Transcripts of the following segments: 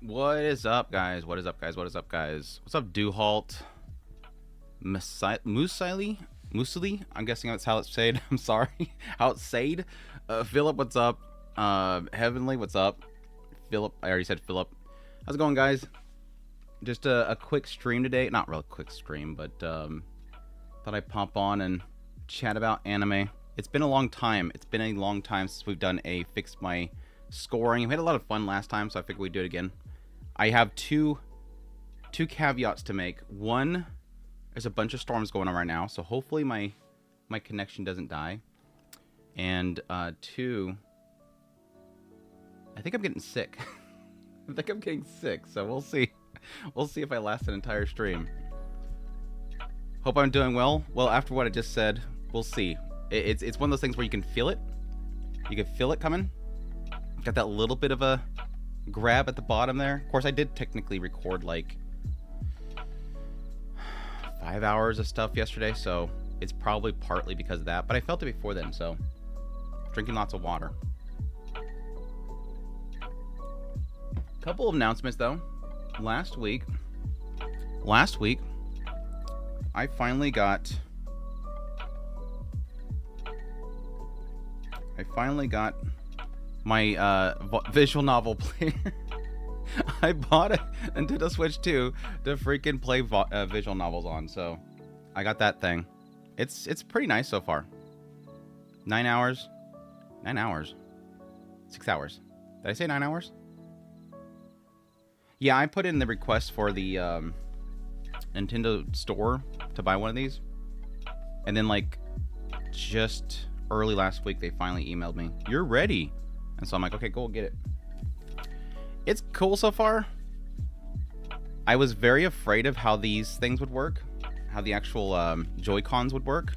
What is up, guys? What is up, guys? What is up, guys? What's up, Duhalt? Musili? I'm guessing that's how it's said. I'm sorry. How it's said. Philip, what's up? Heavenly, what's up? Philip, I already said Philip. How's it going, guys? Just a quick stream today. Not real quick stream, but thought I'd pop on and chat about anime. It's been a long time. It's been a long time since we've done a Fix My Scoring. We had a lot of fun last time, so I figured we'd do it again. I have two caveats to make. One, there's a bunch of storms going on right now, so hopefully my connection doesn't die. And two, I think I'm getting sick. I think I'm getting sick, so we'll see. We'll see if I last an entire stream. Hope I'm doing well. Well, after what I just said, we'll see. It's one of those things where you can feel it. You can feel it coming. Got that little bit of a grab at the bottom there. Of course, I did technically record like 5 hours of stuff yesterday, so it's probably partly because of that. But I felt it before then, so drinking lots of water. Couple of announcements though. Last week, I finally got my visual novel player. I bought a Nintendo Switch 2 to freaking play visual novels on, so I got that thing. It's pretty nice so far. 9 hours. 9 hours. 6 hours. Did I say 9 hours? Yeah, I put in the request for the Nintendo store to buy one of these. And then, like, just early last week, they finally emailed me, "You're ready." And so I'm like, okay, cool, get it. It's cool so far. I was very afraid of how these things would work. How the actual Joy-Cons would work.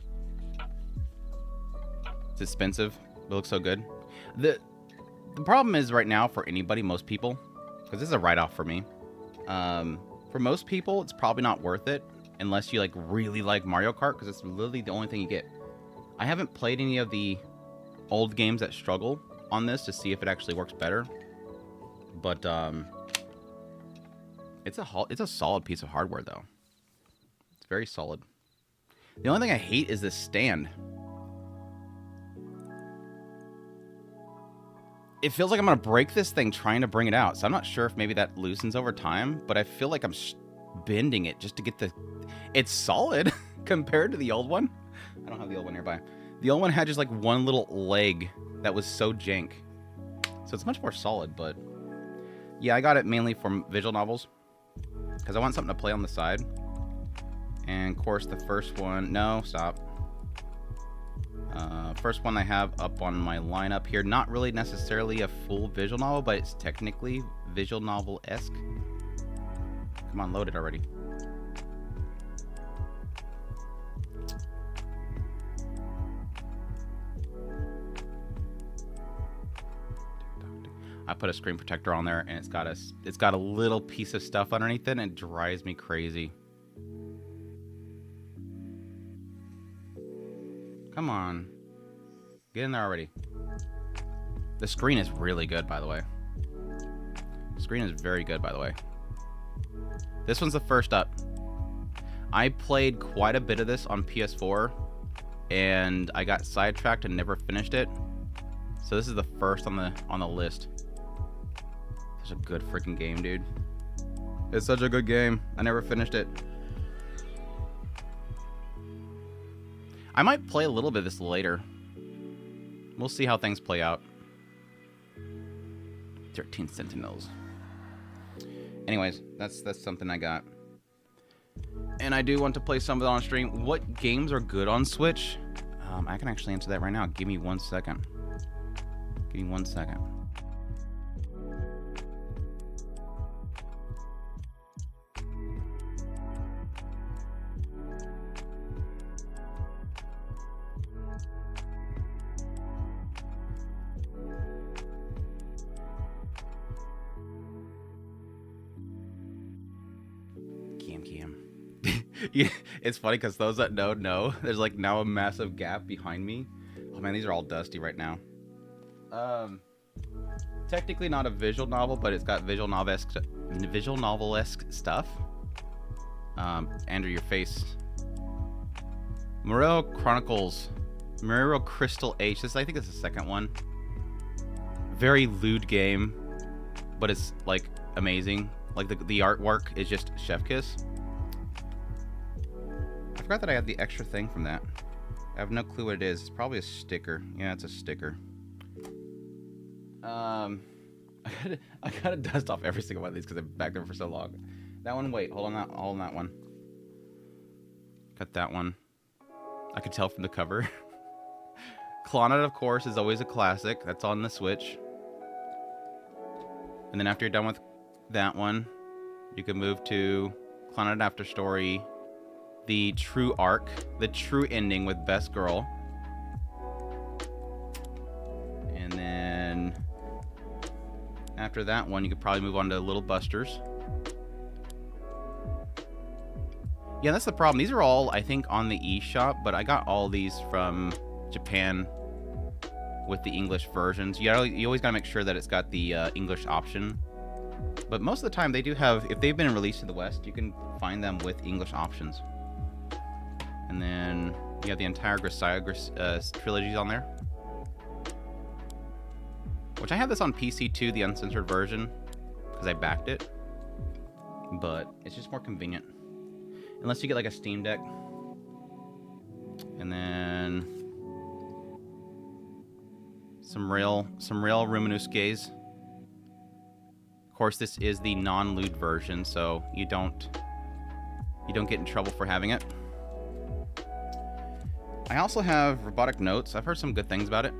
It's expensive, but it looks so good. The problem is right now for anybody, most people, because this is a write-off for me. For most people, it's probably not worth it unless you like really like Mario Kart, because it's literally the only thing you get. I haven't played any of the old games that struggle on this to see if it actually works better, but it's a solid piece of hardware though. It's very solid. The only thing I hate is this stand. It feels like I'm gonna break this thing trying to bring it out, so I'm not sure if maybe that loosens over time, but I feel like I'm bending it just to get the... It's solid compared to the old one. I don't have the old one nearby. The old one had just like one little leg that was so jank. So it's much more solid, but... Yeah, I got it mainly for visual novels, because I want something to play on the side. And of course the first one... No, stop. First one I have up on my lineup here, not really necessarily a full visual novel, but it's technically visual novel-esque. Come on, load it already. I put a screen protector on there, and it's got a little piece of stuff underneath it, and it drives me crazy. Come on. Get in there already. The screen is really good, by the way. The screen is very good, by the way. This one's the first up. I played quite a bit of this on PS4, and I got sidetracked and never finished it. So this is the first on the list. Such a good freaking game, dude. It's such a good game. I never finished it. I might play a little bit of this later. We'll see how things play out. 13 Sentinels. Anyways, that's something I got. And I do want to play some of it on stream. What games are good on Switch? I can actually answer that right now. Give me 1 second. Give me 1 second. Yeah, it's funny because those that know, there's like now a massive gap behind me. Oh man, these are all dusty right now. technically not a visual novel, but it's got visual novel-esque stuff. Andrew, your face. Morel Chronicles. Morel Crystal H. I think it's the second one. Very lewd game, but it's like amazing. Like the artwork is just chef kiss. I forgot that I had the extra thing from that. I have no clue what it is. It's probably a sticker. Yeah, it's a sticker. I gotta dust off every single one of these because I've backed them for so long. That one, wait, hold on that one. Got that one. I could tell from the cover. Clannad, of course, is always a classic. That's on the Switch. And then after you're done with that one, you can move to Clannad After Story, the true arc, the true ending with Best Girl. And then after that one, you could probably move on to Little Busters. Yeah, that's the problem. These are all, I think, on the eShop, but I got all these from Japan with the English versions. You always gotta make sure that it's got the English option. But most of the time, they do have, if they've been released in the West, you can find them with English options. And then you have the entire Grisaia trilogies on there. Which I have this on PC too, the uncensored version, because I backed it. But it's just more convenient. Unless you get like a Steam Deck. And then some real Ruminusuke's. Of course, this is the non-lewd version, so you don't get in trouble for having it. I also have Robotic Notes. I've heard some good things about it.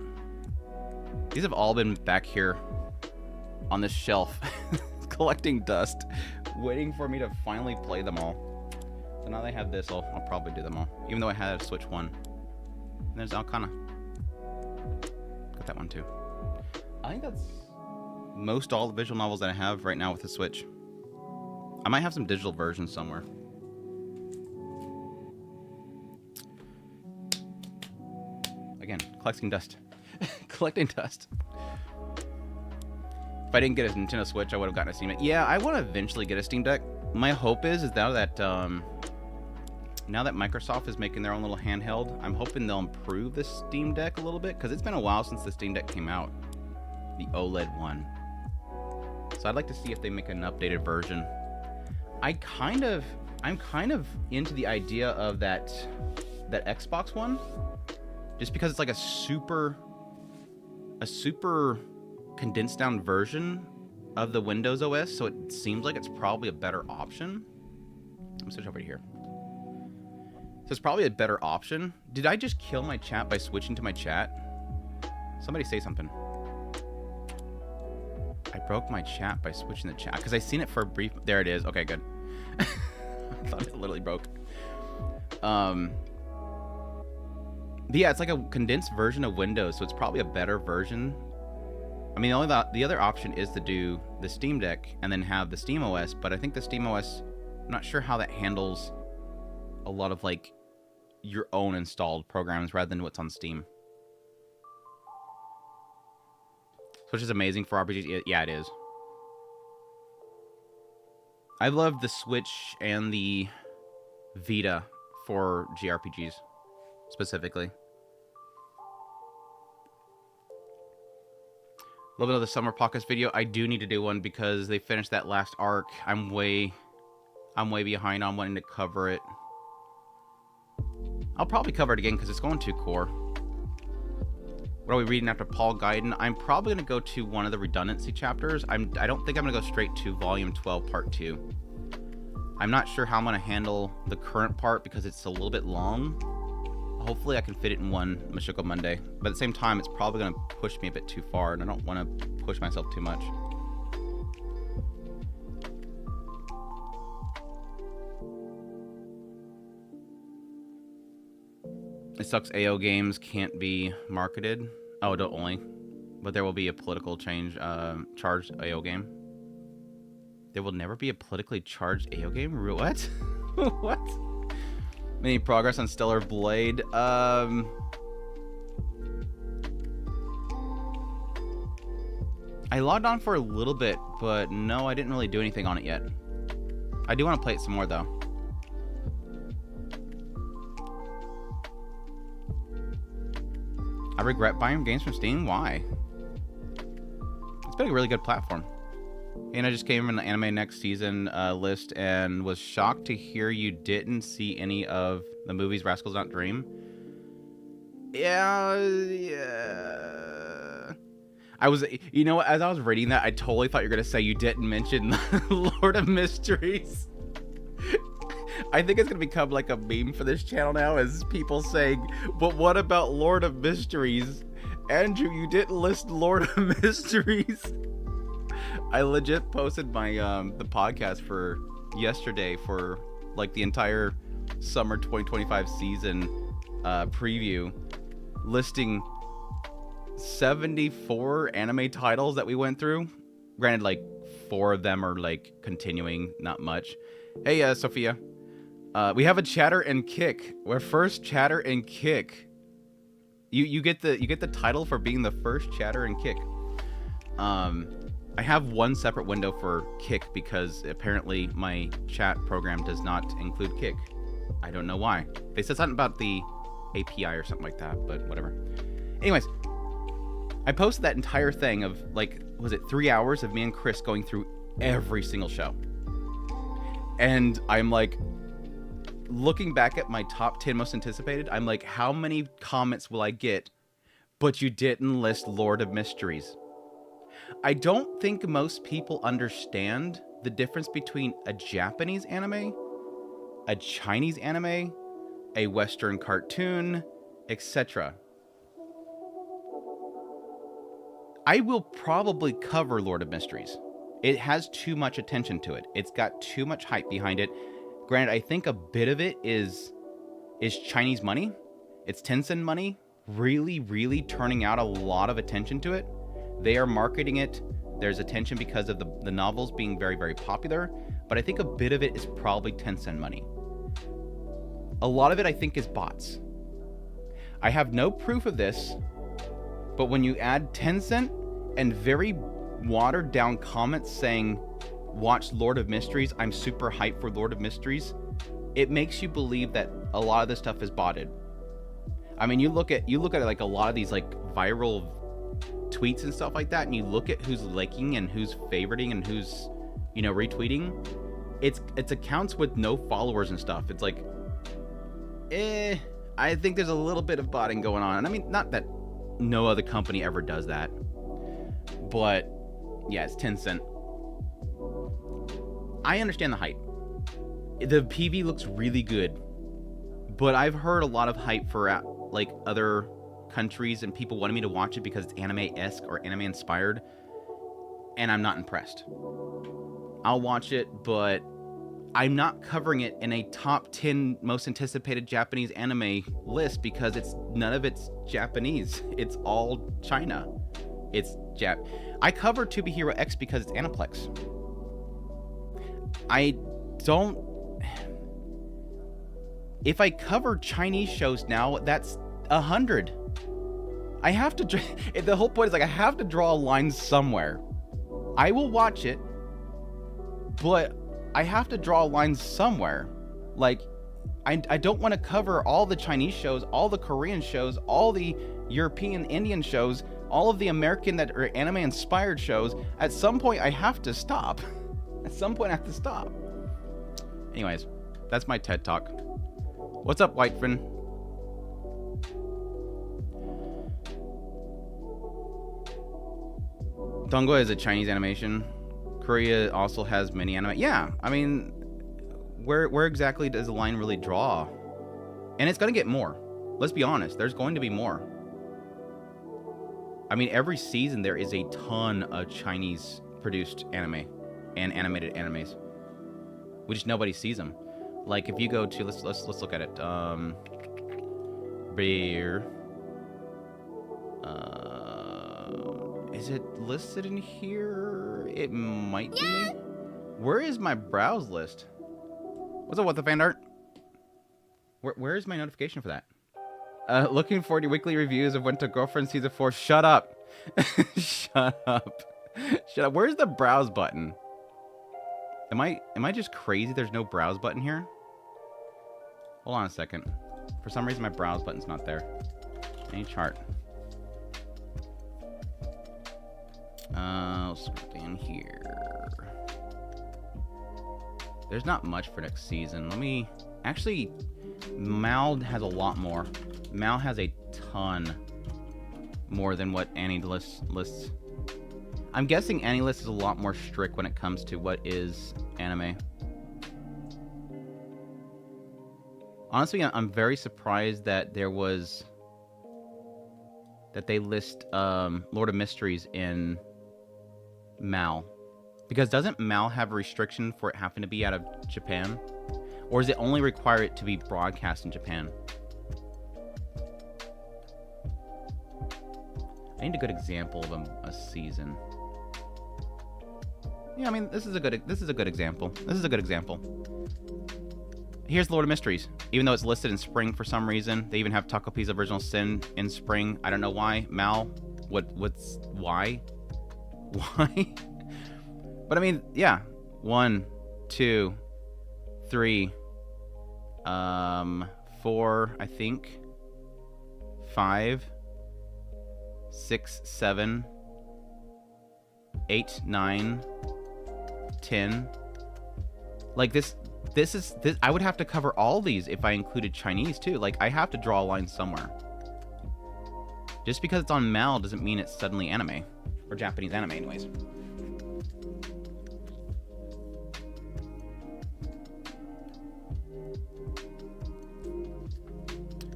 These have all been back here on this shelf, collecting dust, waiting for me to finally play them all. So now they have this, I'll probably do them all. Even though I had a Switch 1. And there's Alcana. Got that one too. I think that's most all the visual novels that I have right now with the Switch. I might have some digital versions somewhere. Again, collecting dust. Collecting dust. If I didn't get a Nintendo Switch, I would have gotten a Steam Deck. Yeah, I want to eventually get a Steam Deck. My hope is now that Microsoft is making their own little handheld, I'm hoping they'll improve the Steam Deck a little bit, because it's been a while since the Steam Deck came out, the OLED one. So I'd like to see if they make an updated version. I'm kind of into the idea of that Xbox one, just because it's like a super condensed down version of the Windows OS, so it seems like it's probably a better option. Let me switch over to here. So it's probably a better option. Did I just kill my chat by switching to my chat? Somebody say something. I broke my chat by switching the chat, because I seen it for a brief... There it is. Okay, good. I thought it literally broke. But yeah, it's like a condensed version of Windows, so it's probably a better version. I mean, the other option is to do the Steam Deck and then have the Steam OS, but I think the Steam OS, I'm not sure how that handles a lot of like your own installed programs rather than what's on Steam. Which is amazing for RPGs. Yeah, it is. I love the Switch and the Vita for JRPGs, specifically. A little bit of the Summer Pockets video. I do need to do one because they finished that last arc. I'm way behind on wanting to cover it. I'll probably cover it again because it's going to core. What are we reading after Paul Gaiden? I'm probably going to go to one of the redundancy chapters. I don't think I'm going to go straight to Volume 12, Part 2. I'm not sure how I'm going to handle the current part because it's a little bit long. Hopefully I can fit it in one Mashiko Monday. But at the same time, it's probably going to push me a bit too far, and I don't want to push myself too much. It sucks AO games can't be marketed. Oh, don't only. But there will be a political change charged AO game. There will never be a politically charged AO game? What? What? Any progress on Stellar Blade? I logged on for a little bit, but no, I didn't really do anything on it yet. I do want to play it some more, though. I regret buying games from Steam. Why? It's been a really good platform. And I just came in the Anime Next Season list and was shocked to hear you didn't see any of the movies Rascals Not Dream. Yeah. I was, you know, as I was reading that, I totally thought you were going to say you didn't mention Lord of Mysteries. I think it's going to become like a meme for this channel now, as people saying, but what about Lord of Mysteries? Andrew, you didn't list Lord of Mysteries. I legit posted my the podcast for yesterday for like the entire summer 2025 season preview, listing 74 anime titles that we went through. Granted, like 4 of them are like continuing, not much. Hey, Sophia, we have a chatter and kick. We're first chatter and kick. You get the title for being the first chatter and kick. I have one separate window for Kick because apparently my chat program does not include Kick. I don't know why. They said something about the API or something like that, but whatever. Anyways, I posted that entire thing of like, was it 3 hours of me and Chris going through every single show. And I'm like, looking back at my top 10 most anticipated, I'm like, how many comments will I get? But you didn't list Lord of Mysteries. I don't think most people understand the difference between a Japanese anime, a Chinese anime, a Western cartoon, etc. I will probably cover Lord of Mysteries. It has too much attention to it. It's got too much hype behind it. Granted, I think a bit of it is Chinese money. It's Tencent money really turning out a lot of attention to it. They are marketing it. There's attention because of the novels being very popular, but I think a bit of it is probably Tencent money. A lot of it, I think, is bots. I have no proof of this, but when you add Tencent and very watered down comments saying, watch Lord of Mysteries, I'm super hyped for Lord of Mysteries, it makes you believe that a lot of this stuff is botted. I mean, you look at like a lot of these like viral tweets and stuff like that, and you look at who's liking and who's favoriting and who's, you know, retweeting. It's accounts with no followers and stuff. It's like, I think there's a little bit of botting going on. And I mean, not that no other company ever does that, but yeah, it's Tencent. I understand the hype. The PV looks really good, but I've heard a lot of hype for like other countries and people wanting me to watch it because it's anime-esque or anime-inspired, and I'm not impressed. I'll watch it, but I'm not covering it in a top 10 most anticipated Japanese anime list because none of it's Japanese. It's all China. It's I cover To Be Hero X because it's Aniplex. If I cover Chinese shows now, that's 100. I have to, the whole point is like, I have to draw a line somewhere. I will watch it, but I have to draw a line somewhere. Like, I don't want to cover all the Chinese shows, all the Korean shows, all the European Indian shows, all of the American that are anime inspired shows. At some point I have to stop. At some point I have to stop. Anyways, that's my TED Talk. What's up, Whitefin? Donghua is a Chinese animation. Korea also has many anime. Yeah, I mean, where exactly does the line really draw? And it's gonna get more. Let's be honest, there's going to be more. I mean, every season there is a ton of Chinese produced anime and animated animes. We just, nobody sees them. Like if you go to, let's look at it. Beer. Is it listed in here? It might be. Where is my browse list? What's up with the fan art? Where is my notification for that? Looking forward to weekly reviews of Winter Girlfriend Season 4. Shut up. Shut up. Where's the browse button? Am I just crazy? There's no browse button here? Hold on a second. For some reason, my browse button's not there. Any chart. Let's go down here. There's not much for next season. Let me... Actually, Mal has a lot more. Mal has a ton more than what Anilist lists. I'm guessing Anilist is a lot more strict when it comes to what is anime. Honestly, I'm very surprised that there was... that they list Lord of Mysteries in Mal. Because doesn't Mal have a restriction for it having to be out of Japan? Or does it only require it to be broadcast in Japan? I need a good example of a season. Yeah, I mean, this is a good example. This is a good example. Here's Lord of Mysteries. Even though it's listed in spring for some reason, they even have Takopi's Original Sin in spring. I don't know why. Mal, why? Why? But I mean, yeah. 1, 2, 3, 4, I think. 5, 6, 7, 8, 9, 10. Like this I would have to cover all these if I included Chinese too. Like, I have to draw a line somewhere. Just because it's on Mal doesn't mean it's suddenly anime. Or Japanese anime anyways.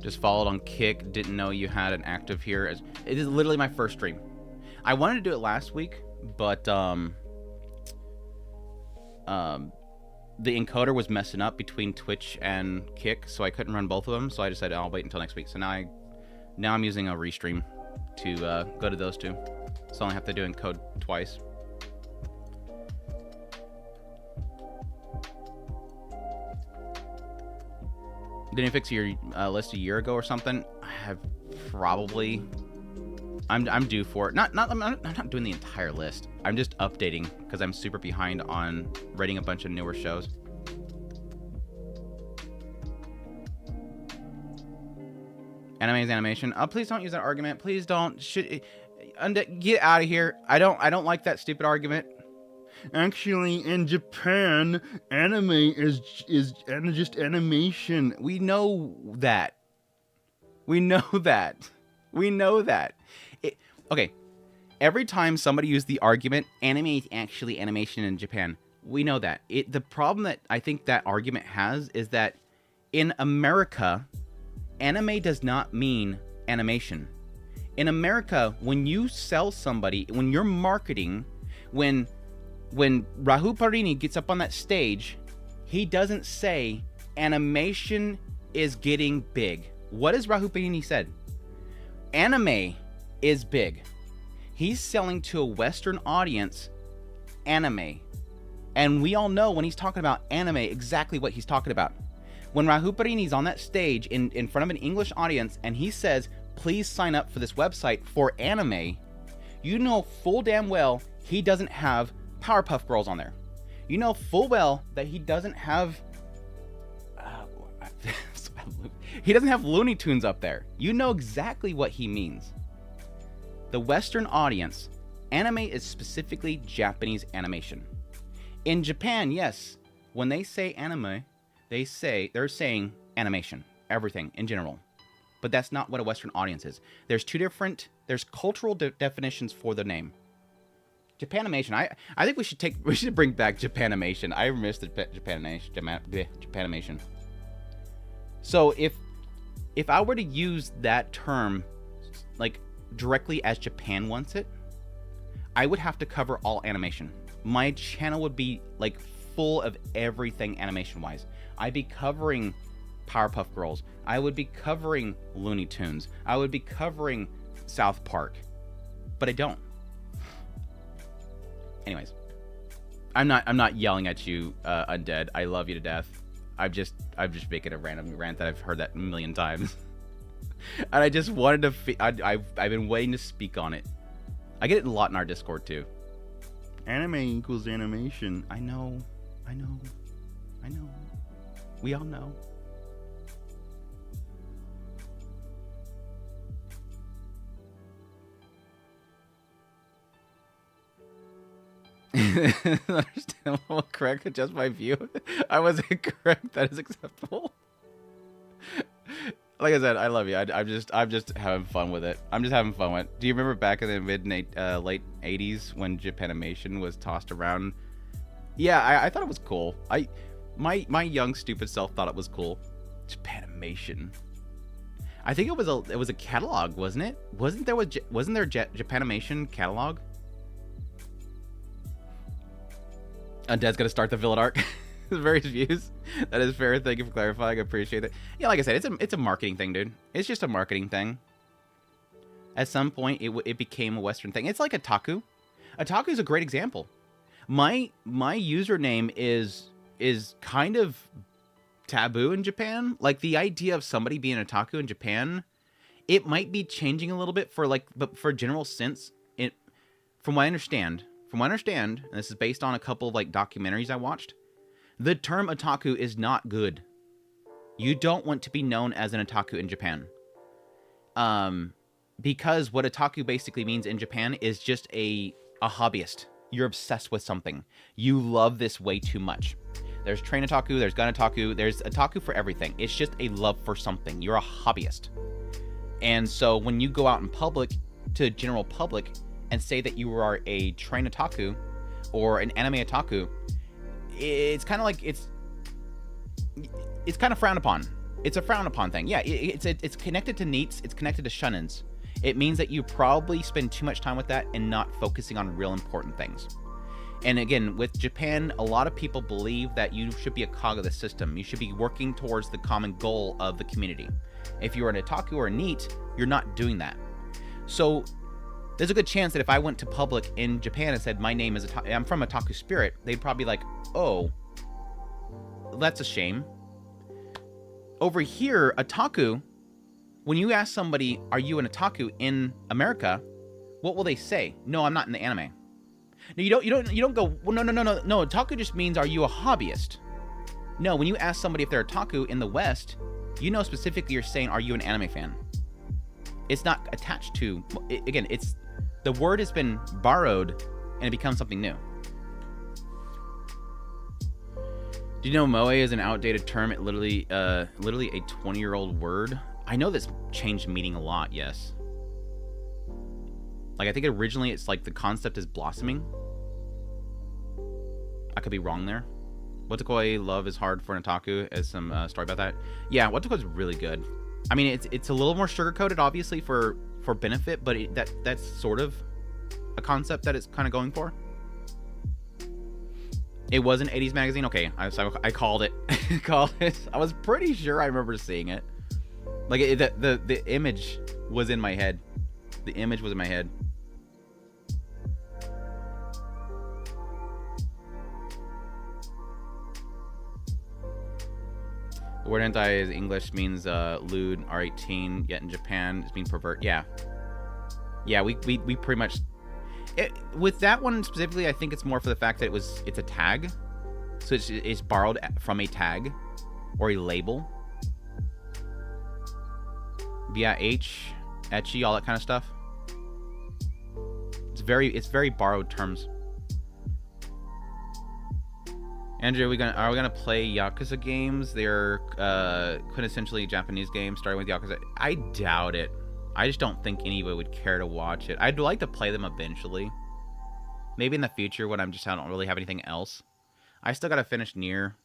Just followed on Kick. Didn't know you had an active here. It is literally my first stream. I wanted to do it last week, but the encoder was messing up between Twitch and Kick, so I couldn't run both of them. So I decided I'll wait until next week. So now I'm using a restream to go to those two. So I only have to do encode twice. Didn't you fix your list a year ago or something? I have probably. I'm due for it. I'm not doing the entire list. I'm just updating because I'm super behind on rating a bunch of newer shows. Anime is animation. Please don't use that argument. Please don't. Get out of here. I don't like that stupid argument. Actually, in Japan, anime is just animation. We know that. We know that. We know that. Okay, every time somebody used the argument, anime is actually animation in Japan, we know that. The problem that I think that argument has is that in America, anime does not mean animation. In America, when you sell somebody, when you're marketing, when Rahul Parini gets up on that stage, he doesn't say animation is getting big. What has Rahul Parini said? Anime is big. He's selling to a Western audience anime. And we all know when he's talking about anime exactly what he's talking about. When Rahul Parini's on that stage in front of an English audience and he says, please sign up for this website for anime, you know full damn well he doesn't have Powerpuff Girls on there. You know full well that he doesn't have he doesn't have Looney Tunes up there. You know exactly what he means. The Western audience, anime is specifically Japanese animation. In Japan, yes, when they say anime, they're saying animation, everything in general. But that's not what a Western audience is. There's cultural definitions for the name. Japanimation. I think we should bring back Japanimation. I missed the Japanimation. So if I were to use that term like directly as Japan wants it, I would have to cover all animation. My channel would be like full of everything animation wise. I'd be covering Powerpuff Girls. I would be covering Looney Tunes. I would be covering South Park. But I don't. Anyways, I'm not yelling at you, Undead. I love you to death. I'm just making a random rant that I've heard that a million times. And I just wanted to I've been waiting to speak on it. I get it a lot in our Discord too. Anime equals animation. I know. I know. I know. We all know. Understandable, correct, just my view. I wasn't correct. That is acceptable. Like I said, I love you. I'm just having fun with it. I'm just having fun with it. Do you remember back in the late 80s when Japanimation was tossed around? Yeah, I thought it was cool. My young stupid self thought it was cool. Japanimation. I think it was a catalog, wasn't it? Wasn't there Japanimation catalog? Undead's gonna start the villain arc. Various views. That is fair. Thank you for clarifying. I appreciate it. Yeah, like I said, it's a marketing thing, dude. It's just a marketing thing. At some point, it became a Western thing. It's like Otaku. Otaku is a great example. My username is kind of taboo in Japan. Like the idea of somebody being an otaku in Japan, it might be changing a little bit but for general sense. From what I understand, and this is based on a couple of like documentaries I watched, the term otaku is not good. You don't want to be known as an otaku in Japan. Because what otaku basically means in Japan is just a hobbyist. You're obsessed with something. You love this way too much. There's train otaku, there's gun otaku, there's otaku for everything. It's just a love for something. You're a hobbyist. And so when you go out in public to general public and say that you are a train otaku or an anime otaku, it's kind of like it's kind of frowned upon. It's a frowned upon thing. Yeah, it's connected to NEETs. It's connected to shunins. It means that you probably spend too much time with that and not focusing on real important things. And again, with Japan, a lot of people believe that you should be a cog of the system. You should be working towards the common goal of the community. If you're an otaku or a NEET, you're not doing that. So there's a good chance that if I went to public in Japan and said my name is I'm from Otaku Spirit, they'd probably be like, oh, that's a shame. Over here, otaku, when you ask somebody, are you an otaku in America, what will they say? No, I'm not in the anime. No, you don't go, well, no, otaku just means, are you a hobbyist? No, when you ask somebody if they're otaku in the West, you know specifically you're saying, are you an anime fan? It's not attached to, again, the word has been borrowed and it becomes something new. Do you know moe is an outdated term? It literally a 20-year-old word. I know this changed meaning a lot, yes. Like, I think originally it's like the concept is blossoming. I could be wrong there. Watakoi love is hard for an otaku, as some story about that. Yeah, Watakoi is really good. I mean, it's a little more sugar-coated, obviously, for benefit, but that's sort of a concept that it's kind of going for. It was an 80s magazine? Okay, I called it. I was pretty sure I remember seeing it. Like, the image was in my head. The image was in my head. The word hentai is English, means lewd, R18, yet in Japan it's being pervert. Yeah. Yeah, we pretty much... with that one specifically, I think it's more for the fact that it's a tag. So it's borrowed from a tag or a label. Yeah, ecchi, all that kind of stuff. It's very borrowed terms. Andrew, are we gonna play Yakuza games? They're quintessentially Japanese games starting with Yakuza. I doubt it. I just don't think anybody would care to watch it. I'd like to play them eventually. Maybe in the future when I don't really have anything else. I still gotta finish Nier.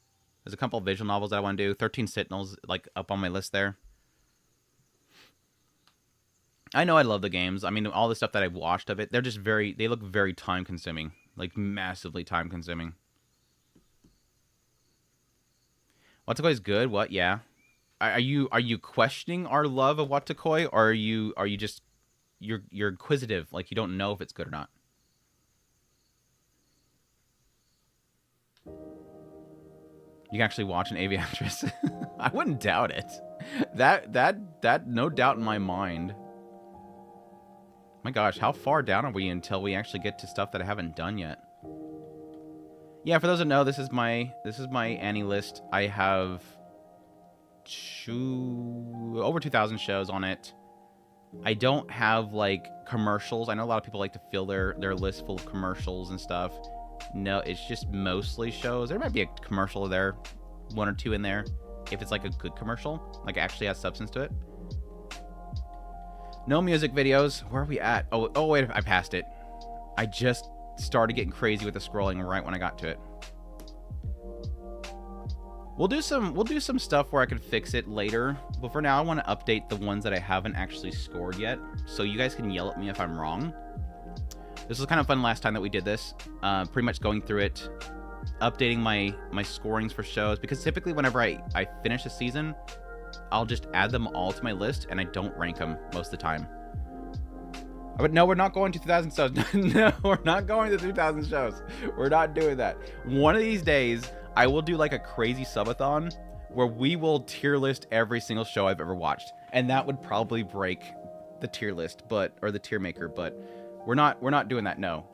There's a couple of visual novels that I want to do. 13 Sentinels, like, up on my list there. I know I love the games. I mean, all the stuff that I've watched of it, they look very time-consuming. Like, massively time-consuming. Watakoi is good? What? Yeah. Are you questioning our love of Watakoi, or are you just you're inquisitive, like you don't know if it's good or not? You can actually watch an aviatrix. I wouldn't doubt it. That no doubt in my mind. My gosh, how far down are we until we actually get to stuff that I haven't done yet? Yeah, for those that know, this is my Anilist. I have over 2,000 shows on it. I don't have like commercials. I know a lot of people like to fill their list full of commercials and stuff. No, it's just mostly shows. There might be a commercial there, 1 or 2 in there, if it's like a good commercial, like actually has substance to it. No music videos. Where are we at? Oh wait, I passed it. I just started getting crazy with the scrolling right when I got to it. We'll do some stuff where I can fix it later, but for now I want to update the ones that I haven't actually scored yet, so you guys can yell at me if I'm wrong. This was kind of fun last time that we did this, pretty much going through it, updating my scorings for shows, because typically whenever I finish a season, I'll just add them all to my list, and I don't rank them most of the time. But no, we're not going to 2,000 shows. No, we're not going to 2,000 shows. We're not doing that. One of these days, I will do like a crazy subathon where we will tier list every single show I've ever watched, and that would probably break the tier list, or the tier maker. But we're not doing that. No.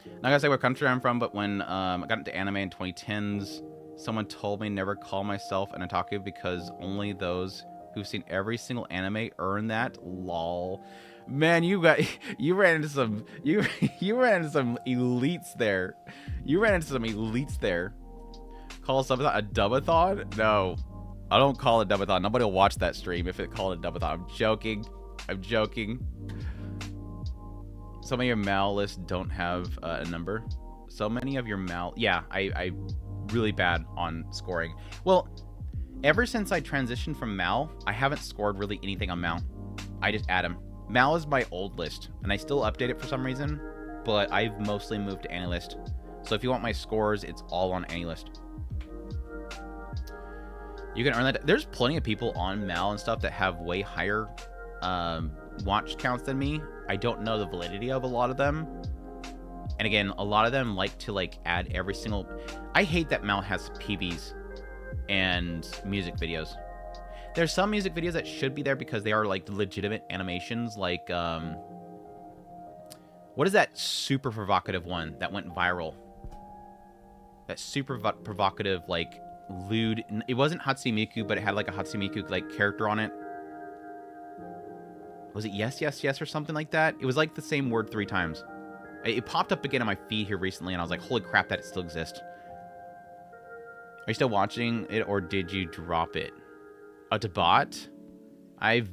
Not gonna say what country I'm from, but when I got into anime in 2010s, someone told me never call myself an otaku because only those who've seen every single anime earn that. Lol. Man, you ran into some elites there. You ran into some elites there. Call something a dubathon? No, I don't call it dubathon. Nobody will watch that stream if it called a dubathon. I'm joking. I'm joking. So many of your Mal lists don't have a number. So many of your Mal... Yeah, I really bad on scoring. Well, ever since I transitioned from Mal, I haven't scored really anything on Mal. I just add them. Mal is my old list, and I still update it for some reason, but I've mostly moved to Anilist. So if you want my scores, it's all on Anilist. You can earn that. There's plenty of people on Mal and stuff that have way higher watch counts than me. I don't know the validity of a lot of them. And again, a lot of them like to like add every single... I hate that Mal has PVs and music videos. There's some music videos that should be there because they are like legitimate animations, like what is that super provocative one that went viral? That super provocative, like lewd. It wasn't Hatsune Miku, but it had like a Hatsune Miku like character on it. Was it yes, yes, yes, or something like that? It was like the same word 3 times. It popped up again on my feed here recently, and I was like, holy crap, that it still exists. Are you still watching it, or did you drop it? A debate? I've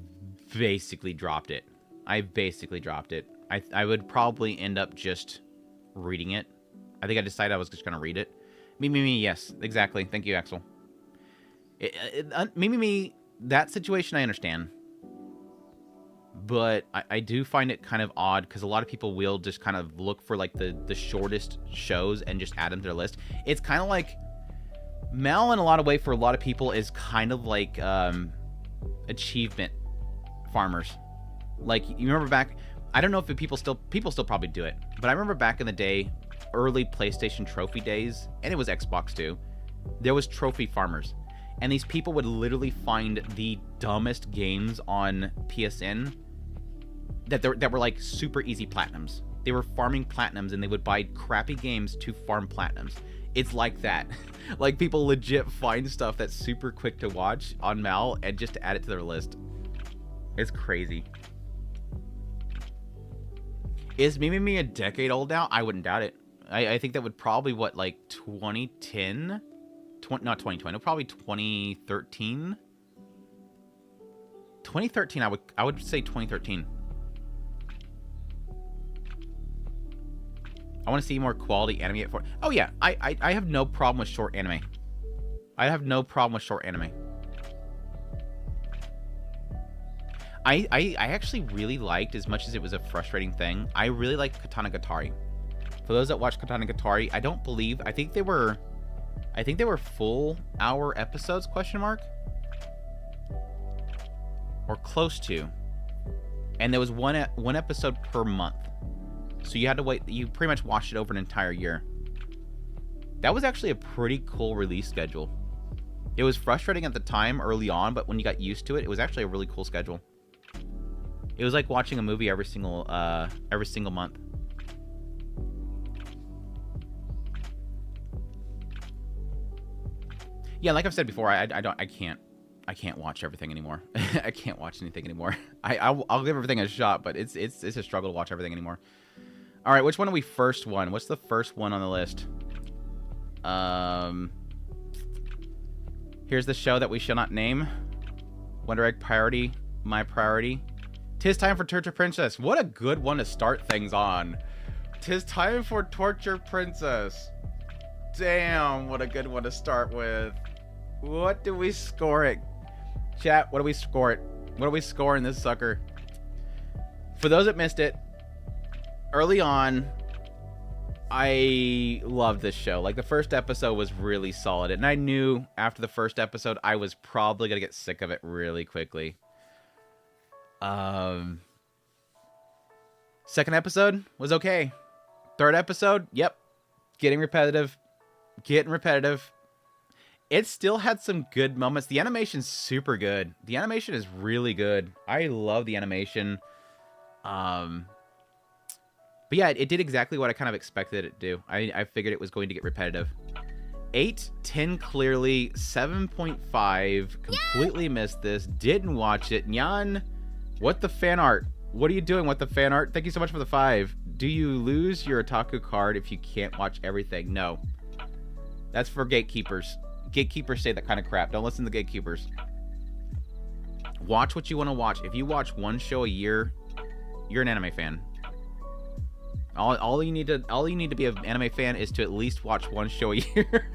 basically dropped it. I would probably end up just reading it. I think I decided I was just going to read it. Me, yes. Exactly. Thank you, Axel. Me, that situation I understand. But I do find it kind of odd because a lot of people will just kind of look for like the shortest shows and just add them to their list. It's kind of like... Mal, in a lot of ways, for a lot of people, is kind of like achievement farmers. Like, you remember back... I don't know if people still probably do it, but I remember back in the day, early PlayStation trophy days, and it was Xbox too, there was trophy farmers. And these people would literally find the dumbest games on PSN that were like super easy platinums. They were farming platinums, and they would buy crappy games to farm platinums. It's like that. Like, people legit find stuff that's super quick to watch on Mal and just to add it to their list. It's crazy. Is Mimimi a decade old now? I wouldn't doubt it. I think that would probably, what, like 2010? Not 2020, probably 2013? 2013, I would say 2013. I want to see more quality anime for... Oh yeah, I have no problem with short anime. I have no problem with short anime. I actually really liked, as much as it was a frustrating thing, I really liked Katana Gatari. For those that watch Katana Gatari, I think they were full hour episodes, question mark? Or close to. And there was one episode per month. So you had to wait, you pretty much watched it over an entire year. That was actually a pretty cool release schedule. It was frustrating at the time early on, but when you got used to it, it was actually a really cool schedule. It was like watching a movie every single month. Yeah, like I've said before, I can't watch everything anymore. I can't watch anything anymore. I'll give everything a shot, but it's a struggle to watch everything anymore. All right, which one are we first one? What's the first one on the list? Here's the show that we shall not name. Wonder Egg priority, my priority. 'Tis time for Torture Princess. What a good one to start things on. 'Tis time for Torture Princess. Damn, what a good one to start with. What do we score it? Chat, what do we score it? What do we score in this sucker? For those that missed it, early on, I loved this show. Like, the first episode was really solid. And I knew after the first episode, I was probably going to get sick of it really quickly. Second episode was okay. Third episode, yep. Getting repetitive. It still had some good moments. The animation's super good. The animation is really good. I love the animation. But yeah, it did exactly what I kind of expected it to do. I figured it was going to get repetitive. 8, 10 clearly, 7.5. Completely missed this. Didn't watch it. Nyan, what the fan art? What are you doing with the fan art? Thank you so much for the 5. Do you lose your otaku card if you can't watch everything? No. That's for gatekeepers. Gatekeepers say that kind of crap. Don't listen to gatekeepers. Watch what you want to watch. If you watch one show a year, you're an anime fan. All you need to be an anime fan is to at least watch one show a year.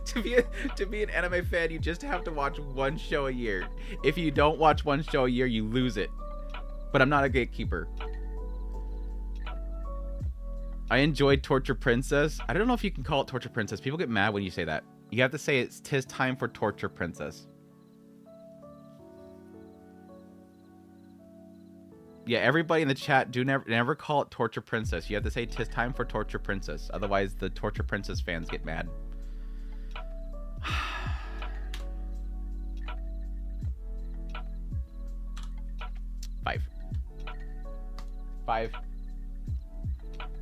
to be an anime fan, you just have to watch one show a year. If you don't watch one show a year, you lose it. But I'm not a gatekeeper. I enjoyed Torture Princess. I don't know if you can call it Torture Princess. People get mad when you say that. You have to say it's 'tis time for Torture Princess. Yeah, everybody in the chat, never call it Torture Princess. You have to say 'tis time for Torture Princess. Otherwise, the Torture Princess fans get mad.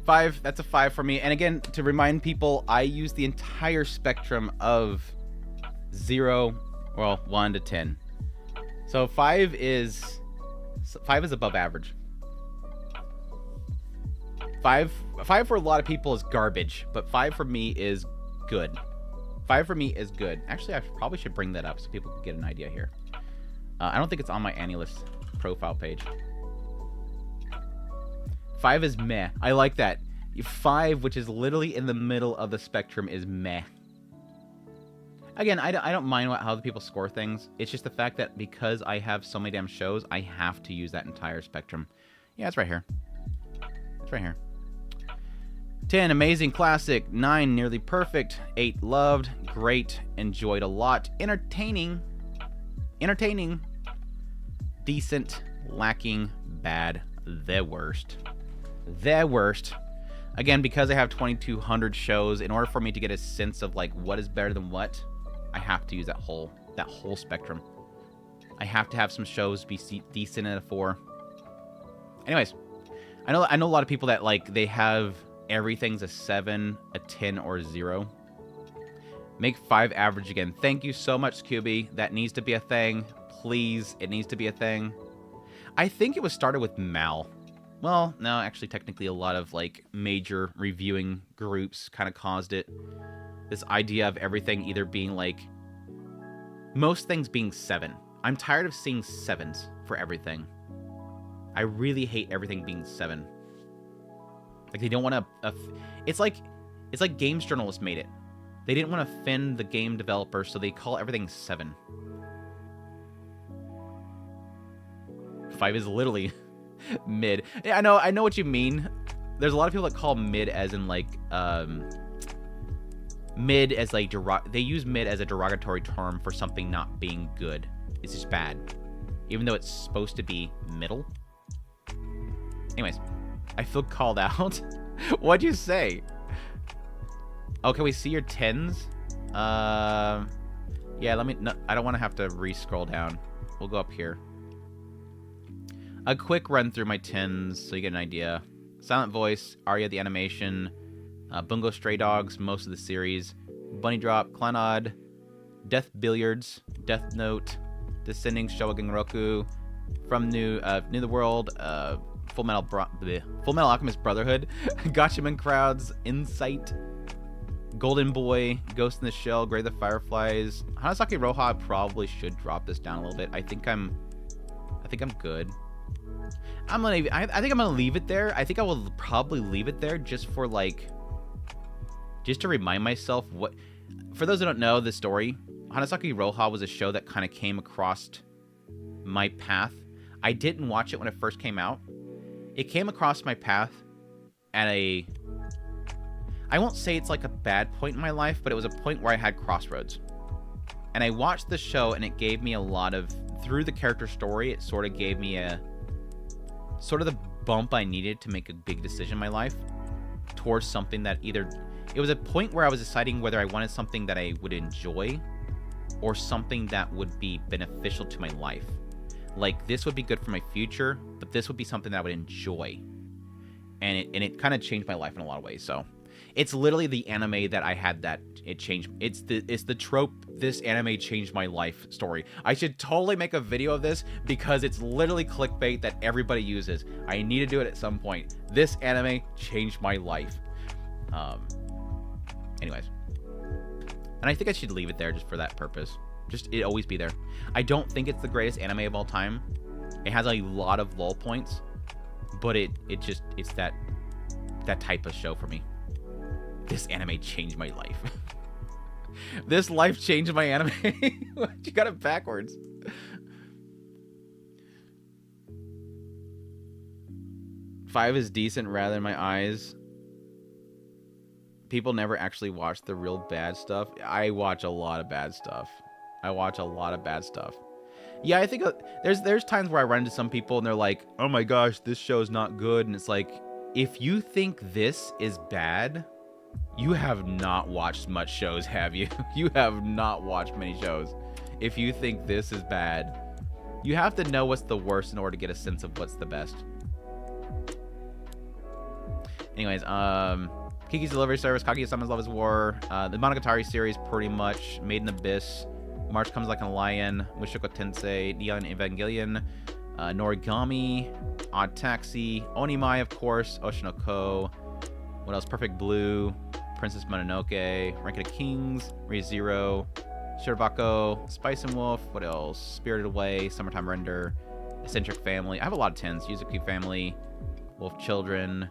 Five. That's a 5 for me. And again, to remind people, I use the entire spectrum of 1 to 10. So 5 is above average. 5 for a lot of people is garbage, but 5 for me is good. 5 for me is good. Actually, I probably should bring that up so people can get an idea here. I don't think it's on my Anilist profile page. 5 is meh. I like that. 5, which is literally in the middle of the spectrum, is meh. Again, I don't mind how the people score things. It's just the fact that because I have so many damn shows, I have to use that entire spectrum. Yeah, it's right here. It's right here. 10, amazing, classic. 9, nearly perfect. 8, loved, great, enjoyed a lot. Entertaining. Decent, lacking, bad, the worst. Again, because I have 2,200 shows, in order for me to get a sense of like what is better than what, I have to use that whole spectrum. I have to have some shows be decent at a 4. Anyways, I know a lot of people that like they have everything's a 7, a 10, or 0. Make 5 average again. Thank you so much, QB. That needs to be a thing. Please, it needs to be a thing. I think it was started with Mal. Well, no, actually, technically, a lot of, like, major reviewing groups kind of caused it. This idea of everything either being, like, most things being 7. I'm tired of seeing 7s for everything. I really hate everything being 7. Like, they don't want to... It's like games journalists made it. They didn't want to offend the game developer, so they call everything 7. 5 is literally... mid. Yeah, I know what you mean. There's a lot of people that call mid as in like mid as like they use mid as a derogatory term for something not being good. It's just bad, even though it's supposed to be middle. Anyways, I feel called out. What'd you say? Oh, can we see your 10s? Yeah, let me. No, I don't want to have to re-scroll down. We'll go up here. A quick run through my 10s so you get an idea. Silent Voice, Arya the Animation, Bungo Stray Dogs, most of the series, Bunny Drop, Clannad, Death Billiards, Death Note, Descending, Showa Roku, From New the World, Full Metal Alchemist Brotherhood, Gatchaman Crowds, Insight, Golden Boy, Ghost in the Shell, Grave the Fireflies. Hanasaki Roha probably should drop this down a little bit. I think I'm good. I think I'm gonna leave it there. I think I will probably leave it there just for just to remind myself what. For those who don't know the story, Hanasaki Roha was a show that kind of came across my path. I didn't watch it when it first came out. It came across my path at I won't say it's like a bad point in my life, but it was a point where I had crossroads. And I watched the show, and it gave me a lot of, through the character story, it sort of gave me sort of the bump I needed to make a big decision in my life towards something that either, it was a point where I was deciding whether I wanted something that I would enjoy or something that would be beneficial to my life. Like, this would be good for my future, but this would be something that I would enjoy. And it kind of changed my life in a lot of ways. So it's literally the anime that I had that it changed. It's the trope, this anime changed my life story. I should totally make a video of this because it's literally clickbait that everybody uses. I need to do it at some point. This anime changed my life. Anyways. And I think I should leave it there just for that purpose. Just it always be there. I don't think it's the greatest anime of all time. It has a lot of lull points, but it's that type of show for me. This anime changed my life. This life changed my anime. You got it backwards. Five is decent rather in my eyes. People never actually watch the real bad stuff. I watch a lot of bad stuff. Yeah, I think there's times where I run into some people and they're like, oh my gosh, this show's not good. And it's like, if you think this is bad, you have not watched much shows, have you? You have not watched many shows. If you think this is bad, you have to know what's the worst in order to get a sense of what's the best. Anyways, Kiki's Delivery Service, Kaguya-sama's Love is War, the Monogatari series pretty much, Made in Abyss, March Comes Like a Lion, Mushoku Tensei, Neon Evangelion, Norigami, Odd Taxi, Onimai, of course, Oshinoko, what else? Perfect Blue, Princess Mononoke, Ranking of Kings, Re:Zero, Shirobako, Spice and Wolf, what else? Spirited Away, Summertime Render, Eccentric Family. I have a lot of 10s. Yuzuki Family, Wolf Children,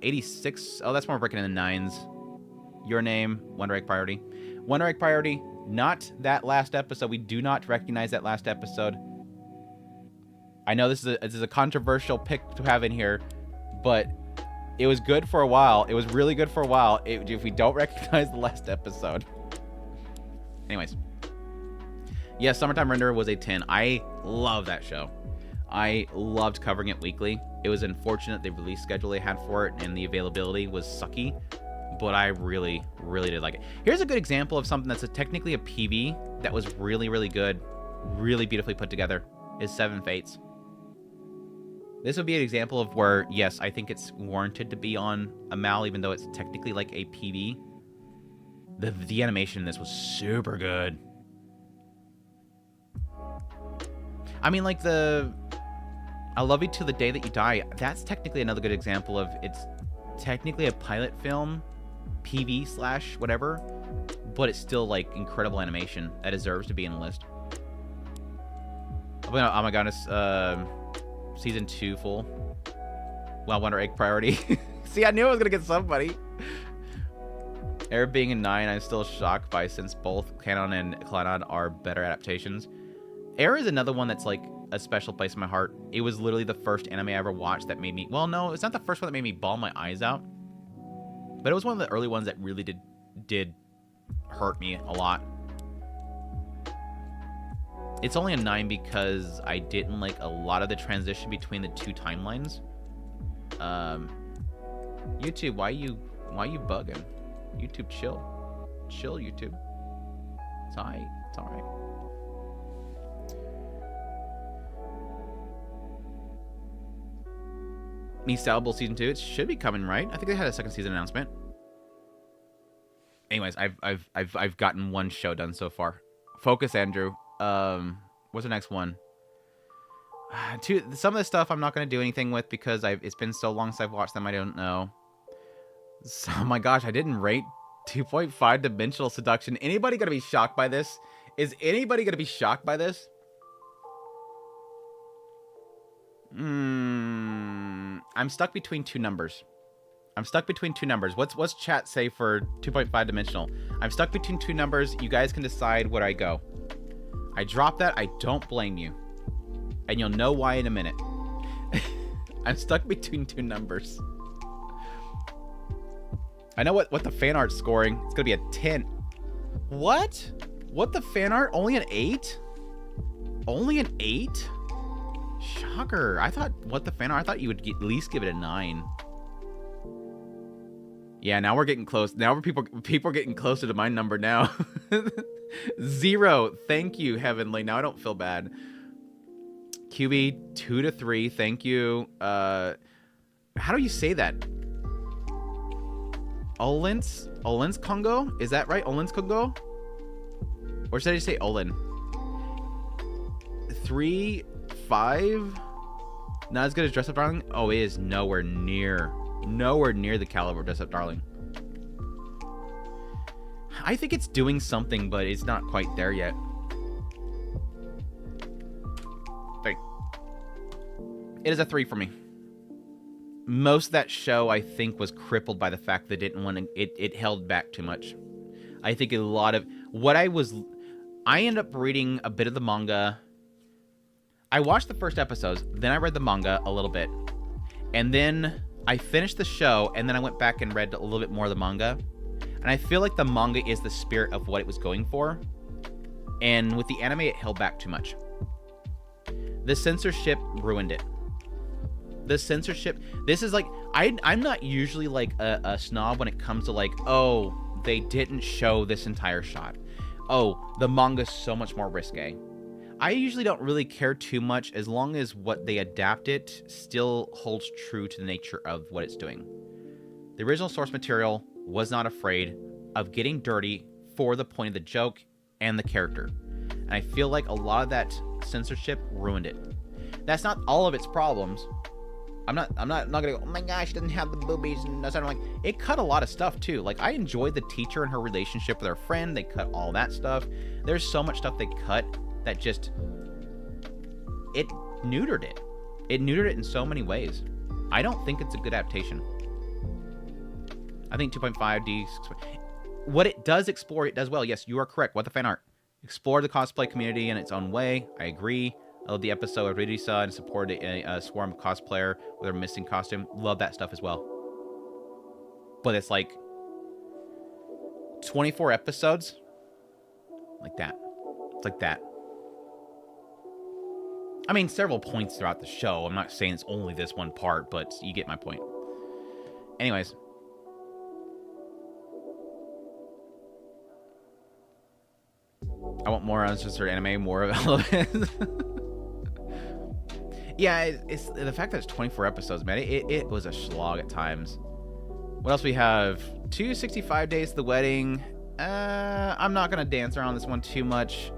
86. Oh, that's more breaking in the 9s. Your Name, Wonder Egg Priority. Wonder Egg Priority, not that last episode. We do not recognize that last episode. I know this is a controversial pick to have in here, but it was good for a while. It was really good for a while if we don't recognize the last episode. Anyways. Yeah, Summertime Render was a 10. I love that show. I loved covering it weekly. It was unfortunate the release schedule they had for it and the availability was sucky, but I really, really did like it. Here's a good example of something that's technically a PV that was really, really good, really beautifully put together, is Seven Fates. This would be an example of where, yes, I think it's warranted to be on a MAL, even though it's technically like a PV. The animation in this was super good. I mean, like I Love You Till the Day That You Die, that's technically another good example of, it's technically a pilot film, PV slash whatever, but it's still like incredible animation that deserves to be in the list. Oh my goodness, season 2 full. Well, Wonder Egg Priority. See, I knew I was gonna get somebody. Air being a 9, I'm still shocked by, since both Canon and Clannad are better adaptations. Air is another one that's like a special place in my heart. It was literally the first anime I ever watched that made me, well, no, it's not the first one that made me bawl my eyes out, but it was one of the early ones that really did hurt me a lot. It's only a 9 because I didn't like a lot of the transition between the two timelines. YouTube, why you bugging? YouTube, chill, YouTube. It's alright. It's alright. Miss Salable Season 2, it should be coming, right? I think they had a second season announcement. Anyways, I've gotten one show done so far. Focus, Andrew. What's the next one? Some of the stuff I'm not gonna do anything with because it's been so long since I've watched them. I don't know. So, oh my gosh, I didn't rate 2.5 Dimensional Seduction. Anybody gonna be shocked by this? Is anybody gonna be shocked by this? I'm stuck between two numbers. What's chat say for 2.5 Dimensional? I'm stuck between two numbers. You guys can decide where I go. I drop that. I don't blame you. And you'll know why in a minute. I'm stuck between two numbers. I know what the fan art's scoring. It's going to be a 10. What? What the fan art? Only an 8? Only an 8? Shocker. I thought, what the fan art? I thought you would at least give it a 9. Yeah, now we're getting close. Now people are getting closer to my number now. 0. Thank you, Heavenly. Now I don't feel bad. QB 2 to 3. Thank you. How do you say that? Olins Congo? Is that right? Olins Congo? Or should I just say Olin? 3, 5. Not as good as Dress Up Darling? Oh, it is nowhere near the caliber of Dress Up Darling. I think it's doing something, but it's not quite there yet. 3. It is a 3 for me. Most of that show, I think, was crippled by the fact that it held back too much. I think a lot of what I ended up reading a bit of the manga. I watched the first episodes, then I read the manga a little bit, and then I finished the show, and then I went back and read a little bit more of the manga. And I feel like the manga is the spirit of what it was going for. And with the anime, it held back too much. The censorship ruined it. This is like, I'm not usually like a snob when it comes to like, oh, they didn't show this entire shot. Oh, the manga's so much more risque. I usually don't really care too much as long as what they adapt it still holds true to the nature of what it's doing. The original source material was not afraid of getting dirty for the point of the joke and the character. And I feel like a lot of that censorship ruined it. That's not all of its problems. I'm not gonna go, oh my gosh, it doesn't have the boobies and that's. I'm like, it cut a lot of stuff too. Like, I enjoyed the teacher and her relationship with her friend. They cut all that stuff. There's so much stuff they cut that just, it neutered it. It neutered it in so many ways. I don't think it's a good adaptation. I think 2.5D, what it does explore, it does well. Yes, you are correct. What the fan art? Explore the cosplay community in its own way. I agree. I love the episode where Ridisa and supported a swarm of cosplayer with their missing costume. Love that stuff as well. But it's like 24 episodes like that. It's like that. I mean, several points throughout the show. I'm not saying it's only this one part, but you get my point. Anyways. I want more uncensored anime, more of all of it. Yeah, it's the fact that it's 24 episodes, man. It was a slog at times. What else we have? 265 Days to the Wedding. I'm not gonna dance around this one too much.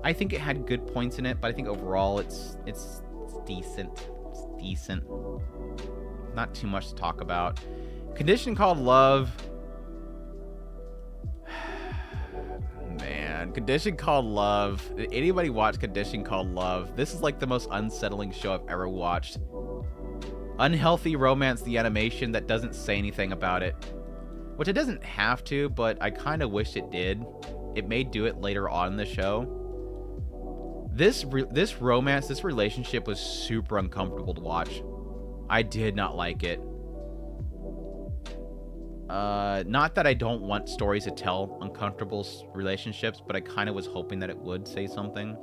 I think it had good points in it, but I think overall it's decent. It's decent. Not too much to talk about. Condition Called Love. Man, Condition Called Love. Anybody watch Condition Called Love? This is like the most unsettling show I've ever watched. Unhealthy romance, the animation that doesn't say anything about it. Which it doesn't have to, but I kind of wish it did. It may do it later on in the show. This romance, this relationship was super uncomfortable to watch. I did not like it. Not that I don't want stories to tell uncomfortable relationships, but I kind of was hoping that it would say something.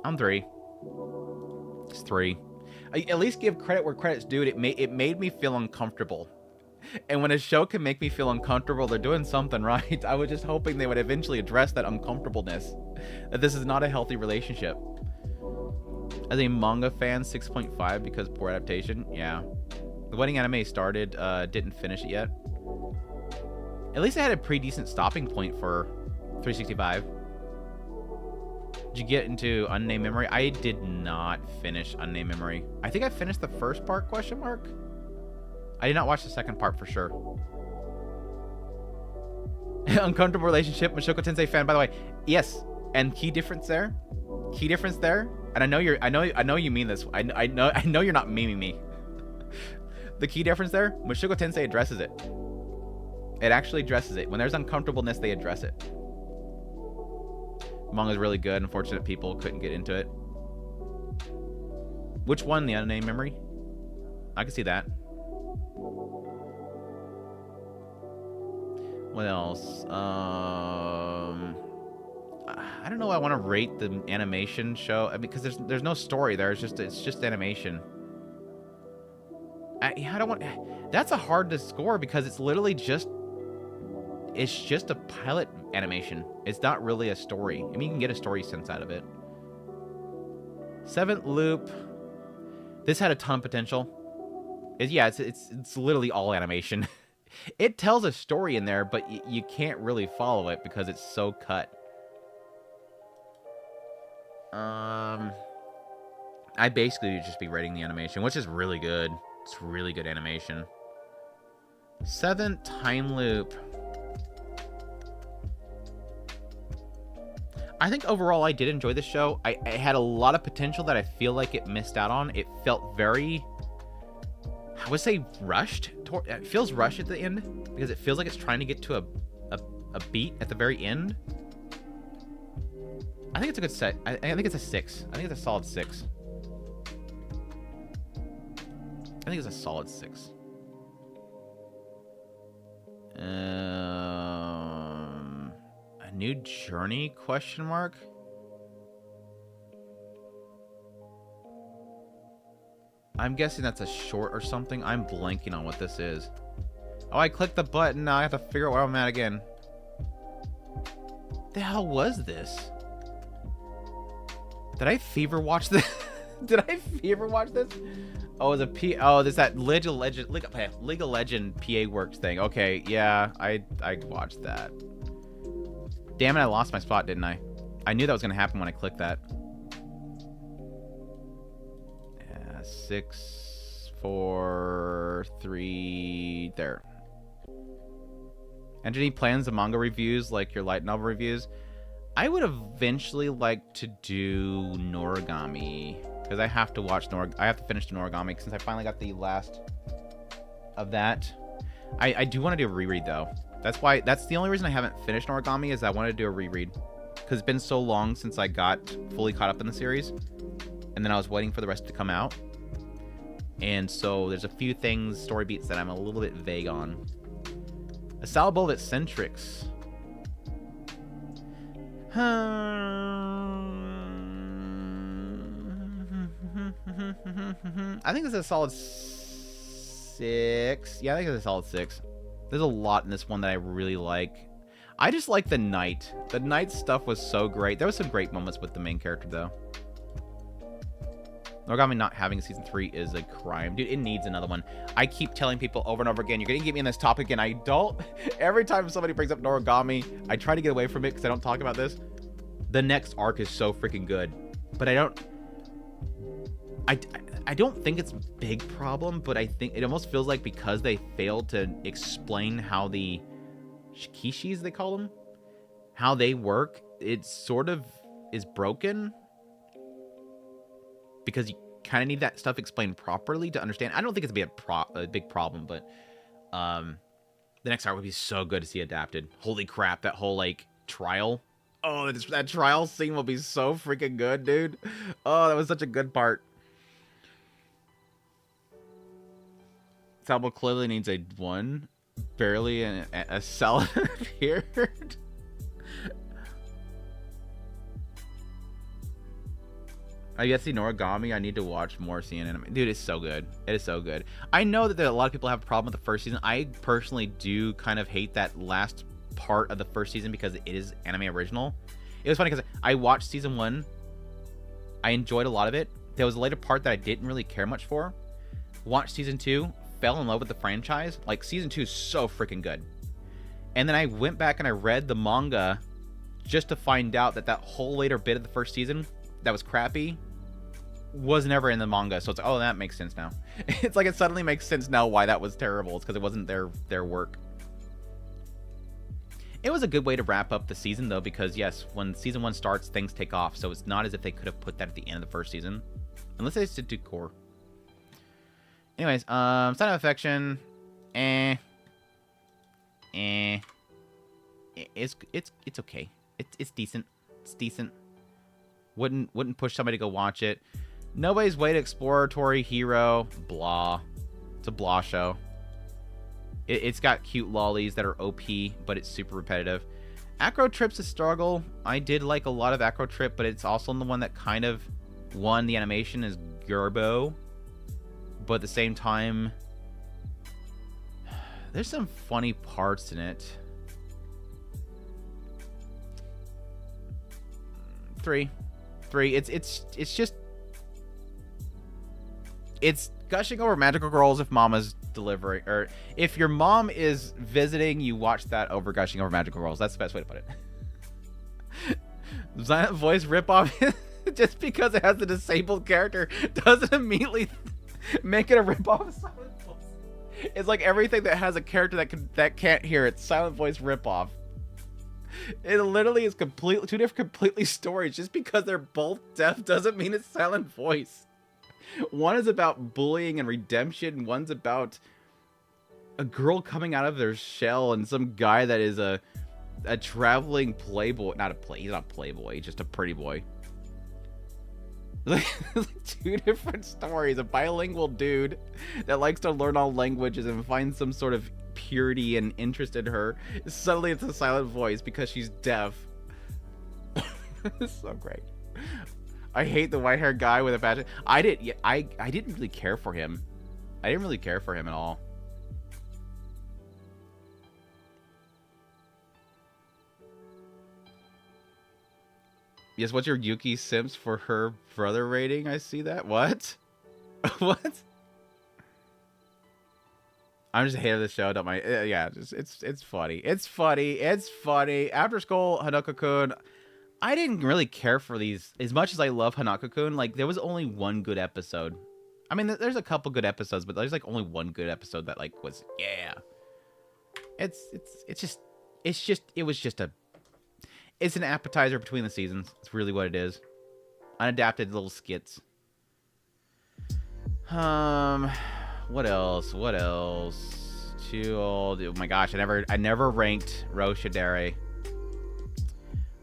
I'm 3. It's 3. At least give credit where credit's due. It made me feel uncomfortable. And when a show can make me feel uncomfortable, they're doing something right. I was just hoping they would eventually address that uncomfortableness. That this is not a healthy relationship. As a manga fan, 6.5 because poor adaptation. Yeah. The wedding anime started, didn't finish it yet. At least it had a pretty decent stopping point for 365. Did you get into Unnamed Memory? I did not finish Unnamed Memory. I think I finished the first part, question mark? I did not watch the second part for sure. Uncomfortable relationship, Mushoku Tensei fan, by the way. Yes, and key difference there. And I know you mean this. I know you're not memeing me. The key difference there, Mushoku Tensei addresses it. It actually addresses it. When there's uncomfortableness, they address it. Manga's really good. Unfortunate people couldn't get into it. Which one? The Unnamed Memory? I can see that. What else? I don't know. I want to rate the animation show. I mean, because there's no story there. It's just animation. I don't want. That's a hard to score because it's literally just. It's just a pilot animation. It's not really a story. I mean, you can get a story sense out of it. Seventh Loop. This had a ton of potential. It's literally all animation. It tells a story in there, but you can't really follow it because it's so cut. I basically would just be rating the animation, which is really good. It's really good animation. Seventh Time Loop. I think overall I did enjoy the show. I had a lot of potential that I feel like it missed out on. It felt very, I would say, rushed. It feels rushed at the end because it feels like it's trying to get to a beat at the very end. I think it's a good set. I think it's a 6. I think it's a solid 6. I think it's a solid 6. A new journey? Question mark. I'm guessing that's a short or something. I'm blanking on what this is. Oh, I clicked the button. Now I have to figure out where I'm at again. The hell was this? Did I fever watch this? Did I fever watch this? Oh, it's a P. Oh, there's that League of Legend PA Works thing. Okay, yeah, I watched that. Damn it, I lost my spot, didn't I? I knew that was gonna happen when I clicked that. 6, 4, 3. There. And any plans of manga reviews like your light novel reviews? I would eventually like to do Noragami because I have to watch I have to finish the Noragami since I finally got the last of that. I do want to do a reread though. That's the only reason I haven't finished Noragami is I wanted to do a reread because it's been so long since I got fully caught up in the series, and then I was waiting for the rest to come out, and so there's a few things, story beats that I'm a little bit vague on. A salad bowl of eccentrics. I think it's a solid 6. Yeah, I think it's a solid 6. There's a lot in this one that I really like. I just like the night. The night stuff was so great. There was some great moments with the main character, though. Noragami not having a season 3 is a crime. Dude, it needs another one. I keep telling people over and over again, you're going to get me in this topic, and I don't. Every time somebody brings up Noragami, I try to get away from it because I don't talk about this. The next arc is so freaking good. But I don't think it's a big problem, but I think it almost feels like because they failed to explain how the Shikishis, they call them, how they work, it sort of is broken. Because you kind of need that stuff explained properly to understand. I don't think it's going to be a big problem, but the next arc would be so good to see adapted. Holy crap, that whole, like, trial. Oh, that trial scene will be so freaking good, dude. Oh, that was such a good part. Salvo clearly needs a 1. Barely a salad here. I guess the Noragami, I need to watch more CN anime. Dude, it's so good. It is so good. I know that a lot of people have a problem with the first season. I personally do kind of hate that last part of the first season because it is anime original. It was funny because I watched season 1. I enjoyed a lot of it. There was a later part that I didn't really care much for. Watched season 2. Fell in love with the franchise. Like, season 2 is so freaking good. And then I went back and I read the manga just to find out that whole later bit of the first season that was crappy was never in the manga. So it's like, oh, that makes sense now. It's like it suddenly makes sense now why that was terrible. It's because it wasn't their work. It was a good way to wrap up the season, though, because, yes, when Season 1 starts, things take off. So it's not as if they could have put that at the end of the first season. Unless they just did core. Anyways, Sign of Affection. It's okay. It's decent. It's decent. Wouldn't push somebody to go watch it. Nobody's Way to Exploratory Hero. Blah. It's a blah show. It's got cute lollies that are OP, but it's super repetitive. Acro Trip's a struggle. I did like a lot of Acro Trip, but it's also the one that kind of won the animation is Gerbo. But at the same time, there's some funny parts in it. 3. It's just... It's gushing over magical girls if mama's delivering, or if your mom is visiting, you watch that over gushing over magical girls. That's the best way to put it. Silent voice ripoff. Just because it has a disabled character doesn't immediately make it a ripoff of Silent Voice. It's like everything that has a character that can't hear it. Silent voice ripoff. It literally is two different completely stories. Just because they're both deaf doesn't mean it's Silent Voice. One is about bullying and redemption. One's about a girl coming out of their shell and some guy that is a traveling playboy. He's not a playboy. He's just a pretty boy. Like two different stories. A bilingual dude that likes to learn all languages and finds some sort of purity and interest in her. Suddenly it's a Silent Voice because she's deaf. It's so great. I hate the white-haired guy with a patch. I didn't really care for him. I didn't really care for him at all. Yes, what's your Yuki Sims for her brother rating? I see that. What? What? I'm just a hater of the show. Don't mind. Yeah, it's funny. It's funny. It's funny. After School, Hanako-kun. I didn't really care for these as much as I love Hanako-kun. Like, there was only one good episode. I mean, there's a couple good episodes, but there's like only one good episode that like was yeah. It was just it's an appetizer between the seasons. It's really what it is. Unadapted little skits. What else? What else? Too old. Oh my gosh, I never ranked Roshidere.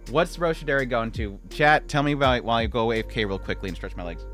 What's Roshidere going to? Chat, tell me about it while I go AFK real quickly and stretch my legs.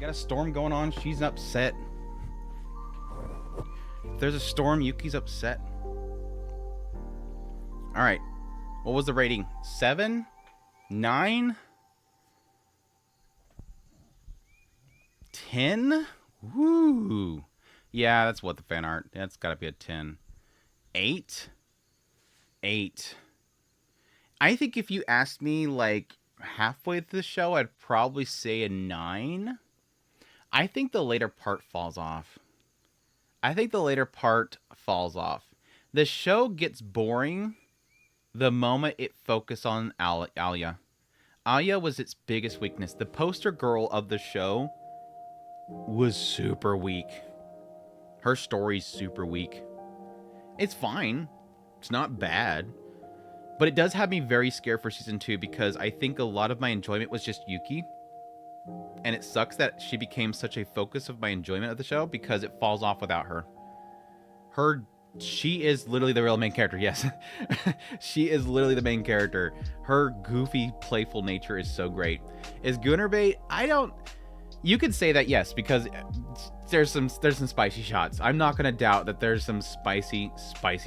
got a storm going on. She's upset. If there's a storm, Yuki's upset. All right. What was the rating? 7? 9? 10? Woo. Yeah, that's what the fan art. That's got to be a 10. 8? 8. I think if you asked me like halfway through the show, I'd probably say a 9. I think the later part falls off. The show gets boring the moment it focuses on Alia. Alia was its biggest weakness. The poster girl of the show was super weak. Her story's super weak. It's fine. It's not bad. But it does have me very scared for season 2 because I think a lot of my enjoyment was just Yuki. And it sucks that she became such a focus of my enjoyment of the show because it falls off without her. She is literally the real main character, yes. She is literally the main character. Her goofy, playful nature is so great. Is Gunnar bait? You could say that, yes, because there's some spicy shots. I'm not going to doubt that there's some spicy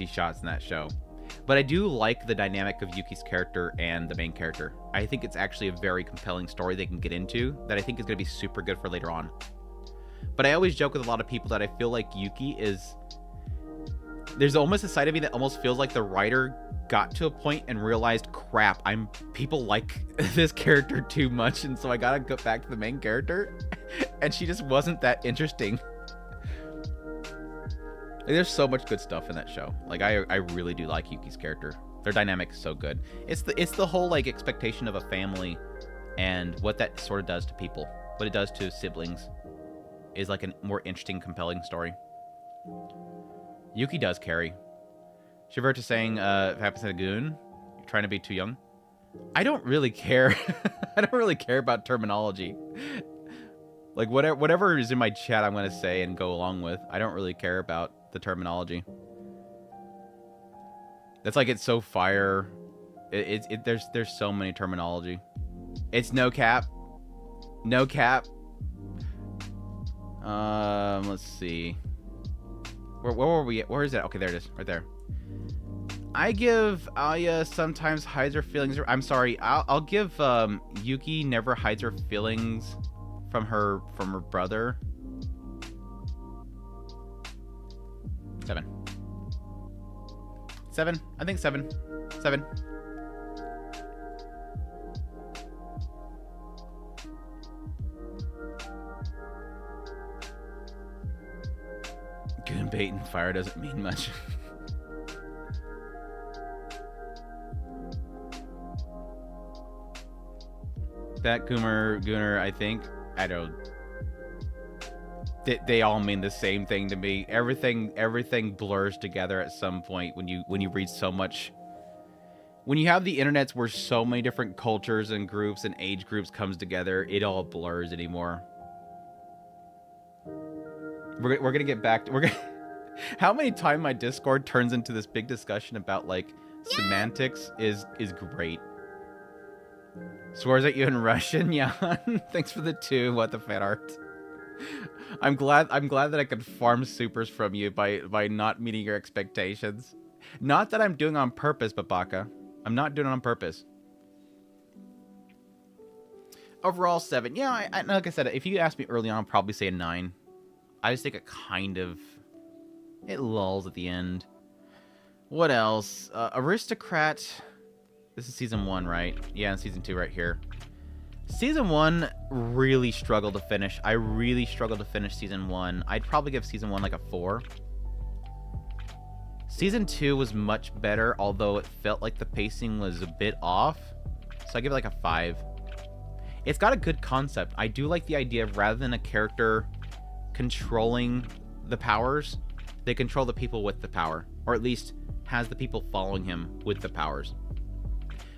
shots in that show. But I do like the dynamic of Yuki's character and the main character. I think it's actually a very compelling story they can get into that I think is going to be super good for later on. But I always joke with a lot of people that I feel like Yuki is... There's almost a side of me that almost feels like the writer got to a point and realized, crap, people like this character too much, and so I gotta go back to the main character. And she just wasn't that interesting. There's so much good stuff in that show. Like I really do like Yuki's character. Their dynamic is so good. It's the whole like expectation of a family and what that sort of does to people. What it does to siblings is like a more interesting, compelling story. Yuki does carry. Shiverta saying, if happens to a goon, you're trying to be too young. I don't really care. I don't really care about terminology. Like whatever is in my chat, I'm gonna say and go along with. I don't really care about the terminology. That's like it's so fire. There's so many terminology. It's no cap. No cap. Let's see. Where were we at? Where is it? Okay, there it is. Right there. I give Alia sometimes hides her feelings. I'm sorry. I'll give Yuki never hides her feelings from her brother. 7. 7. I think 7. 7. Goon bait and fire doesn't mean much. That Gooner, I think. I don't. They all mean the same thing to me. Everything blurs together at some point when you read so much. When you have the internets where so many different cultures and groups and age groups comes together, it all blurs anymore. We're gonna get back to how many times my Discord turns into this big discussion about like semantics is great. Swears at you in Russian, Jan. Thanks for the 2. What the fan art. I'm glad that I could farm supers from you by not meeting your expectations. Not that I'm doing it on purpose, Babaka. I'm not doing it on purpose. Overall 7. Yeah, like I said, if you asked me early on, I'd probably say a 9. I just think it lulls at the end. What else? Aristocrat. This is season 1, right? Yeah, and season 2 right here. Season 1 really struggled to finish. I really struggled to finish season 1. I'd probably give season 1 like a 4. Season 2 was much better, although it felt like the pacing was a bit off. So I give it like a 5. It's got a good concept. I do like the idea of rather than a character controlling the powers, they control the people with the power. Or at least has the people following him with the powers.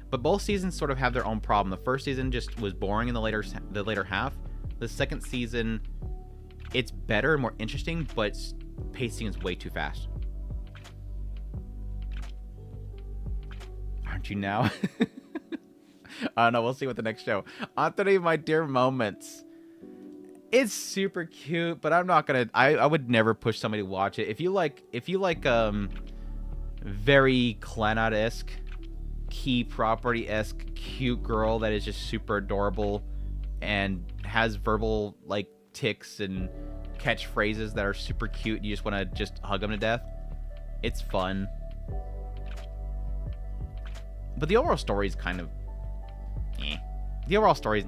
But both seasons sort of have their own problem. The first season just was boring in the later half. The second season, it's better and more interesting, but pacing is way too fast. Aren't you now? I don't know. We'll see what the next show. Anthony, my dear moments. It's super cute, but I'm not gonna. I would never push somebody to watch it. If you like very Clannad-esque, Key Property-esque cute girl that is just super adorable and has verbal like tics and catchphrases that are super cute, and you just want to just hug them to death. It's fun, but the overall story is kind of The overall story is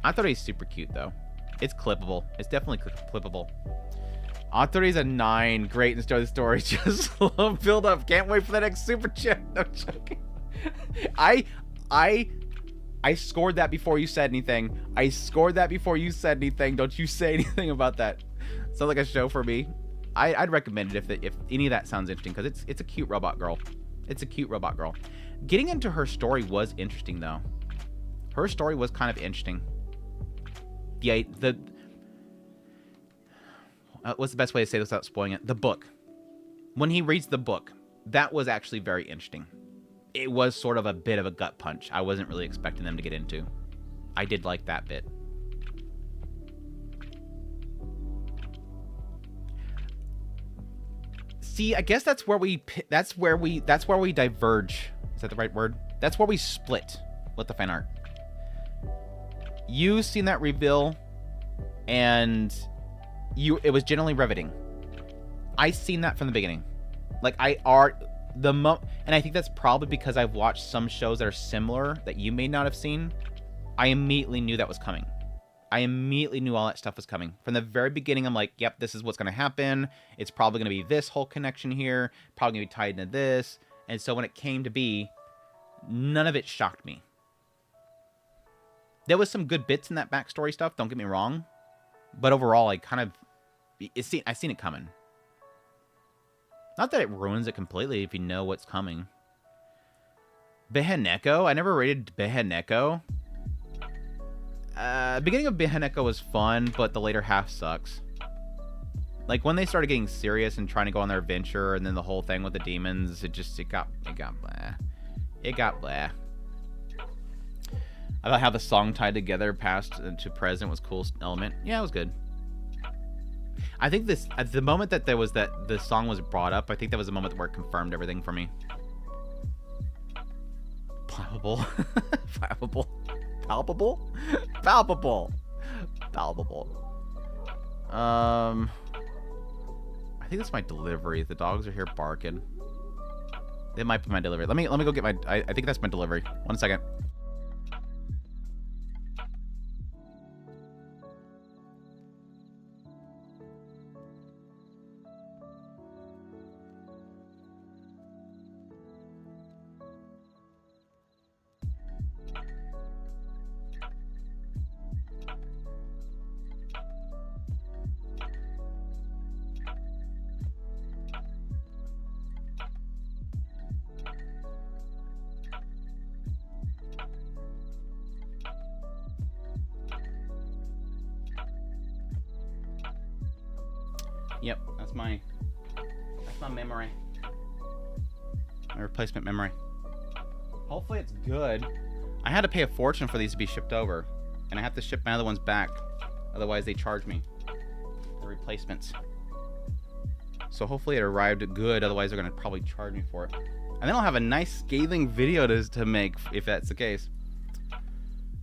I thought he's super cute, though. It's clippable. It's definitely clippable. I thought he's a 9. Great and start the story. Just love build up. Can't wait for the next super chat. No, I'm joking. I scored that before you said anything. I scored that before you said anything. Don't you say anything about that. Sounds like a show for me. I'd recommend it if any of that sounds interesting, because it's a cute robot girl. It's a cute robot girl. Getting into her story was interesting, though. Her story was kind of interesting. Yeah, what's the best way to say this without spoiling it? The book. When he reads the book, that was actually very interesting. It was sort of a bit of a gut punch. I wasn't really expecting them to get into. I did like that bit. See, I guess that's where we diverge. Is that the right word? That's where we split with the fan art. You seen that reveal, and it was generally riveting. I seen that from the beginning. Like, and I think that's probably because I've watched some shows that are similar that you may not have seen. I immediately knew that was coming. I immediately knew all that stuff was coming. From the very beginning, I'm like, yep, this is what's going to happen. It's probably going to be this whole connection here. Probably going to be tied into this. And so when it came to be, none of it shocked me. There was some good bits in that backstory stuff, don't get me wrong. But overall, I seen it coming. Not that it ruins it completely if you know what's coming. Beheneko? I never rated Beheneko. Beginning of Beheneko was fun, but the later half sucks. Like, when they started getting serious and trying to go on their adventure, and then the whole thing with the demons, it got blah. It got blah. I thought how the song tied together past to present was a cool element. Yeah, it was good. I think this, at the moment that the song was brought up, I think that was the moment where it confirmed everything for me. Palpable. Palpable. Palpable? Palpable. Palpable. I think that's my delivery. The dogs are here barking. It might be my delivery. Let me go get my, I think that's my delivery. 1 second. Yep, that's my memory. My replacement memory. Hopefully it's good. I had to pay a fortune for these to be shipped over, and I have to ship my other ones back. Otherwise they charge me the replacements. So hopefully it arrived good, otherwise they're gonna probably charge me for it. And then I'll have a nice scathing video to make if that's the case.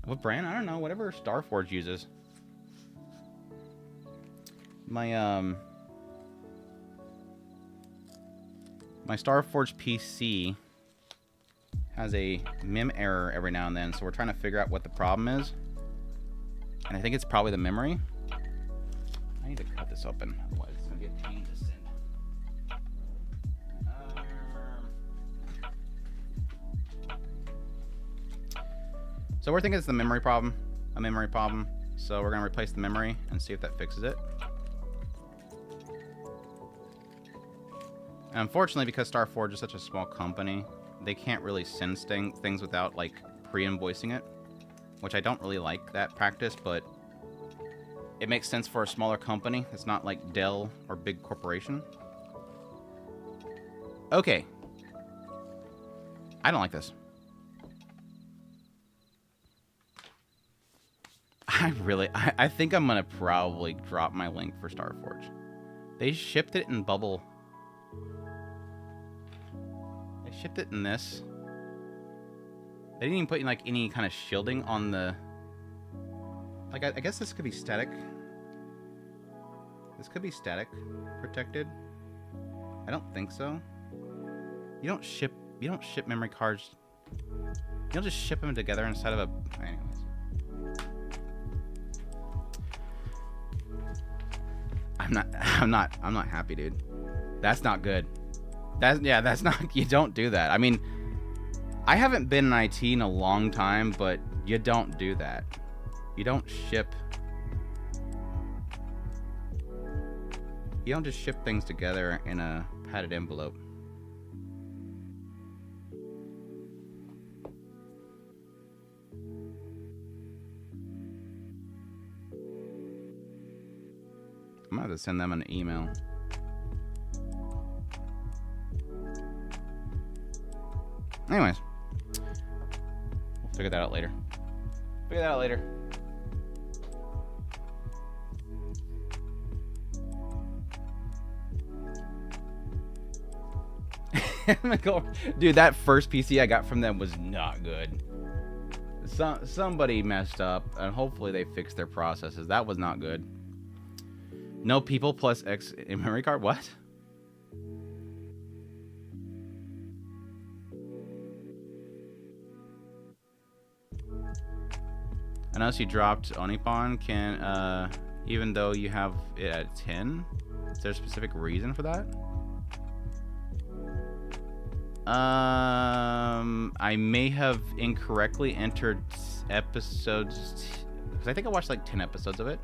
What brand? I don't know, whatever Starforge uses. My Starforge PC has a mem error every now and then, so we're trying to figure out what the problem is. And I think it's probably the memory. I need to cut this open, otherwise it's gonna be a pain to send. So we're thinking it's the memory problem, a memory problem. So we're gonna replace the memory and see if that fixes it. And unfortunately, because Starforge is such a small company, they can't really send things without, like, pre-invoicing it. Which I don't really like that practice, but it makes sense for a smaller company. It's not like Dell or big corporation. Okay. I don't like this. I think I'm gonna probably drop my link for Starforge. They shipped it in bubble. They shipped it in this. They didn't even put like any kind of shielding on the. Like I guess this could be static. This could be static protected. I don't think so. You don't ship memory cards. You don't just ship them together inside of a. Anyways. I'm not happy, dude. That's not good. That's not. You don't do that. I mean, I haven't been in IT in a long time, but you don't do that. You don't ship. You don't just ship things together in a padded envelope. I'm gonna have to send them an email. Anyways, we'll figure that out later. Dude, that first PC I got from them was not good. Somebody messed up, and hopefully they fixed their processes. That was not good. No people plus X in memory card? What? I noticed you dropped Onipon. Even though you have it at 10? Is there a specific reason for that? I may have incorrectly entered episodes, because I think I watched like 10 episodes of it.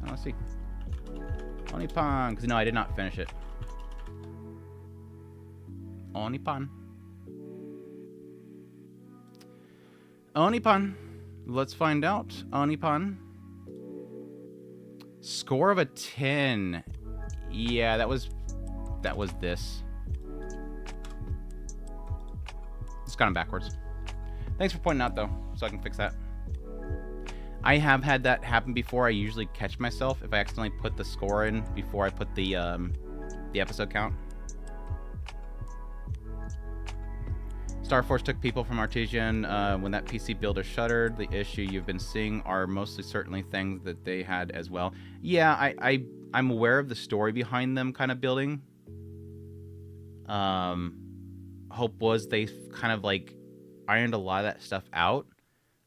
Let's see. Onipon, because no, I did not finish it. Onipon. Let's find out. Onipon. Score of a 10. Yeah, that was this. It's gone backwards. Thanks for pointing out though, so I can fix that. I have had that happen before. I usually catch myself if I accidentally put the score in before I put the episode count. Starforce took people from Artesian when that PC builder shuttered. The issue you've been seeing are mostly certainly things that they had as well. Yeah, I'm aware of the story behind them kind of building. Hope was they kind of like ironed a lot of that stuff out,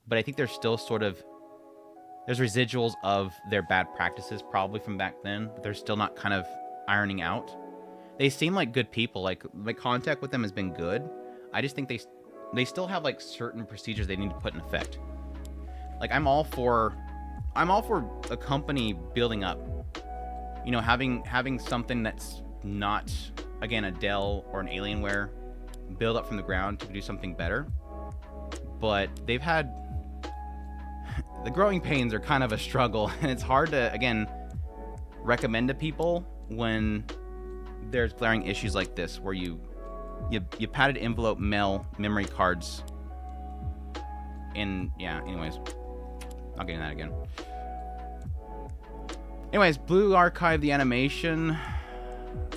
but I think there's still sort of there's residuals of their bad practices probably from back then, but they're still not kind of ironing out. They seem like good people. Like my contact with them has been good. I just think they still have like certain procedures they need to put in effect. Like I'm all for a company building up. You know, having something that's not, again, a Dell or an Alienware build up from the ground to do something better. But they've had the growing pains are kind of a struggle, and it's hard to, again, recommend to people when there's glaring issues like this where you padded envelope mail memory cards in. Yeah, anyways, not getting that again. Anyways, Blue Archive the animation.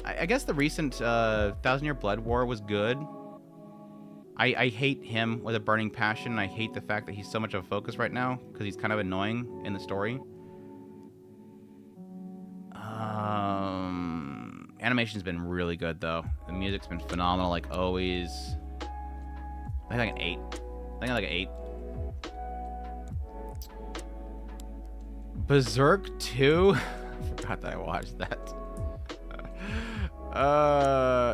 I guess the recent 1,000 Year Blood War was good. I hate him with a burning passion. I hate the fact that he's so much of a focus right now because he's kind of annoying in the story. Animation's been really good though. The music's been phenomenal, like always. I think like an 8. I think like an 8. Berserk 2? I forgot that I watched that.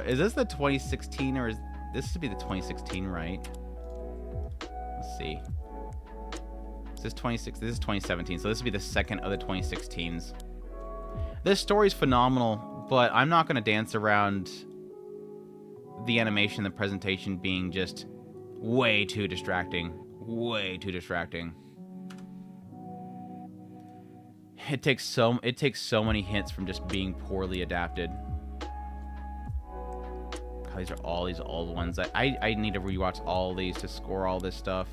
Is this the 2016 or is this should be the 2016, right? Let's see. This is 2017, so this would be the second of the 2016s. This story's phenomenal, but I'm not going to dance around the animation, the presentation being just way too distracting. Way too distracting. It takes so many hints from just being poorly adapted. God, these are all these old ones. I need to rewatch all these to score all this stuff.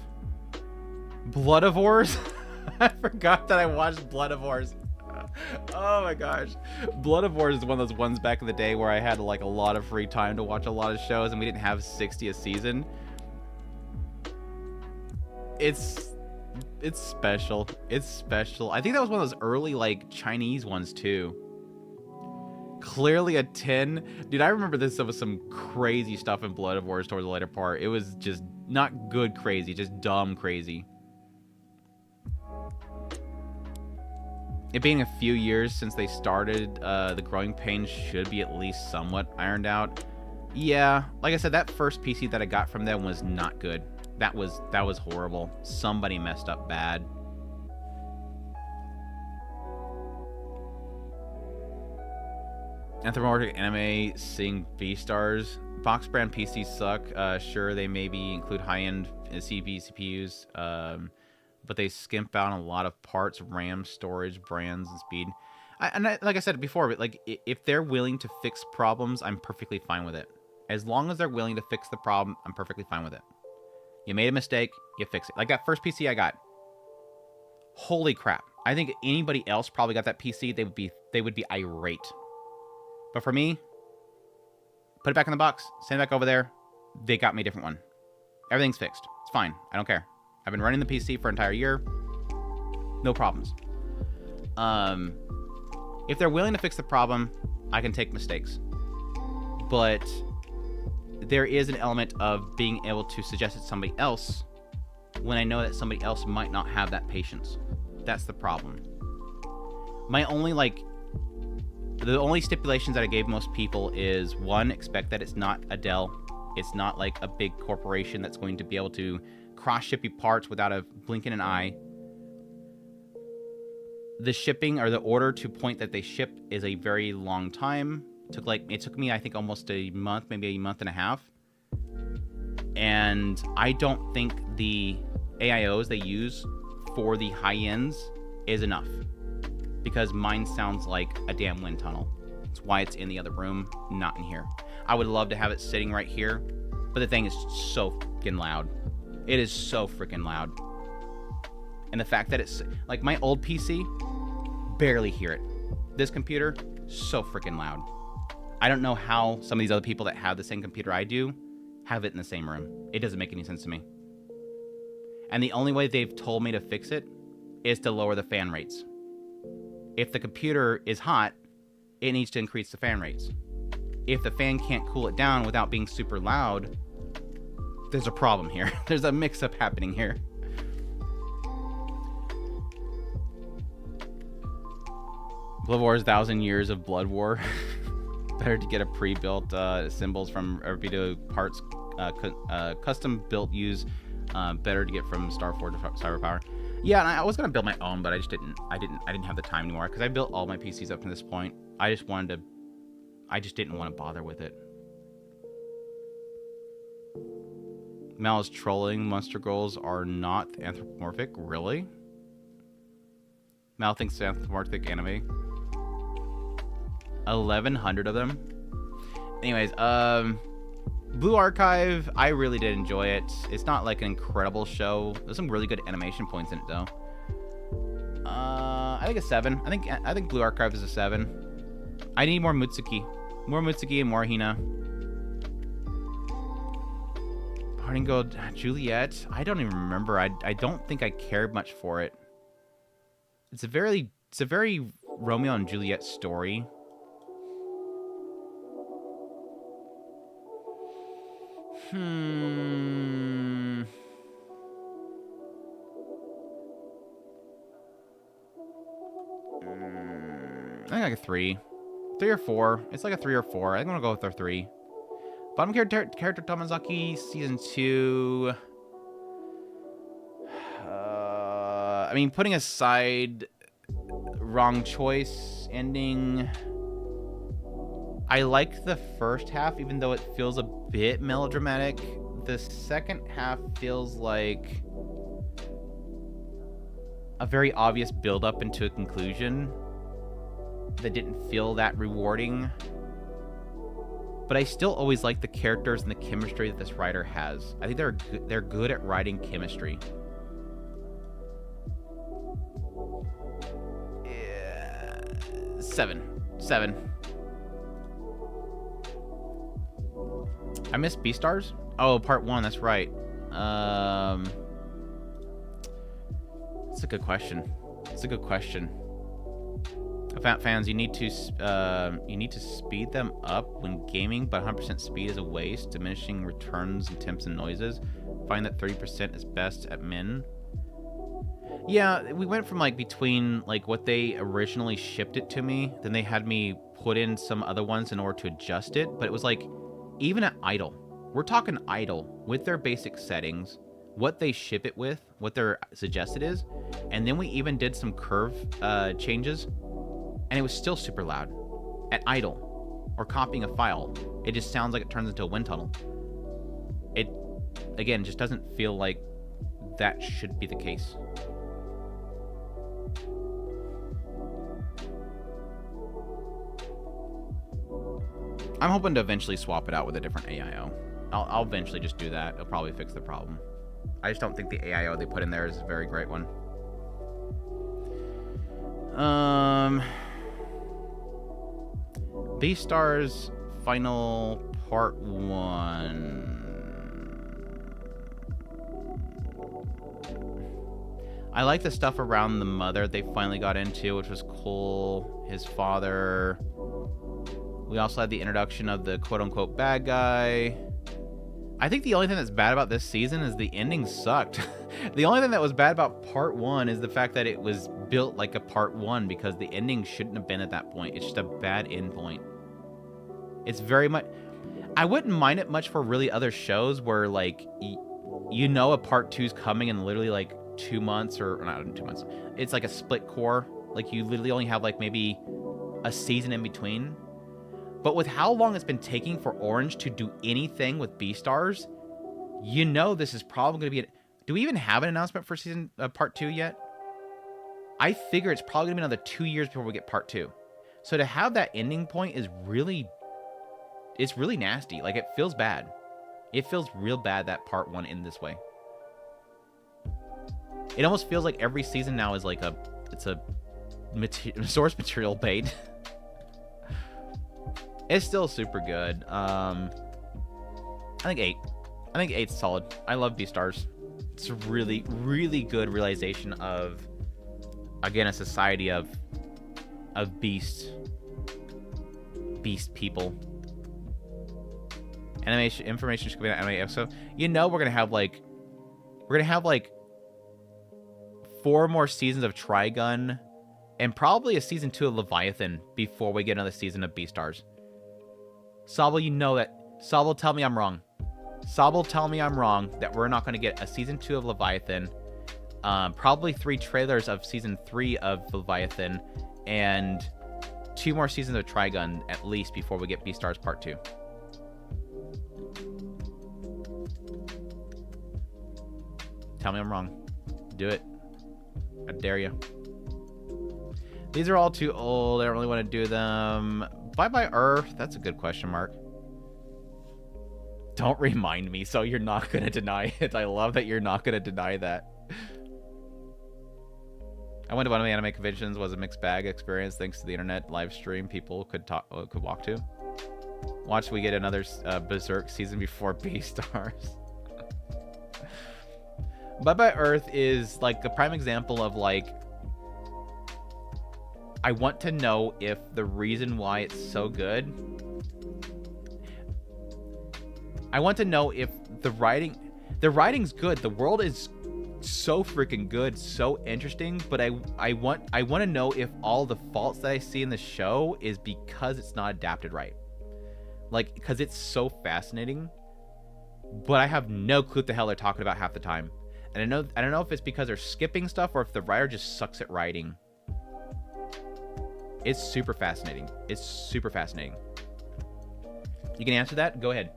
Blood of Wars? I forgot that I watched Blood of Wars. Oh my gosh. Blood of Wars is one of those ones back in the day where I had like a lot of free time to watch a lot of shows and we didn't have 60 a season. It's special. It's special. I think that was one of those early like Chinese ones too. Clearly a 10. Dude, I remember this was some crazy stuff in Blood of Wars towards the later part. It was just not good crazy, just dumb crazy. It being a few years since they started, the growing pains should be at least somewhat ironed out. Yeah, like I said, that first PC that I got from them was not good. That was horrible. Somebody messed up bad. Anthropomorphic anime seeing V-stars. Box brand PCs suck. Sure, they maybe include high-end CPUs, but they skimp out on a lot of parts, RAM, storage, brands, and speed. Like I said before, but like if they're willing to fix problems, I'm perfectly fine with it. As long as they're willing to fix the problem, I'm perfectly fine with it. You made a mistake, you fix it. Like that first PC I got. Holy crap! I think anybody else probably got that PC, they would be irate. But for me, put it back in the box, send it back over there. They got me a different one. Everything's fixed. It's fine. I don't care. I've been running the PC for an entire year. No problems. If they're willing to fix the problem, I can take mistakes. But there is an element of being able to suggest it to somebody else when I know that somebody else might not have that patience. That's the problem. The only stipulations that I gave most people is, one, expect that it's not a Dell. It's not like a big corporation that's going to be able to cross-ship you parts without a blinking an eye. The shipping, or the order to point that they ship, is a very long time. It took me, I think, almost a month, maybe a month and a half. And I don't think the AIOs they use for the high-ends is enough. Because mine sounds like a damn wind tunnel. That's why it's in the other room, not in here. I would love to have it sitting right here, but the thing is so freaking loud. It is so freaking loud. And the fact that it's, like, my old PC, barely hear it. This computer, so freaking loud. I don't know how some of these other people that have the same computer I do have it in the same room. It doesn't make any sense to me. And the only way they've told me to fix it is to lower the fan rates. If the computer is hot, it needs to increase the fan rates. If the fan can't cool it down without being super loud, there's a problem here. There's a mix-up happening here. Blood Wars 1,000 years of Blood War. Better to get a pre-built symbols from Video Parts, custom-built use. Better to get from Starforge or Cyberpower. Yeah, and I was gonna build my own, but I just didn't. I didn't have the time anymore because I built all my PCs up to this point. I just didn't want to bother with it. Mal is trolling. Monster Girls are not anthropomorphic. Really? Mal thinks it's anthropomorphic anime. 1,100 of them. Anyways, Blue Archive, I really did enjoy it. It's not like an incredible show. There's some really good animation points in it, though. I think a 7. I think Blue Archive is a 7. I need more Mutsuki. More Mutsuki and more Hina. Parting Gold, Juliet. I don't even remember. I don't think I cared much for it. It's a very Romeo and Juliet story. I think like a 3. 3 or 4. It's like a 3 or 4. I think I'm gonna go with a 3. Bottom character Tomazaki season 2. I mean, putting aside wrong choice ending, I like the first half, even though it feels a bit melodramatic. The second half feels like a very obvious build-up into a conclusion that didn't feel that rewarding. But I still always like the characters and the chemistry that this writer has. I think they're good at writing chemistry. 7. I missed Beastars? Oh, part 1, that's right. That's a good question. Fans, you need to speed them up when gaming, but 100% speed is a waste, diminishing returns and temps and noises. Find that 30% is best at min. Yeah, we went from like between like what they originally shipped it to me, then they had me put in some other ones in order to adjust it, but it was like even at idle. We're talking idle with their basic settings, what they ship it with, what their suggested is, and then we even did some curve changes, and it was still super loud at idle or copying a file. It just sounds like it turns into a wind tunnel. It, again, just doesn't feel like that should be the case. I'm hoping to eventually swap it out with a different AIO. I'll eventually just do that. It'll probably fix the problem. I just don't think the AIO they put in there is a very great one. Beastars final part 1. I like the stuff around the mother they finally got into, which was cool. His father. We also had the introduction of the quote-unquote bad guy. I think the only thing that's bad about this season is the ending sucked. The only thing that was bad about part 1 is the fact that it was built like a part 1, because the ending shouldn't have been at that point. It's just a bad end point. It's very much... I wouldn't mind it much for really other shows where, like, you know a part 2's coming in literally, like, 2 months, or not 2 months. It's like a split core. Like, you literally only have, like, maybe a season in between. But with how long it's been taking for Orange to do anything with Beastars, you know this is probably going to be... Do we even have an announcement for season part 2 yet? I figure it's probably going to be another 2 years before we get part 2. So to have that ending point is really... It's really nasty. Like, it feels bad. It feels real bad that part 1 in this way. It almost feels like every season now is like it's a source material bait. It's still super good. I think 8. I think 8's solid. I love Beastars. It's a really, really good realization of, again, a society of beast people. Animation information should be an anime episode. You know we're gonna have like 4 more seasons of Trigun and probably a season 2 of Leviathan before we get another season of Beastars. Sable, you know that. Sable, tell me I'm wrong. Sable, tell me I'm wrong that we're not going to get a season 2 of Leviathan, probably 3 trailers of season 3 of Leviathan, and 2 more seasons of Trigun at least before we get Beastars Part 2. Tell me I'm wrong. Do it. I dare you. These are all too old. I don't really want to do them. Bye-bye Earth. That's a good question mark. Don't remind me, so you're not going to deny it. I love that you're not going to deny that. I went to one of the anime conventions. Was a mixed bag experience thanks to the internet live stream people could walk to. Watch we get another Berserk season before Beastars. Bye-bye Earth is like a prime example of like, I want to know if the reason why it's so good. I want to know if the writing's good. The world is so freaking good, so interesting, but I want to know if all the faults that I see in the show is because it's not adapted right. Like, because it's so fascinating, but I have no clue what the hell they're talking about half the time. And I don't know if it's because they're skipping stuff or if the writer just sucks at writing. It's super fascinating. It's super fascinating. You can answer that? Go ahead.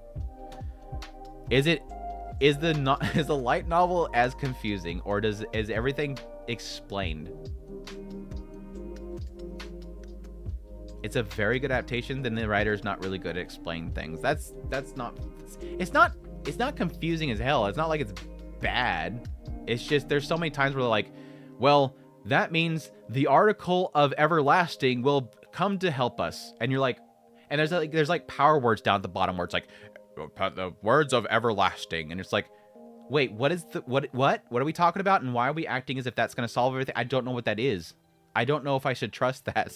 Is the light novel as confusing, or is everything explained? It's a very good adaptation, then the writer's not really good at explaining things. It's not confusing as hell. It's not like it's bad. It's just there's so many times where they're like, well, that means the article of everlasting will come to help us. And you're like, and there's like power words down at the bottom where it's like, the words of everlasting. And it's like, wait, what are we talking about? And why are we acting as if that's going to solve everything? I don't know what that is. I don't know if I should trust that.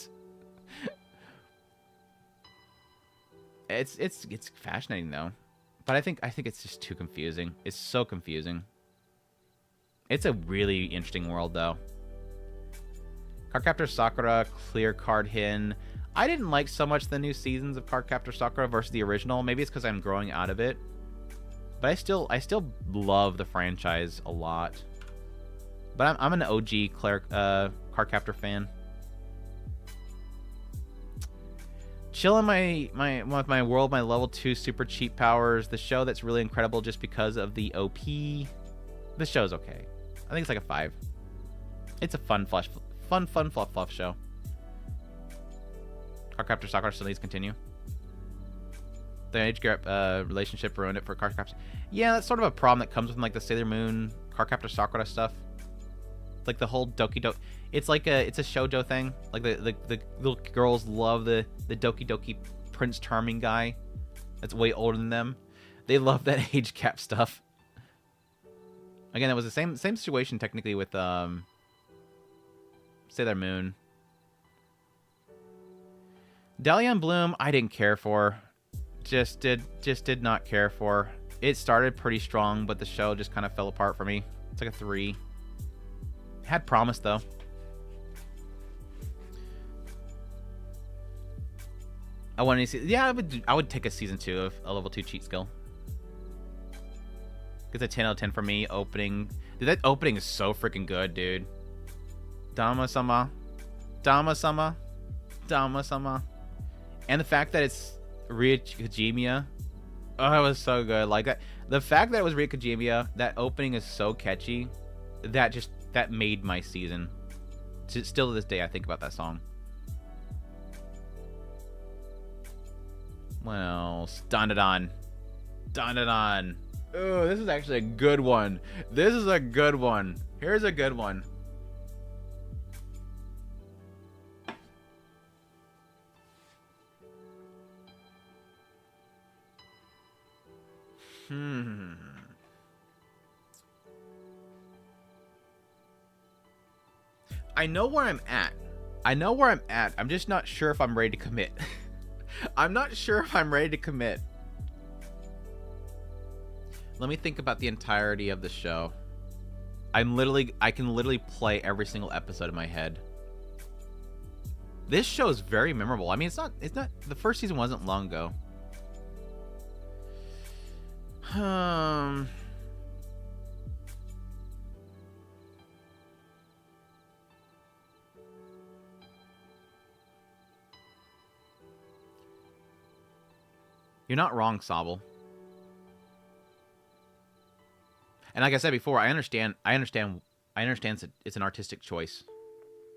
It's fascinating though. But I think it's just too confusing. It's so confusing. It's a really interesting world though. Cardcaptor Sakura, clear card hidden. I didn't like so much the new seasons of Cardcaptor Sakura versus the original. Maybe it's because I'm growing out of it. But I still love the franchise a lot. But I'm an OG Cardcaptor fan. Chilling with my world, my level 2 super cheap powers. The show that's really incredible just because of the OP. The show's okay. I think it's like a 5. It's a fun fluff show. Cardcaptor Sakura still needs to continue. The age gap relationship ruined it for Cardcaptor. Yeah, that's sort of a problem that comes with like the Sailor Moon, Cardcaptor Sakura stuff. Like the whole Doki Doki. It's like it's a shoujo thing. Like the little girls love the Doki Doki Prince Charming guy. That's way older than them. They love that age gap stuff. Again, that was the same situation technically with Sailor Moon. Dahlia and Bloom, I didn't care for. Just did not care for. It started pretty strong, but the show just kind of fell apart for me. It's like a 3. It had promise though. I wanted to see. Yeah, I would take a season 2 of a level 2 cheat skill. It's a 10 out of 10 for me. Opening, dude, that opening is so freaking good, dude. Dama-sama, Dama-sama, Dama-sama, and the fact that it's Ria Kajimiya. Oh, it was so good. Like that. The fact that it was Ria Kajimiya, that opening is so catchy. That made my season. Still to this day, I think about that song. What else? Dandadan. Dandadan. Oh, this is actually a good one. This is a good one. Here's a good one. I know where I'm at. I'm just not sure if I'm ready to commit. I'm not sure if I'm ready to commit. Let me think about the entirety of the show. I can literally play every single episode in my head. This show is very memorable. I mean, it's not the first season wasn't long ago. You're not wrong, Sobble. And like I said before, I understand it's an artistic choice.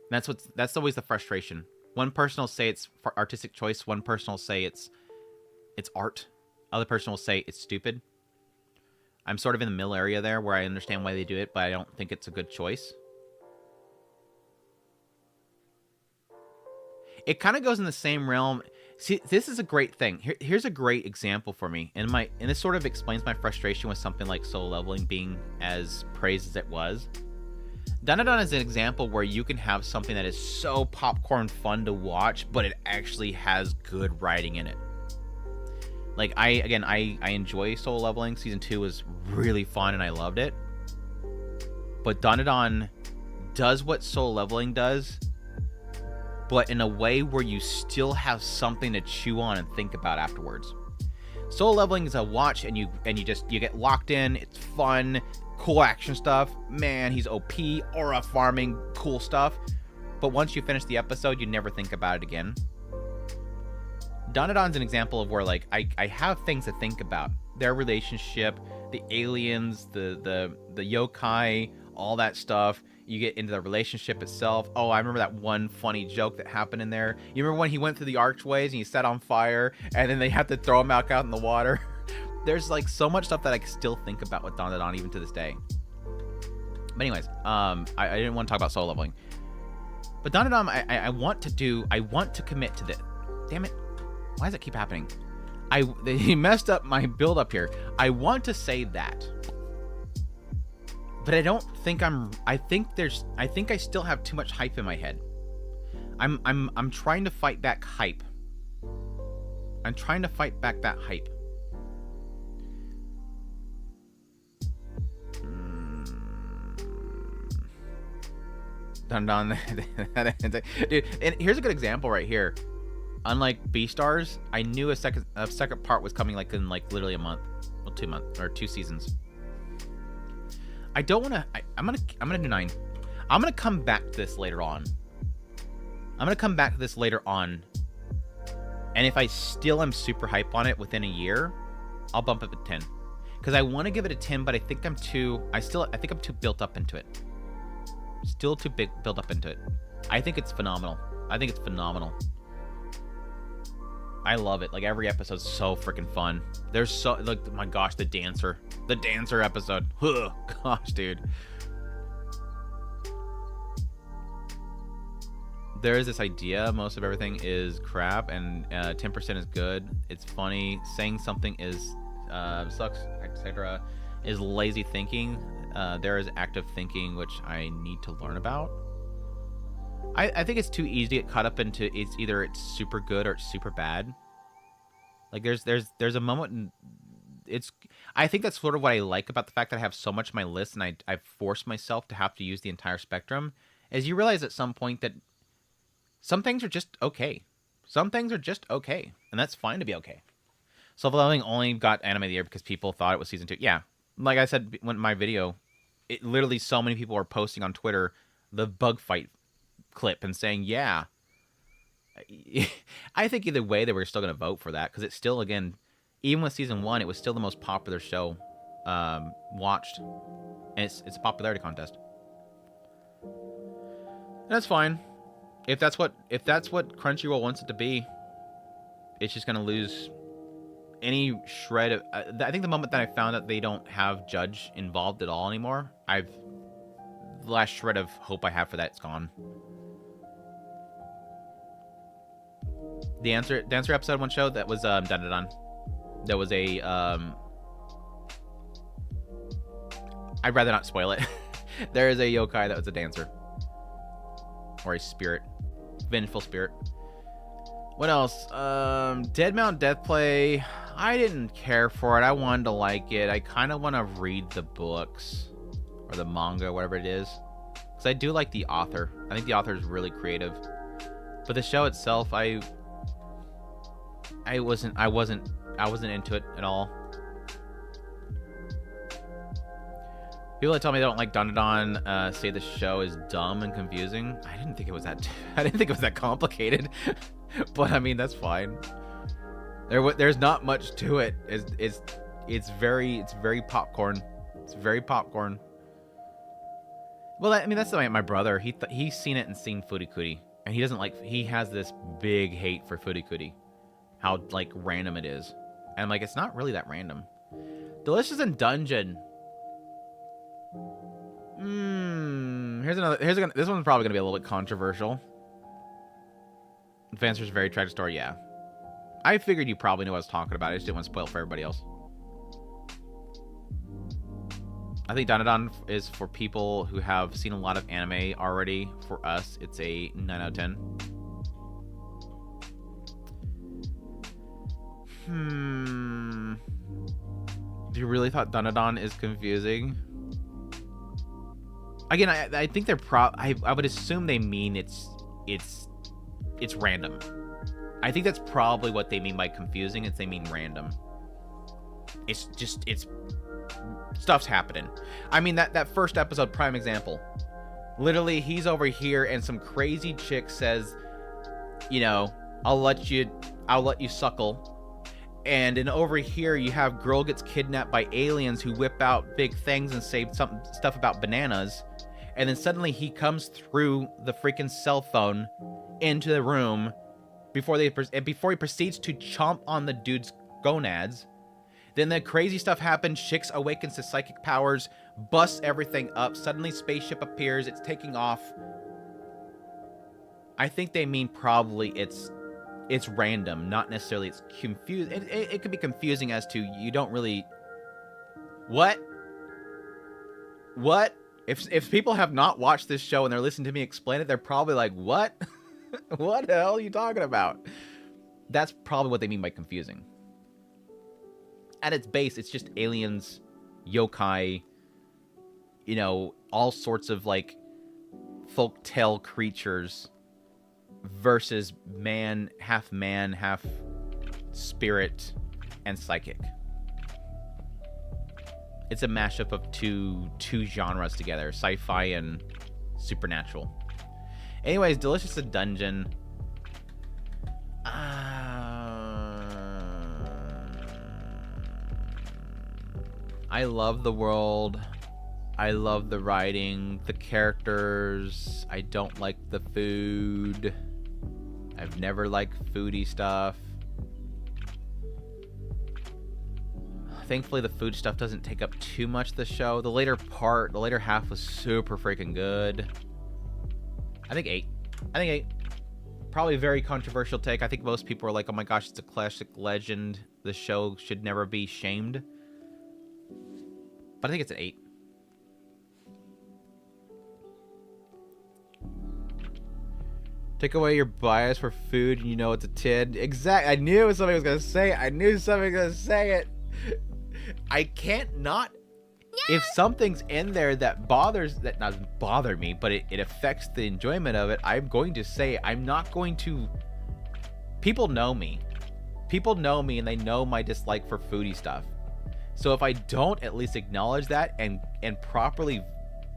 And that's always the frustration. One person will say it's artistic choice, one person will say it's art. Other person will say it's stupid. I'm sort of in the middle area there where I understand why they do it, but I don't think it's a good choice. It kind of goes in the same realm. See, this is a great thing. Here's a great example for me. And this sort of explains my frustration with something like Solo Leveling being as praised as it was. Dandadan is an example where you can have something that is so popcorn fun to watch, but it actually has good writing in it. Like, I enjoy Solo Leveling. Season 2 was really fun and I loved it. But Dandadan does what Solo Leveling does, but in a way where you still have something to chew on and think about afterwards. Solo Leveling is a watch and you get locked in. It's fun, cool action stuff. Man, he's OP, aura farming, cool stuff. But once you finish the episode, you never think about it again. Dandadan's an example of where, like, I have things to think about. Their relationship, the aliens, the yokai, all that stuff. You get into the relationship itself. Oh, I remember that one funny joke that happened in there. You remember when he went through the archways and he set on fire and then they had to throw him out in the water? There's like so much stuff that I still think about with Dandadan even to this day. But anyways, I didn't want to talk about Solo Leveling. But Dandadan, I want to commit to this. Damn it. Why does it keep happening? He messed up my build up here. I want to say that. But I don't think I think I still have too much hype in my head. I'm trying to fight back hype. I'm trying to fight back that hype. Dun. Dude, and here's a good example right here. Unlike B-Stars, I knew a second part was coming like in like literally a month. Well, 2 months or 2 seasons. I don't want to I'm going to do 9. I'm going to come back to this later on. And if I still am super hype on it within a year, I'll bump it to 10. Cuz I want to give it a 10, but I think I'm too built up into it. Still too big built up into it. I think it's phenomenal. I love it. Like, every episode's so freaking fun. There's so, like, my gosh, the dancer episode. Ugh, gosh, dude. There is this idea most of everything is crap and 10% is good. It's funny. Saying something is sucks, etc. is lazy thinking. There is active thinking, which I need to learn about. I think it's too easy to get caught up into it's super good or it's super bad. Like, there's a moment in, I think that's sort of what I like about the fact that I have so much on my list and I've forced myself to have to use the entire spectrum, is you realize at some point that some things are just okay. And that's fine to be okay. Self-Leveling only got Anime of the Year because people thought it was season 2. Yeah. Like I said when my video, it literally so many people were posting on Twitter the bug fight clip and saying, yeah. I think either way they were still going to vote for that because it's still, again, even with season 1, it was still the most popular show watched. And it's a popularity contest. And that's fine. If that's what Crunchyroll wants it to be, it's just going to lose any shred of... I think the moment that I found that they don't have Judge involved at all anymore, the last shred of hope I have for that is gone. The answer episode 1 show, that was Dandadan. There was a... I'd rather not spoil it. There is a yokai that was a dancer. Or a spirit. Vengeful spirit. What else? Dead Mount Deathplay. I didn't care for it. I wanted to like it. I kind of want to read the books. Or the manga, whatever it is. Because I do like the author. I think the author is really creative. But the show itself, I wasn't into it at all. People that tell me they don't like Dandadan say the show is dumb and confusing. I didn't think it was that complicated. But I mean, that's fine. There's not much to it. It's very popcorn. It's very popcorn. Well, I mean, that's the my brother. He's seen it and seen Furikuri, and he has this big hate for Furikuri. How like random it is. And I'm like, it's not really that random. Delicious in Dungeon. This one's probably gonna be a little bit controversial. The answer's very tragic story, yeah. I figured you probably knew what I was talking about. I just didn't want to spoil it for everybody else. I think Dandadan is for people who have seen a lot of anime already. For us, it's a 9 out of 10. Do you really thought Dandadan is confusing? Again, I think they're I would assume they mean it's random. I think that's probably what they mean by confusing. They mean random. It's stuff's happening. I mean, that first episode, prime example. Literally, he's over here and some crazy chick says, you know, I'll let you suckle. And then over here, you have girl gets kidnapped by aliens who whip out big things and say stuff about bananas. And then suddenly he comes through the freaking cell phone into the room before he proceeds to chomp on the dude's gonads. Then the crazy stuff happens. Shix awakens to psychic powers, busts everything up. Suddenly spaceship appears. It's taking off. I think they mean probably it's random, not necessarily it's confused. It could be confusing as to you don't really... What? If people have not watched this show and they're listening to me explain it, they're probably like, what? What the hell are you talking about? That's probably what they mean by confusing. At its base, it's just aliens, yokai, you know, all sorts of like folktale creatures versus half spirit, and psychic. It's a mashup of two genres together, sci-fi and supernatural. Anyways, Delicious a Dungeon. I love the world. I love the writing, the characters. I don't like the food. I've never liked foodie stuff. Thankfully, the food stuff doesn't take up too much of the show. The later half was super freaking good. I think 8. Probably a very controversial take. I think most people are like, oh my gosh, it's a classic legend. The show should never be shamed. But I think it's an 8. Take away your bias for food and you know it's a 10. Exactly. I knew somebody was going to say it. I can't not... If something's in there that doesn't bother me, but it affects the enjoyment of it, I'm going to say I'm not going to... People know me. And they know my dislike for foodie stuff. So if I don't at least acknowledge that and properly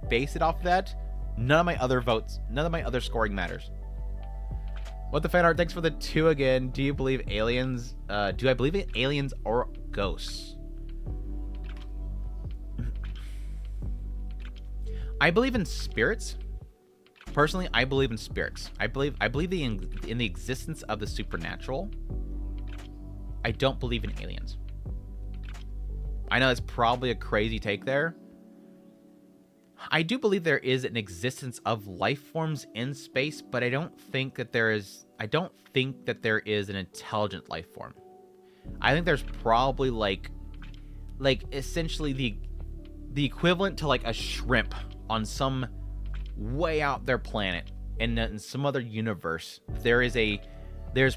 base it off of that, none of my other scoring matters. What the fan art? Thanks for the 2 again. Do you believe aliens? Do I believe in aliens or ghosts? I believe in spirits. Personally, I believe in spirits. I believe in the existence of the supernatural. I don't believe in aliens. I know it's probably a crazy take there. I do believe there is an existence of life forms in space, but I don't think that there is an intelligent life form. I think there's probably like essentially the equivalent to like a shrimp on some way out there planet in some other universe. There's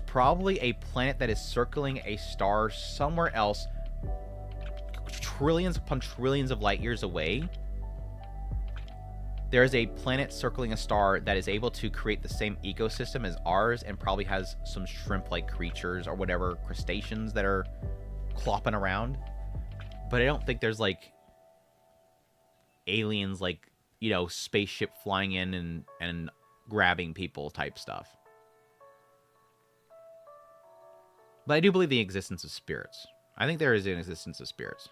probably a planet that is circling a star somewhere else, trillions upon trillions of light years away. There is a planet circling a star that is able to create the same ecosystem as ours and probably has some shrimp-like creatures or whatever crustaceans that are clopping around. But I don't think there's like aliens, like, you know, spaceship flying in and grabbing people type stuff. But I do believe the existence of spirits. I think there is an existence of spirits.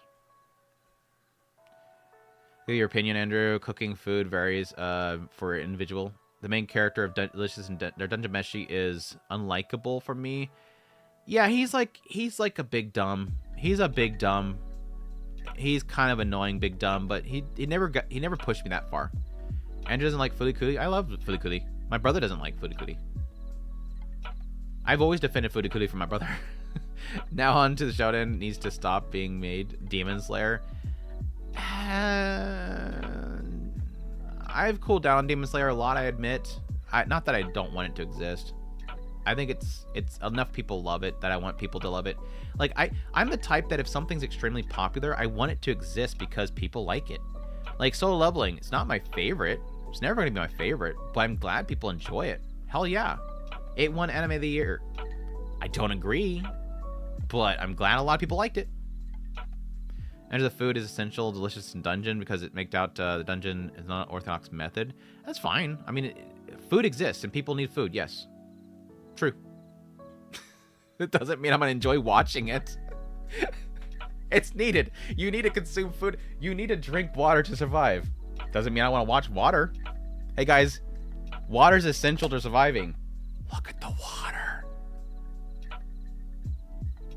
Your opinion, Andrew. Cooking food varies for individual. The main character of Delicious and Dungeon Meshi is unlikable for me. Yeah, he's like a big dumb. He's a big dumb. He's kind of annoying, big dumb, but he never pushed me that far. Andrew doesn't like Furikuri. I love Furikuri. My brother doesn't like Furikuri. I've always defended Furikuri for my brother. Now on to the Shonen needs to stop being made Demon Slayer. I've cooled down on Demon Slayer a lot, I admit. Not that I don't want it to exist. I think it's enough people love it that I want people to love it. Like, I'm the type that if something's extremely popular, I want it to exist because people like it. Like Solo Leveling, it's not my favorite. It's never going to be my favorite, but I'm glad people enjoy it. Hell yeah. It won Anime of the Year. I don't agree, but I'm glad a lot of people liked it. And the food is essential, delicious, and dungeon because it makes out the dungeon is not an orthodox method. That's fine. I mean, food exists and people need food. Yes. True. It doesn't mean I'm going to enjoy watching it. It's needed. You need to consume food. You need to drink water to survive. Doesn't mean I want to watch water. Hey guys, water is essential to surviving. Look at the water.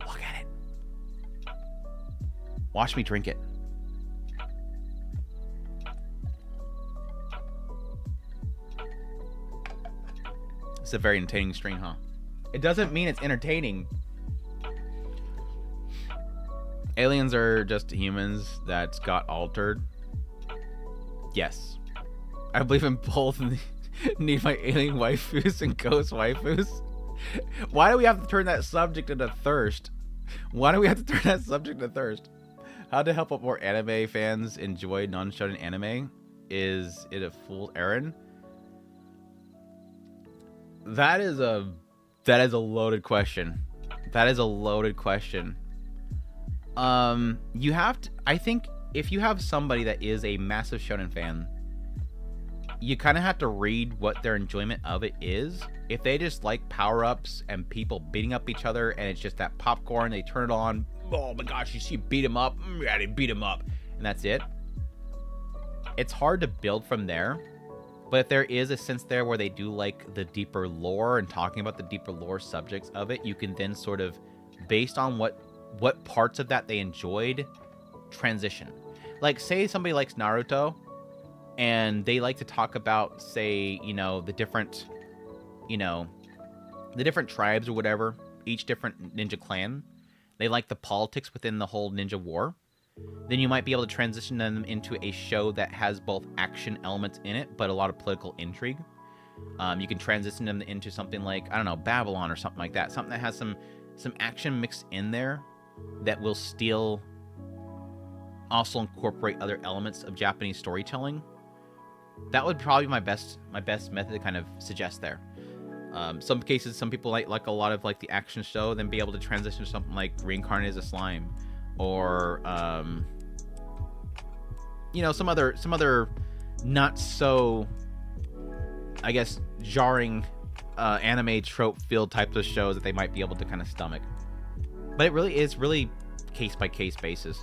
Look at it. Watch me drink it. It's a very entertaining stream, huh? It doesn't mean it's entertaining. Aliens are just humans that got altered. Yes. I believe in both. Need my alien waifus and ghost waifus. Why do we have to turn that subject into thirst? Why do we have to turn that subject into thirst? How to help out more anime fans enjoy non-shonen anime? Is it a fool's errand? That is a loaded question. That is a loaded question. You have to, I think if you have somebody that is a massive shonen fan, you kind of have to read what their enjoyment of it is. If they just like power-ups and people beating up each other and it's just that popcorn, they turn it on, oh my gosh, you see beat him up, yeah, they beat him up, and that's it. It's hard to build from there. But if there is a sense there where they do like the deeper lore and talking about the deeper lore subjects of it, you can then sort of, based on what parts of that they enjoyed, transition. Like, say somebody likes Naruto, and they like to talk about, say, you know, the different tribes or whatever, each different ninja clan. They like the politics within the whole ninja war. Then you might be able to transition them into a show that has both action elements in it, but a lot of political intrigue. You can transition them into something like, I don't know, Babylon or something like that. Something that has some action mixed in there that will still also incorporate other elements of Japanese storytelling. That would probably be my best method to kind of suggest there. Some cases, some people like a lot of like the action show, then be able to transition to something like Reincarnated as a Slime. Or, you know, some other not so, I guess, jarring anime trope-filled types of shows that they might be able to kind of stomach. But it really is case-by-case basis.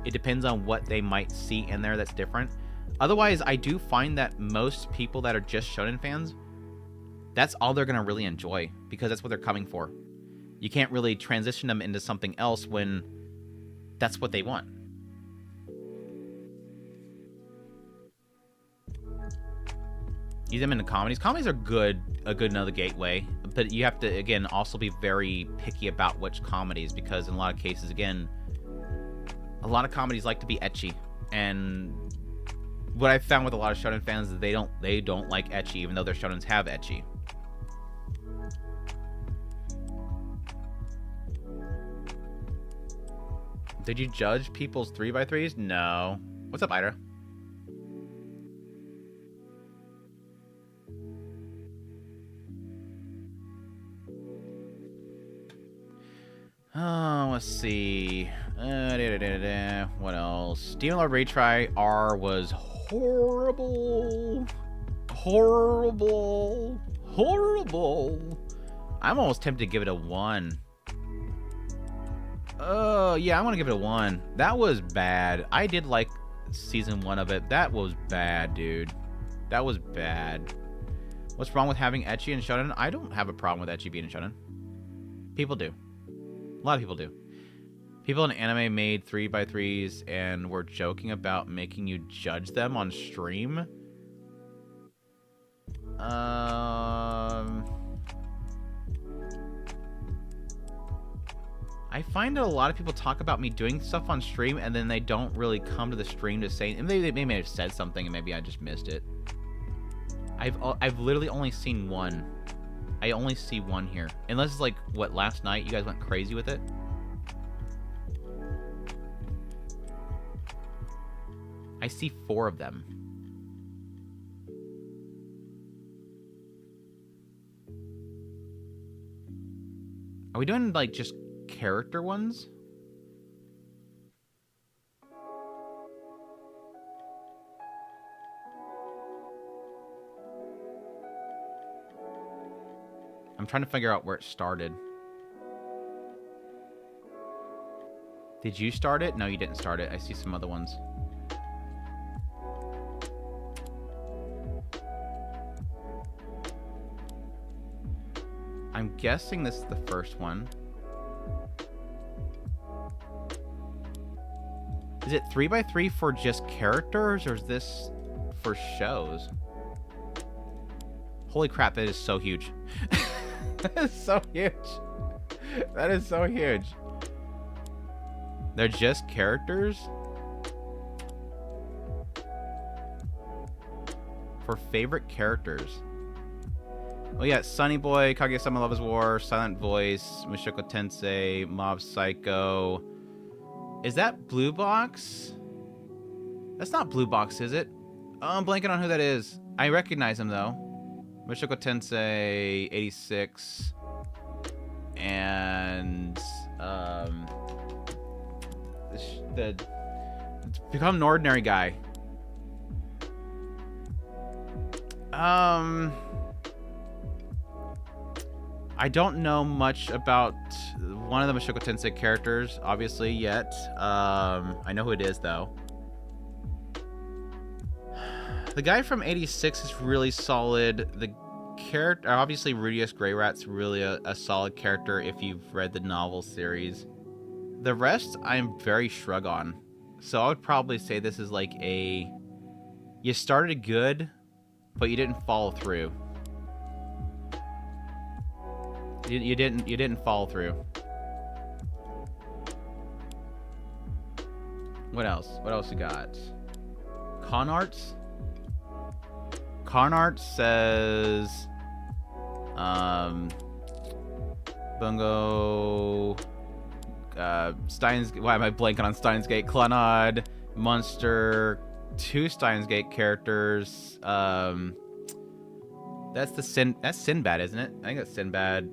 It depends on what they might see in there that's different. Otherwise, I do find that most people that are just shonen fans, that's all they're going to really enjoy, because that's what they're coming for. You can't really transition them into something else when that's what they want. Use them into comedies. Comedies are a good another gateway, but you have to, again, also be very picky about which comedies, because in a lot of cases, again, a lot of comedies like to be ecchi, and what I've found with a lot of shonen fans is they don't like ecchi, even though their shonens have ecchi. Did you judge people's 3x3s? No. What's up, Ida? Oh, let's see. What else? Demon Lord Retry R was horrible. Horrible. Horrible. I'm almost tempted to give it a 1. Oh, yeah, I'm gonna give it a 1. That was bad. I did like season 1 of it. That was bad, dude. That was bad. What's wrong with having ecchi and shonen? I don't have a problem with ecchi being in shonen. People do. A lot of people do. People in anime made 3x3s and were joking about making you judge them on stream. I find that a lot of people talk about me doing stuff on stream and then they don't really come to the stream to say, and they may have said something and maybe I just missed it. I've literally only seen one. I only see one here. Unless it's like, what, last night you guys went crazy with it? I see 4 of them. Are we doing like just character ones? I'm trying to figure out where it started. Did you start it? No, you didn't start it. I see some other ones. I'm guessing this is the first one. Is it 3x3 for just characters, or is this for shows? Holy crap, that is so huge. That is so huge. That is so huge. They're just characters? For favorite characters. Oh yeah, Sunny Boy, Kaguya-sama Love is War, Silent Voice, Mushoku Tensei, Mob Psycho. Is that Blue Box? That's not Blue Box, is it? Oh, I'm blanking on who that is. I recognize him though. Mushoku Tensei 86. And the Become an Ordinary Guy. I don't know much about one of the Mushoku Tensei characters, obviously, yet. I know who it is, though. The guy from 86 is really solid. The character, obviously, Rudius Grey Rat's really a solid character if you've read the novel series. The rest, I'm very shrug on. So I would probably say this is like a... You started good, but you didn't follow through. You didn't follow through. What else? What else we got? Con Arts? Con Arts says Bungo Steins, why am I blanking on Steins Gate? Clannad, Monster, 2 Steins Gate characters. That's Sinbad, isn't it? I think that's Sinbad.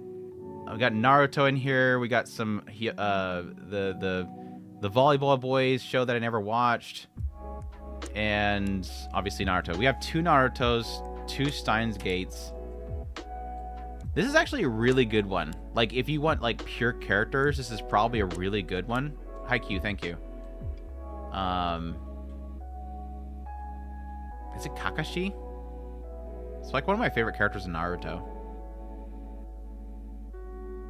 We got Naruto in here. We got some the Volleyball Boys show that I never watched, and obviously Naruto. We have 2 Narutos, 2 Steins Gates. This is actually a really good one. Like, if you want like pure characters, this is probably a really good one. Hi Q, thank you. Is it Kakashi? It's like one of my favorite characters in Naruto.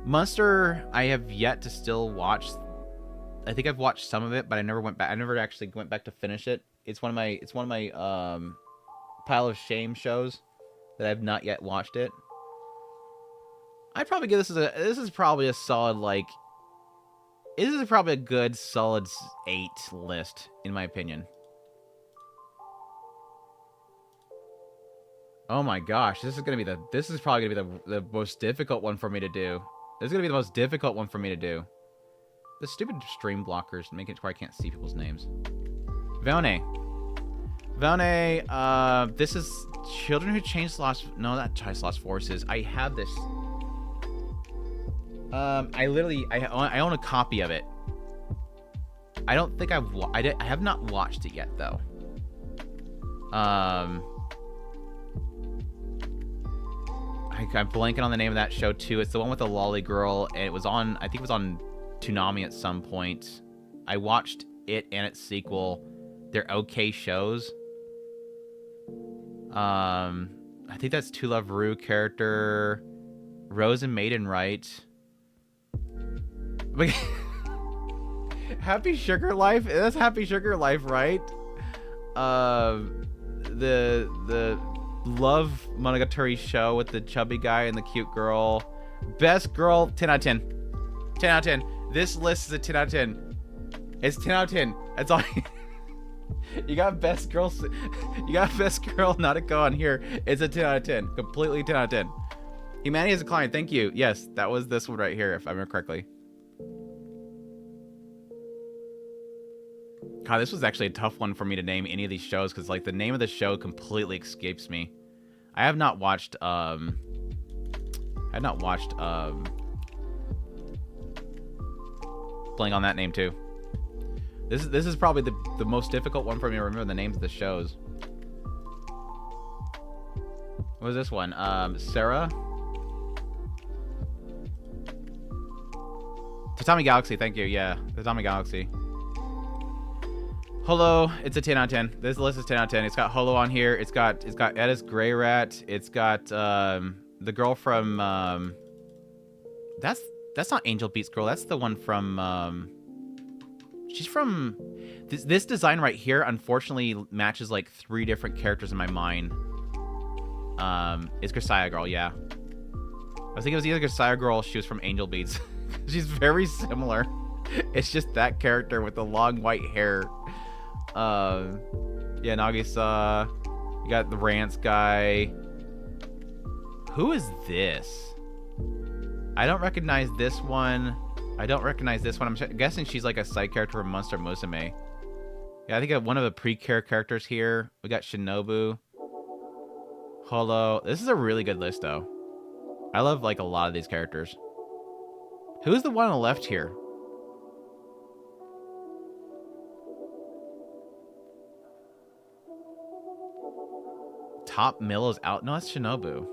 Monster, I have yet to still watch. I think I've watched some of it, but I never went back. I never actually went back to finish it. It's one of my pile of shame shows that I've not yet watched it. I'd probably give this is probably a solid, like, this is probably a good solid 8 list in my opinion. Oh my gosh, this is probably gonna be the most difficult one for me to do. This is gonna be the most difficult one for me to do. The stupid stream blockers make it to where I can't see people's names. Velne. This is Children Who Changed Lost... No, not Changed Lost Forces. I have this... I own a copy of it. I don't think I have not watched it yet, though. I'm blanking on the name of that show, too. It's the one with the lolly girl, and it was on... I think it was on Toonami at some point. I watched it and its sequel. They're okay shows. I think that's To Love Ru character. Rose and Maiden, right? Happy Sugar Life? That's Happy Sugar Life, right? The Love Monogatari show with the chubby guy and the cute girl. Best girl, 10 out of 10. 10 out of 10. This list is a 10 out of 10. It's 10 out of 10. That's all. You got best girl. You got best girl Nautico on here. It's a 10 out of 10. Completely 10 out of 10. Humanity is a client. Thank you. Yes, that was this one right here, if I remember correctly. God, this was actually a tough one for me to name any of these shows because, like, the name of the show completely escapes me. I have not watched. Playing on that name too. This is probably the most difficult one for me to remember the names of the shows. What was this one? Sarah? Tatami Galaxy, thank you. Yeah, Tatami Galaxy. Holo, it's a 10 out of 10. This list is 10 out of 10. It's got Holo on here. It's got Edis Grey Rat. It's got the girl from that's not Angel Beats Girl. That's the one from she's from this design right here unfortunately matches like 3 different characters in my mind. Is Grisaya Girl, yeah. I was thinking it was either Grisaya Girl or she was from Angel Beats. She's very similar. It's just that character with the long white hair. Yeah, Nagisa. You got the Rance guy. Who is this? I don't recognize this one. I don't recognize this one. I'm guessing she's like a side character from Monster Musume. Yeah, I think one of the pre-care characters here. We got Shinobu. Holo. This is a really good list, though. I love, like, a lot of these characters. Who's the one on the left here? Top Mill is out. No, that's Shinobu.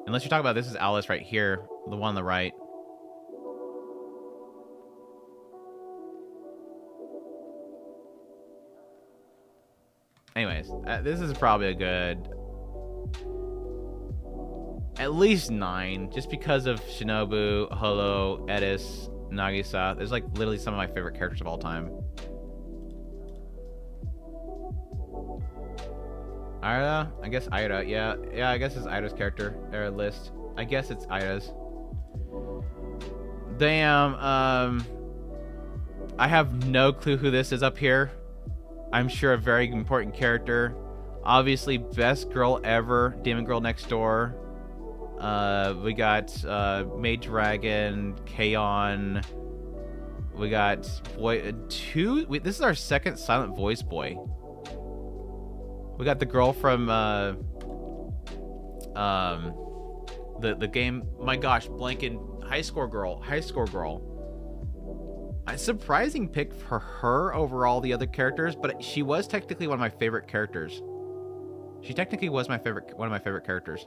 Unless you're talking about this is Alice right here. The one on the right. Anyways, this is probably a good... at least 9. Just because of Shinobu, Holo, Edis, Nagisa. There's like literally some of my favorite characters of all time. Aira? I guess Aira. Yeah, I guess it's Aira's character. Or list. I guess it's Aira's. Damn, I have no clue who this is up here. I'm sure a very important character. Obviously, best girl ever, Demon Girl Next Door. We got Maid Dragon, Kaon. We got this is our second silent voice boy. We got the girl from the game. My gosh, blanking. High Score Girl. A surprising pick for her over all the other characters, but she was technically one of my favorite characters. She technically was one of my favorite characters.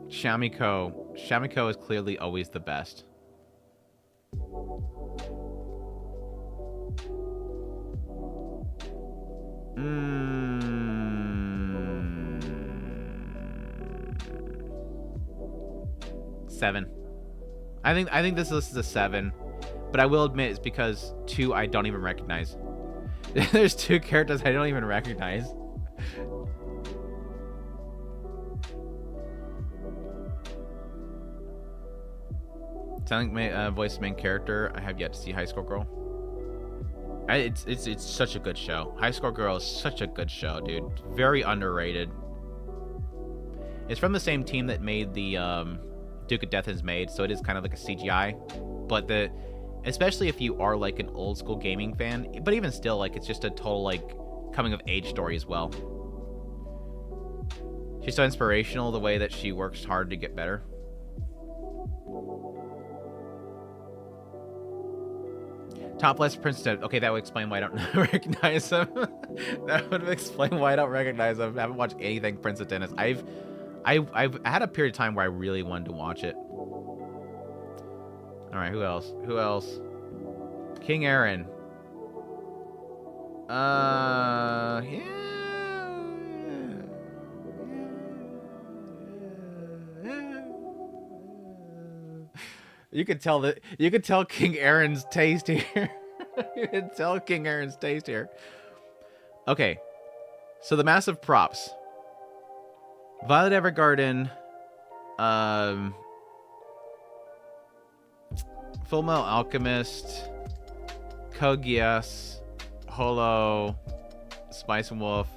Shamiko. Shamiko is clearly always the best. Seven. I think this list is a 7, but I will admit it's because 2 I don't even recognize. There's 2 characters I don't even recognize. Sounding voice main character. I have yet to see High Score Girl. It's such a good show. High Score Girl is such a good show, dude. Very underrated. It's from the same team that made the Duke of Death is Made, so it is kind of like a CGI. But especially if you are like an old school gaming fan, but even still, like it's just a total like coming of age story as well. She's so inspirational the way that she works hard to get better. Topless Princess. Okay, that would explain why I don't recognize him. That would explain why I don't recognize him. I haven't watched anything Princess Dennis. I've had a period of time where I really wanted to watch it. All right, who else? King Aaron. Yeah. You could tell King Aaron's taste here. You can tell King Aaron's taste here. Okay, so the massive props. Violet Evergarden, Full Metal Alchemist, Code Geass, Holo, Spice and Wolf,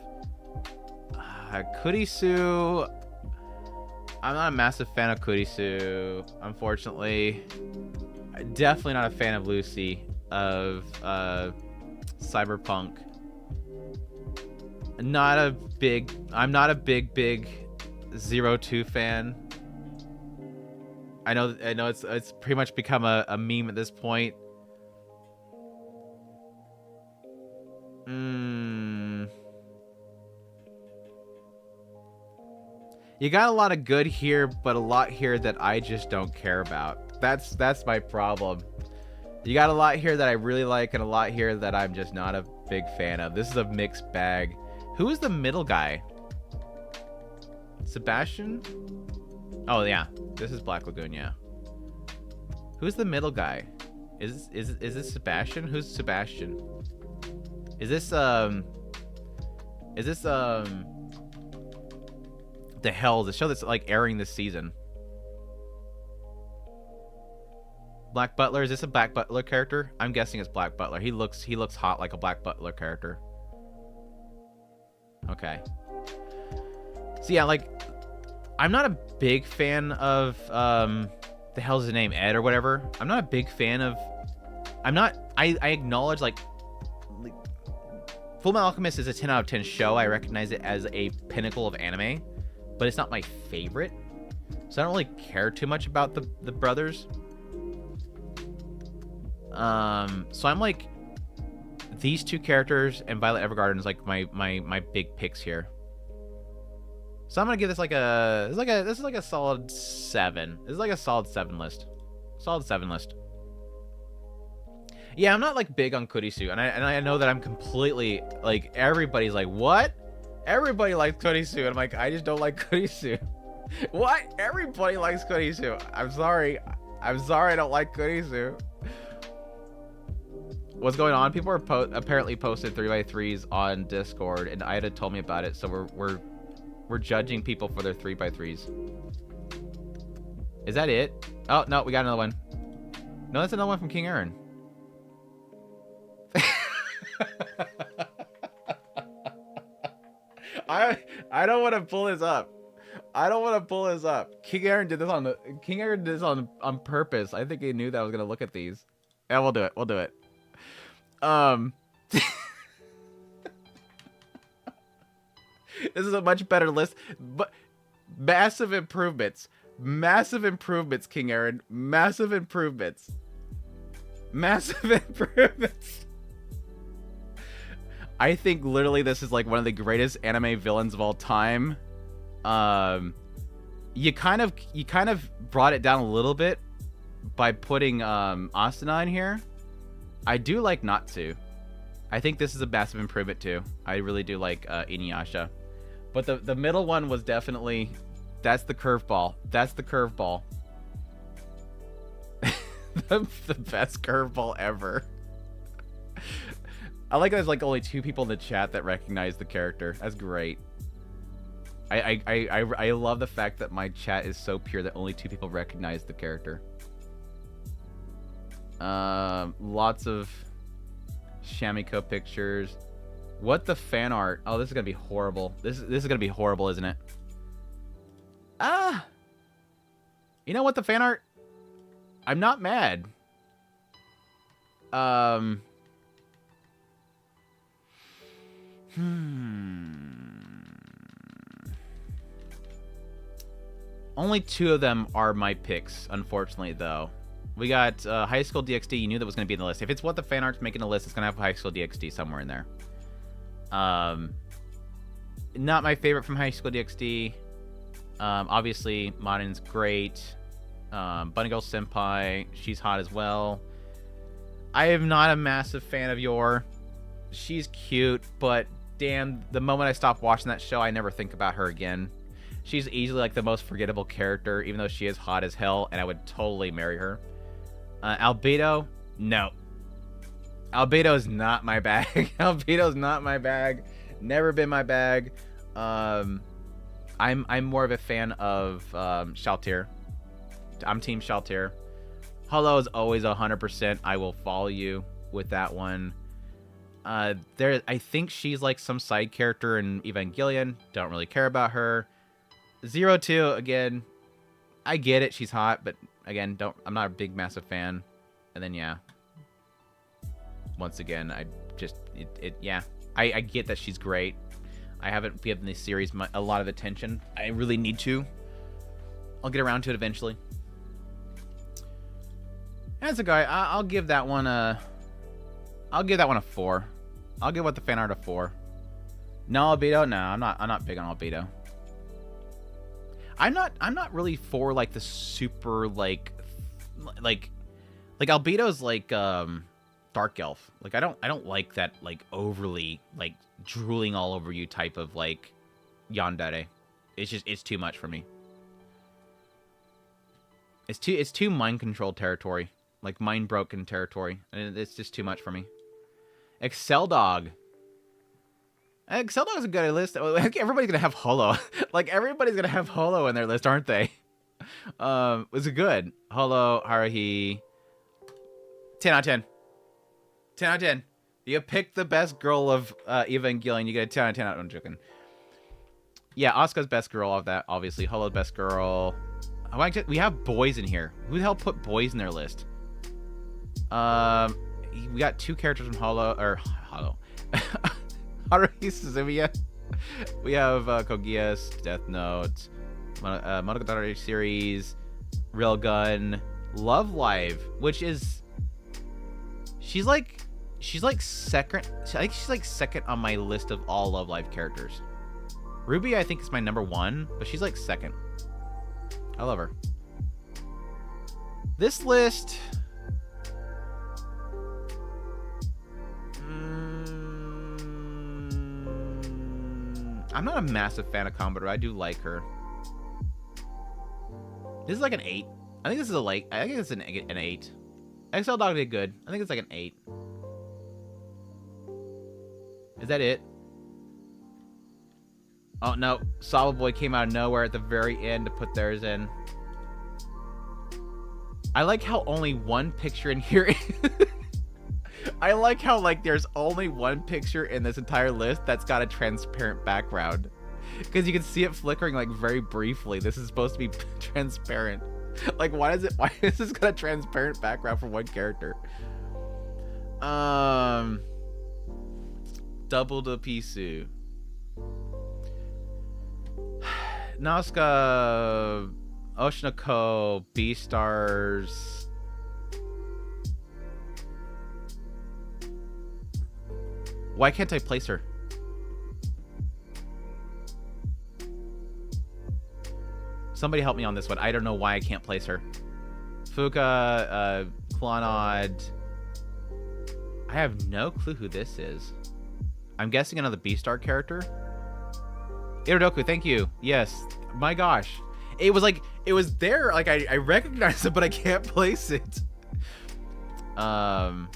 Kurisu. I'm not a massive fan of Kurisu, unfortunately. Definitely not a fan of Lucy, of Cyberpunk. I'm not a big 02 fan. I know it's pretty much become a meme at this point. You got a lot of good here, but a lot here that I just don't care about. That's my problem. You got a lot here that I really like, and a lot here that I'm just not a big fan of. This is a mixed bag. Who is the middle guy? Sebastian? Oh yeah, this is Black Lagoon. Yeah. Who's the middle guy? Is this Sebastian? Who's Sebastian? Is this Is this the hell? The show that's like airing this season. Black Butler. Is this a Black Butler character? I'm guessing it's Black Butler. He looks hot like a Black Butler character. Okay. So yeah, like I'm not a big fan of the hell's his name, Ed or whatever. I'm not a big fan of. I acknowledge like Fullmetal Alchemist is a 10 out of 10 show. I recognize it as a pinnacle of anime, but it's not my favorite. So I don't really care too much about the brothers. So I'm like these two characters and Violet Evergarden is like my big picks here. So I'm gonna give this like this is like a solid 7. This is like a solid 7 list. Solid 7 list. Yeah, I'm not like big on Kurisu, and I know that I'm completely like everybody's like, what? Everybody likes Kurisu, and I'm like, I just don't like Kurisu. What? Everybody likes Kurisu. I'm sorry I don't like Kurisu. What's going on? People are apparently posted 3x3s on Discord, and Ida told me about it, so we're judging people for their 3x3s. Is that it? Oh no, we got another one. No, that's another one from King Aaron. I don't want to pull this up. I don't want to pull this up. King Aaron did this on purpose. I think he knew that I was gonna look at these. Yeah, we'll do it. We'll do it. This is a much better list, but massive improvements. Massive improvements, King Aaron. Massive improvements. Massive improvements. I think literally this is like one of the greatest anime villains of all time. You kind of brought it down a little bit by putting Asuna in here. I do like Natsu. I think this is a massive improvement too. I really do like Inuyasha. But the middle one was definitely, that's the curveball. That's the curveball. the best curveball ever. I like there's like only 2 people in the chat that recognize the character. That's great. I love the fact that my chat is so pure that only 2 people recognize the character. Lots of Shamiko pictures. What the fan art? Oh, this is gonna be horrible. This is gonna be horrible, isn't it? You know what, the fan art? I'm not mad. Only 2 of them are my picks, unfortunately, though. We got High School DxD. You knew that was going to be in the list. If it's what the fan art's making a list, it's going to have High School DxD somewhere in there. Not my favorite from High School DxD. Obviously, Marin's great. Bunny Girl Senpai, she's hot as well. I am not a massive fan of Yor. She's cute, but damn, the moment I stop watching that show, I never think about her again. She's easily like the most forgettable character, even though she is hot as hell, and I would totally marry her. Albedo, no. Albedo is not my bag. Albedo's not my bag. Never been my bag. I'm more of a fan of Shaltir. I'm Team Shaltir. Hello is always 100%. I will follow you with that one. I think she's like some side character in Evangelion. Don't really care about her. 02, again, I get it. She's hot, but again, I'm not a big, massive fan. And then, yeah. Once again, I get that she's great. I haven't given this series a lot of attention. I really need to. I'll get around to it eventually. As a guy, I'll give that one a 4. I'll give what the fan art a 4. No, Albedo? No, I'm not big on Albedo. I'm not really for like the super like Albedo's like dark elf. Like I don't like that like overly like drooling all over you type of like yandere. It's too much for me. It's too mind controlled territory. Like mind broken territory. And it's just too much for me. Excel Dog. Excel is a good list. I think everybody's gonna have Holo. Like everybody's gonna have Holo in their list, aren't they? Was it good? Holo, Haruhi. 10 out of 10. 10 out of 10. You pick the best girl of Evangelion, you get a 10 out of 10 out. I'm joking. Yeah, Asuka's best girl of that, obviously. Holo's best girl. We have boys in here. Who the hell put boys in their list? We got 2 characters from Holo. Haruhi Suzumiya. We have Kogias, Death Note, Monogatari series, Railgun, Love Live, which is she's like second. I think she's like second on my list of all Love Live characters. Ruby, I think, is my number 1, but she's like second. I love her. This list. I'm not a massive fan of Commodore. I do like her. This is like an 8. I think this is a like. I think it's an 8. XL Dog did good. I think it's like an 8. Is that it? Oh no, Saba Boy came out of nowhere at the very end to put theirs in. I like how only one picture in here. I like how like there's only one picture in this entire list that's got a transparent background, because you can see it flickering like very briefly. This is supposed to be transparent. Like why is this got a transparent background for one character? Double the Pisu. Nazca, Oshinoko, Beastars. Why can't I place her? Somebody help me on this one. I don't know why I can't place her. Fuka, Clonod. I have no clue who this is. I'm guessing another Beastar character. Iradoku, thank you. Yes. My gosh. It was like, it was there. Like, I recognized it, but I can't place it. I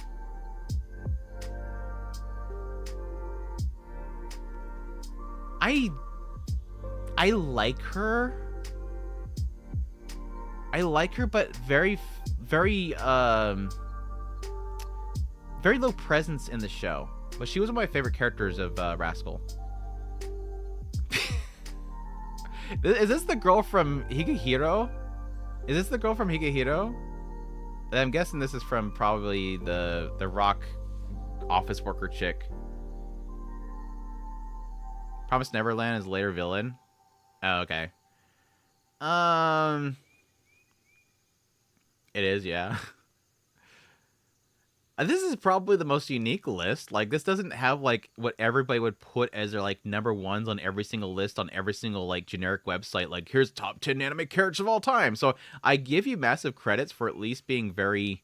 like her. I like her, but very low presence in the show. But she was one of my favorite characters of Rascal. Is this the girl from Higehiro? Is this the girl from Higehiro? I'm guessing this is from probably the rock office worker chick. Promised Neverland is later villain. Oh, okay. It is, yeah. This is probably the most unique list. Like, this doesn't have, like, what everybody would put as their, like, number ones on every single list on every single, like, generic website. Like, here's top 10 anime characters of all time. So, I give you massive credits for at least being very,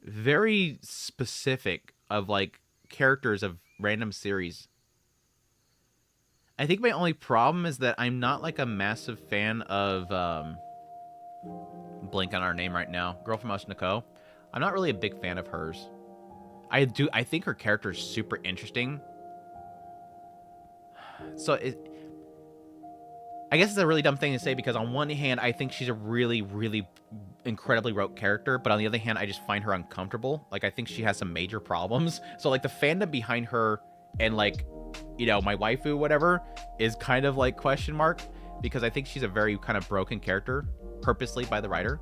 very specific of, like, characters of random series. I think my only problem is that I'm not, like, a massive fan of, blank on our name right now. Girl from Oshinoko. I'm not really a big fan of hers. I think her character is super interesting. So I guess it's a really dumb thing to say, because on one hand, I think she's a really, really incredibly wrote character, but on the other hand, I just find her uncomfortable. Like, I think she has some major problems. So, like, the fandom behind her and, like, you know, my waifu, whatever, is kind of, like, question mark, because I think she's a very kind of broken character, purposely by the writer.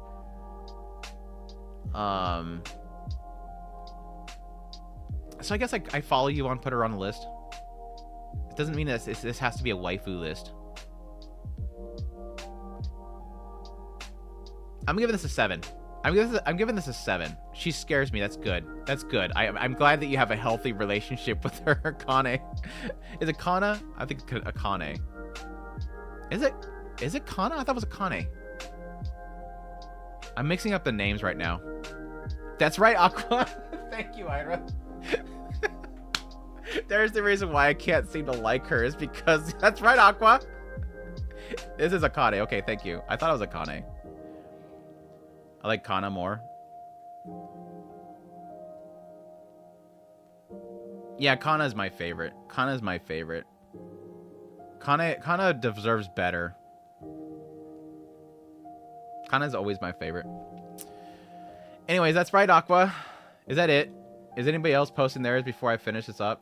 So I guess I follow you on put her on the list. It doesn't mean that this has to be a waifu list. I'm giving this a 7. I'm giving this a 7. She scares me. That's good. That's good. I'm glad that you have a healthy relationship with her, Kane. Is it Kana? I think a Kane. Is it Kana? I thought it was a Kane. I'm mixing up the names right now. That's right, Aqua. Thank you, Ira. There's the reason why I can't seem to like her, is because that's right, Aqua. This is Akane. Okay, thank you. I thought it was Akane. I like Kana more. Yeah, Kana's my favorite. Kana's my favorite. Kana deserves better. Kana's always my favorite. Anyways, that's right, Aqua. Is that it? Is anybody else posting theirs before I finish this up?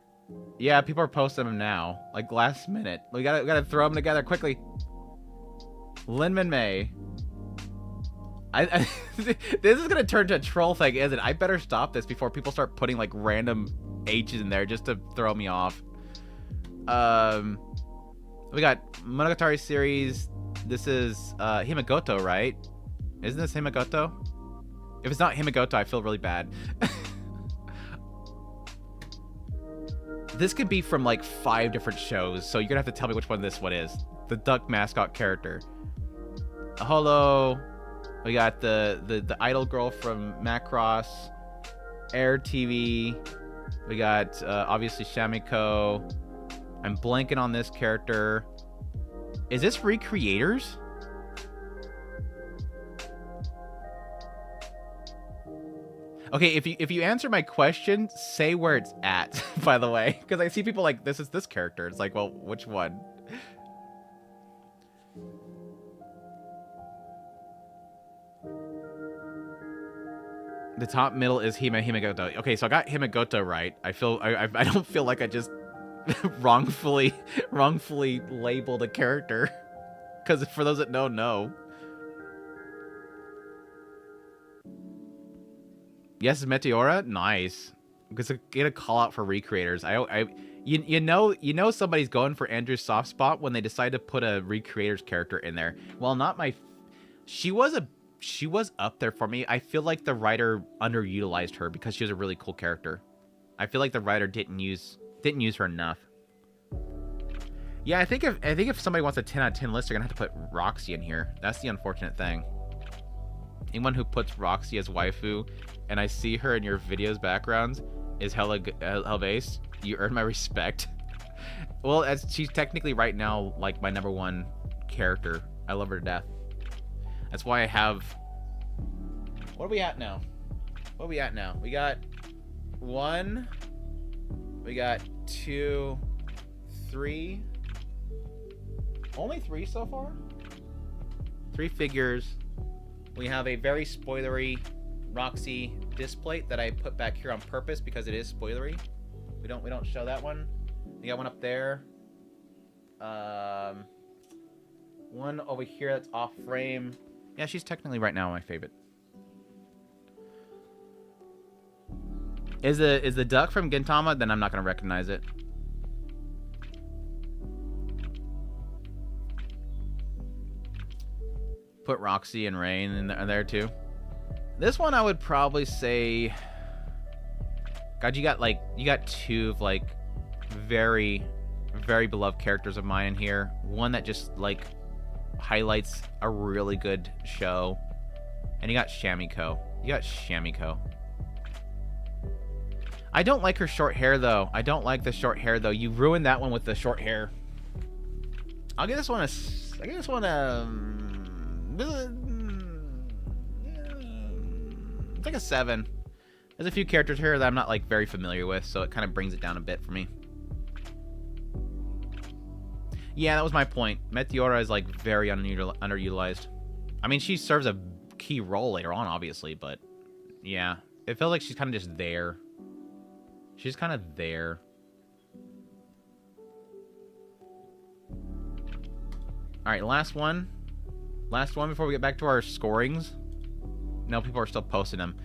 Yeah, people are posting them now. Like, last minute. We gotta throw them together quickly. Linman May. This is gonna turn to a troll thing, isn't it? I better stop this before people start putting, like, random H's in there just to throw me off. We got Monogatari series. This is Himagoto, right? Isn't this Himagoto? If it's not Himagoto, I feel really bad. This could be from like 5 different shows, so you're gonna have to tell me which one this one is. The duck mascot character. Hello. We got the idol girl from Macross. Air TV. We got obviously Shamiko. I'm blanking on this character. Is this Recreators? Okay, if you answer my question, say where it's at, by the way. Because I see people like, this is this character. It's like, well, which one? The top middle is Himagoto. Okay, so I got Himagoto right. I don't feel like I just wrongfully labeled a character. Because for those that don't know. Yes, Meteora, nice. Because get a call out for Recreators. You know somebody's going for Andrew's soft spot when they decide to put a Recreators character in there. Well, not my. She was up there for me. I feel like the writer underutilized her because she was a really cool character. I feel like the writer didn't use her enough. Yeah, I think if somebody wants a 10 out of 10 list, they're gonna have to put Roxy in here. That's the unfortunate thing. Anyone who puts Roxy as waifu, and I see her in your videos backgrounds, is hella based. You earn my respect. Well, as she's technically right now like my #1 character. I love her to death. That's why I have. What are we at now? We got 1. We got 2, 3. Only 3 so far? 3 figures. We have a very spoilery Roxy displate that I put back here on purpose because it is spoilery. We don't show that one. We got one up there. One over here that's off frame. Yeah, she's technically right now my favorite. Is the duck from Gintama? Then I'm not gonna recognize it. Put Roxy and Rain in there too. This one I would probably say. God, you got 2 of like very, very beloved characters of mine in here. One that just like highlights a really good show, and you got Shamiko. I don't like her short hair though. You ruined that one with the short hair. I'll give this one it's like a 7. There's a few characters here that I'm not like very familiar with, so it kind of brings it down a bit for me. Yeah, that was my point. Meteora is like very underutilized. I mean, she serves a key role later on, obviously, but yeah, it feels like she's kind of just there. She's kind of there. All right, last one before we get back to our scorings. No, people are still posting them.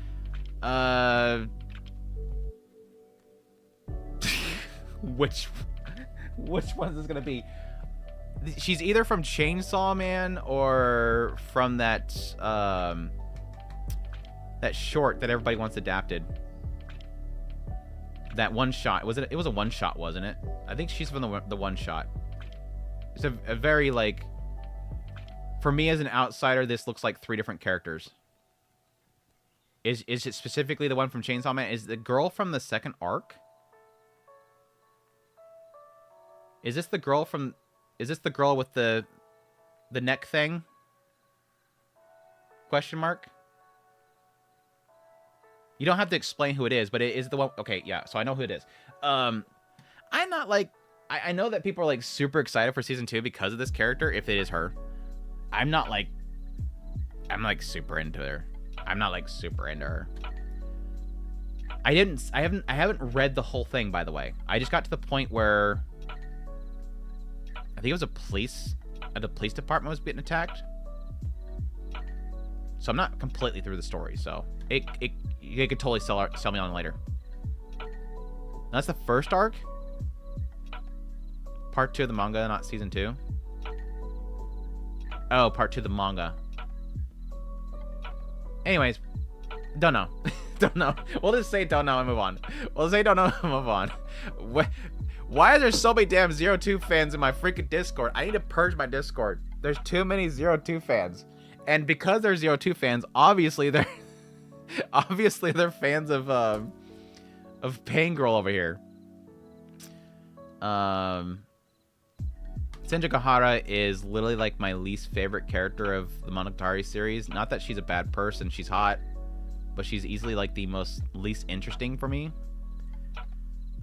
Which one is this gonna be? She's either from Chainsaw Man or from that that short that everybody wants adapted. That one shot. It was a one shot, wasn't it? I think she's from the one shot. It's a very like. For me as an outsider, this looks like 3 different characters. Is it specifically the one from Chainsaw Man? Is the girl from the second arc? Is this the girl with the neck thing? Question mark? You don't have to explain who it is, but it is the one. Okay, yeah. So I know who it is. I'm not like. I know that people are like super excited for season 2 because of this character. If it is her, I'm not like. I'm like super into her. I'm not like super into her. I haven't read the whole thing, by the way. I just got to the point where I think it was the police department was getting attacked. So I'm not completely through the story. So you could totally sell me on later. That's the first arc. Part 2 of the manga, not season 2. Oh, part 2 of the manga. Anyways, don't know. Don't know. We'll just say don't know and move on. We'll say don't know and move on. Why are there so many damn 02 fans in my freaking Discord? I need to purge my Discord. There's too many 02 fans. And because there's 02 fans, obviously they're fans of Pain Girl over here. Senju Gahara is literally like my least favorite character of the Monogatari series. Not that she's a bad person, she's hot, but she's easily like the least interesting for me.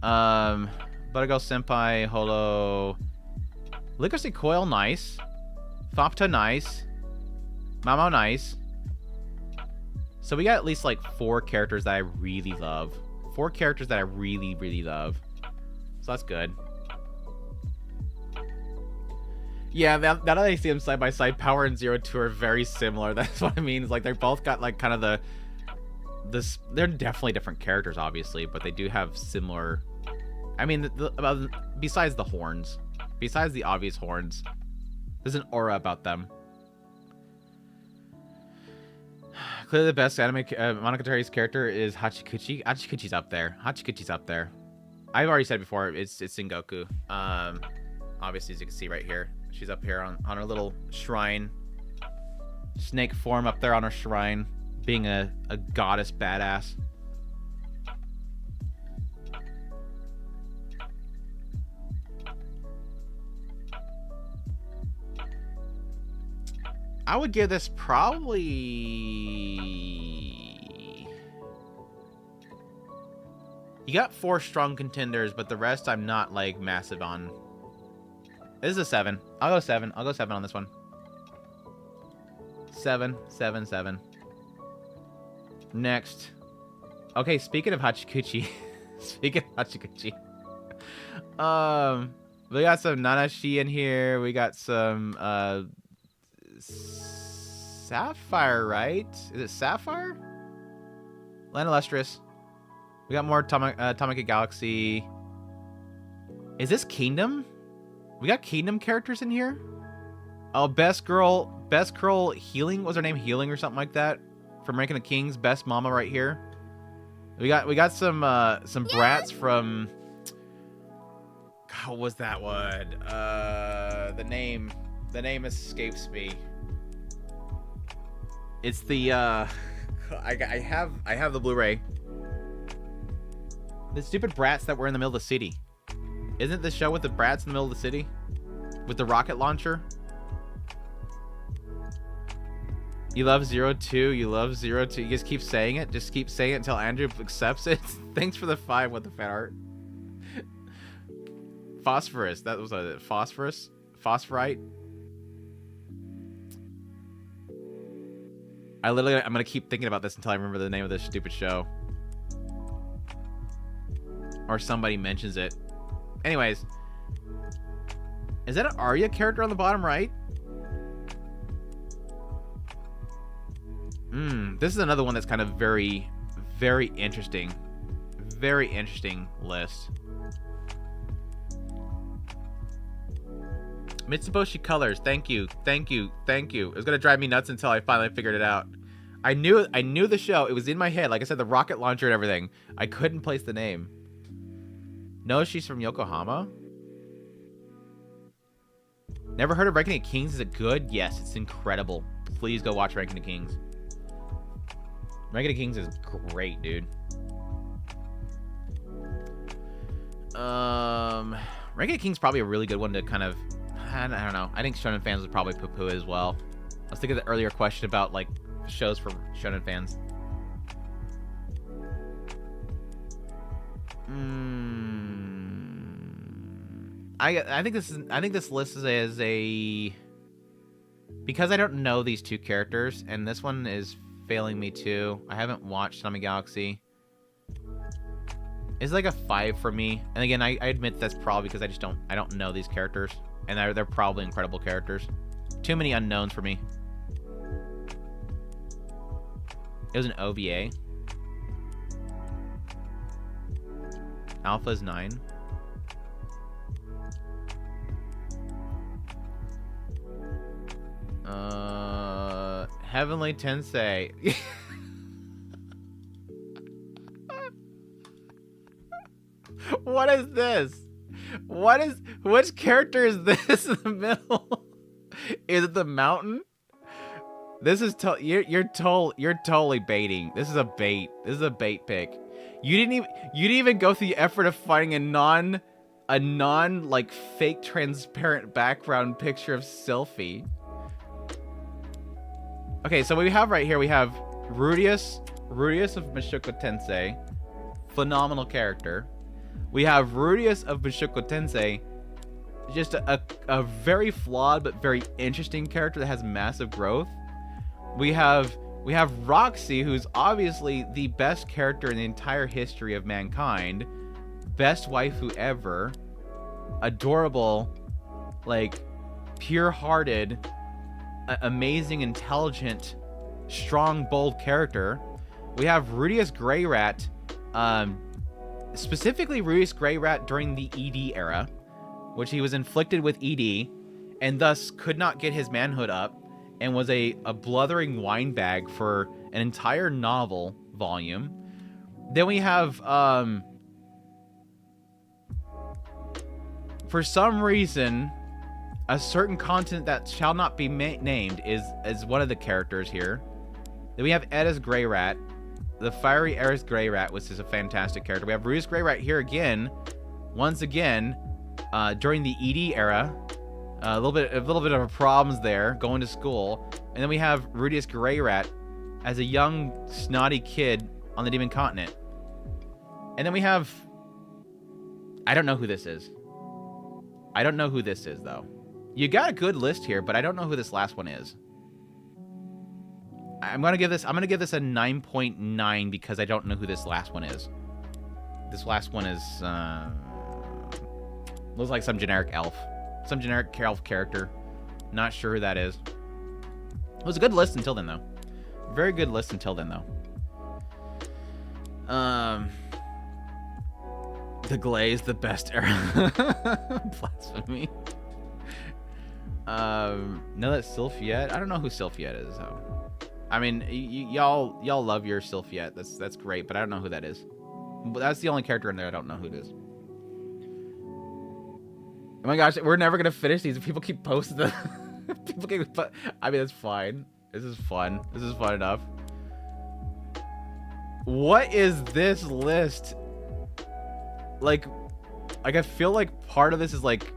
Buttergirl Senpai, Holo, Licorice Coil, nice. Fopta, nice. Mamo, nice. So we got at least like 4 characters that I really love. 4 characters that I really, really love. So that's good. Yeah, now that I see them side by side, Power and 02 are very similar. That's what I mean. It's like they're both got like kind of they're definitely different characters, obviously, but they do have similar. I mean, besides the horns, besides the obvious horns, there's an aura about them. Clearly, the best anime Monogatari's character is Hachikuchi. Hachikuchi's up there. Hachikuchi's up there. I've already said before, it's Sengoku. Obviously, as you can see right here, she's up here on her little shrine. Snake form up there on her shrine, being a goddess badass. I would give this probably... You got 4 strong contenders, but the rest I'm not like massive on. This is a 7. I'll go 7. I'll go 7 on this one. 7, 7, 7. Next. Okay, speaking of Hachikuchi. Speaking of Hachikuchi. We got some Nanashi in here. We got some Sapphire, right? Is it Sapphire? Land Illustrious. We got more Atomic Galaxy. Is this Kingdom? We got Kingdom characters in here? Oh, Best Girl Healing. Was her name Healing or something like that? From Ranking the Kings. Best Mama right here. We got some brats from... What was that one? The name escapes me. It's the I have the Blu-ray. The stupid brats that were in the middle of the city. Isn't the show with the brats in the middle of the city? With the rocket launcher? You love 02. You love 02. You just keep saying it. Just keep saying it until Andrew accepts it. Thanks for the 5 with the fan art. Phosphorus. That was a phosphorus? Phosphorite? I'm going to keep thinking about this until I remember the name of this stupid show. Or somebody mentions it. Anyways. Is that an Arya character on the bottom right? This is another one that's kind of very, very interesting. Very interesting list. Mitsubishi Colors. Thank you. Thank you. Thank you. It was going to drive me nuts until I finally figured it out. I knew the show. It was in my head. Like I said, the rocket launcher and everything. I couldn't place the name. No, she's from Yokohama. Never heard of Ranking the Kings. Is it good? Yes, it's incredible. Please go watch Ranking the Kings. Ranking the Kings is great, dude. Ranking the Kings is probably a really good one to kind of... I don't know. I think Shonen fans would probably poo-poo it as well. I was thinking of the earlier question about, like, shows for Shonen fans. I think this list is a because I don't know these two characters, and this one is failing me too. I haven't watched Tsunami Galaxy. It's like a 5 for me. And again, I admit that's probably because I don't know these characters, and they're probably incredible characters. Too many unknowns for me. It was an OVA. Alpha is 9. Heavenly Tensei. What is this? Which character is this in the middle? Is it the mountain? This is you're totally baiting. This is a bait. This is a bait pick. You didn't even go through the effort of finding a non like fake transparent background picture of Sylphie. Okay, so what we have right here, we have Rudius of Mushoku Tensei. Phenomenal character. We have Rudius of Mushoku Tensei. Just a very flawed but very interesting character that has massive growth. We have Roxy, who's obviously the best character in the entire history of mankind. Best waifu ever. Adorable, like pure-hearted, amazing, intelligent, strong, bold character. We have Rudius Greyrat, specifically Rudius Greyrat during the ED era, which he was inflicted with ED, and thus could not get his manhood up, and was a bluthering winebag for an entire novel volume. Then we have, for some reason, a certain continent that shall not be named is one of the characters here. Then we have Edda's Greyrat, the fiery Eris Greyrat, which is a fantastic character. We have Rudius Greyrat here again, once again, during the ED era. A little bit of problems there, going to school. And then we have Rudius Greyrat as a young, snotty kid on the Demon Continent. And then we have... I don't know who this is. I don't know who this is, though. You got a good list here, but I don't know who this last one is. I'm gonna give this a 9.9 because I don't know who this last one is. This last one is looks like some generic elf. Some generic elf character. Not sure who that is. It was a good list until then, though. Very good list until then, though. The Glaze, the best era. Blasphemy. No, that's Sylphiette. I don't know who Sylphiette is, though. I mean, y'all love your Sylphiette. That's great, but I don't know who that is. But that's the only character in there I don't know who it is. Oh my gosh, we're never gonna finish these. People keep posting them. People keep. I mean, it's fine. This is fun. This is fun enough. What is this list? Like I feel like part of this is like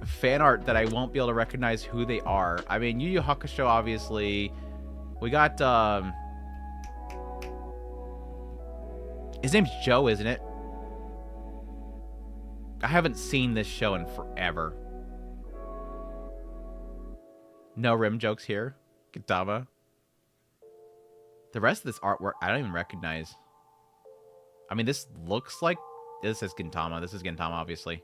fan art that I won't be able to recognize who they are. I mean, Yu Yu Hakusho, obviously. We got his name's Joe, isn't it? I haven't seen this show in forever. No rim jokes here. Gintama. The rest of this artwork, I don't even recognize. I mean, this looks like... This is Gintama. This is Gintama, obviously.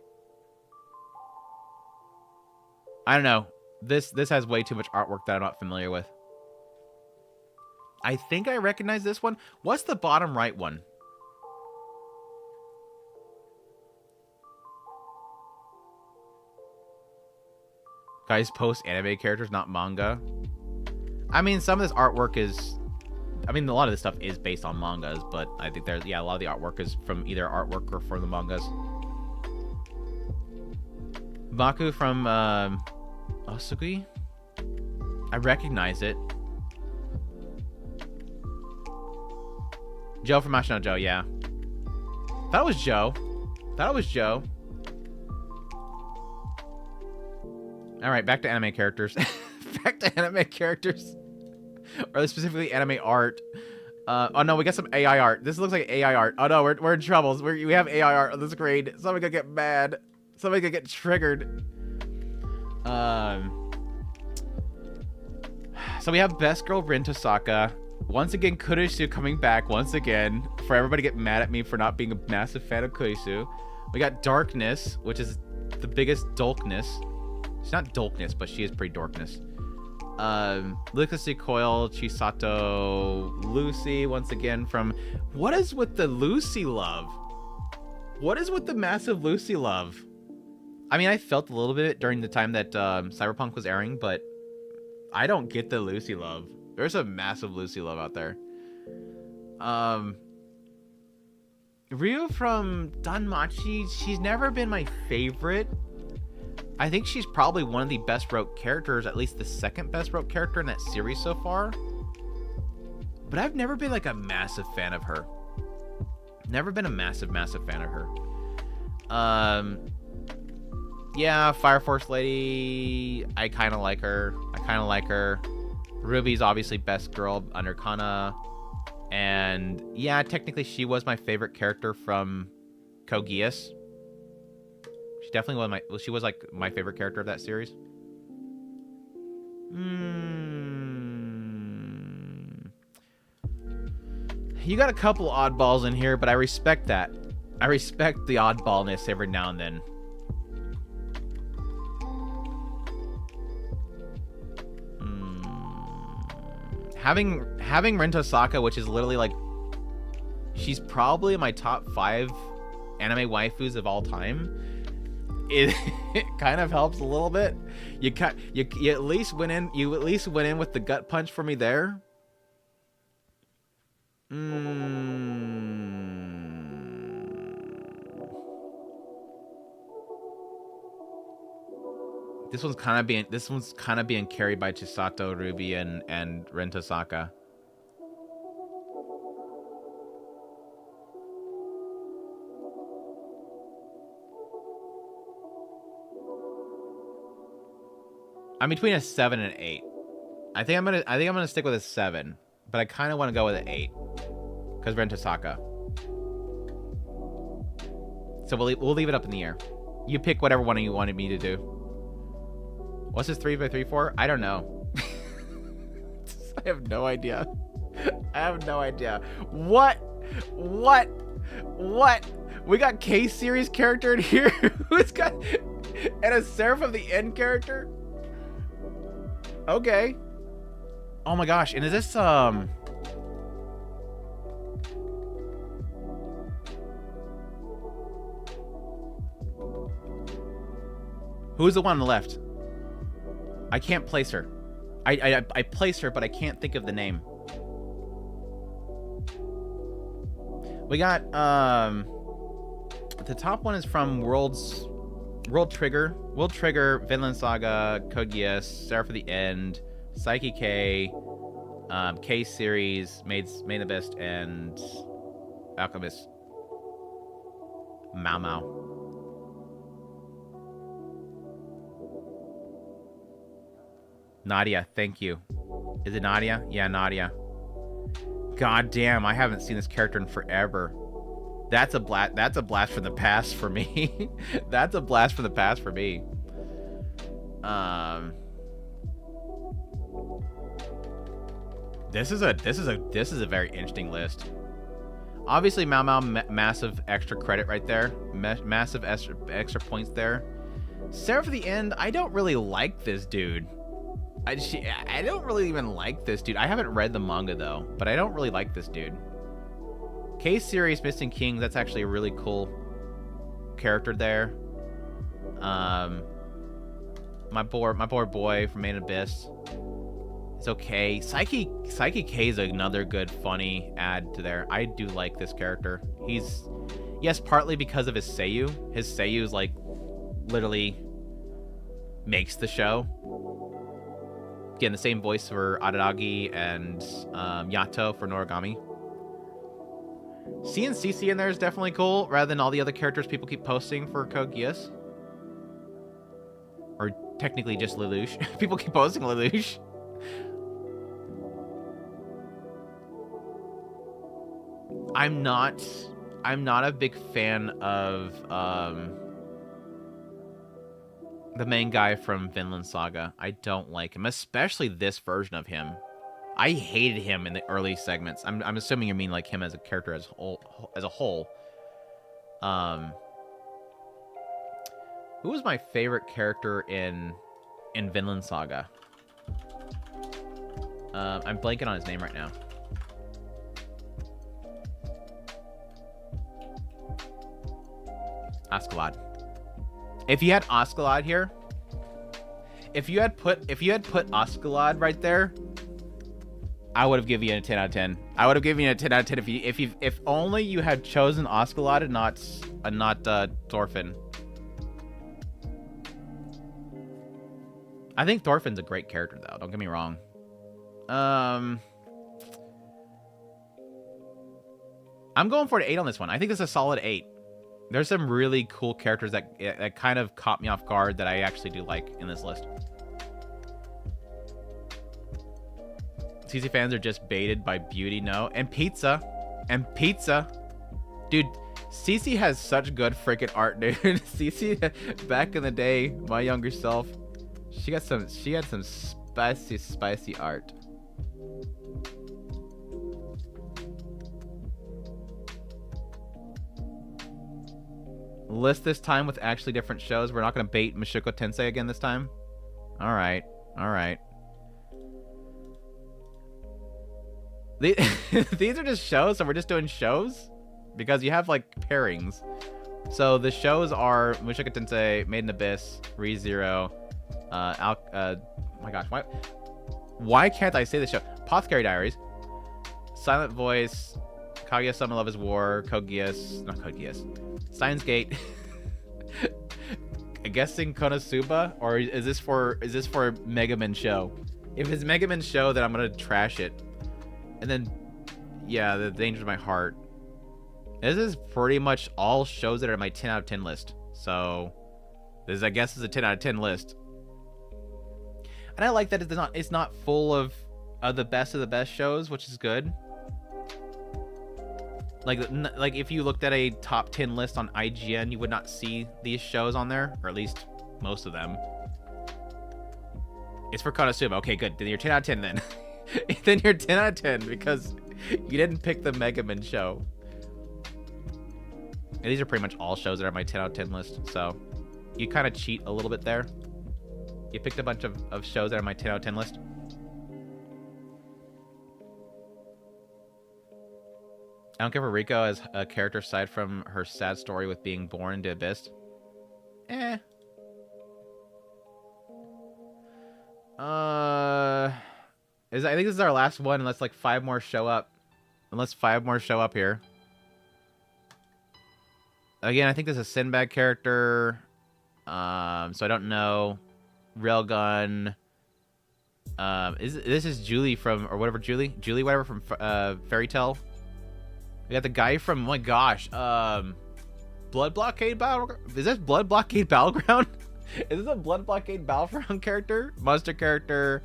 I don't know. This has way too much artwork that I'm not familiar with. I think I recognize this one. What's the bottom right one? Guys post anime characters, not manga. I mean, some of this artwork is... I mean, a lot of this stuff is based on mangas, but I think there's... Yeah, a lot of the artwork is from either artwork or from the mangas. Baku from Osugui? I recognize it. Joe from Ashino Joe, yeah. Thought it was Joe. Thought it was Joe. Alright, back to anime characters. Back to anime characters. Or specifically anime art. Oh no, we got some AI art. This looks like AI art. Oh no, we're in trouble. We have AI art on the screen. Somebody gonna get mad. Somebody gonna get triggered. So we have Best Girl Rin Tosaka. Once again, Kurisu coming back once again. For everybody to get mad at me for not being a massive fan of Kurisu. We got Darkness, which is the biggest dolkness. She's not dolkness, but she is pretty dorkness. Lucas Coil, Chisato, Lucy, once again from... What is with the Lucy love? What is with the massive Lucy love? I mean, I felt a little bit during the time that Cyberpunk was airing, but I don't get the Lucy love. There's a massive Lucy love out there. Ryu from Danmachi, she's never been my favorite. I think she's probably one of the best wrote characters, at least the second best wrote character in that series so far. But I've never been like a massive fan of her. Never been a massive fan of her. Yeah, Fire Force Lady, I kind of like her. Ruby's obviously best girl under Kana. And yeah, technically she was my favorite character from Code Geass. She definitely was she was like my favorite character of that series. You got a couple oddballs in here, but I respect that. I respect the oddballness every now and then. Having Rin Tosaka, which is literally like, she's probably in my top 5 anime waifus of all time. It kind of helps a little bit. You at least went in. You at least went in with the gut punch for me there. This one's kind of being carried by Chisato, Ruby, and Rin Tosaka. I'm between a 7 and an 8. I think I'm gonna stick with a 7, but I kind of want to go with an 8 because Rin Tosaka. So we'll leave it up in the air. You pick whatever one you wanted me to do. What's this 3x3 for? I don't know. I have no idea. I have no idea. What? We got K-series character in here. Who's got and a Seraph of the End character? Okay. Oh my gosh. And is this who's the one on the left? I can't place her. I place her, but I can't think of the name. We got the top one is from World Trigger, Vinland Saga, Code Geass, Seraph of the End, Psyche K, K series, Main Abyss, and Alchemist. Mao. Nadia, thank you. Is it Nadia? Yeah, Nadia. God damn, I haven't seen this character in forever. That's a blast from the past for me. That's a blast from the past for me. This is a very interesting list. Obviously, Mao massive extra credit right there. Massive extra points there. Seraph of the End, I don't really like this dude. I don't really even like this dude. I haven't read the manga though, but I don't really like this dude. K series Missing Kings, that's actually a really cool character there. My poor boy from Main Abyss. It's okay. Psyche K is another good funny add to there. I do like this character. Yes, partly because of his seiyuu. His seiyuu is like literally makes the show. Again, the same voice for Araragi and Yato for Noragami. Seeing CC in there is definitely cool, rather than all the other characters people keep posting for Code Geass. Or technically just Lelouch. People keep posting Lelouch. I'm not a big fan of the main guy from Vinland Saga. I don't like him, especially this version of him. I hated him in the early segments. I'm assuming you mean like him as a character as a whole. Who was my favorite character in Vinland Saga? I'm blanking on his name right now. Askeladd. If you had Askeladd here, if you had put Askeladd right there, I would have given you a 10 out of 10. I would have given you a 10 out of 10 if only you had chosen Askeladd and not Thorfinn. I think Thorfinn's a great character though. Don't get me wrong. I'm going for an 8 on this one. I think this is a solid 8. There's some really cool characters that kind of caught me off guard that I actually do like in this list. CC fans are just baited by beauty, no. And pizza. Dude, CC has such good freaking art, dude. CC, back in the day, my younger self, she had some spicy art. List this time with actually different shows. We're not going to bait Mushoku Tensei again this time. All right. These are just shows, so we're just doing shows because you have like pairings. So the shows are Mushoku Tensei, Made in Abyss, ReZero, my gosh, why can't I say this show? Apothecary Diaries, Silent Voice, Kaguya-sama Love is War, Code Geass, Steins Gate. Guessing Konosuba, or is this for Mega Man Show? If it's Mega Man Show, then I'm gonna trash it. And then, yeah, The Danger of My Heart. This is pretty much all shows that are in my 10 out of 10 list. So this, I guess, is a 10 out of 10 list. And I like that it's not full of the best shows, which is good. Like if you looked at a top 10 list on IGN, you would not see these shows on there, or at least most of them. It's for Konosuba. Okay, good. Then you're 10 out of 10 then. Then you're 10 out of 10 because you didn't pick the Mega Man show. And these are pretty much all shows that are on my 10 out of 10 list, so you kind of cheat a little bit there. You picked a bunch of shows that are on my 10 out of 10 list. I don't care for Riko as a character aside from her sad story with being born into Abyss. I think this is our last one unless like 5 more show up. Here. Again, I think this is a Sinbad character. So I don't know. Railgun. This is Julie from, or whatever, Julie whatever from Fairy Tail. We got the guy from, oh my gosh, Blood Blockade Battleground? Is this Blood Blockade Battleground? Is this a Blood Blockade Battleground character? Monster character.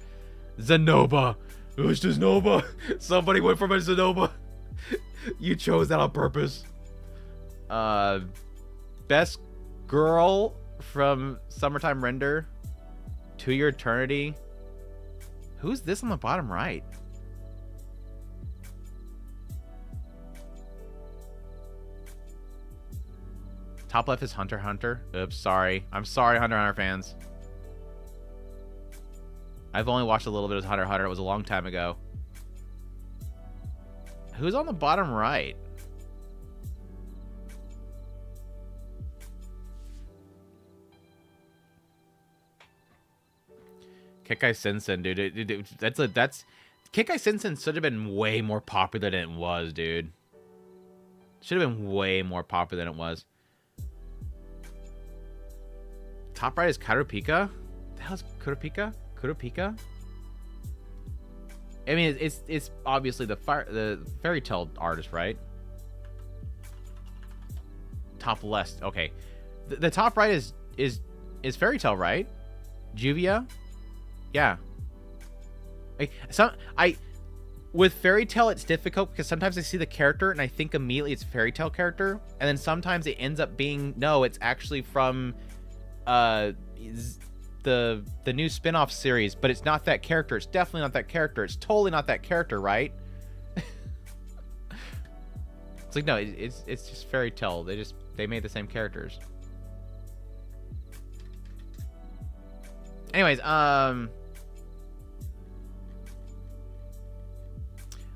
Zenoba. It's Zenoba. Somebody went for my Zenoba. You chose that on purpose. Best girl from Summertime Render. To Your Eternity. Who's this on the bottom right? Top left is Hunter x Hunter. Oops, sorry. I'm sorry, Hunter x Hunter fans. I've only watched a little bit of Hunter x Hunter. It was a long time ago. Who's on the bottom right? Kekai Sensen, dude. That's Kekai Sensen should have been way more popular than it was, dude. Should have been way more popular than it was. Top right is Kurapika. The hell's Kurapika? Kurapika? I mean, it's obviously the Fairy Tail artist, right? Top left. Okay, the top right is Fairy Tail, right? Juvia. Yeah. With Fairy Tail, it's difficult because sometimes I see the character and I think immediately it's a Fairy Tail character, and then sometimes it ends up being no, it's actually from the new spin-off series, but it's not that character. It's definitely not that character. It's totally not that character, right? It's like no, it's just Fairy Tail. They made the same characters. Anyways,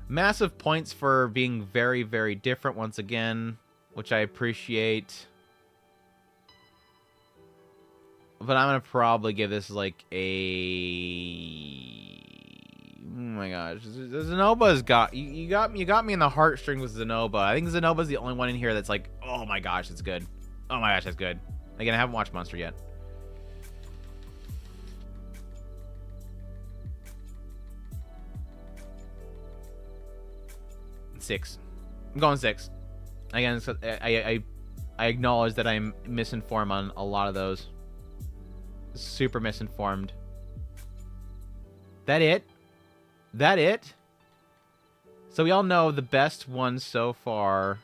massive points for being very, very different once again, which I appreciate. But I'm gonna probably give this like a... Oh my gosh, Zenoba's got you got me in the heartstrings with Zenoba. I think Zenoba's the only one in here that's like, oh my gosh, it's good. Oh my gosh, that's good. Again, I haven't watched Monster yet. Six. I'm going 6. Again, I acknowledge that I'm misinformed on a lot of those. Super misinformed. That it? That it? So we all know the best one so far.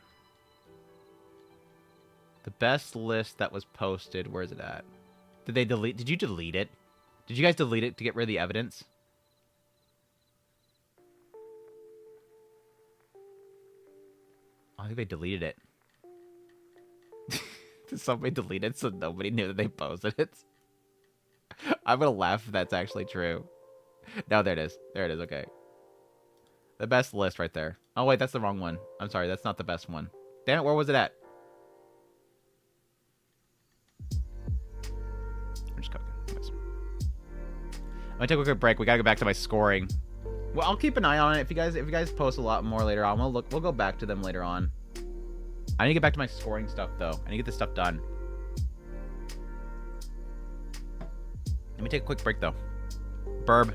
The best list that was posted. Where is it at? Did they delete? Did you delete it? Did you guys delete it to get rid of the evidence? I think they deleted it. Did somebody delete it so nobody knew that they posted it? I'm gonna laugh if that's actually true. No, there it is. There it is, okay. The best list right there. Oh, wait, that's the wrong one. I'm sorry, that's not the best one. Damn it, where was it at? I'm just cooking. I'm gonna take a quick break. We gotta go back to my scoring. Well, I'll keep an eye on it. If you guys post a lot more later on, we'll go back to them later on. I need to get back to my scoring stuff though. I need to get this stuff done. Let me take a quick break though. Burb.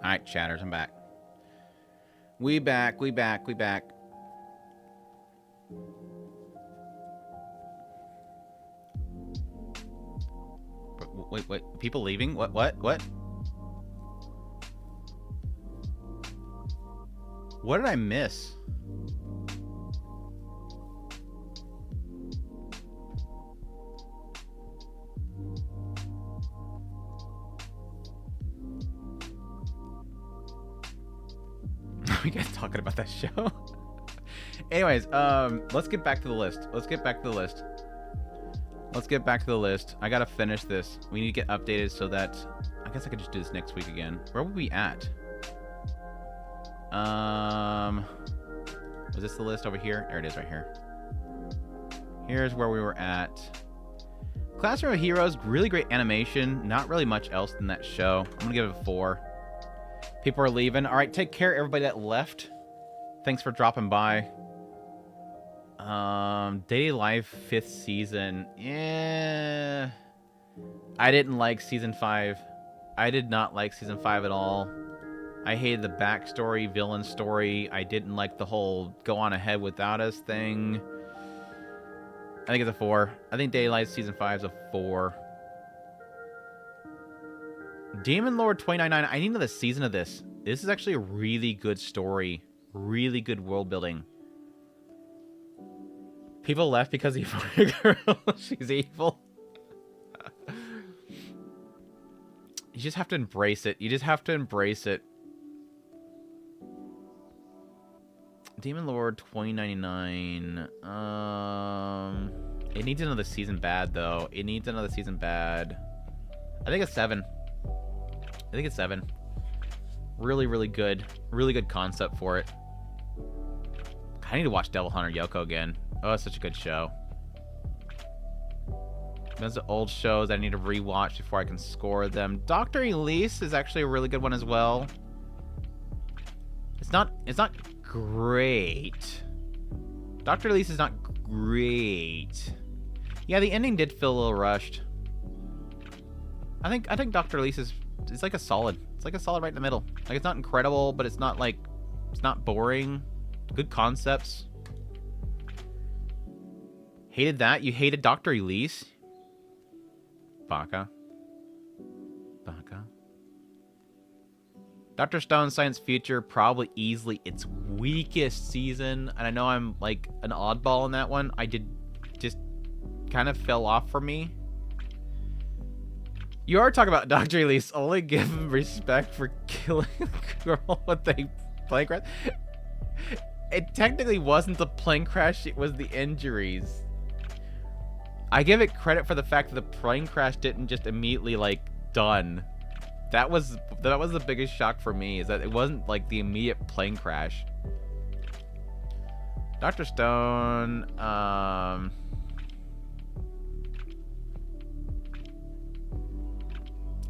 Alright, chatters, I'm back. We back. Wait, people leaving? What? What did I miss? We guys talking about that show? Anyways, let's get back to the list. I gotta finish this. We need to get updated so that I guess I could just do this next week again. Where were we at? Was this the list over here? There it is, right here. Here's where we were at. Classroom of Heroes, really great animation. Not really much else than that show. I'm gonna give it a 4. People are leaving. All right, take care, everybody that left. Thanks for dropping by. Daily Life 5th season. Yeah. I didn't like season 5. I did not like season 5 at all. I hated the backstory, villain story. I didn't like the whole go on ahead without us thing. I think it's a 4. I think Daily Life season 5 is a 4. Demon Lord 2099. I need another season of this. This is actually a really good story. Really good world building. People left because he fought a girl. She's evil. You just have to embrace it. Demon Lord 2099. It needs another season bad, though. I think it's 7. Really, really good. Really good concept for it. I need to watch Devil Hunter Yoko again. Oh, it's such a good show. Those are old shows I need to rewatch before I can score them. Dr. Elise is actually a really good one as well. It's not great. Dr. Elise is not great. Yeah, the ending did feel a little rushed. I think Dr. Elise is like a solid. It's like a solid right in the middle. Like, it's not incredible, but it's not like, it's not boring. Good concepts. Hated that. You hated Dr. Elise. Baka. Dr. Stone's Science Future, probably easily its weakest season. And I know I'm like an oddball in that one. Just kind of fell off for me. You are talking about Dr. Elise. Only give him respect for killing the girl with a plane crash. It technically wasn't the plane crash. It was the injuries. I give it credit for the fact that the plane crash didn't just immediately, like, done. That was the biggest shock for me, is that it wasn't, like, the immediate plane crash. Dr. Stone,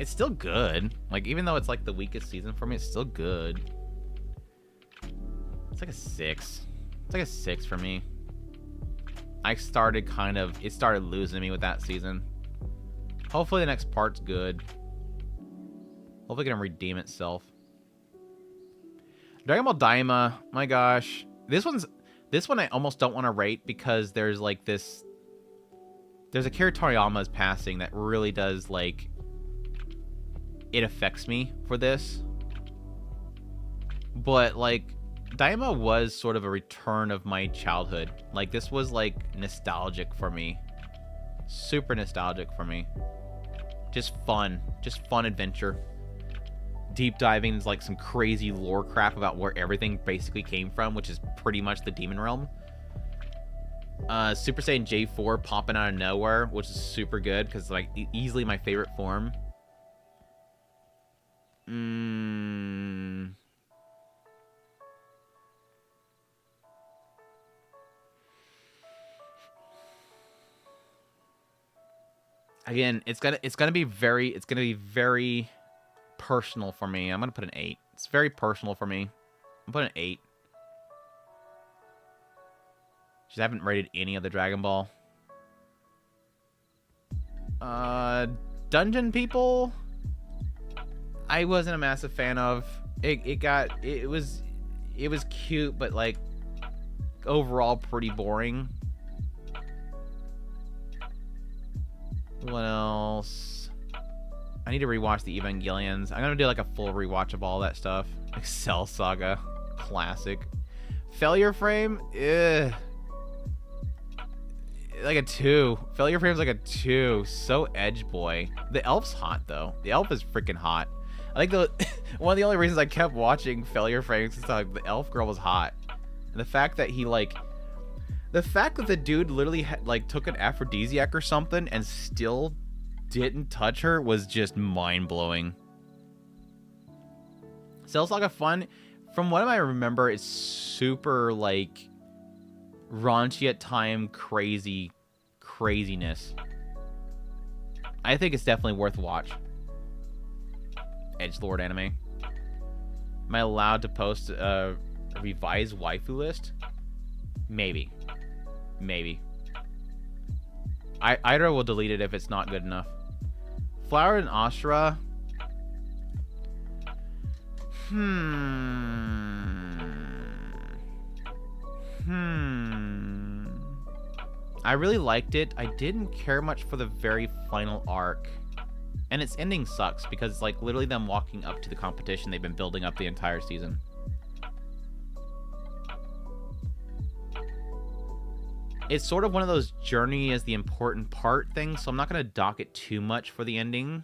It's still good. Like, even though it's like the weakest season for me, it's still good. It's like a 6. It's like a 6 for me. I started it started losing me with that season. Hopefully the next part's good. Hopefully it can redeem itself. Dragon Ball Daima, my gosh. This one I almost don't want to rate because there's like this... There's Akira Toriyama's passing that really does, like... It affects me for this. But, like... Daima was sort of a return of my childhood. Like, this was, like, nostalgic for me. Super nostalgic for me. Just fun. Just fun adventure. Deep diving is, like, some crazy lore crap about where everything basically came from, which is pretty much the Demon Realm. Super Saiyan J4 popping out of nowhere, which is super good, because, like, easily my favorite form. Again, it's gonna be very personal for me. I'm gonna put an 8. It's very personal for me. I'm putting an 8. Just haven't rated any of the Dragon Ball. Dungeon People, I wasn't a massive fan of. It was cute, but like overall pretty boring. What else? I need to rewatch the Evangelions. I'm gonna do like a full rewatch of all that stuff. Excel Saga, classic. Failure Frame, like a 2. Failure Frame's like a 2. So edge boy. The elf's hot though. The elf is freaking hot. I think one of the only reasons I kept watching Failure Frames is like the elf girl was hot. And the fact that he like. The fact that the dude literally like took an aphrodisiac or something and still didn't touch her was just mind-blowing. Cell Saga fun. From what I remember, it's super like raunchy at time, craziness. I think it's definitely worth watch. Edgelord anime. Am I allowed to post a revised waifu list? Maybe. Ida will delete it if it's not good enough. Flower and Ashura. I really liked it. I didn't care much for the very final arc. And its ending sucks because it's like literally them walking up to the competition they've been building up the entire season. It's sort of one of those journey is the important part things, so I'm not going to dock it too much for the ending.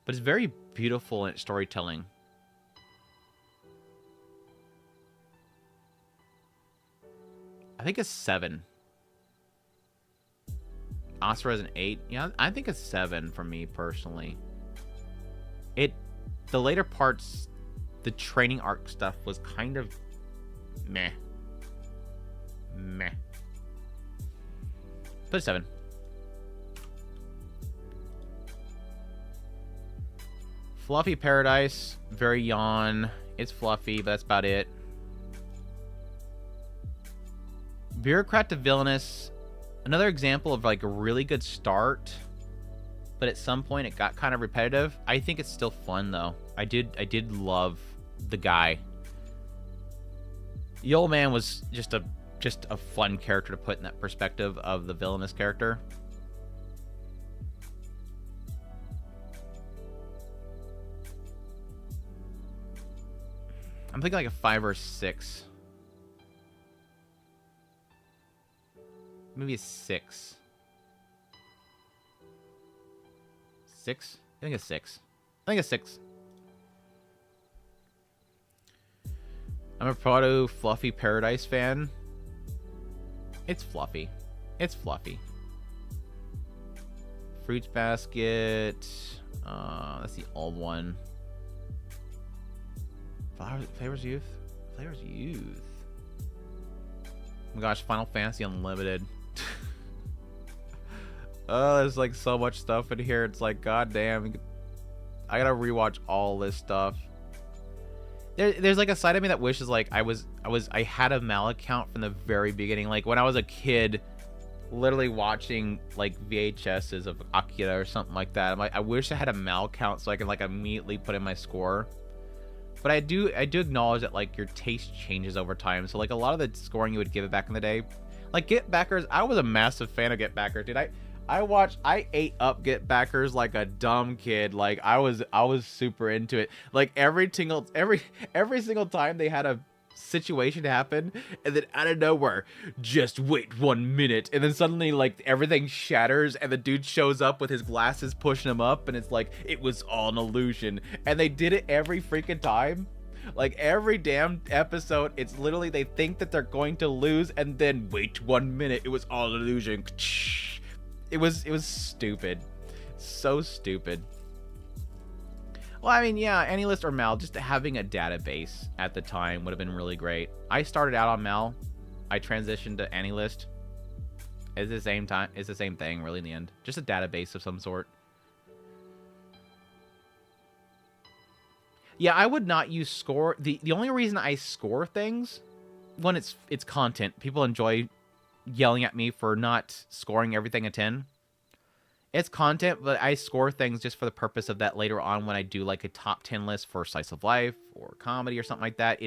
But it's very beautiful in its storytelling. I think it's 7. Asura is an 8. Yeah, I think it's 7 for me personally. The later parts, the training arc stuff was kind of meh. Put a 7. Fluffy Paradise, very yawn. It's fluffy, but that's about it. Bureaucrat to Villainous, another example of like a really good start, but at some point it got kind of repetitive. I think it's still fun though. I did love the guy. The old man was just a fun character to put in that perspective of the villainous character. I'm thinking like a 5 or 6. Maybe a 6. 6? I think a 6. I think a 6. I'm a proto Fluffy Paradise fan. It's fluffy. It's fluffy. Fruits Basket. That's the old one. Flavors Youth? Flavors Youth. Oh my gosh, Final Fantasy Unlimited. Oh, there's like so much stuff in here. It's like, god damn, I gotta rewatch all this stuff. There's like a side of me that wishes like I had a Mal account from the very beginning. Like when I was a kid, literally watching like VHSs of Akira or something like that. I'm like, I wish I had a Mal account so I can like immediately put in my score. But I do acknowledge that like your taste changes over time. So like a lot of the scoring you would give it back in the day, like Get Backers, I was a massive fan of Get Backers, dude. I ate up Get Backers like a dumb kid. Like I was super into it. Like every single time they had a situation happen, and then out of nowhere, just wait 1 minute, and then suddenly like everything shatters, and the dude shows up with his glasses pushing him up, and it's like it was all an illusion. And they did it every freaking time. Like every damn episode, it's literally they think that they're going to lose, and then wait 1 minute, it was all an illusion. It was stupid. So stupid. Well, I mean, yeah, Anilist or Mal, just having a database at the time would have been really great. I started out on Mal. I transitioned to Anilist. It's the same time. It's the same thing, really, in the end. Just a database of some sort. Yeah, I would not use score. The only reason I score things, when it's content. People enjoy yelling at me for not scoring everything a 10. It's content, but I score things just for the purpose of that later on when I do like a top 10 list for slice of life or comedy or something like that.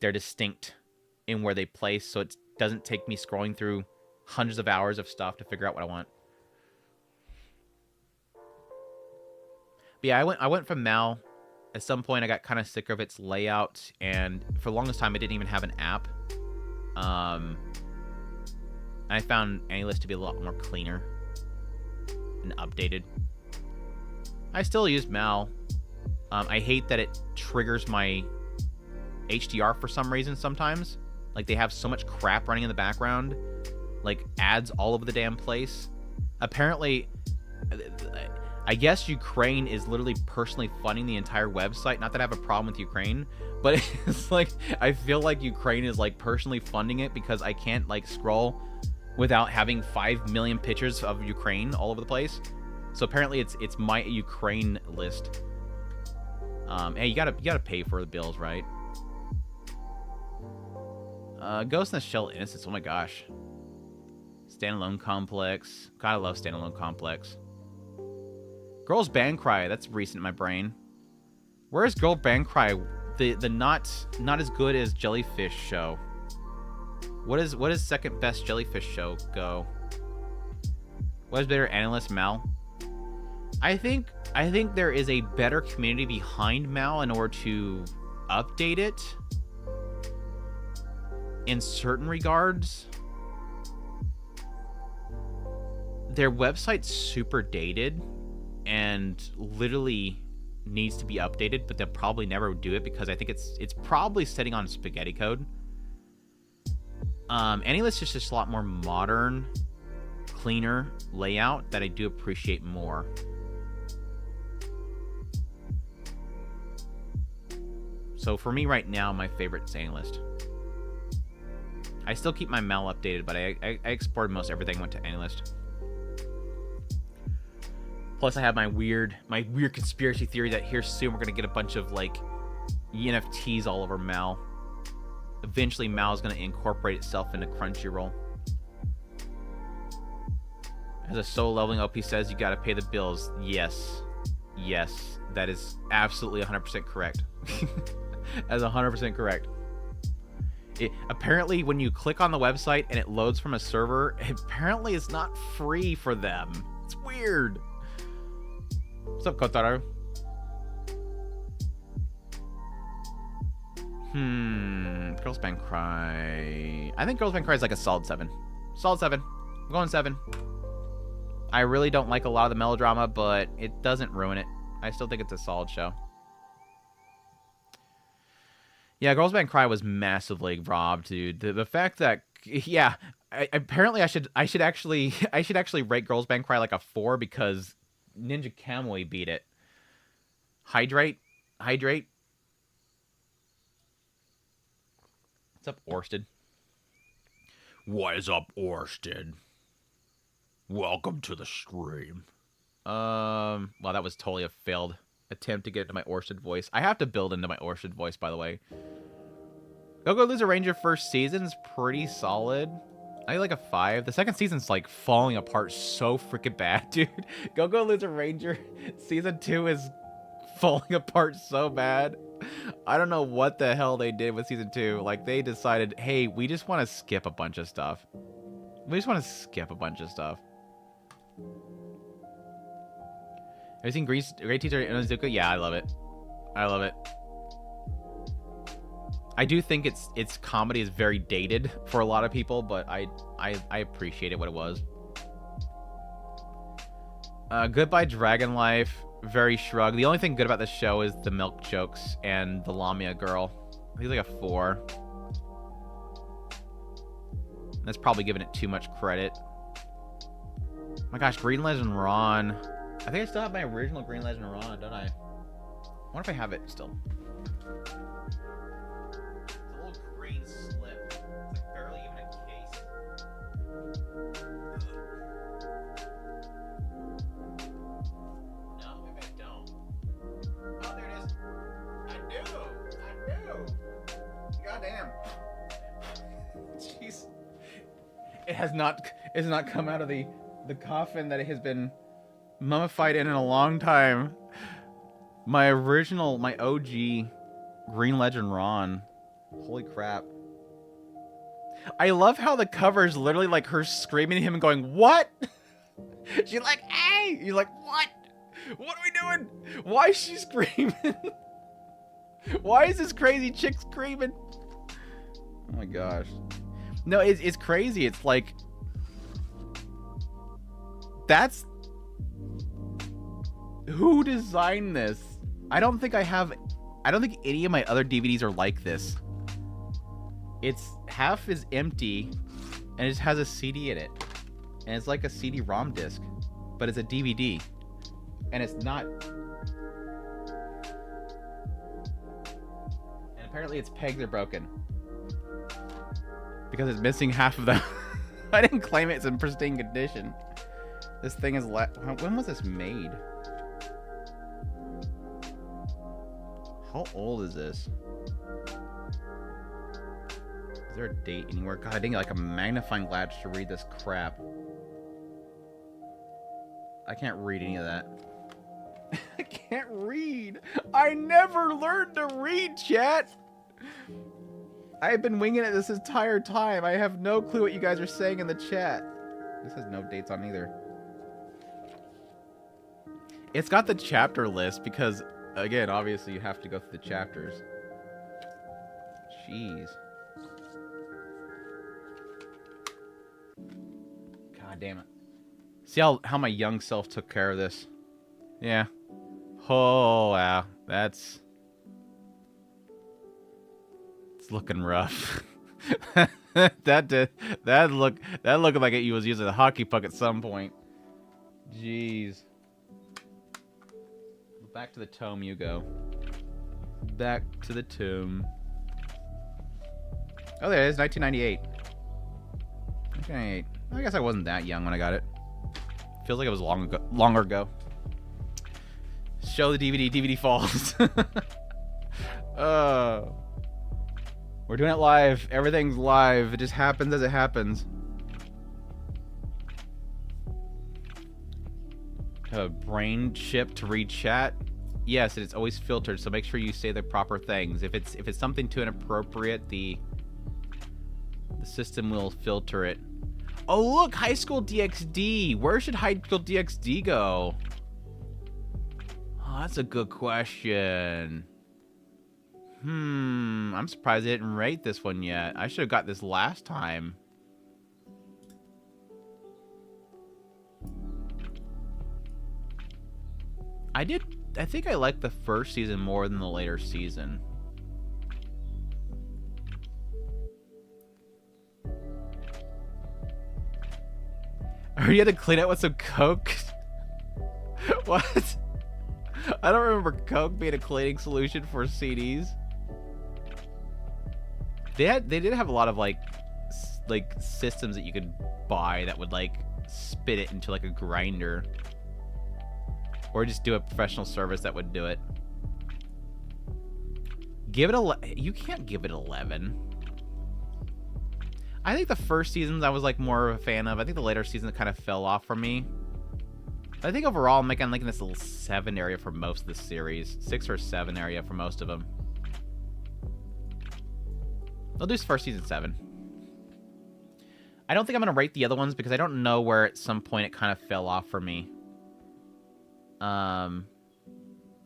They're distinct in where they place, so it doesn't take me scrolling through hundreds of hours of stuff to figure out what I want. But yeah, I went from Mal. At some point, I got kind of sick of its layout, and for the longest time, it didn't even have an app. I found Anilist to be a lot more cleaner and updated. I still use Mal. I hate that it triggers my HDR for some reason sometimes. Like, they have so much crap running in the background. Like, ads all over the damn place. Apparently, I guess Ukraine is literally personally funding the entire website. Not that I have a problem with Ukraine, but it's like, I feel like Ukraine is, like, personally funding it because I can't, like, scroll without having 5 million pictures of Ukraine all over the place. So apparently it's my Ukraine list. Hey, you gotta pay for the bills, right? Ghost in the Shell Innocence, oh my gosh. Standalone Complex. God, I love Standalone Complex. Girls Band Cry, that's recent in my brain. Where's Girl Band Cry? The not as good as Jellyfish show. What is second best Jellyfish show go? What is better, Anilist, Mal? I think there is a better community behind Mal in order to update it in certain regards. Their website's super dated and literally needs to be updated, but they'll probably never do it because I think it's probably sitting on spaghetti code. Anilist is just a lot more modern, cleaner layout that I do appreciate more. So for me right now, my favorite is Anilist. I still keep my Mal updated, but I exported most everything went to Anilist. Plus, I have my weird conspiracy theory that here soon we're gonna get a bunch of like NFTs all over Mal. Eventually, Mal is gonna incorporate itself into Crunchyroll. As a solo leveling OP says, you gotta pay the bills. Yes, that is absolutely 100% correct. That's 100% correct. Apparently, when you click on the website and it loads from a server, apparently it's not free for them. It's weird. What's up, Kotaro? Girls Band Cry. I think Girls Band Cry is like a solid 7. Solid 7. I'm going 7. I really don't like a lot of the melodrama, but it doesn't ruin it. I still think it's a solid show. Yeah, Girls Band Cry was massively robbed, dude. The fact that, yeah, apparently I should actually rate Girls Band Cry like a 4 because Ninja Kamui beat it. Hydrate. What's up, Orsted? What is up, Orsted? Welcome to the stream. Well, that was totally a failed attempt to get into my Orsted voice. I have to build into my Orsted voice, by the way. Go Loser Ranger first season is pretty solid. I like a 5. The second season's like falling apart so freaking bad, dude. Go Loser Ranger season 2 is falling apart so bad. I don't know what the hell they did with season 2. Like, they decided, hey, we just want to skip a bunch of stuff. We just want to skip a bunch of stuff. Have you seen Great Teacher Onizuka? Yeah, I love it. I love it. I do think its comedy is very dated for a lot of people, but I appreciate it what it was. Goodbye Dragon Life, very shrug. The only thing good about this show is the milk jokes and the Lamia girl. I think it's like a 4. That's probably giving it too much credit. Oh my gosh, Green Legend Ron. I think I still have my original Green Legend Ron, don't I? I wonder if I have it still. It has not come out of the coffin that it has been mummified in a long time. My OG Green Legend Ron. Holy crap. I love how the cover is literally like her screaming at him and going, what? She's like, hey! You're like, what? What are we doing? Why is she screaming? Why is this crazy chick screaming? Oh my gosh. No, it's crazy. It's like, that's, who designed this? I don't think any of my other DVDs are like this. It's half is empty and it just has a CD in it. And it's like a CD-ROM disc, but it's a DVD. And it's not. And apparently its pegs are broken. Because it's missing half of them. I didn't claim it's in pristine condition. This thing is when was this made? How old is this? Is there a date anywhere? God, I didn't get like a magnifying glass to read this crap. I can't read any of that. I can't read. I never learned to read, chat. I've been winging it this entire time. I have no clue what you guys are saying in the chat. This has no dates on either. It's got the chapter list because, again, obviously you have to go through the chapters. Jeez. God damn it. See how my young self took care of this? Yeah. Oh, wow. It's looking rough. that looked like he was using a hockey puck at some point. Jeez. Back to the tome you go. Back to the tome. Oh, there it is, 1998. 1998. I guess I wasn't that young when I got it. Feels like it was longer ago. Show the DVD. DVD falls. We're doing it live. Everything's live. It just happens as it happens. Have a brain chip to read chat. Yes, it's always filtered, so make sure you say the proper things. If it's something too inappropriate, the system will filter it. Oh look, High School DxD. Where should High School DxD go? Oh, that's a good question. I'm surprised they didn't rate this one yet. I should have got this last time. I think I liked the first season more than the later season. Or you had to clean it with some Coke? What? I don't remember Coke being a cleaning solution for CDs. They did have a lot of like systems that you could buy that would like spit it into like a grinder. Or just do a professional service that would do it. Give it you can't give it 11. I think the first seasons I was like more of a fan of. I think the later seasons kind of fell off for me. But I think overall I'm liking this little 7 area for most of the series. 6 or 7 area for most of them. I'll do first season 7. I don't think I'm going to rate the other ones because I don't know where at some point it kind of fell off for me. I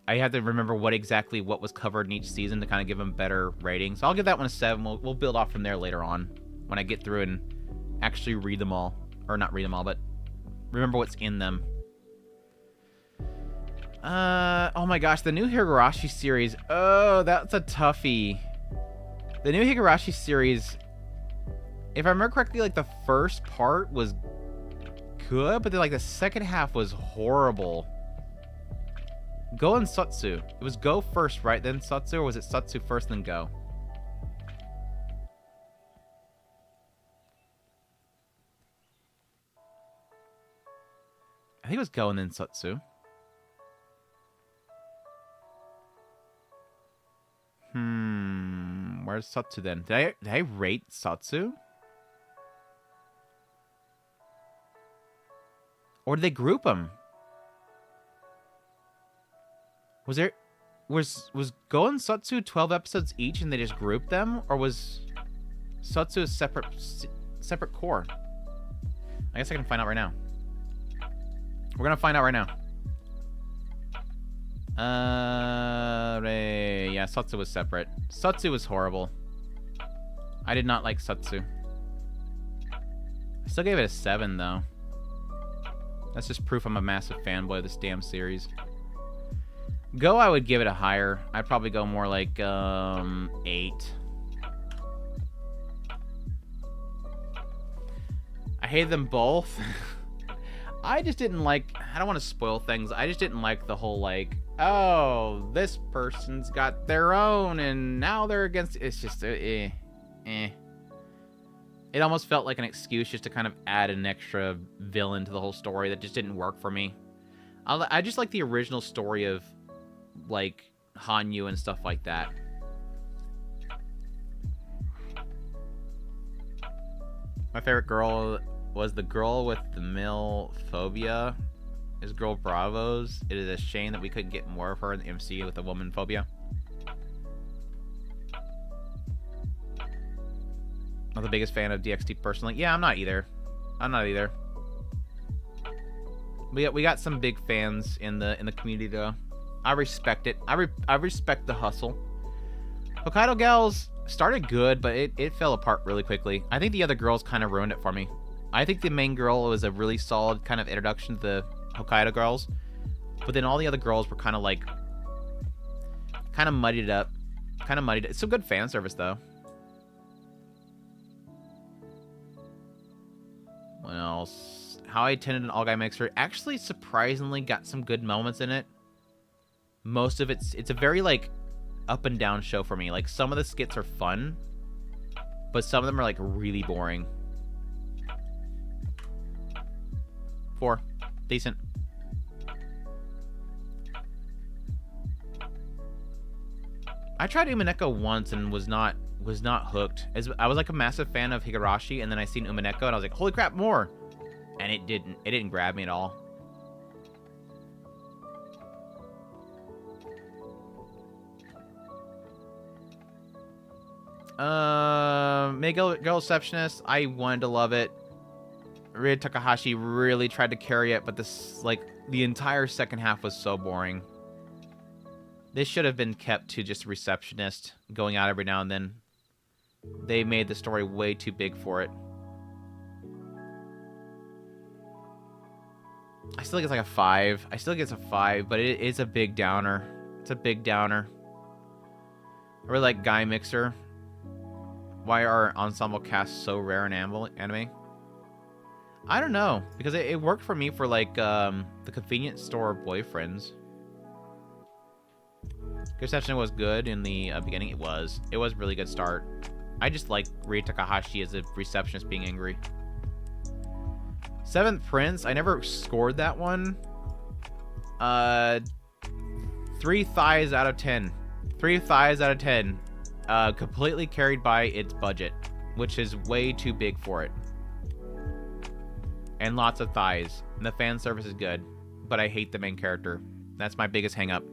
have to remember what was covered in each season to kind of give them better ratings. So I'll give that one a 7. We'll build off from there later on when I get through and actually read them all. Or not read them all, but remember what's in them. Oh my gosh, the new Higurashi series. Oh, that's a toughie. The new Higurashi series, if I remember correctly, like the first part was good, but then like the second half was horrible. Go and Satsu. It was Go first, right? Then Satsu, or was it Satsu first, then Go? I think it was Go and then Satsu. Where's Satsu then? Did I rate Satsu? Or did they group them? Was Go and Satsu 12 episodes each and they just grouped them? Or was Satsu a separate core? I guess I can find out right now. We're gonna find out right now. Yeah, Satsu was separate. Satsu was horrible. I did not like Satsu. I still gave it a 7 though. That's just proof I'm a massive fanboy of this damn series. Go, I would give it a higher. I'd probably go more like 8. I hate them both. I just didn't like... I don't want to spoil things. I just didn't like the whole like, oh, this person's got their own and now they're against... It's just... It almost felt like an excuse just to kind of add an extra villain to the whole story that just didn't work for me. I just like the original story of like Hanyu and stuff like that. My favorite girl was the girl with the male phobia. Is Girl Bravo's. It is a shame that we couldn't get more of her in the MCU with the woman phobia. Not the biggest fan of DxT personally. Yeah, I'm not either. We got some big fans in the community though. I respect it. I respect the hustle. Hokkaido Gals started good, but it fell apart really quickly. I think the other girls kind of ruined it for me. I think the main girl was a really solid kind of introduction to the Hokkaido girls, but then all the other girls were kind of like, muddied it up. It's some good fan service though. What else? How I Attended an All-Guy Mixer actually surprisingly got some good moments in it. Most of it's a very like up and down show for me. Like some of the skits are fun, but some of them are like really boring. 4. Decent. I tried Umineko once and was not hooked. I was like a massive fan of Higurashi, and then I seen Umineko and I was like, holy crap, more! And it didn't grab me at all. Mega Girl Receptionist, I wanted to love it. Ria Takahashi really tried to carry it, but this, like, the entire second half was so boring. This should have been kept to just a receptionist going out every now and then. They made the story way too big for it. I still think it's like a 5. But it is a big downer. It's a big downer. I really like Guy Mixer. Why are ensemble casts so rare in anime? I don't know, because it worked for me for like the convenience store boyfriends. Reception was good in the beginning. It was really good start. I just like Ria Takahashi as a receptionist being angry. Seventh Prince. I never scored that one. 3 thighs out of 10. 3 thighs out of 10. Completely carried by its budget, which is way too big for it. And lots of thighs. And the fan service is good, but I hate the main character. That's my biggest hang-up.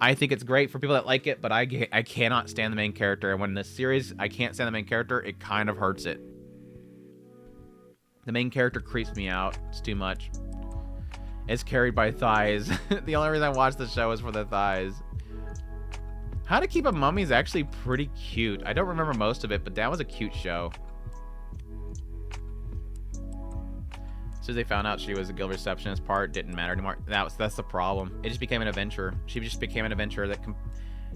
I think it's great for people that like it, but I cannot stand the main character. And when in this series I can't stand the main character, it kind of hurts it. The main character creeps me out. It's too much. It's carried by thighs. The only reason I watch the show is for the thighs. How to Keep a Mummy is actually pretty cute. I don't remember most of it, but that was a cute show. As soon as they found out she was a guild receptionist, part didn't matter anymore. That's the problem. It just became an adventurer. She just became an adventurer that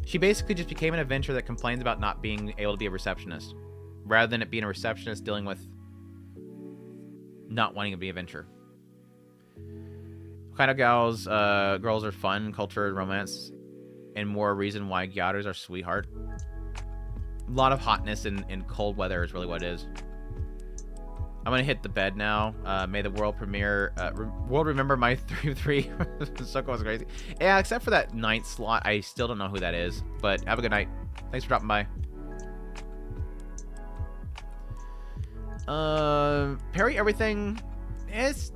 she basically just became an adventurer that complains about not being able to be a receptionist, rather than it being a receptionist dealing with not wanting to be a adventurer. What kind of girls are fun, culture, romance, and more reason why gyaros are sweetheart. A lot of hotness in cold weather is really what it is. I'm gonna hit the bed now. May the world premiere, world remember my 3-3. Soko was crazy. Yeah, except for that 9th slot, I still don't know who that is. But have a good night. Thanks for dropping by. Parry everything. It's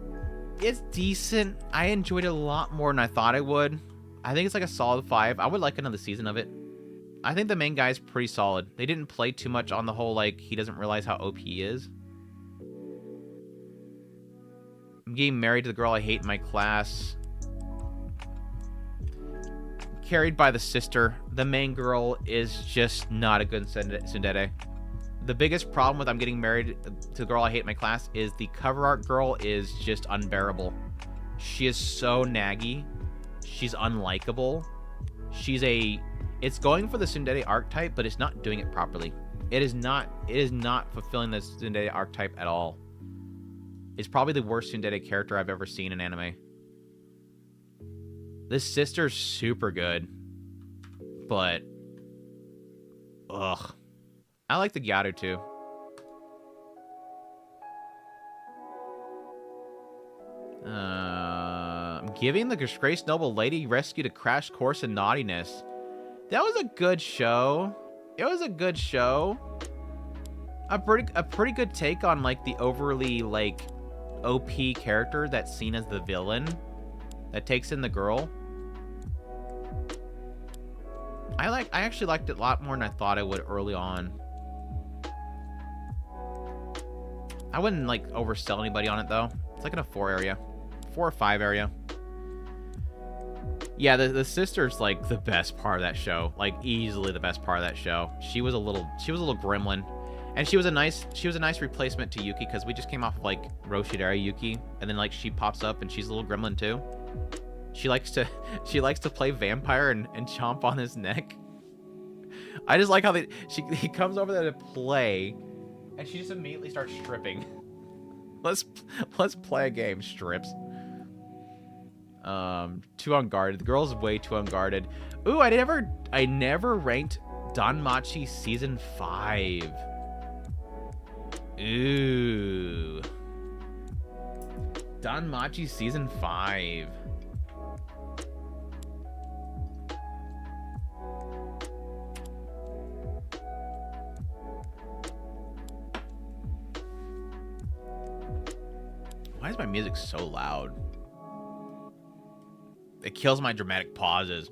decent. I enjoyed it a lot more than I thought I would. I think it's like a solid 5. I would like another season of it. I think the main guy's pretty solid. They didn't play too much on the whole, like, he doesn't realize how OP he is. I'm getting married to the girl I hate in my class. Carried by the sister. The main girl is just not a good tsundere. The biggest problem with I'm getting married to the girl I hate in my class is the cover art girl is just unbearable. She is so naggy. She's unlikable. It's going for the tsundere archetype, but it's not doing it properly. It is not fulfilling the tsundere archetype at all. It's probably the worst tsundere character I've ever seen in anime. This sister's super good, but ugh. I like the gyaro too. Giving the disgraced noble lady rescued a crash course in naughtiness. That was a good show. It was a good show. A pretty good take on like the overly like OP character that's seen as the villain that takes in the girl. I actually liked it a lot more than I thought I would early on. I wouldn't like oversell anybody on it though. It's like in a 4 area. 4 or 5 area. Yeah, the sister's like the best part of that show. Like easily the best part of that show. She was a little gremlin. And she was a nice replacement to Yuki, because we just came off of like Roshidara Yuki, and then like she pops up and she's a little gremlin too. She likes to play vampire and chomp on his neck. I just like how he comes over there to play, and she just immediately starts stripping. Let's play a game, strips. Too unguarded. The girl's way too unguarded. Ooh, I never ranked Danmachi season 5. Ooh. Danmachi season 5. Why is my music so loud? It kills my dramatic pauses.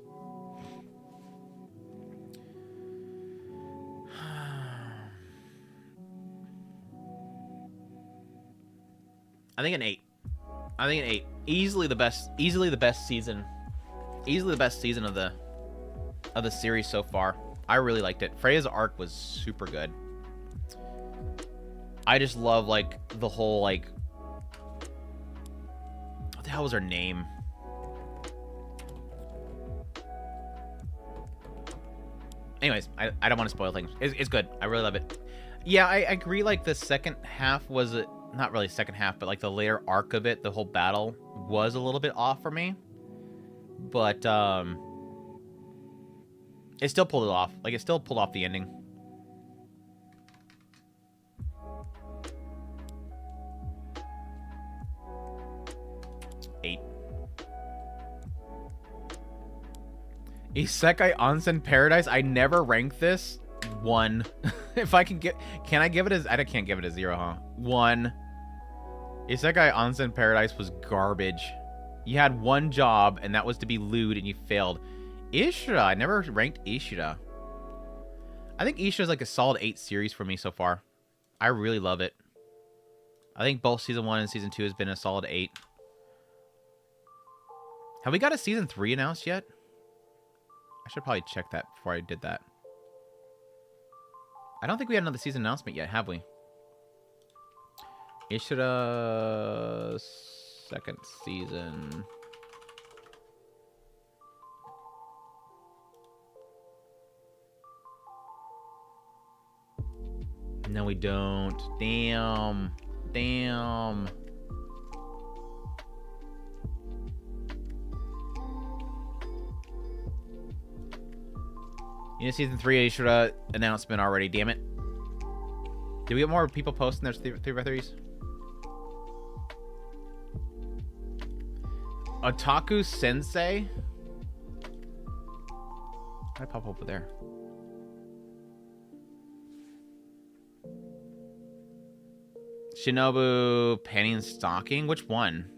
I think an 8. I think an 8. Easily the best season. Easily the best season of the series so far. I really liked it. Freya's arc was super good. I just love like the whole like, what the hell was her name? Anyways, I don't want to spoil things. It's good. I really love it. Yeah, I agree. Like the second half was not really second half, but like the later arc of it, the whole battle was a little bit off for me. But it still pulled it off. Like it still pulled off the ending. Isekai Onsen Paradise. I never ranked this. 1. If I can get... Can I give it a... I can't give it a 0, huh? 1. Isekai Onsen Paradise was garbage. You had one job, and that was to be lewd, and you failed. Ishura. I never ranked Ishura. I think Ishura is like a solid 8 series for me so far. I really love it. I think both Season 1 and Season 2 has been a solid 8. Have we got a Season 3 announced yet? I should probably check that before I did that. I don't think we had another season announcement yet, have we? Ishura... second season... No, we don't. Damn. Damn. You know, Season 3 Ishura announcement already, damn it. Did we get more people posting their 3x3s? Otaku Sensei? How did I pop over there? Shinobu Panty and Stocking? Which one?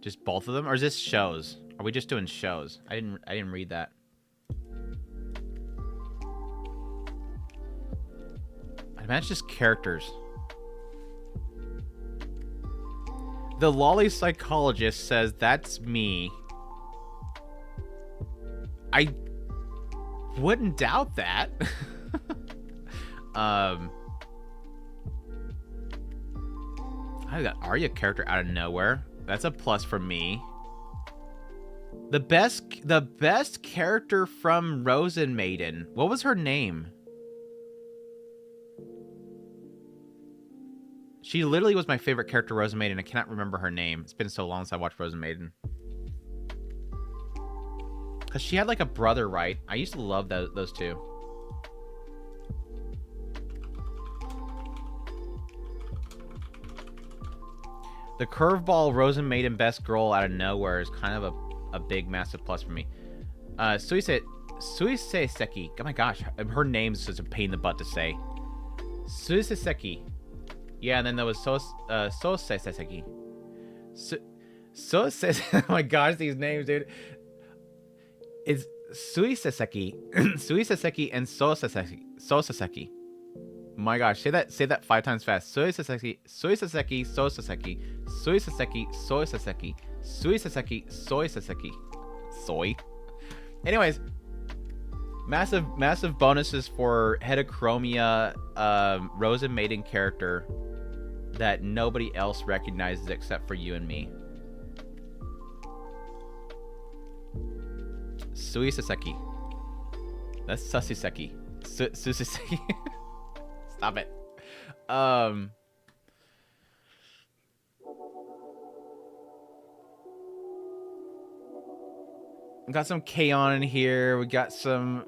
Just both of them? Or is this shows? Are we just doing shows? I didn't read that. I imagine just characters. The lolly psychologist says that's me. I wouldn't doubt that. I got Arya character out of nowhere. That's a plus for me. The best character from Rosen Maiden. What was her name? She literally was my favorite character, Rosen Maiden. I cannot remember her name. It's been so long since I watched Rosen Maiden. Because she had like a brother, right? I used to love those two. The curveball Rosen Maiden best girl out of nowhere is kind of a big, massive plus for me. Suisei Seki. Oh my gosh, her name's such a pain in the butt to say. Suisei Seki. Yeah, and then there was Sosei Seki. Oh my gosh, these names, dude. It's Suisei Seki. Suisei Seki and Sosei Seki. My gosh, say that 5 times fast. Suisei Seki, Soy. Anyways, massive bonuses for Heterochromia, Rosen Maiden character that nobody else recognizes except for you and me. Suisei. That's Susiseki. Susiseki. Stop it. Got some K-On in here. We got some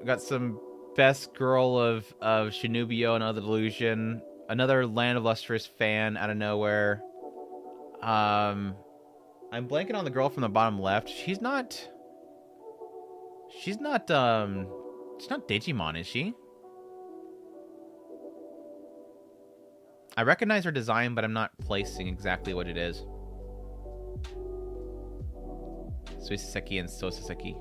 best girl of Shinubio and Other Delusion. Another Land of Lustrous fan out of nowhere. I'm blanking on the girl from the bottom left. She's not Digimon, is she? I recognize her design, but I'm not placing exactly what it is. Suiseki and Soseki.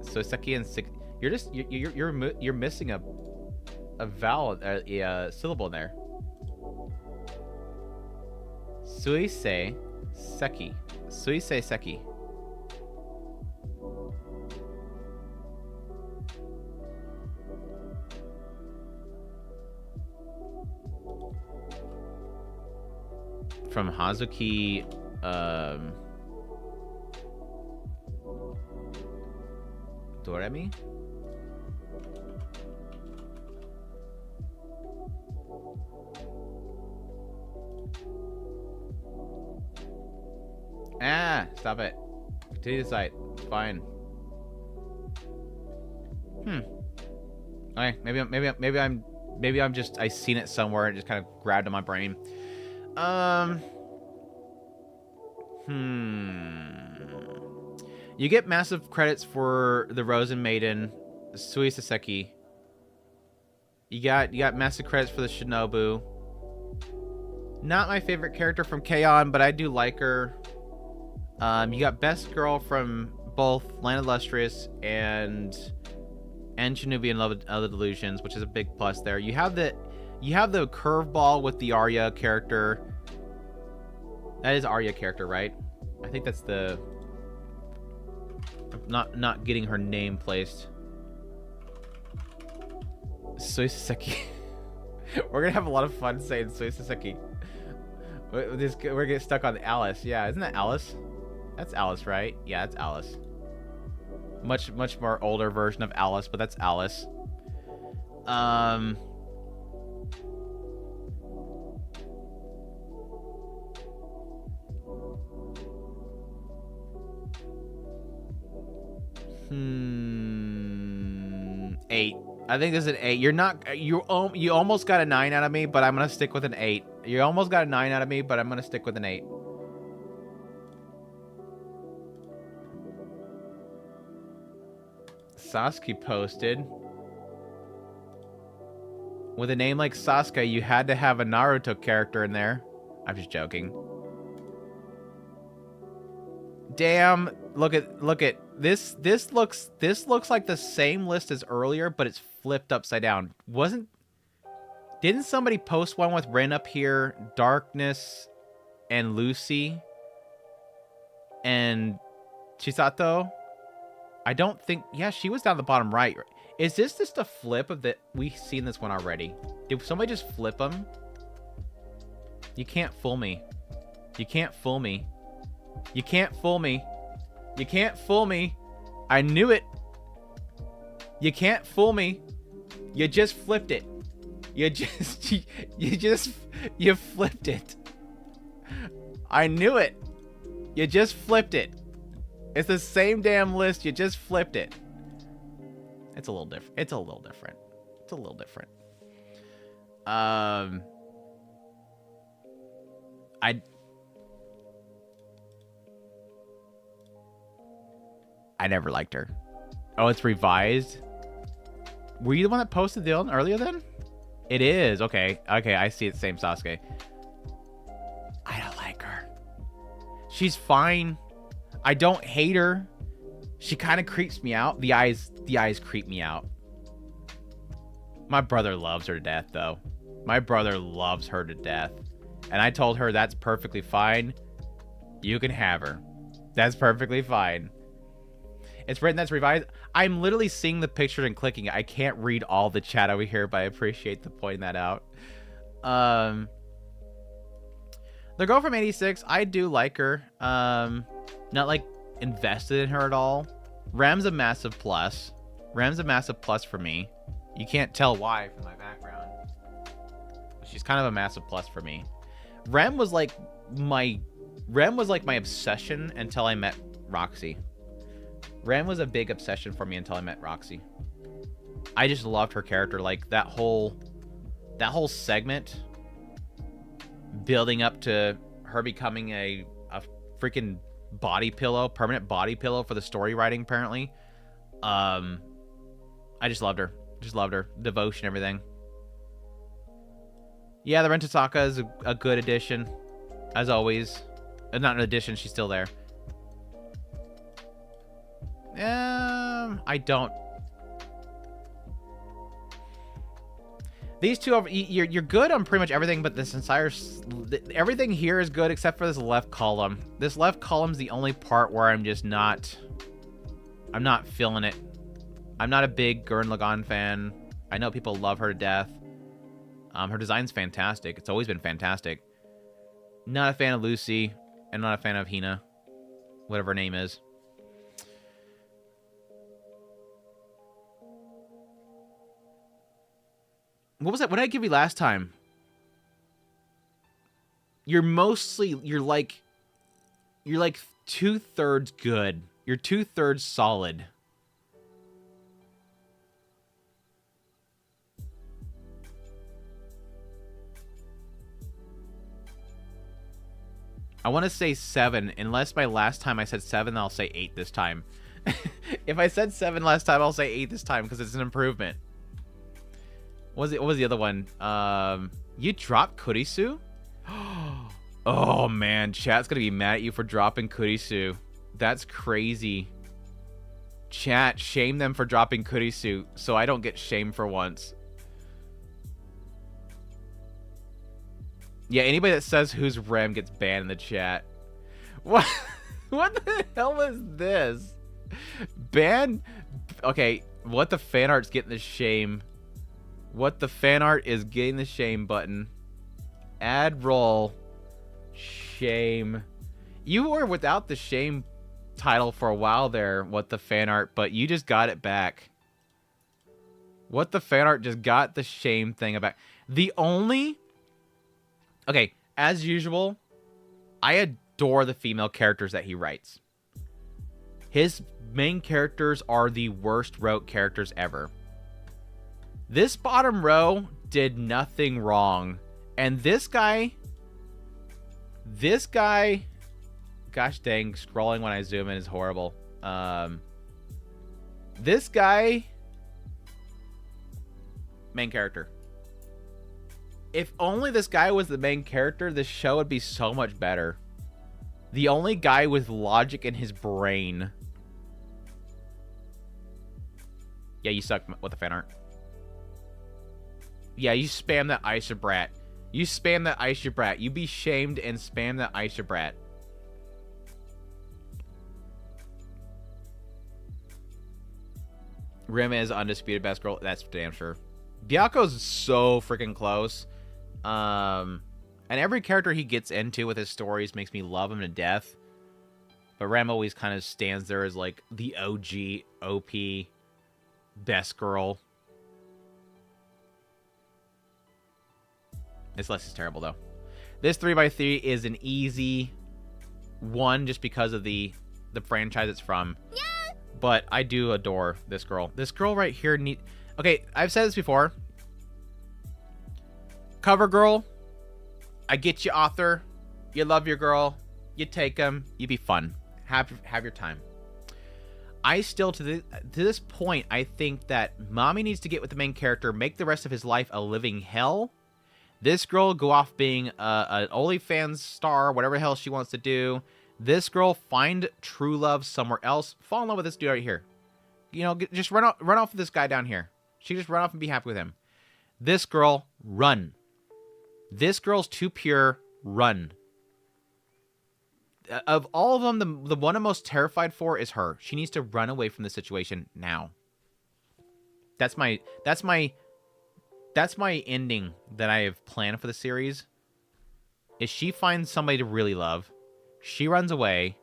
Soseki and Sik. You're missing a vowel, a syllable in there. Suisei Seki. Suisei Seki. From Hazuki, Doremi? Ah, stop it. Continue the site. It's fine. Okay, maybe I'm just, I seen it somewhere and just kind of grabbed in my brain. You You get massive credits for the Rosen Maiden, Sui Saseki. You got massive credits for the Shinobu. Not my favorite character from K-On!, but I do like her. You got Best Girl from both Land of Lustrous and Shinobi and Love of the Delusions, which is a big plus there. You have the curveball with the Arya character. That is Arya character, right? I think that's the... Not getting her name placed. Sui Saseki. We're gonna have a lot of fun saying Sui Saseki. We're getting stuck on Alice. Yeah, isn't that Alice? That's Alice, right? Yeah, that's Alice. Much more older version of Alice, but that's Alice. Eight. I think this is an 8. You almost got a 9 out of me, but I'm gonna stick with an 8. You almost got a 9 out of me, but I'm gonna stick with an 8. Sasuke posted. With a name like Sasuke, you had to have a Naruto character in there. I'm just joking. Damn, look at this. This looks like the same list as earlier, but it's flipped upside down. Didn't somebody post one with Ren up here, Darkness, and Lucy, and Chisato? I don't think... Yeah, she was down the bottom right. Is this just a flip of the... We've seen this one already. Did somebody just flip them? You can't fool me. You can't fool me. You can't fool me. You can't fool me. I knew it. You can't fool me. You just flipped it. You flipped it. I knew it. You just flipped it. It's the same damn list. You just flipped it. It's a little different. It's a little different. It's a little different. I never liked her. Oh, it's revised? Were you the one that posted the one earlier then? It is. Okay. Okay, I see it. Same Sasuke. I don't like her. She's fine. I don't hate her. She kind of creeps me out. The eyes creep me out. My brother loves her to death, though. My brother loves her to death. And I told her that's perfectly fine. You can have her. That's perfectly fine. It's written that's revised. I'm literally seeing the picture and clicking it. I can't read all the chat over here, but I appreciate the pointing that out. The girl from 86, I do like her. Not like invested in her at all. Ram's a massive plus. Ram's a massive plus for me. You can't tell why from my background. She's kind of a massive plus for me. Rem was like my obsession until I met Roxy. Rem was a big obsession for me until I met Roxy. I just loved her character. Like that whole segment building up to her becoming a freaking body pillow, permanent body pillow for the story writing, apparently. I just loved her. Just loved her. Devotion, everything. Yeah, the Rentasaka is a good addition, as always. Not an addition, she's still there. I don't. These two over, you're good on pretty much everything, but this entire everything here is good except for this left column. This left column's the only part where I'm just not. I'm not feeling it. I'm not a big Gurren Lagann fan. I know people love her to death. Her design's fantastic. It's always been fantastic. Not a fan of Lucy, and not a fan of Hina, whatever her name is. What was that? What did I give you last time? You're like 2/3 good. You're 2/3 solid. I want to say 7, unless by last time I said 7, I'll say 8 this time. If I said 7 last time, I'll say 8 this time because it's an improvement. What was the other one? You dropped Kurisu? Oh man, chat's gonna be mad at you for dropping Kurisu. That's crazy. Chat, shame them for dropping Kurisu so I don't get shamed for once. Yeah, anybody that says who's Rem gets banned in the chat. What? What the hell is this? Ban? Okay, what the fan art's getting the shame. What the fan art is getting the shame button. Add roll. Shame. You were without the shame title for a while there, what the fan art, but you just got it back. What the fan art just got the shame thing back. The only... Okay, as usual, I adore the female characters that he writes. His main characters are the worst wrote characters ever. This bottom row did nothing wrong. And this guy, gosh dang, scrolling when I zoom in is horrible. This guy, main character. If only this guy was the main character, this show would be so much better. The only guy with logic in his brain. Yeah, you suck with the fan art. Yeah, you spam that Aisha Brat. You spam that Aisha Brat. You be shamed and spam that Aisha Brat. Rim is undisputed best girl. That's damn sure. Byaku's so freaking close. And every character he gets into with his stories makes me love him to death. But Ram always kind of stands there as like the OG, OP, best girl. This list is terrible though. This 3x3 is an easy one just because of the franchise it's from. Yeah. But I do adore this girl. This girl right here okay, I've said this before. Cover girl. I get you, author. You love your girl. You take them. You be fun. Have your time. I still, to this point, I think that Mommy needs to get with the main character, make the rest of his life a living hell. This girl go off being an OnlyFans star, whatever the hell she wants to do. This girl find true love somewhere else. Fall in love with this dude right here. You know, just run off with this guy down here. She just run off and be happy with him. This girl, run. This girl's too pure. Run. Of all of them, the one I'm most terrified for is her. She needs to run away from the situation now. That's my ending that I have planned for the series. Is she finds somebody to really love. She runs away.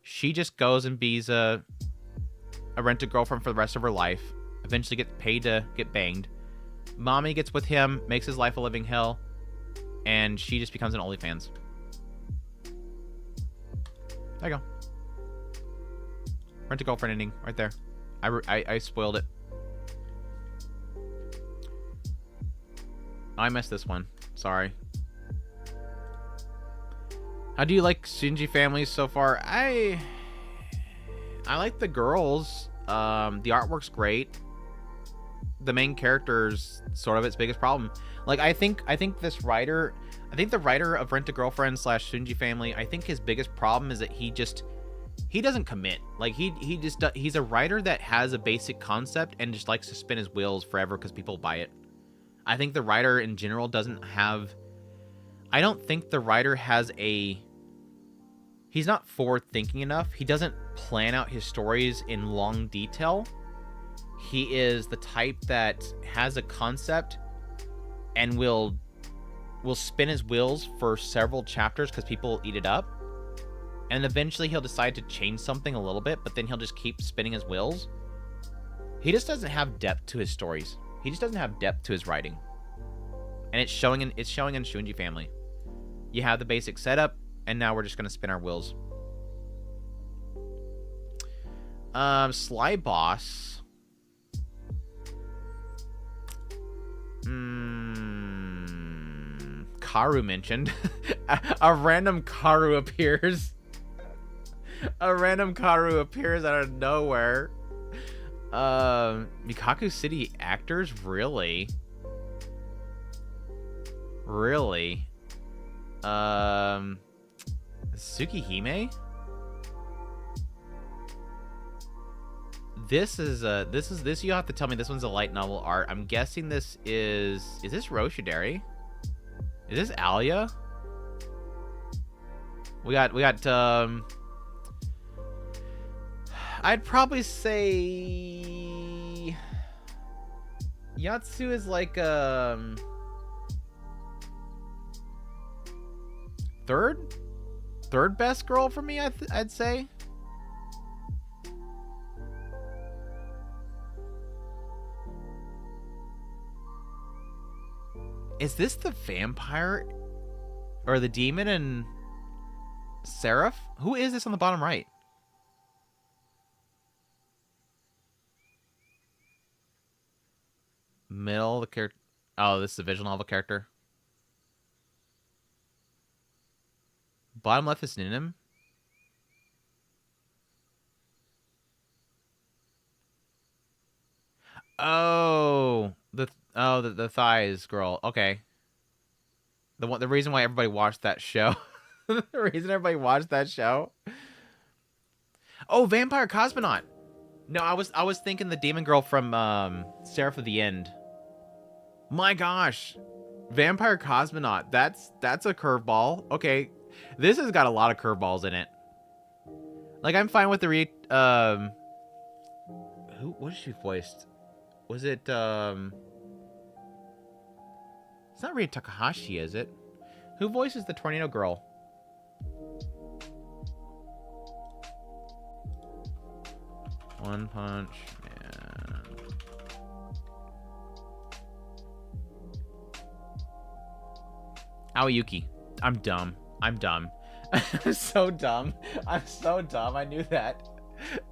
She just goes and bees a rented girlfriend for the rest of her life. Eventually gets paid to get banged. Mommy gets with him, makes his life a living hell. And she just becomes an OnlyFans. There you go. Rent a girlfriend ending right there. I spoiled it. I missed this one. Sorry. How do you like Shinji families so far? I like the girls. The artwork's great. The main character's sort of its biggest problem. Like I think this writer, the writer of Rent a Girlfriend / Shinji Family, I think his biggest problem is that he doesn't commit. Like he's a writer that has a basic concept and just likes to spin his wheels forever because people buy it. I think the writer in general doesn't have... I don't think the writer has a... He's not forward-thinking enough. He doesn't plan out his stories in long detail. He is the type that has a concept and will spin his wheels for several chapters because people will eat it up. And eventually he'll decide to change something a little bit, but then he'll just keep spinning his wheels. He just doesn't have depth to his stories. He just doesn't have depth to his writing. And it's showing in Shinji Family. You have the basic setup, and now we're just going to spin our wheels. Sly Boss. Karu mentioned. A random Karu appears. A random Karu appears out of nowhere. Mikaku City actors? Really? Really? Tsukihime? This you have to tell me this one's a light novel art. I'm guessing this is this Roshidari? Is this Alia? We got I'd probably say Yatsu is like third best girl for me, I'd say. Is this the vampire or the demon and Seraph? Who is this on the bottom right? Middle, the character. Oh, this is a visual novel character. Bottom left is Ninim. Oh, the thighs girl. Okay. The reason why everybody watched that show. The reason everybody watched that show. Oh, Vampire Cosmonaut. No, I was thinking the demon girl from Seraph of the End. My gosh. Vampire Cosmonaut. That's a curveball. Okay. This has got a lot of curveballs in it. Like, I'm fine with the what is she voiced? Was it it's not Rie Takahashi, is it? Who voices the tornado girl? One Punch Man. Aoyuki. I'm dumb. I'm so dumb. I'm so dumb. I knew that.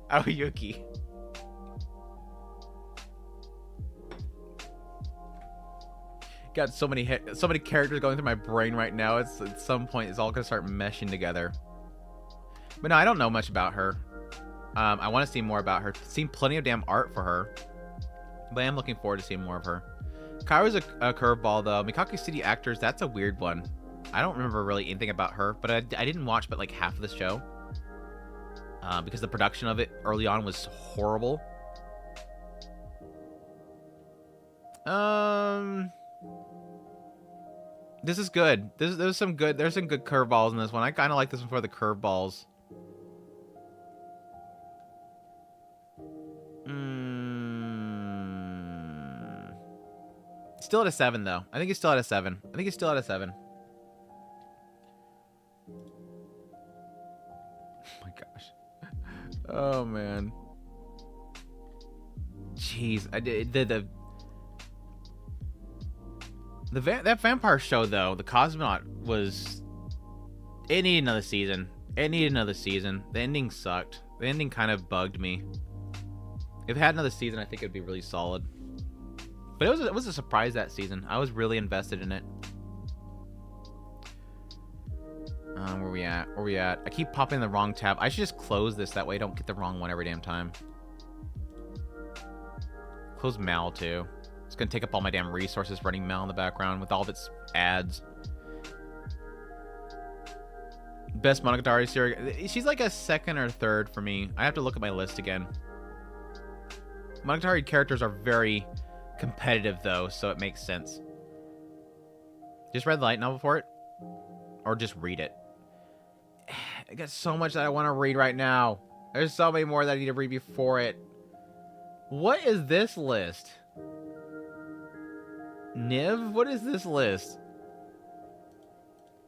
Aoyuki. Got so many characters going through my brain right now. It's at some point it's all gonna start meshing together. But no, I don't know much about her. I want to see more about her. Seen plenty of damn art for her, but I am looking forward to seeing more of her. Kairo's a curveball though. Mikaku City actors, that's a weird one. I don't remember really anything about her, but I didn't watch but like half of the show because the production of it early on was horrible. This is good. There's some good curveballs in this one. I kind of like this one for the curveballs. Still at a 7 though. I think he's still at a 7. Oh my gosh. Oh man. Jeez, that vampire show though, the Cosmonaut was. It needed another season. The ending sucked. The ending kind of bugged me. If it had another season, I think it'd be really solid. But it was a surprise that season. I was really invested in it. Where we at? I keep popping the wrong tab. I should just close this. That way I don't get the wrong one every damn time. Close Mal too. It's gonna take up all my damn resources running Mal in the background with all of its ads. Best Monogatari series. She's like a second or third for me. I have to look at my list again. Monogatari characters are very competitive though, so it makes sense. Just read the light novel for it? Or just read it? I got so much that I want to read right now. There's so many more that I need to read before it. What is this list? Niv? What is this list?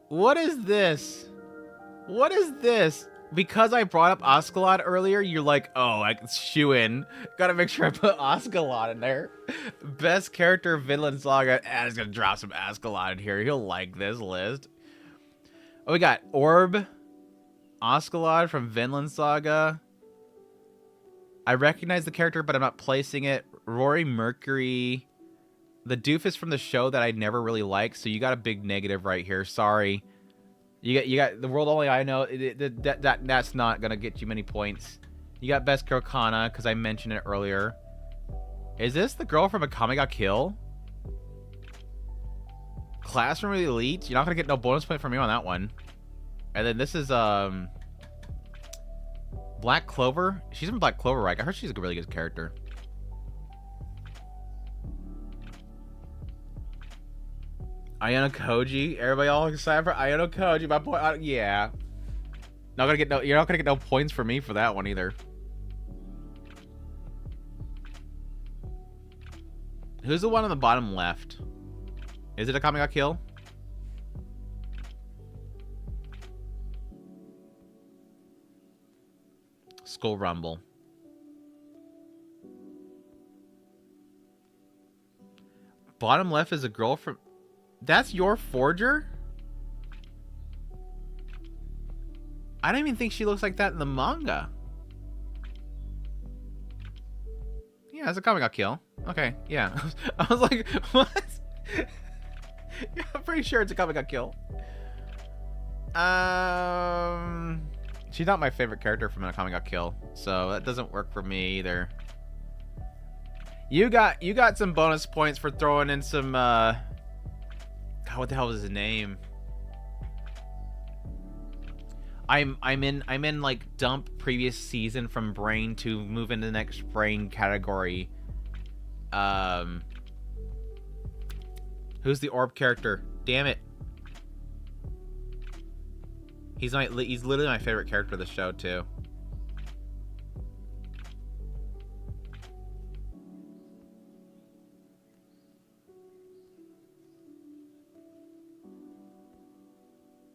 What is this? What is this? Because I brought up Oscalot earlier, you're like, oh, I can shoe in. Gotta make sure I put Oscalot in there. Best character, Vinland Saga. I'm just gonna drop some Oscalot in here. He'll like this list. Oh, we got Orb, Oscalot from Vinland Saga. I recognize the character, but I'm not placing it. Rory Mercury. the doofus from the show that I never really liked. So you got a big negative right here. Sorry. You got the world only I know. That's not gonna get you many points. You got best girl Kana because I mentioned it earlier. Is this the girl from Akame ga Kill? Classroom of the Elite? You're not gonna get no bonus point from me on that one. And then this is Black Clover. She's in Black Clover, right? I heard she's a really good character. Ayano Koji. Everybody all excited for Ayano Koji. My boy. Yeah. Not gonna get no. You're not gonna get no points for me for that one either. Who's the one on the bottom left? Is it a Akame ga Kill? Skull Rumble. Bottom left is a girl from... That's your forger? I don't even think she looks like that in the manga. Yeah, it's a Akame ga Kill. Okay, yeah. I was like, what? Yeah, I'm pretty sure it's a Akame ga Kill. She's not my favorite character from an Akame ga Kill, so that doesn't work for me either. You got some bonus points for throwing in some God, what the hell was his name? I'm in like dump previous season from brain to move into the next brain category. Who's the orb character? Damn it. He's literally my favorite character of the show too.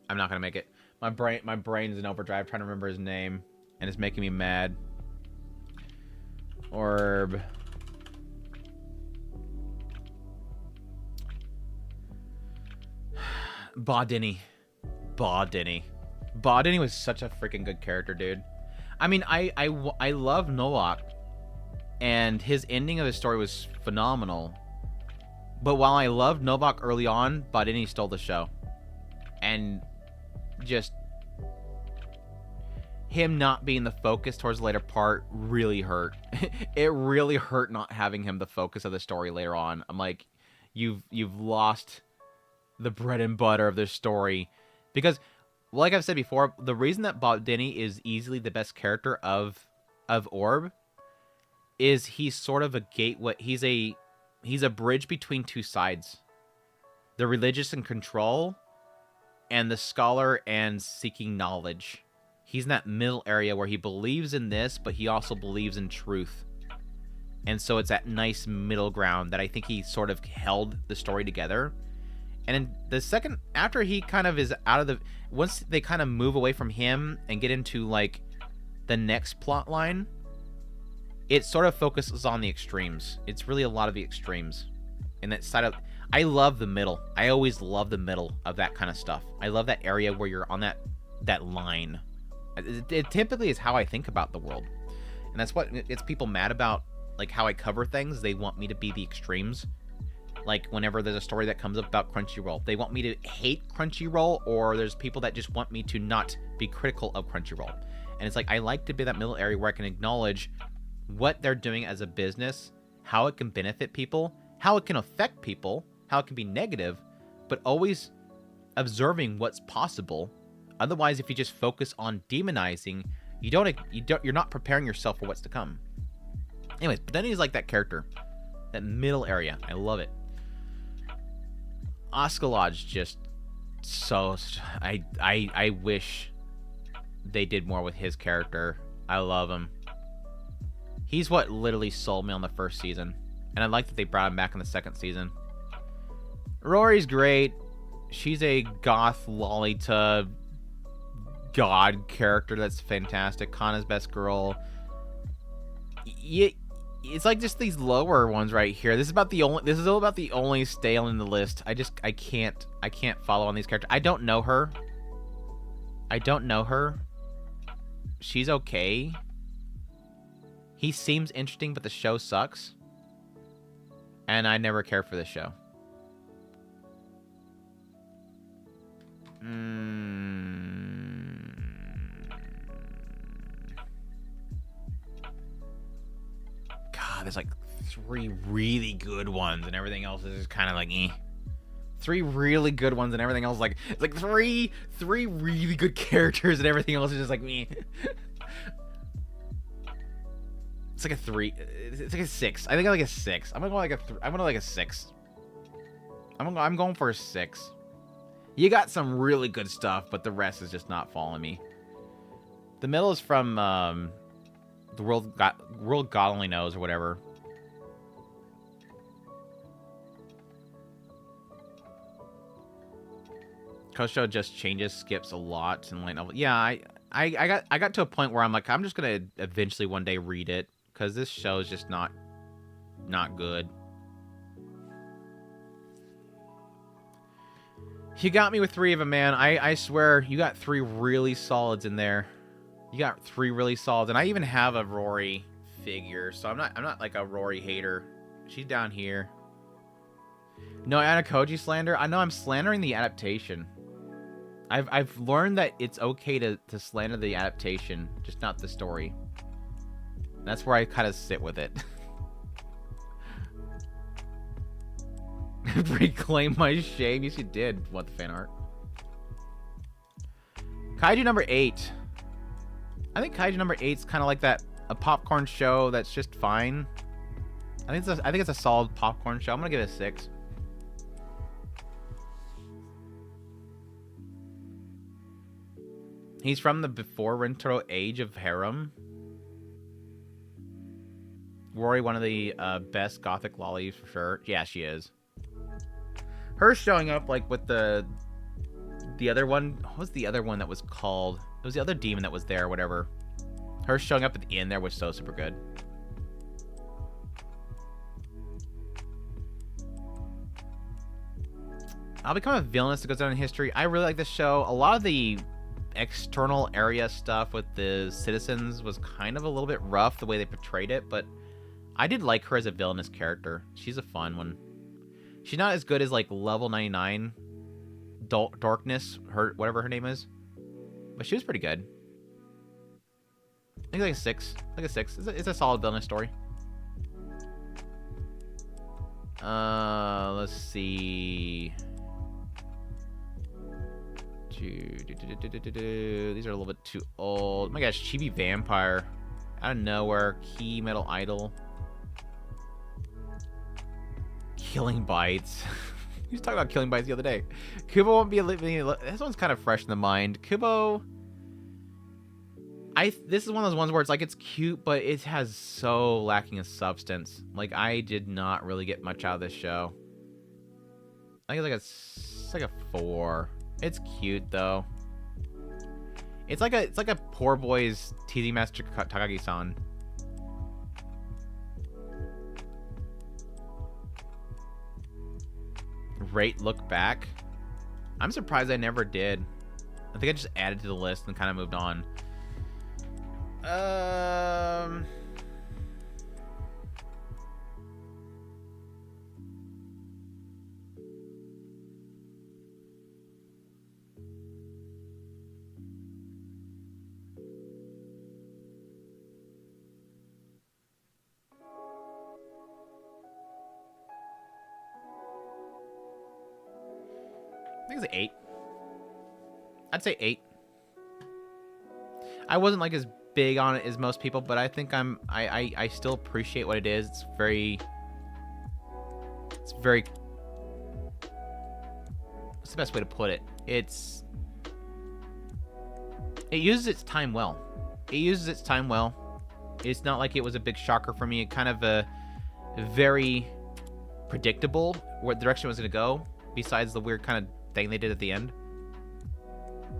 I'm not gonna make it. My brain's in overdrive trying to remember his name, and it's making me mad. Orb. Baudini. Baudini was such a freaking good character, dude. I mean, I love Nowak, and his ending of the story was phenomenal. But while I loved Novak early on, Baudini stole the show. And just him not being the focus towards the later part really hurt. It really hurt not having him the focus of the story later on. I'm like, you've lost the bread and butter of this story. Because, like I've said before, the reason that Baudini is easily the best character of Orb is he's sort of a gateway. He's a bridge between two sides. The religious and control, and the scholar and seeking knowledge. He's in that middle area where he believes in this, but he also believes in truth. And so it's that nice middle ground that I think he sort of held the story together. And in the second, after he kind of is out of the... Once they kind of move away from him and get into, like, the next plot line, it sort of focuses on the extremes. It's really a lot of the extremes. And that side of... I love the middle. I always love the middle of that kind of stuff. I love that area where you're on that line. It typically is how I think about the world. And that's what gets people mad about, like, how I cover things. They want me to be the extremes. Like, whenever there's a story that comes up about Crunchyroll, they want me to hate Crunchyroll, or there's people that just want me to not be critical of Crunchyroll. And it's like, I like to be that middle area where I can acknowledge what they're doing as a business, how it can benefit people, how it can affect people, how it can be negative, but always observing what's possible. Otherwise, if you just focus on demonizing, you're not preparing yourself for what's to come. Anyways, but then he's like that character, that middle area. I love it. Oscalage just so... I wish they did more with his character. I love him. He's what literally sold me on the first season. And I like that they brought him back in the second season. Rory's great. She's a goth Lolita god character that's fantastic. Kana's best girl. It's like just these lower ones right here. This is all about the only stale in the list. I can't follow on these characters. I don't know her. She's okay. He seems interesting, but the show sucks. And I never cared for this show. God, there's like 3 really good ones, and everything else is just kind of like, eh. 3 really good ones, and everything else like it's like three really good characters, and everything else is just like me. It's like a 3. It's like a 6. I think I like a 6. I'm gonna go like a. I'm gonna like a 6. I'm going for a 6. You got some really good stuff, but the rest is just not following me. The middle is from the world God only knows or whatever. Kosho just changes, skips a lot in light novel. Yeah, I got to a point where I'm like, I'm just gonna eventually one day read it, because this show is just not good. You got me with 3 of them, man. I swear, you got 3 really solids in there. You got 3 really solids, and I even have a Rory figure, so I'm not like a Rory hater. She's down here. No Anakoji slander. I know I'm slandering the adaptation. I've learned that it's okay to slander the adaptation, just not the story. That's where I kind of sit with it. Reclaim my shame. Yes, you did. What the fan art? Kaiju number 8. I think Kaiju number 8 is kind of like a popcorn show that's just fine. I think it's a solid popcorn show. I'm gonna give it a 6. He's from the before Rentaro age of harem. Rory, one of the best gothic lollies for sure. Yeah, she is. Her showing up like with the other one. What was the other one that was called? It was the other demon that was there, whatever. Her showing up at the end there was so super good. I'll become a villainess that goes down in history. I really like this show. A lot of the external area stuff with the citizens was kind of a little bit rough, the way they portrayed it, but I did like her as a villainous character. She's a fun one. She's not as good as like level 99 Darkness, whatever her name is, but she was pretty good. I think like a 6. Like a 6. It's a solid villainous story. Let's see. These are a little bit too old. Oh my gosh, Chibi Vampire. Out of nowhere. Key Metal Idol. Killing Bites. We was talking about Killing Bites the other day. Kubo won't be a living. This one's kind of fresh in the mind. Kubo. This is one of those ones where it's like it's cute, but it has so lacking of substance. Like I did not really get much out of this show. I think it's like a 4. It's cute though. It's like a poor boy's TZ Master Takagi-san. Rate Look Back. I'm surprised I never did. I think I just added to the list and kind of moved on. I think it's an 8. I'd say 8. I wasn't like as big on it as most people, but I think I still appreciate what it is. It's very what's the best way to put it? It uses its time well. It uses its time well. It's not like it was a big shocker for me. It kind of very predictable what direction it was going to go, besides the weird kind of thing they did at the end.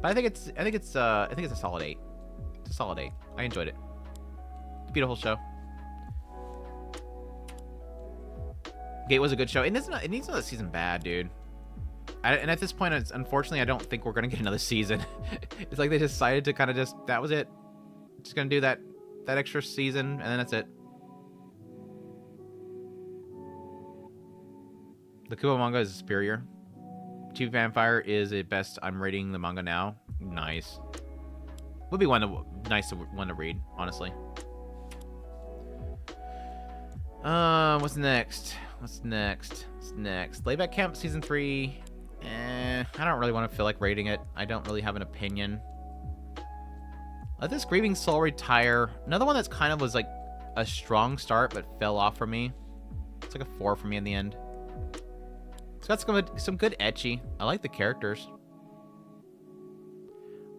But I think it's a solid 8. It's a solid 8. I enjoyed it. Beautiful show. Gate was a good show. It needs another season bad, dude. And at this point, unfortunately, I don't think we're gonna get another season. It's like they decided to kind of that was it. Just gonna do that extra season, and then that's it. The Kubo manga is superior. Chief Vampire is the best. I'm rating the manga now. Nice. Would be one to read, honestly. What's next? What's next? Layback Camp Season 3. I don't really want to feel like rating it. I don't really have an opinion. Let This Grieving Soul Retire. Another one that's kind of was like a strong start, but fell off for me. It's like a 4 for me in the end. It's got some good ecchi. I like the characters.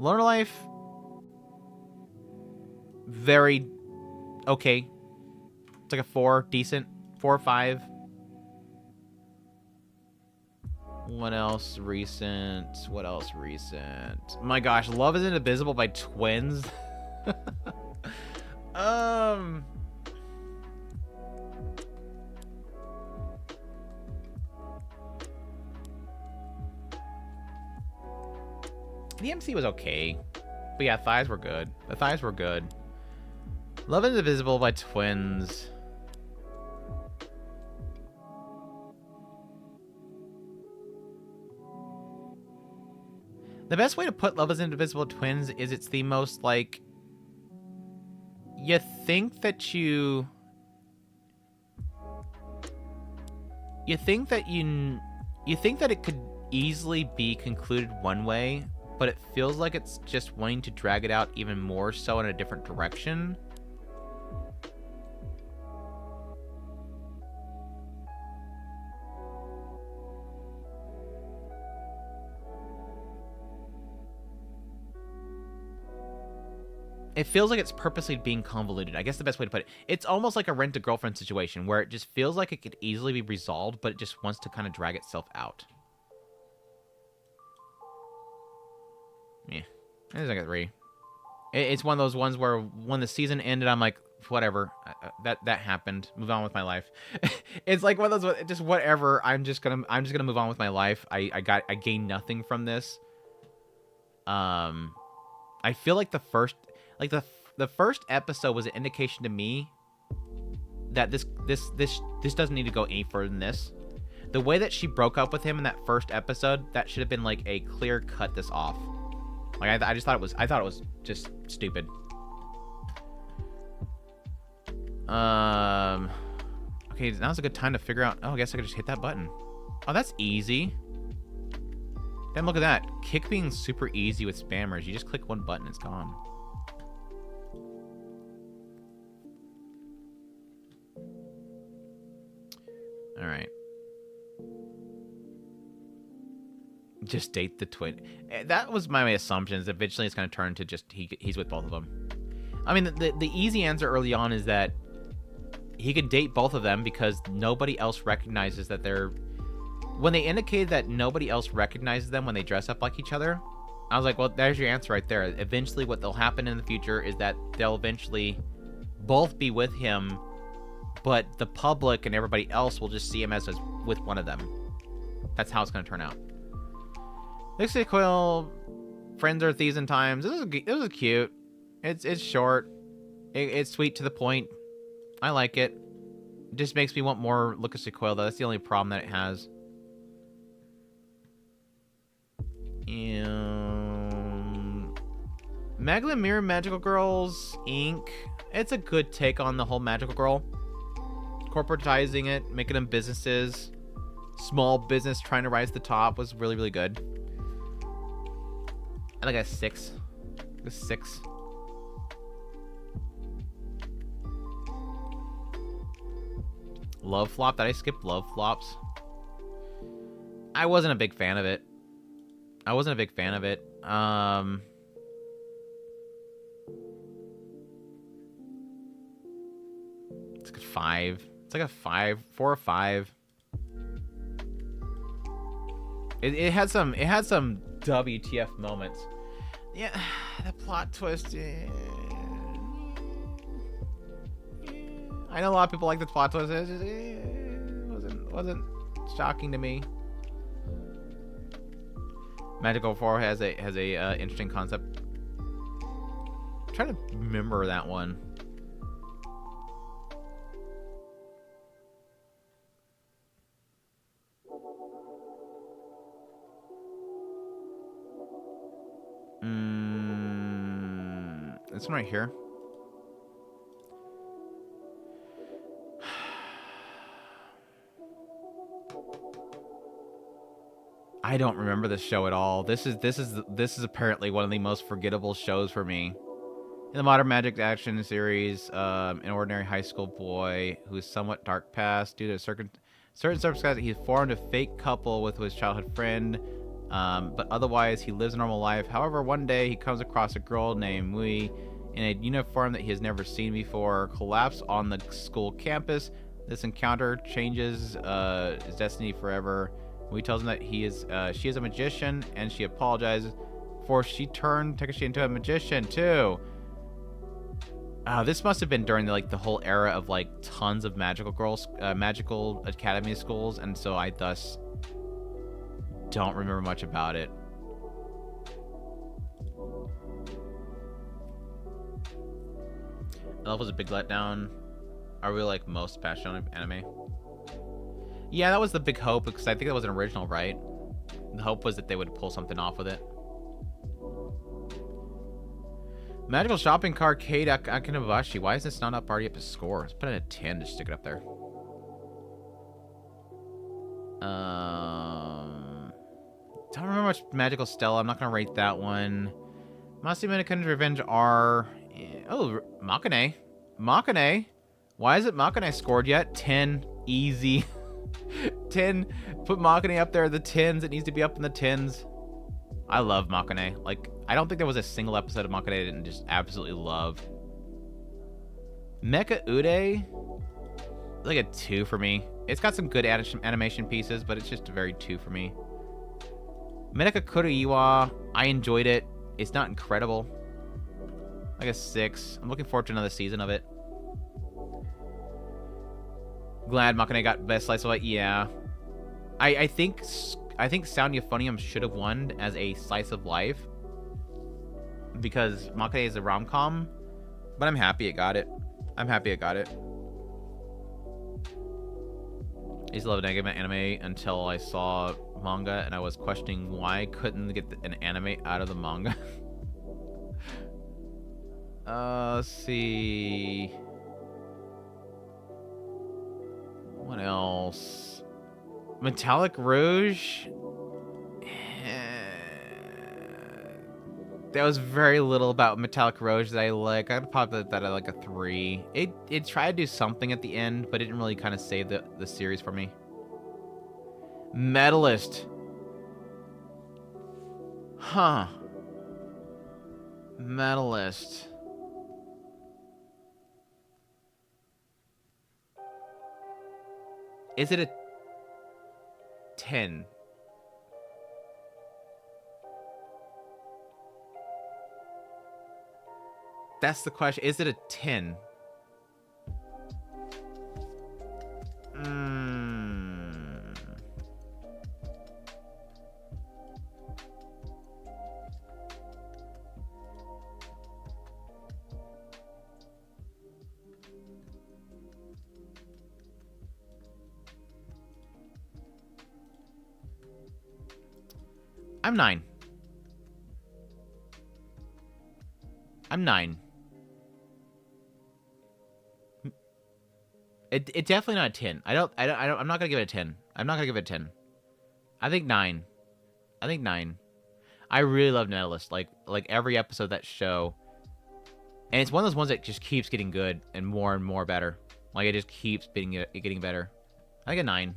Loner Life. Very okay. It's like a 4, decent. 4 or 5. What else recent? My gosh, Love is Indivisible by Twins. The MC was okay. But yeah, thighs were good. The thighs were good. Love is Indivisible by Twins. The best way to put Love is Indivisible Twins is it's the most, like... You think that it could easily be concluded one way, but it feels like it's just wanting to drag it out even more so in a different direction. It feels like it's purposely being convoluted. I guess the best way to put it. It's almost like a rent-a-girlfriend situation where it just feels like it could easily be resolved, but it just wants to kind of drag itself out. Yeah. I think I got 3. It's one of those ones where when the season ended, I'm like, whatever. That happened. Move on with my life. It's like one of those, just whatever. I'm just gonna move on with my life. I gained nothing from this. I feel like the first episode was an indication to me that this doesn't need to go any further than this. The way that she broke up with him in that first episode, that should have been like a clear cut this off. Like I thought it was just stupid. Okay, now's a good time to figure out. Oh, I guess I could just hit that button. Oh, that's easy. Then look at that. Kick being super easy with spammers. You just click one button, it's gone. All right. Just date the twin. That was my assumptions. Eventually, it's going to turn to just he's with both of them. I mean, the easy answer early on is that he could date both of them because nobody else recognizes that they're... When they indicated that nobody else recognizes them when they dress up like each other, I was like, well, there's your answer right there. Eventually, what will happen in the future is that they'll eventually both be with him, but the public and everybody else will just see him as with one of them. That's how it's going to turn out. Nixie Quill, Friends Are Thieves and Times. This was cute. It's short. It's sweet to the point. I like it. It just makes me want more Lucas Quill, though. That's the only problem that it has. Magdalene Mirror Magical Girls Inc. It's a good take on the whole magical girl. Corporatizing it, making them businesses. Small business trying to rise to the top was really, really good. I think a 6. A 6. Love Flop? Did I skip Love Flops? I wasn't a big fan of it. It's like a 5. It's like a 5. 4 or 5. It had some WTF moments. Yeah, the plot twist. I know a lot of people like the plot twist. It wasn't shocking to me. Magical 4 has a interesting concept. I'm trying to remember that one. This one right here. I don't remember this show at all. This is apparently one of the most forgettable shows for me. In the modern magic action series, an ordinary high school boy who's somewhat dark past due to certain circumstances, he formed a fake couple with his childhood friend, but otherwise he lives a normal life. However, one day he comes across a girl named Mui in a uniform that he has never seen before, collapsed on the school campus. This encounter changes his destiny forever. Mui tells him that she is a magician, and she apologizes for she turned Takeshi into a magician too. This must have been during the whole era of tons of magical academy schools, and so I thus don't remember much about it. Elf was a big letdown. Are we most passionate anime? Yeah, that was the big hope, because I think that was an original, right? The hope was that they would pull something off with it. Magical shopping cart, Kate Akinabashi. Why is this not already up to score? Let's put it at 10 to stick it up there. Don't remember much Magical Stella. I'm not gonna rate that one. Masamune Kun's Revenge R. Oh, Makane. Makane. Why isn't Makane scored yet? 10. Easy. 10. Put Makane up there. The 10s. It needs to be up in the 10s. I love Makane. I don't think there was a single episode of Makane I didn't just absolutely love. Mecha Ude, like a 2 for me. It's got some good animation pieces, but it's just a very 2 for me. Medaka Kuruiwa, I enjoyed it. It's not incredible. Like a 6. I'm looking forward to another season of it. Glad Makane got best slice of life. Yeah, I think Sound Euphonium should have won as a slice of life because Makane is a rom-com, but I'm happy it got it. I'm happy it got it. I used to love anime until I saw manga and I was questioning why I couldn't get an anime out of the manga. Let's see. What else? Metallic Rouge? There was very little about Metallic Rouge that I like. I'd probably put that at a 3. It tried to do something at the end, but it didn't really kind of save the series for me. Medalist. Huh. Medalist. Is it a 10? That's the question. Is it a 10? I'm 9. I'm 9. It's definitely not a 10. I'm not gonna give it a 10. I'm not gonna give it a 10. I think 9. I think 9. I really love Anilist. Like every episode of that show. And it's one of those ones that just keeps getting good and more better. Like it just keeps getting better. I think a 9.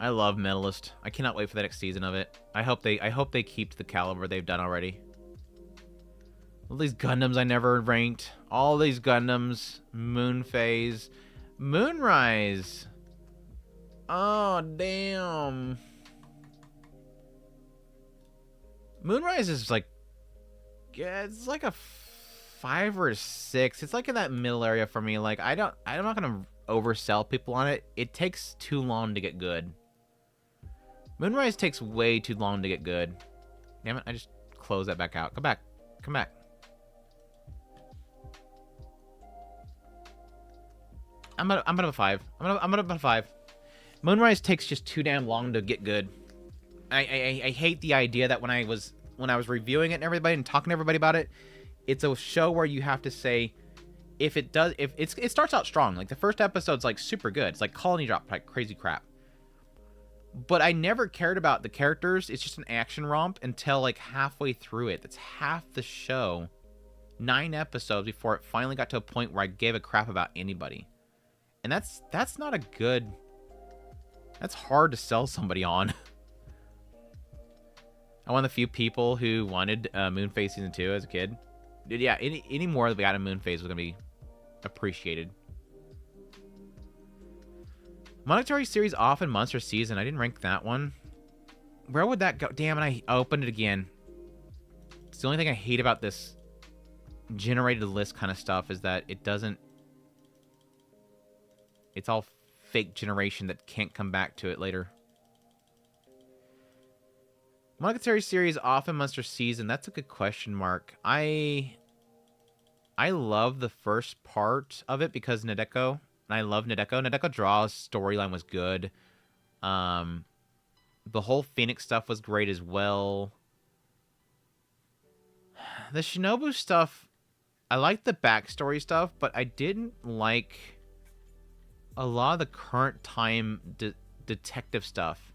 I love Medalist. I cannot wait for the next season of it. I hope they keep the caliber they've done already. All these Gundams I never ranked. All these Gundams. Moonphase. Moonrise. Oh, damn. Moonrise is yeah, it's like a 5 or a 6. It's in that middle area for me. I'm not gonna oversell people on it. It takes too long to get good. Moonrise takes way too long to get good. Damn it, I just closed that back out. Come back. Come back. I'm gonna have a 5. I'm gonna have a 5. Moonrise takes just too damn long to get good. I hate the idea that when I was when I was reviewing it and everybody and talking to everybody about it, it's a show where you have to say, if it starts out strong. Like the first episode's like super good. It's like colony drop, like crazy crap. But I never cared about the characters. It's just an action romp until like halfway through it. That's half the show. 9 episodes before it finally got to a point where I gave a crap about anybody. And that's not a good... That's hard to sell somebody on. I'm one of the few people who wanted Moonphase Season 2 as a kid. Dude, yeah, any more that we got in Moonphase was going to be appreciated. Monetary Series off in Monster Season. I didn't rank that one. Where would that go? Damn it, I opened it again. It's the only thing I hate about this generated list kind of stuff is that it doesn't... It's all fake generation that can't come back to it later. Monetary Series off in Monster Season. That's a good question mark. I love the first part of it because Nadeko. And I love Nadeko. Nadeko Draw's storyline was good. The whole Phoenix stuff was great as well. The Shinobu stuff, I liked the backstory stuff, but I didn't like a lot of the current time detective stuff.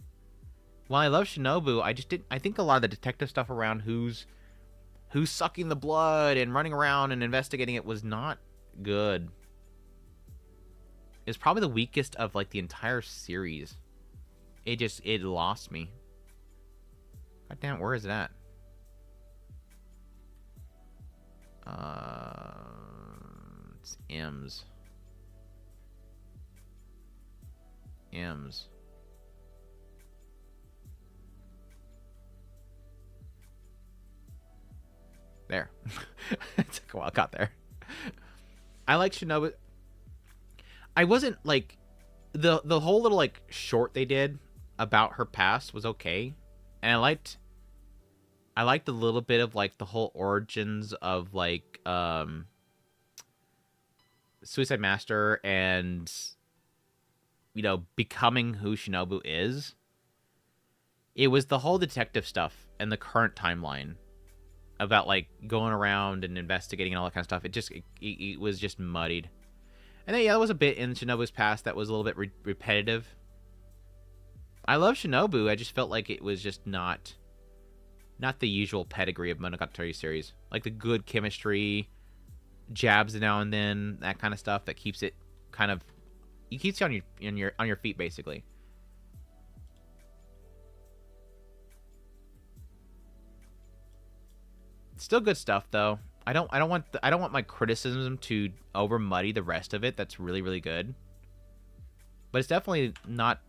While I love Shinobu, I think a lot of the detective stuff around who's sucking the blood and running around and investigating it was not good. It's probably the weakest of like the entire series. It lost me. God damn, where is it at? It's M's. There. It took a while. Got there. I like Shinobu. I wasn't like the whole little like short they did about her past was okay, and I liked a little bit of like the whole origins of like Suicide Master and becoming who Shinobu is. It was the whole detective stuff and the current timeline about like going around and investigating and all that kind of stuff. It was just muddied. And then, yeah, there was a bit in Shinobu's past that was a little bit repetitive. I love Shinobu. I just felt like it was just not the usual pedigree of Monogatari series. Like the good chemistry, jabs now and then, that kind of stuff that keeps it kind of... It keeps you on your feet, basically. Still good stuff, though. I don't want my criticism to over muddy the rest of it. That's really, really good. But it's definitely not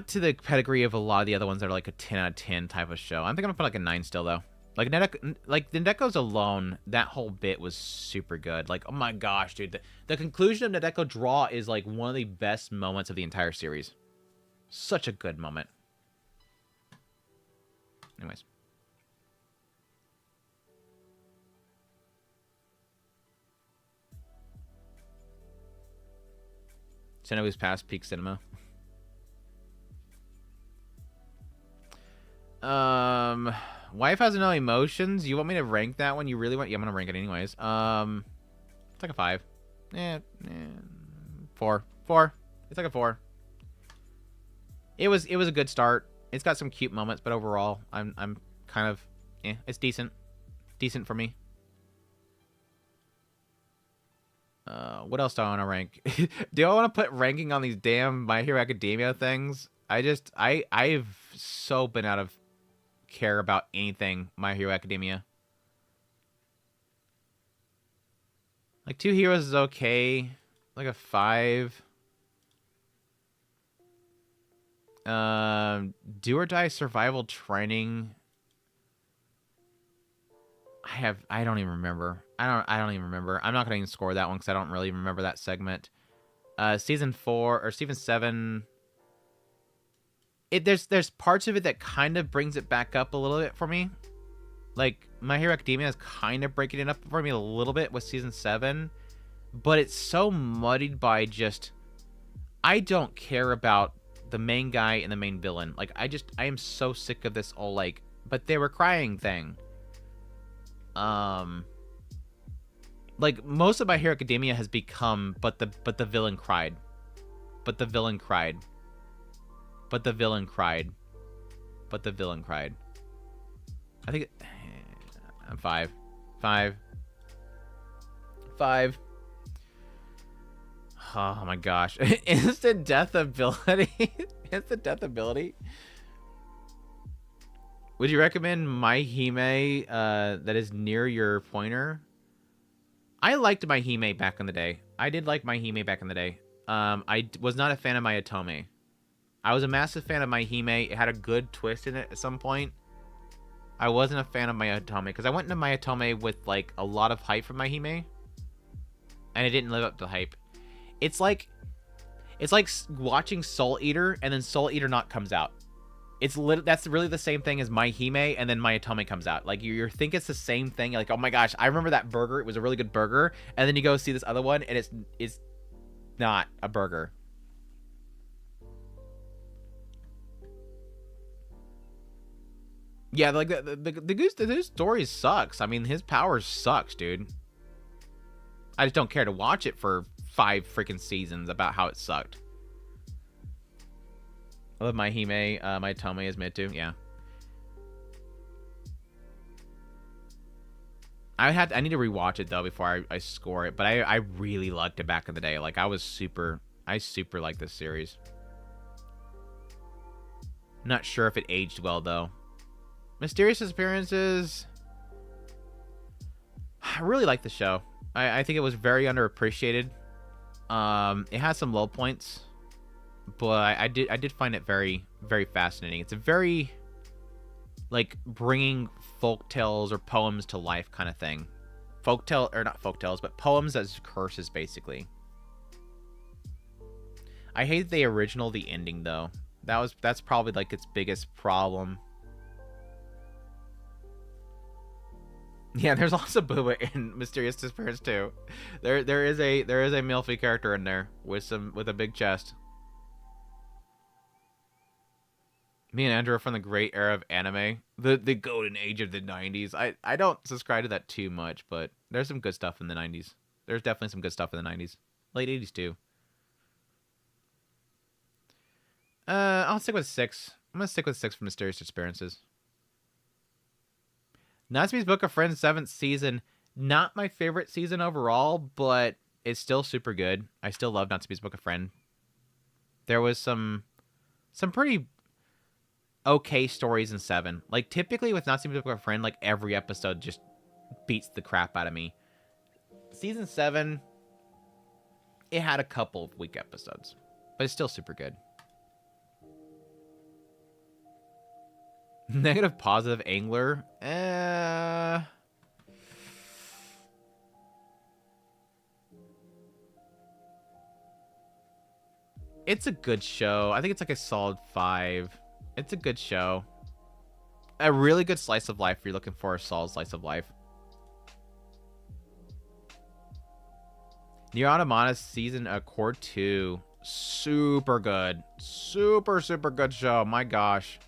to the pedigree of a lot of the other ones that are like a 10 out of 10 type of show. I'm thinking I'm gonna put like a 9 still, though. Like Nadeko's alone, that whole bit was super good. Like, oh my gosh, dude. The conclusion of Nadeko Draw is like one of the best moments of the entire series. Such a good moment. Anyways. Shinobu's past peak cinema. Wife has no emotions. You want me to rank that one? You really want? Yeah, I'm gonna rank it anyways. It's like a 5. 4. It's like a 4. It was a good start. It's got some cute moments, but overall, I'm kind of, it's decent for me. What else do I want to rank? Do I want to put ranking on these damn My Hero Academia things? I've so been out of care about anything My Hero Academia. Like 2 Heroes is okay. Like a 5. Do or Die Survival Training. I don't even remember. I don't even remember. I'm not gonna even score that one because I don't really remember that segment. Season 4 or season 7. There's parts of it that kind of brings it back up a little bit for me. Like My Hero Academia is kind of breaking it up for me a little bit with season 7, but it's so muddied by just I don't care about the main guy and the main villain. Like, I am so sick of this all, like, but they were crying thing. Like, most of My Hero Academia has become, but the villain cried. But the villain cried. But the villain cried. But the villain cried. I think I'm 5. 5. 5. Oh my gosh. Instant death ability. Instant death ability. Would you recommend My Hime that is near your pointer? I liked My Hime back in the day. I did like My Hime back in the day. I was not a fan of My Otome. I was a massive fan of My Hime. It had a good twist in it at some point. I wasn't a fan of My Otome because I went into My Otome with like a lot of hype from My Hime, and it didn't live up to the hype. It's like watching Soul Eater and then Soul Eater not comes out. That's really the same thing as My Hime and then My Otome comes out. Like you think it's the same thing. You're like, oh my gosh, I remember that burger. It was a really good burger. And then you go see this other one and it's not a burger. Yeah, like the Goose story sucks. I mean, his power sucks, dude. I just don't care to watch it for 5 freaking seasons about how it sucked. I love My Hime. My Otome is mid too. Yeah. I need to rewatch it though before I score it. But I really liked it back in the day. Like I super liked this series. Not sure if it aged well though. Mysterious Disappearances. I really like the show. I think it was very underappreciated. It has some low points, but I did find it very, very fascinating. It's a very like bringing folk tales or poems to life kind of thing. Not folk tales, but poems as curses basically. I hate the ending though. That's probably like its biggest problem. Yeah, there's also Booba in Mysterious Disappearance too. There is a Milfy character in there with a big chest. Me and Andrew are from the great era of anime, the golden age of the 90s. I don't subscribe to that too much, but there's some good stuff in the 90s. There's definitely some good stuff in the 90s, late 80s too. I'll stick with 6. I'm gonna stick with 6 for Mysterious Disappearances. Natsume's Book of Friends 7th season, not my favorite season overall, but it's still super good. I still love Natsume's Book of Friend. There was some pretty okay stories in 7. Like typically with Natsume's Book of Friend, like every episode just beats the crap out of me. Season 7, it had a couple of weak episodes, but it's still super good. Negative positive angler. It's a good show. I think it's like a solid 5. It's a good show. A really good slice of life if you're looking for a solid slice of life. Nier Automata season core 2. Super good. Super good show. My gosh.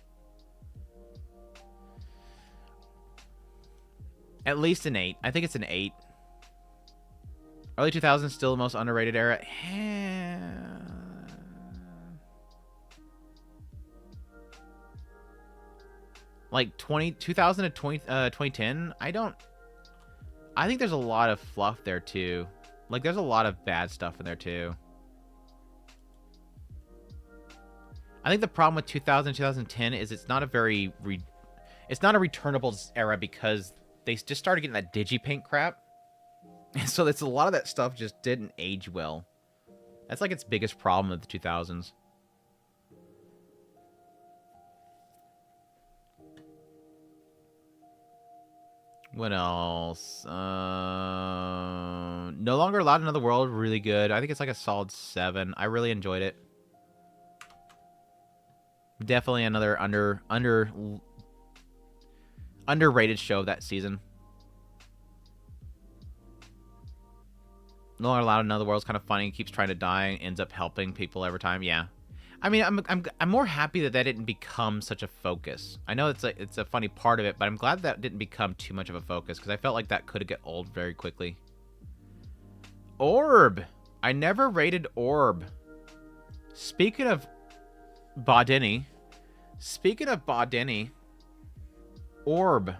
At least an 8. I think it's an 8. Early 2000s still the most underrated era. Like 2000 to 2010. I think there's a lot of fluff there too. Like there's a lot of bad stuff in there too. I think the problem with 2000 2010 is it's not a returnable era because they just started getting that digipaint crap. And so a lot of that stuff just didn't age well. That's like its biggest problem of the 2000s. What else? No Longer Allowed in Another World, really good. I think it's like a solid 7. I really enjoyed it. Definitely another underrated show that season. No Longer Allowed in Another World is kind of funny. He keeps trying to die and ends up helping people every time. Yeah. I mean, I'm more happy that didn't become such a focus. I know it's a funny part of it, but I'm glad that didn't become too much of a focus because I felt like that could get old very quickly. Orb. I never rated Orb. Speaking of Bodini. Orb.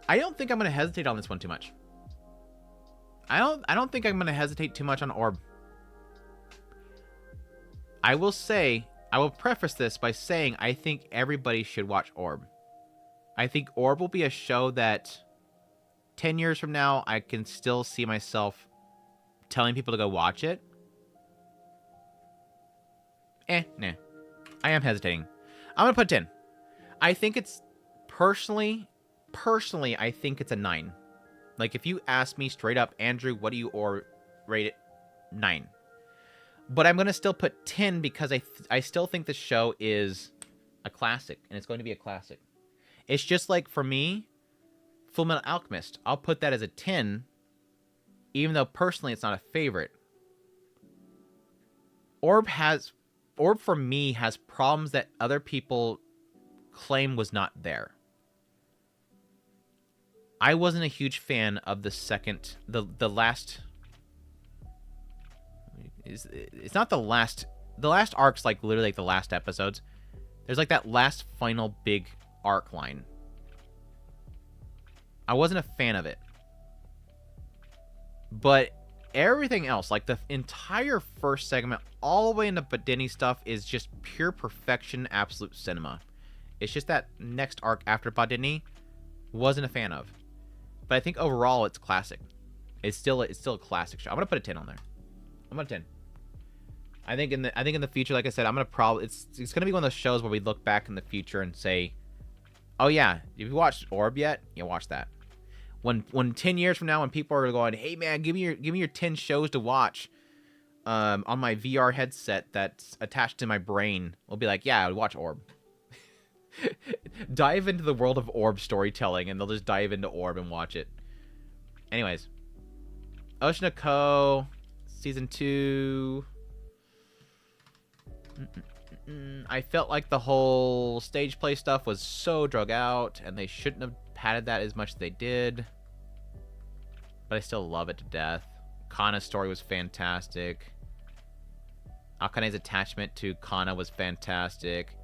I don't think I'm gonna hesitate on this one too much. I don't think I'm gonna hesitate too much on Orb. I will preface this by saying I think everybody should watch Orb. I think Orb will be a show that 10 years from now I can still see myself telling people to go watch it. Nah. I am hesitating. I'm gonna put 10. I think it's personally, I think it's a 9. Like, if you ask me straight up, Andrew, what do you rate it? 9. But I'm going to still put 10 because I still think the show is a classic, and it's going to be a classic. It's just like, for me, Fullmetal Alchemist. I'll put that as a 10, even though personally it's not a favorite. Orb, for me, has problems that other people claim was not there. I wasn't a huge fan of the last. It's not the last. The last arc's like literally like the last episodes. There's like that last final big arc line. I wasn't a fan of it. But everything else, like the entire first segment, all the way into Badini stuff, is just pure perfection, absolute cinema. It's just that next arc after Badini, wasn't a fan of. But I think overall it's classic. It's still a classic show. I'm gonna put a 10 on there. I'm gonna 10. I think in the future, like I said, I'm gonna it's gonna be one of those shows where we look back in the future and say, oh yeah, if you watched Orb yet, you watch that. When 10 years from now, when people are going, hey man, give me your 10 shows to watch, on my VR headset that's attached to my brain, we'll be like, yeah, I would watch Orb. Dive into the world of Orb storytelling, and they'll just dive into Orb and watch it. Anyways, Oshinoko season 2. I felt like the whole stage play stuff was so drug out, and they shouldn't have padded that as much as they did. But I still love it to death. Kana's story was fantastic. Akane's attachment to Kana was fantastic.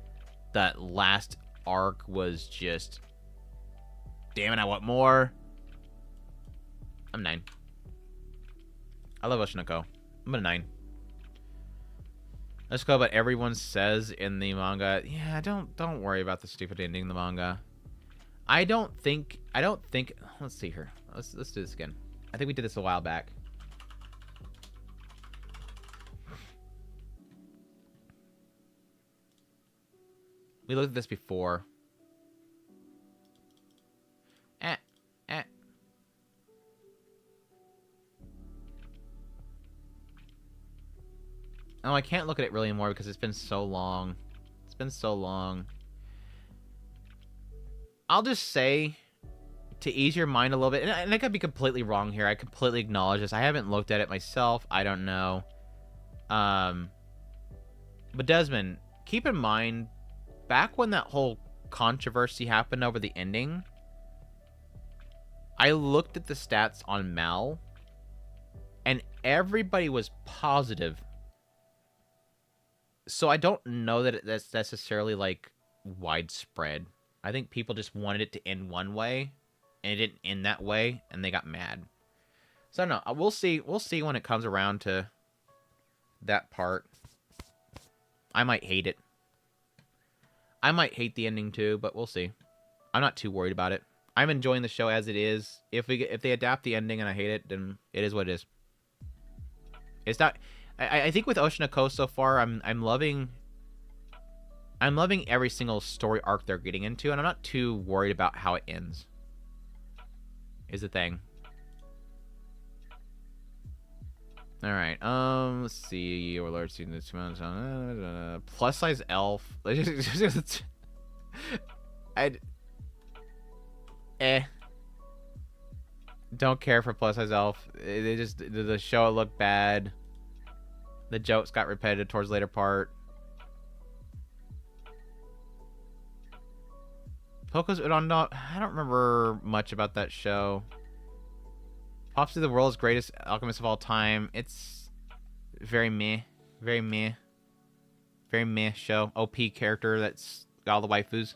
That last arc was just, damn it, I want more. I'm 9. I love Oshinoko. I'm a 9. Let's go. But everyone says in the manga, yeah, don't worry about the stupid ending in the manga. I don't think. Let's see here. Let's do this again. I think we did this a while back. We looked at this before. Oh, I can't look at it really anymore because it's been so long. It's been so long. I'll just say, to ease your mind a little bit, and I could be completely wrong here. I completely acknowledge this. I haven't looked at it myself. I don't know. But Desmond, keep in mind, back when that whole controversy happened over the ending, I looked at the stats on Mal, and everybody was positive. So I don't know that that's necessarily, like, widespread. I think people just wanted it to end one way, and it didn't end that way, and they got mad. So I don't know. We'll see. We'll see when it comes around to that part. I might hate it. I might hate the ending too, but we'll see. I'm not too worried about it. I'm enjoying the show as it is. If they adapt the ending and I hate it, then it is what it is. It's not. I think with Oshinoko so far, I'm loving every single story arc they're getting into, and I'm not too worried about how it ends. Is the thing. All right. Let's see. Overlord seeing this plus size elf. Don't care for plus size elf. They just the show looked bad. The jokes got repetitive towards the later part. Poco's Udon, no, I don't remember much about that show. Obviously, the world's greatest alchemist of all time. It's very meh. Very meh. Very meh show. OP character that's got all the waifus.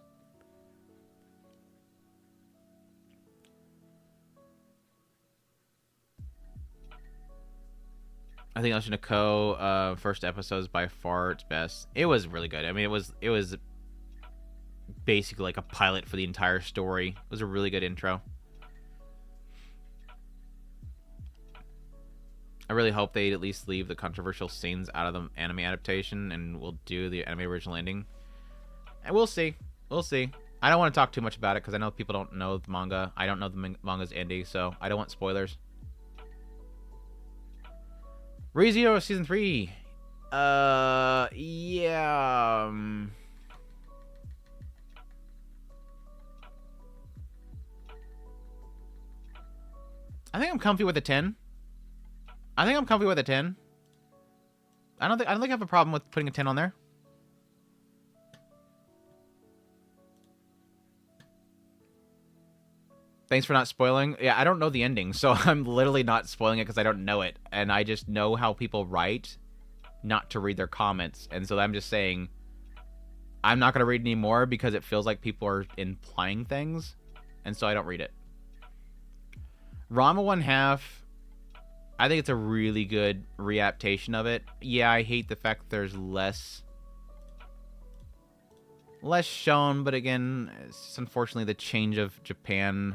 I think Ocean Co. First episode is by far its best. It was really good. I mean, it was basically like a pilot for the entire story. It was a really good intro. I really hope they'd at least leave the controversial scenes out of the anime adaptation and we'll do the anime original ending. And we'll see. We'll see. I don't want to talk too much about it because I know people don't know the manga. I don't know the manga's ending, so I don't want spoilers. ReZero Season 3. Yeah. I think I'm comfy with a 10. I think I'm comfy with a 10. I don't think I have a problem with putting a 10 on there. Thanks for not spoiling. Yeah, I don't know the ending, so I'm literally not spoiling it because I don't know it. And I just know how people write not to read their comments. And so I'm just saying I'm not going to read anymore because it feels like people are implying things. And so I don't read it. Rama 1/2. I think it's a really good readaptation of it. Yeah, I hate the fact that there's less shown, but again, it's unfortunately the change of Japan.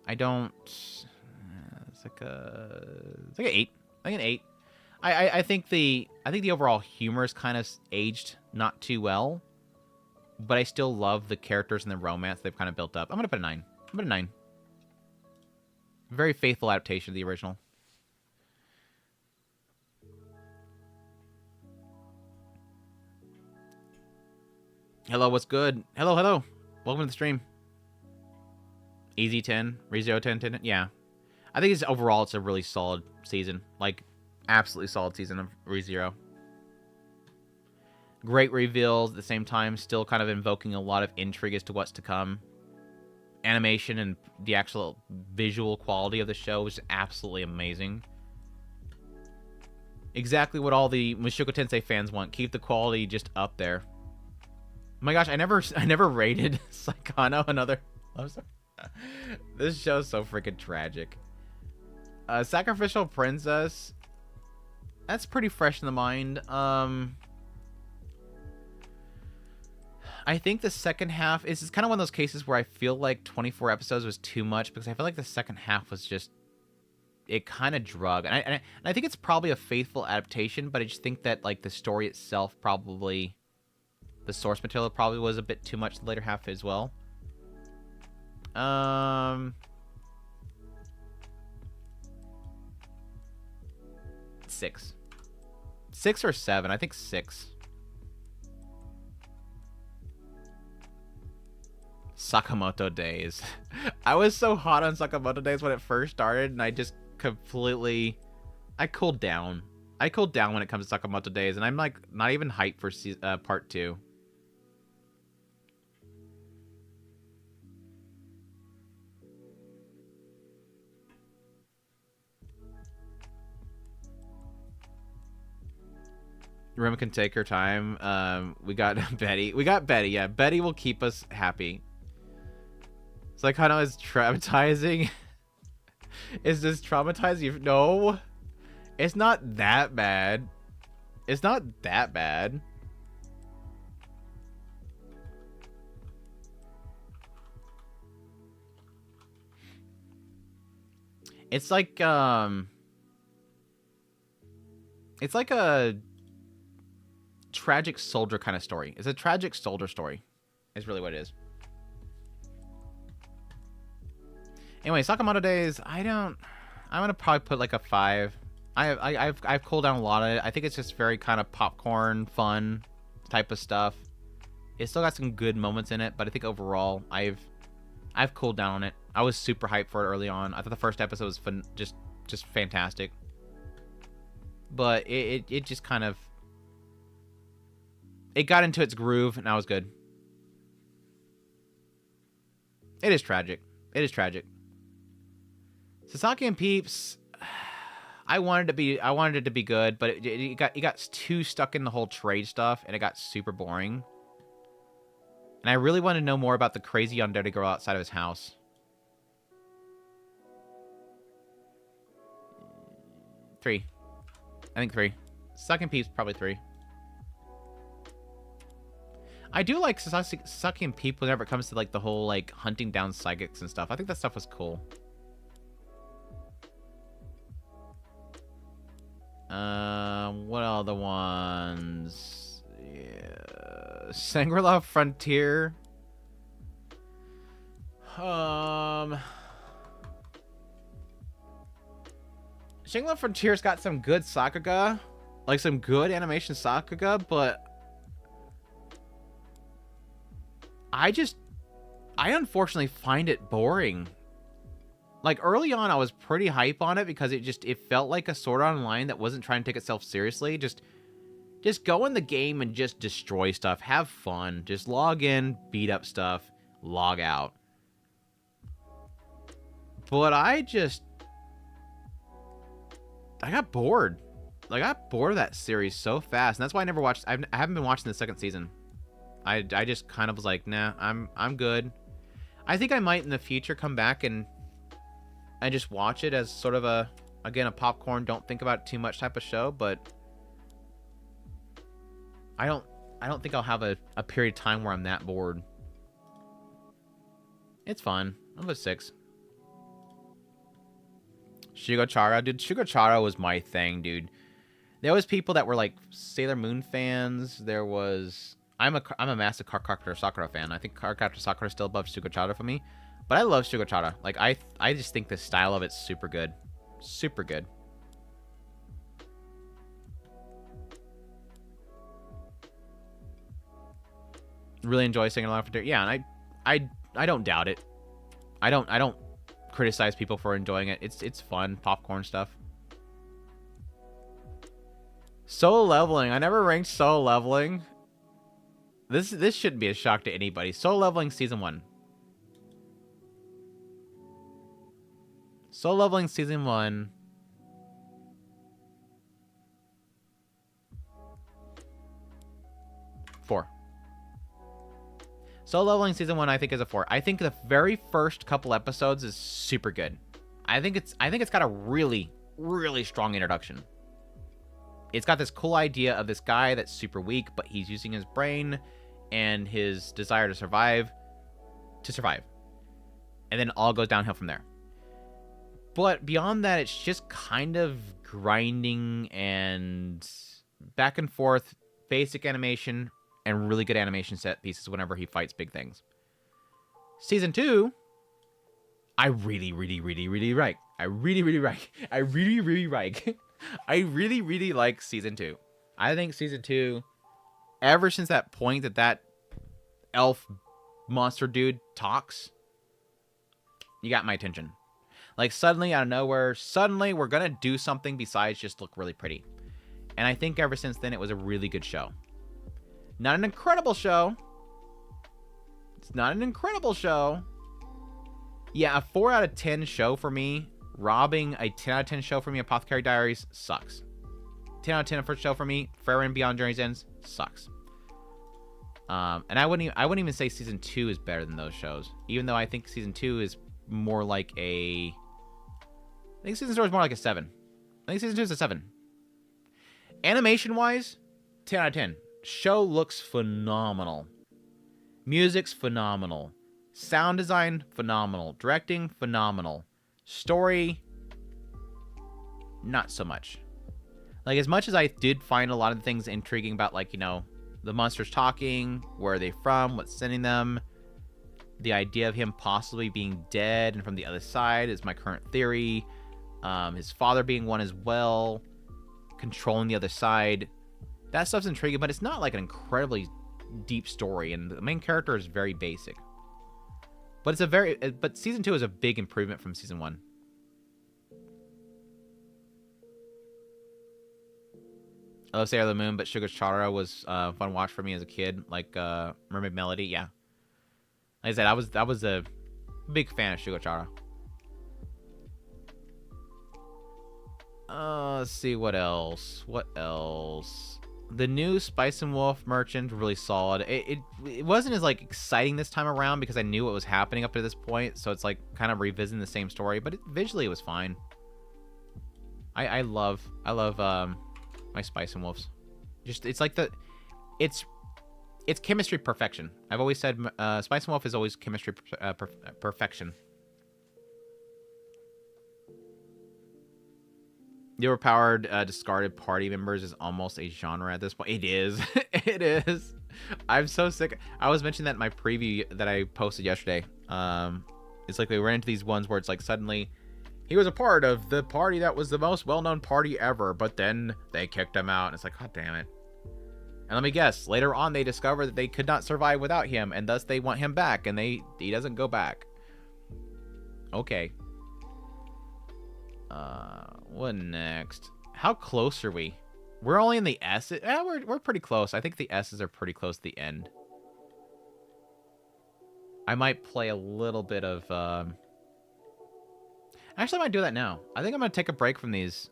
I don't. It's like an 8. I think an 8. I think the overall humor is kind of aged not too well, but I still love the characters and the romance they've kind of built up. I'm gonna put a 9. I'm gonna put a 9. Very faithful adaptation of the original. Hello, what's good? Hello. Welcome to the stream. Easy 10, ReZero 10, 10. Yeah. I think overall it's a really solid season. Like, absolutely solid season of ReZero. Great reveals at the same time, still kind of invoking a lot of intrigue as to what's to come. Animation and the actual visual quality of the show was absolutely amazing. Exactly what all the Mushoku Tensei fans want. Keep the quality just up there. Oh my gosh, I never rated Saikano another. I'm sorry. This show's so freaking tragic. Sacrificial Princess. That's pretty fresh in the mind. I think the second half is kind of one of those cases where I feel like 24 episodes was too much because I feel like the second half was just, it kind of drug. And I think it's probably a faithful adaptation, but I just think that like the story itself probably, the source material probably was a bit too much the later half as well. 6. 6 or 7. I think 6. Sakamoto Days. I was so hot on Sakamoto Days when it first started, and I just completely... I cooled down. I cooled down when it comes to Sakamoto Days, and I'm like not even hyped for part 2. Rima can take her time. We got Betty. Yeah, Betty will keep us happy. It's like, Hano is traumatizing. Is this traumatizing? No. It's not that bad. It's not that bad. It's like a tragic soldier kind of story. It's a tragic soldier story. Is really what it is. Anyway, Sakamoto Days, I'm gonna probably put like a 5. I've cooled down a lot of it. I think it's just very kind of popcorn, fun type of stuff. It's still got some good moments in it, but I think overall I I've cooled down on it. I was super hyped for it early on. I thought the first episode was fun, just fantastic. But it just kind of, it got into its groove, and I was good. It is tragic. It is tragic. Sasaki and Peeps, I wanted it to be good, but it got too stuck in the whole trade stuff, and it got super boring. And I really wanted to know more about the crazy undead girl outside of his house. Three. I think 3. Sasaki and Peeps, probably 3. I do like Sasaki and Peep whenever it comes to like the whole like hunting down psychics and stuff. I think that stuff was cool. What other ones? Yeah. Shangri-La Frontier. Shangri-La Frontier's got some good Sakuga. Like some good animation Sakuga, but I unfortunately find it boring. Like early on, I was pretty hype on it because it felt like a Sword Art Online that wasn't trying to take itself seriously. Just go in the game and just destroy stuff. Have fun. Just log in, beat up stuff, log out. But I got bored. Like, I got bored of that series so fast, and that's why I never watched. I haven't been watching the second season. I just kind of was like, nah, I'm good. I think I might in the future come back and just watch it as sort of a popcorn, don't think about it too much type of show, but I don't think I'll have a period of time where I'm that bored. It's fun. I'll go 6. Shugochara, dude. Shugochara was my thing, dude. There was people that were like Sailor Moon fans. There was I'm a massive Card Sakura fan. I think Card Sakura is still above Shugochara for me. But I love Shugochara. Like, I just think the style of it's super good. Super good. Really enjoy singing along for yeah, and I don't doubt it. I don't criticize people for enjoying it. It's fun, popcorn stuff. Solo leveling. I never ranked solo leveling. This shouldn't be a shock to anybody. Solo leveling season 1. Solo leveling season 1. Four. Solo leveling season 1, I think, is a 4. I think the very first couple episodes is super good. I think it's got a really, really strong introduction. It's got this cool idea of this guy that's super weak, but he's using his brain and his desire to survive. And then it all goes downhill from there. But beyond that, it's just kind of grinding and back and forth, basic animation, and really good animation set pieces whenever he fights big things. Season 2, I really, really, really, really like. I really, really like. I really, really like. I really, really like Season 2. I think Season 2, ever since that point that elf monster dude talks, you got my attention. Like, suddenly, out of nowhere, we're going to do something besides just look really pretty. And I think ever since then, it was a really good show. Not an incredible show. It's not an incredible show. Yeah, a 4 out of 10 show for me. Robbing a 10 out of 10 show for me, Apothecary Diaries, sucks. 10 out of 10 first show for me, Fair Beyond Journey's Ends, sucks. And I wouldn't even say Season 2 is better than those shows. Even though I think Season 2 is more like a... I think Season 2 is more like a 7. I think Season 2 is a 7. Animation-wise, 10 out of 10. Show looks phenomenal. Music's phenomenal. Sound design, phenomenal. Directing, phenomenal. Story, not so much. Like, as much as I did find a lot of things intriguing about, like, you know, the monsters talking, where are they from, what's sending them, the idea of him possibly being dead and from the other side is my current theory, his father being one as well, controlling the other side, that stuff's intriguing, but it's not like an incredibly deep story, and the main character is very basic. But but season 2 is a big improvement from season 1. I love Sailor the Moon, but Sugar Chara was fun watch for me as a kid. Like Mermaid Melody, yeah. Like I said, I was a big fan of Sugar Chara. Let's see what else. What else? The new Spice and Wolf merchant really solid. It wasn't as like exciting this time around because I knew what was happening up to this point, so it's like kind of revisiting the same story. But visually, it was fine. I love my Spice and Wolves. Just it's like it's chemistry perfection. I've always said Spice and Wolf is always chemistry perfection. The overpowered discarded party members is almost a genre at this point. It is. It is. I'm so sick. I was mentioning that in my preview that I posted yesterday. It's like we ran into these ones where it's like suddenly he was a part of the party that was the most well-known party ever, but then they kicked him out, and it's like, God damn it. And let me guess, later on they discover that they could not survive without him, and thus they want him back, and he doesn't go back. Okay. What next? How close are we? We're only in the S. We're pretty close. I think the S's are pretty close to the end. I might play a little bit of Actually, I might do that now. I think I'm going to take a break from these.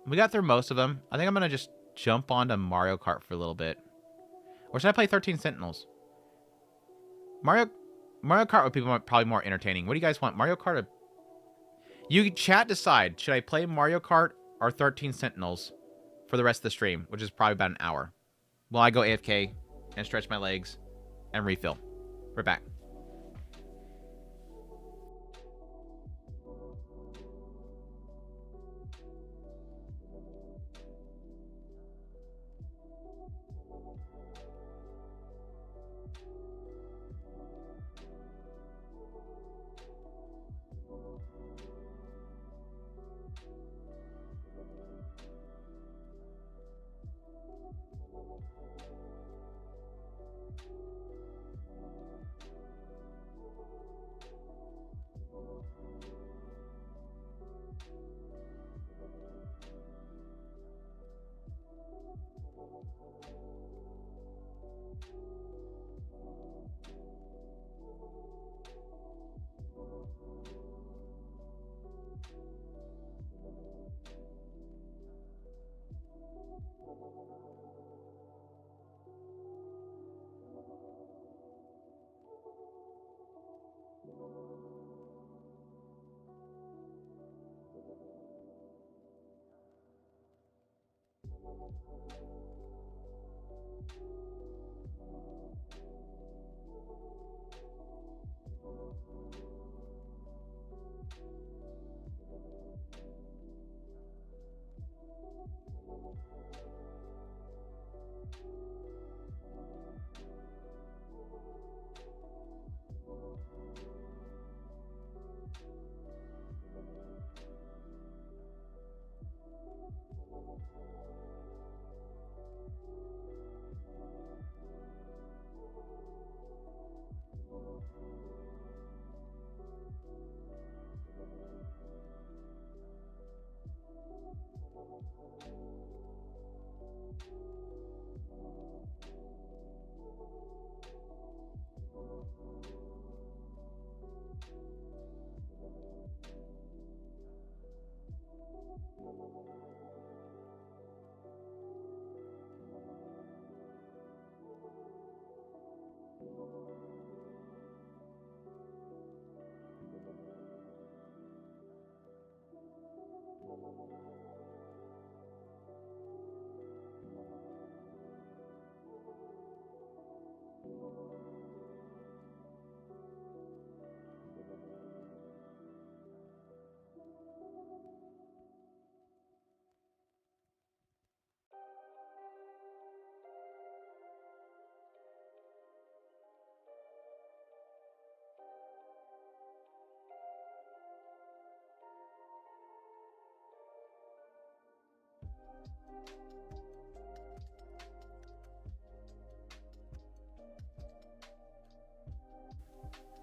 We got through most of them. I think I'm going to just jump onto Mario Kart for a little bit. Or should I play 13 Sentinels? Mario Kart would be probably more entertaining. What do you guys want? Mario Kart? You chat decide. Should I play Mario Kart or 13 Sentinels for the rest of the stream, which is probably about an hour? While I go AFK and stretch my legs and refill. We're back.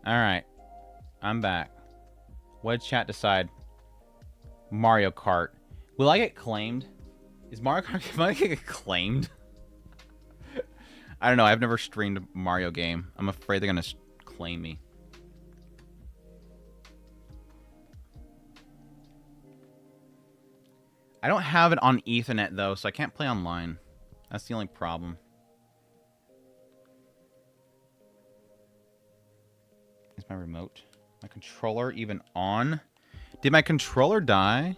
All right. I'm back. What did chat decide? Mario Kart. Will I get claimed? Is Mario Kart am I gonna get claimed? I don't know. I've never streamed a Mario game. I'm afraid they're gonna claim me. I don't have it on Ethernet though, so I can't play online. That's the only problem. Is my remote? My controller even on? Did my controller die?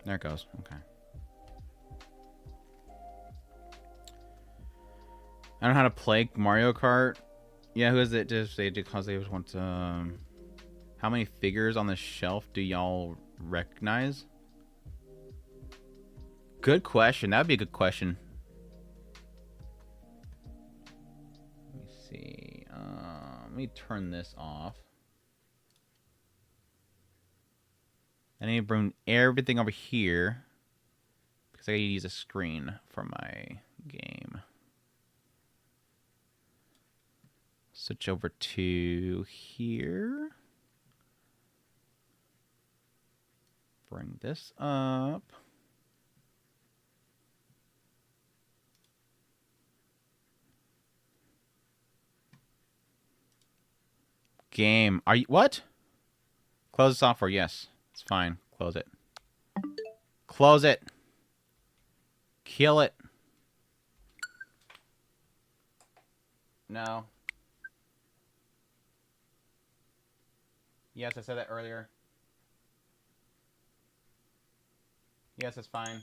There it goes. Okay. I don't know how to play Mario Kart. Yeah, who is it? Just say because they want to. How many figures on the shelf do y'all recognize? Good question. That would be a good question. Let me see. Let me turn this off. I need to bring everything over here because I gotta use a screen for my game. Switch over to here. Bring this up. Game. Are you what? Close the software. Yes. It's fine. Close it. Close it. Kill it. No. Yes, I said that earlier. Yes, it's fine.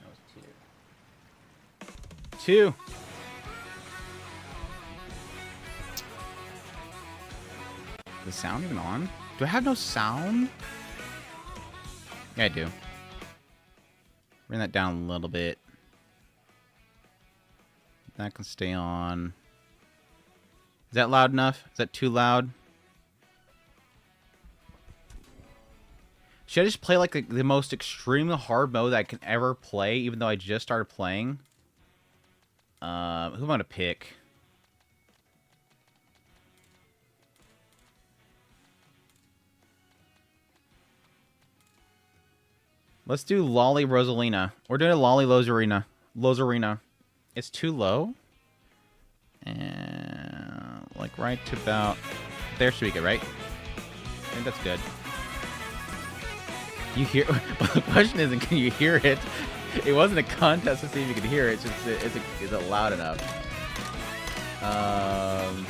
That was two. Is the sound even on? Do I have no sound? Yeah, I do. Bring that down a little bit. That can stay on. Is that loud enough? Is that too loud? Should I just play like the most extremely hard mode that I can ever play, even though I just started playing? Who am I gonna pick? Let's do Lolly Rosalina. We're doing a Lolly Lozarina. It's too low. And like right to about there should be good, right? I think that's good. You hear? Well, the question isn't can you hear it? It wasn't a contest to see if you could hear it. It's just is it loud enough? I'm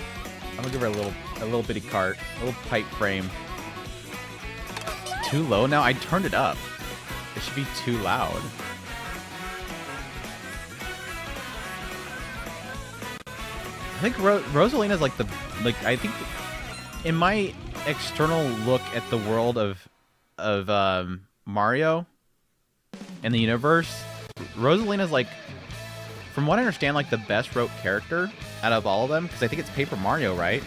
gonna give her a little bitty cart, a little pipe frame. It's too low now. I turned it up. It should be too loud. I think Rosalina's like I think in my external look at the world of Mario and the universe, Rosalina's like, from what I understand, like the best wrote character out of all of them, because I think it's Paper Mario, right?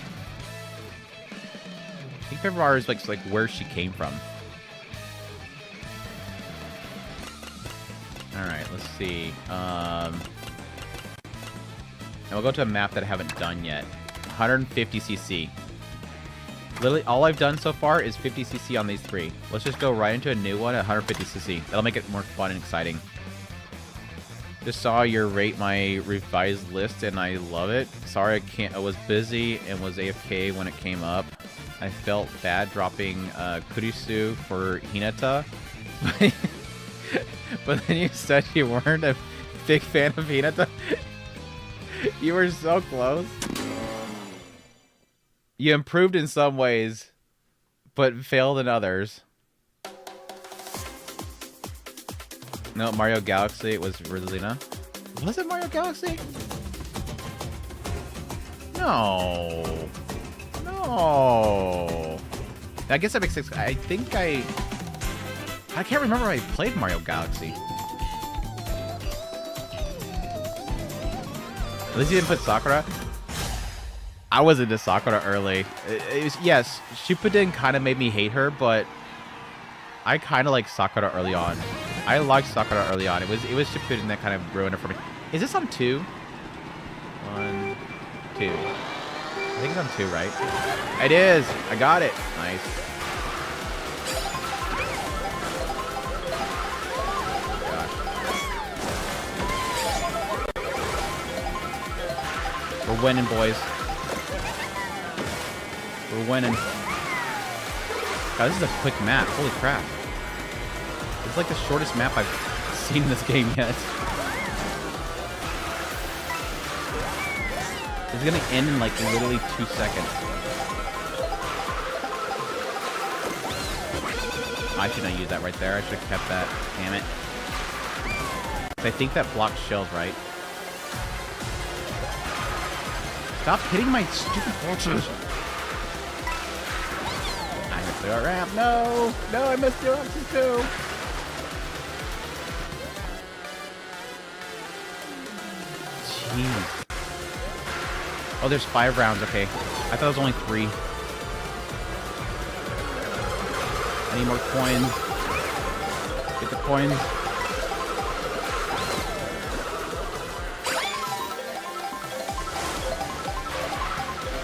I think Paper Mario is like where she came from. All right, let's see. And we'll go to a map that I haven't done yet. 150cc. Literally, all I've done so far is 50cc on these three. Let's just go right into a new one at 150cc. That'll make it more fun and exciting. Just saw your rate my revised list, and I love it. Sorry, I was busy and was AFK when it came up. I felt bad dropping Kurisu for Hinata. But then you said you weren't a big fan of Hinata. You were so close. You improved in some ways, but failed in others. No, Mario Galaxy, it was Rosalina. Was it Mario Galaxy? No. No. I guess that makes sense. I think I can't remember if I played Mario Galaxy. At least you didn't put Sakura. I was into Sakura early. It was, yes, Shippuden kind of made me hate her, but I kind of like Sakura early on. I liked Sakura early on. It was Shippuden that kind of ruined it for me. Is this on 2? 1, 2. I think it's on 2, right? It is. I got it. Nice. Gosh. We're winning, boys. We're winning. God, this is a quick map. Holy crap. It's like the shortest map I've seen in this game yet. It's gonna end in like literally 2 seconds. I should not use that right there. I should have kept that. Damn it. I think that blocks shells, right? Stop hitting my stupid boxes. I missed the ramp. No! No, I missed the ramp too. Jeez. Oh, there's 5 rounds. Okay. I thought it was only 3. I need more coins. Get the coins.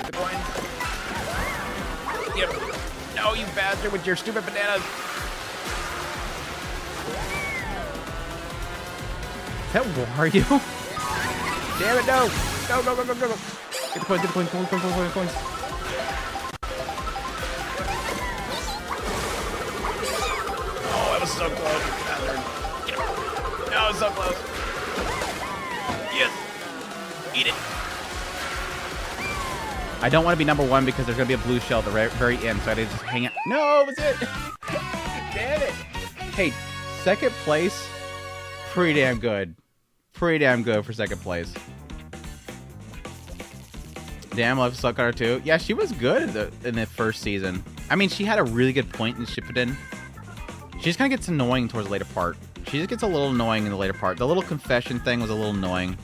Get the coins. Yep. No, you bastard with your stupid bananas. Is that Wario? Damn it, no! Go, go, go, go, go, go! Get the coins, get the coins, coins, coins, coins, coins. Oh, that was so close, bastard. No, it was so close. Yes! Eat it. I don't want to be number 1 because there's going to be a blue shell at the very end, so I had to just hang out. No, it was it! Damn it! Hey, second place, pretty damn good. Pretty damn good for second place. Damn, I love Sakura too. Yeah, she was good in the first season. I mean, she had a really good point in Shippuden. She just kind of gets annoying towards the later part. She just gets a little annoying in the later part. The little confession thing was a little annoying.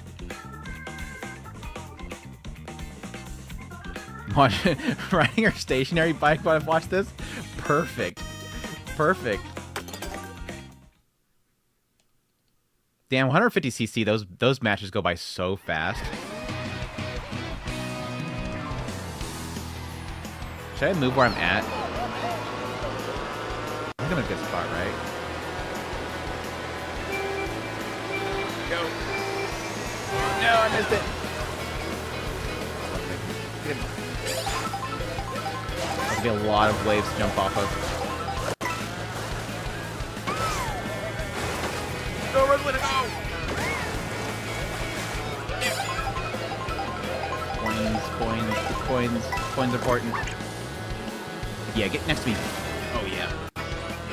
Riding her stationary bike while I watched this? Perfect. Perfect. Damn, 150cc, those matches go by so fast. Should I move where I'm at? I'm in a good spot, right? Go. No, I missed it. There'll be a lot of waves to jump off of. Go, Rosalina, go! Coins, coins, coins, coins important. Yeah, get next to me. Oh, yeah.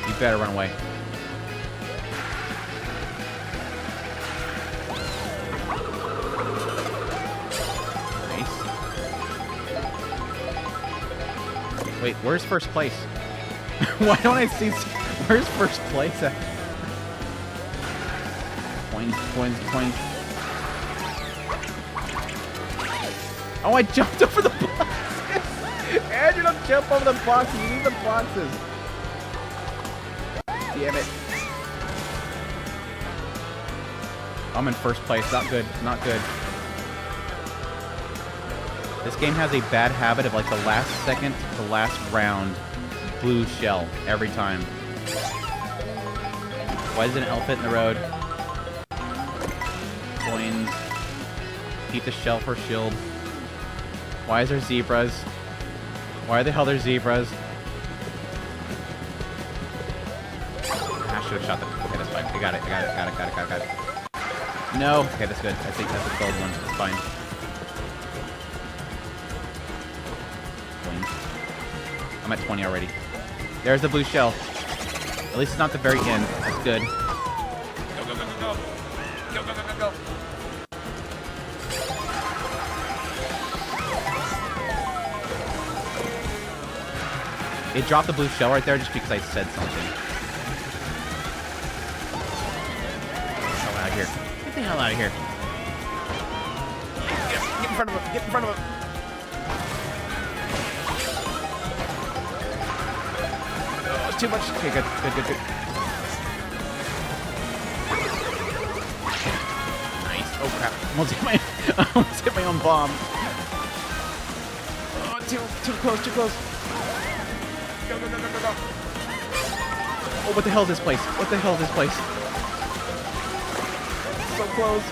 You better run away. Nice. Wait, where's first place? Why don't I see... Where's first place at? Coins, coins, coins. Oh, I jumped over the boxes! Andrew, don't jump over the boxes. You need the boxes. Damn it. I'm in first place. Not good. Not good. This game has a bad habit of like the last second to last round blue shell every time. Why is an elephant in the road? Coins. Keep the shell for shield. Why is there zebras? Why the hell are there zebras? I should have shot them. Okay, that's fine. I got it. I got it. Got it. Got it. Got it. Got it. No. Okay, that's good. I think that's a gold one. It's fine. I'm at 20 already. There's the blue shell. At least it's not the very end. That's good. Go, go, go, go, go. Go, go, go, go, go. It dropped the blue shell right there just because I said something. Get the hell out of here. Get the hell out of here. Get in front of him. Get in front of him. too much. Okay, good. Nice. Oh crap! Almost hit my own bomb. Oh, too close. Go. Oh, what the hell is this place? So close.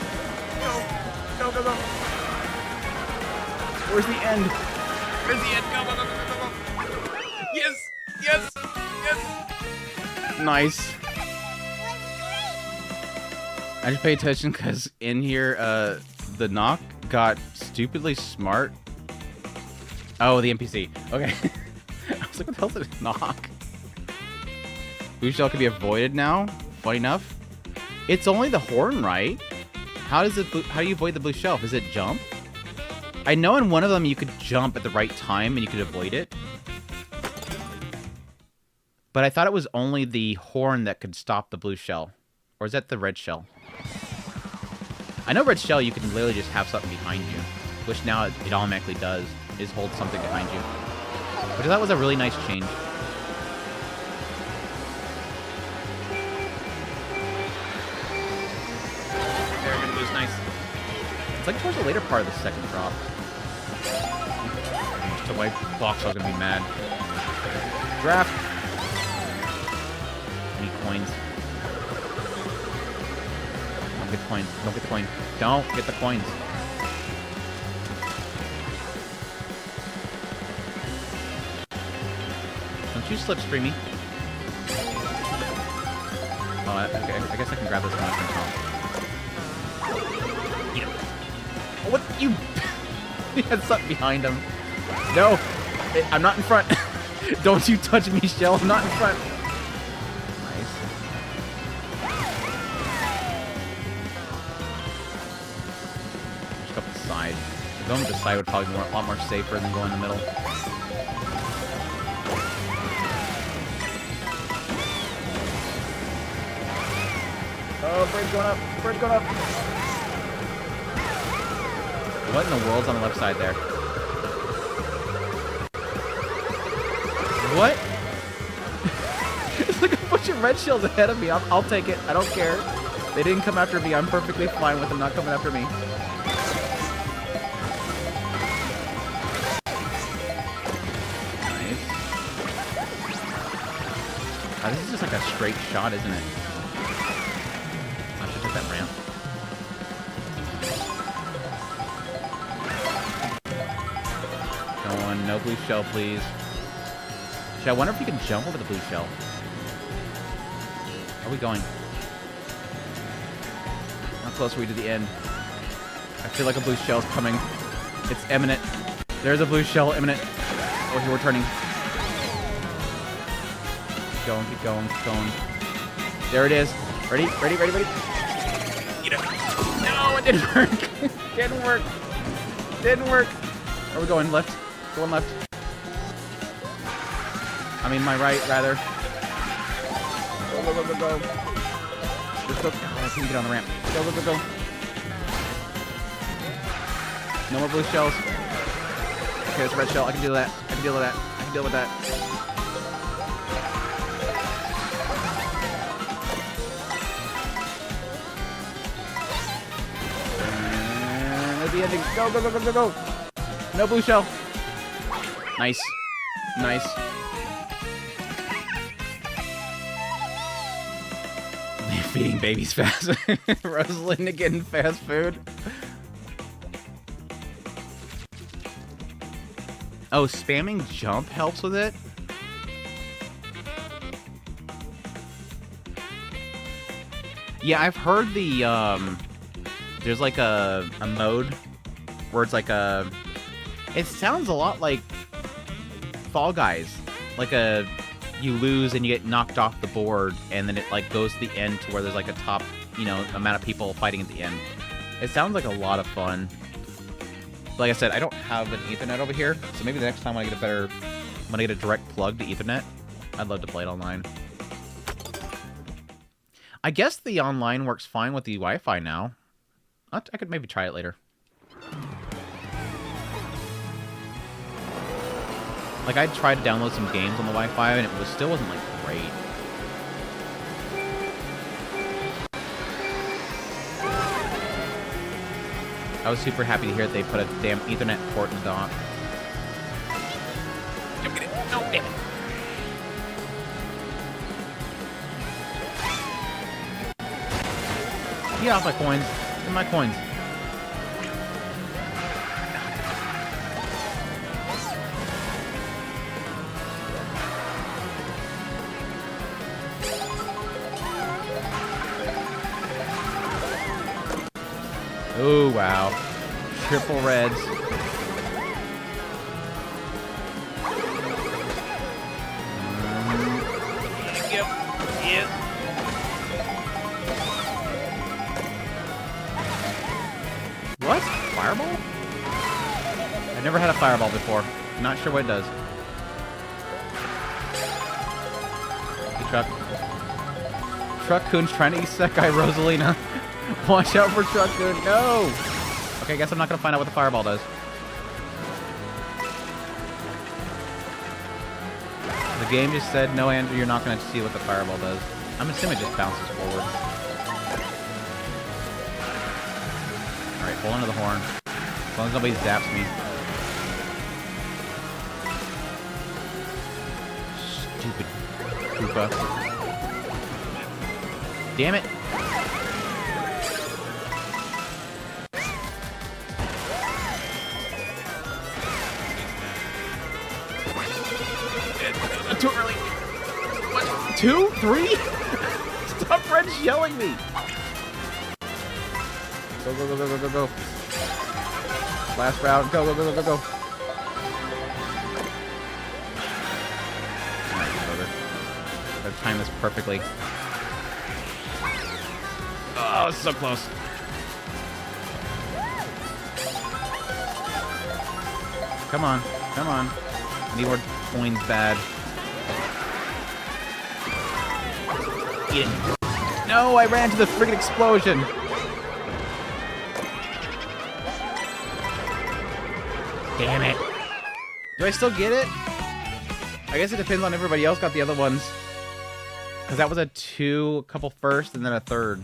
Go. Where's the end? Go. Yes. Nice. I just pay attention because in here, the knock got stupidly smart. Oh, the NPC. Okay. I was like, what the hell is a knock? Blue shell can be avoided now. Funny enough, it's only the horn, right? How do you avoid the blue shell? Is it jump? I know in one of them you could jump at the right time and you could avoid it. But I thought it was only the horn that could stop the blue shell. Or is that the red shell? I know red shell you can literally just have something behind you. Which now it automatically does, is hold something behind you. Which I thought was a really nice change. There, we're gonna lose, nice. It's like towards the later part of the second drop. So my box was gonna be mad. Draft. I need coins. Don't get the coins. Don't get the coin. Don't get the coins. Don't you slipstream me. Oh, okay. I guess I can grab this one from top. Eat him. Oh, what? You... He had something behind him. No! I'm not in front. Don't you touch me, Shell. I'm not in front. Nice. Just go up the side. Going to the side would probably be a lot more safer than going in the middle. Oh, bird's going up. Bird's going up. What in the world's on the left side there? What? It's like a bunch of red shells ahead of me. I'll take it. I don't care. They didn't come after me. I'm perfectly fine with them not coming after me. Nice. Oh, this is just like a straight shot, isn't it? I should take that ramp. Go on. No blue shell, please. I wonder if you can jump over the blue shell. How are we going? How close are we to the end? I feel like a blue shell's coming. It's imminent. There's a blue shell imminent. Oh, here we're turning. Keep going. There it is. Ready? Eat it. No, it didn't work. Didn't work. Where are we going? Left? Going left. I mean, my right, rather. Go. Let's go. Oh, I can get on the ramp. Go. No more blue shells. Okay, it's a red shell. I can deal with that. I can deal with that. And there's the ending. Go. No blue shell. Nice. Feeding babies fast. Rosalinda getting fast food. Oh, spamming jump helps with it? Yeah, I've heard the, there's like a mode where it's like a... It sounds a lot like Fall Guys. Like you lose and you get knocked off the board, and then it like goes to the end to where there's like a top, amount of people fighting at the end. It sounds like a lot of fun. Like I said, I don't have an Ethernet over here, so maybe the next time I'm gonna get a direct plug to Ethernet. I'd love to play it online. I guess the online works fine with the Wi-Fi now. I could maybe try it later. Like, I tried to download some games on the Wi-Fi, and it still wasn't, like, great. I was super happy to hear that they put a damn Ethernet port in the dock. Don't get it. No, damn it. Get off my coins. Get my coins. Oh, wow. Triple reds. Yep. What? Fireball? I've never had a fireball before. Not sure what it does. Hey, Truck. Truck-kun's trying to isekai Rosalina. Watch out for Truck-kun. No! Okay, I guess I'm not going to find out what the fireball does. The game just said, no, Andrew, you're not going to see what the fireball does. I'm assuming it just bounces forward. Alright, pull into the horn. As long as nobody zaps me. Stupid Koopa. Damn it! Too early. What? 2? 3? Stop French yelling me. Go, go, go, go, go, go, go. Last round. Go, go, go, go, go, go. Alright, over. Gotta time this perfectly. Oh, so close. Come on. Come on. I need more coins bad. Eat it. No, I ran into the friggin' explosion. Damn it. Do I still get it? I guess it depends on everybody else got the other ones. Because that was a couple first and then a third.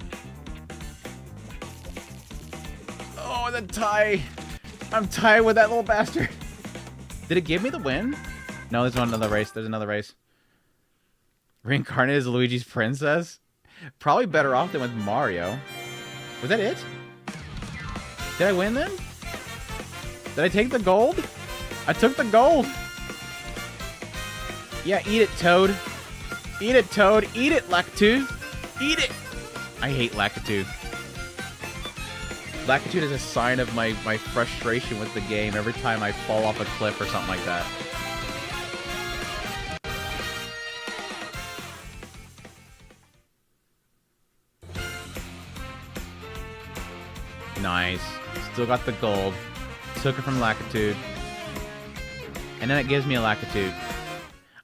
Oh, and then tie. I'm tied with that little bastard. Did it give me the win? No, there's another race. There's another race. Reincarnated as Luigi's princess? Probably better off than with Mario. Was that it? Did I win then? Did I take the gold? I took the gold! Yeah, eat it, Toad. Eat it, Toad. Eat it, Lakitu. Eat it! I hate Lakitu. Lakitu is a sign of my frustration with the game every time I fall off a cliff or something like that. Nice. Still got the gold. Took it from Lakitu. And then it gives me a Lakitu.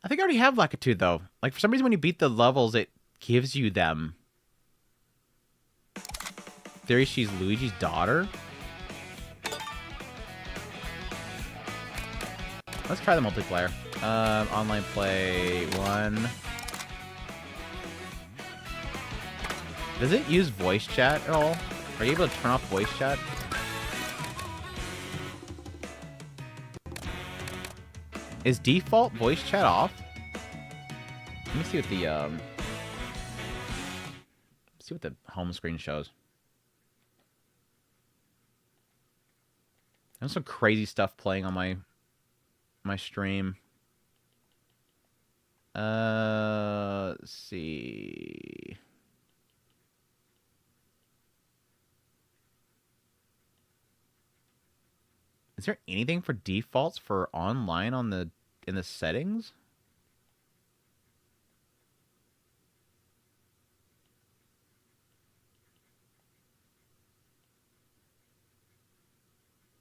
I think I already have Lakitu, though. Like, for some reason, when you beat the levels, it gives you them. Theory, she's Luigi's daughter? Let's try the multiplayer. Online play 1. Does it use voice chat at all? Are you able to turn off voice chat? Is default voice chat off? Let me see what the home screen shows. There's some crazy stuff playing on my stream. Let's see. Is there anything for defaults for online in the settings?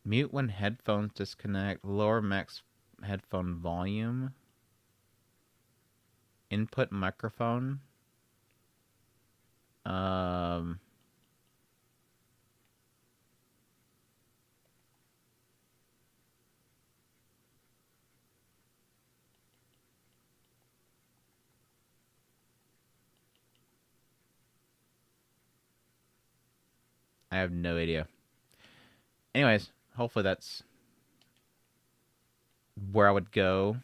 Mute when headphones disconnect. Lower max headphone volume. Input microphone. I have no idea. Anyways, hopefully that's where I would go.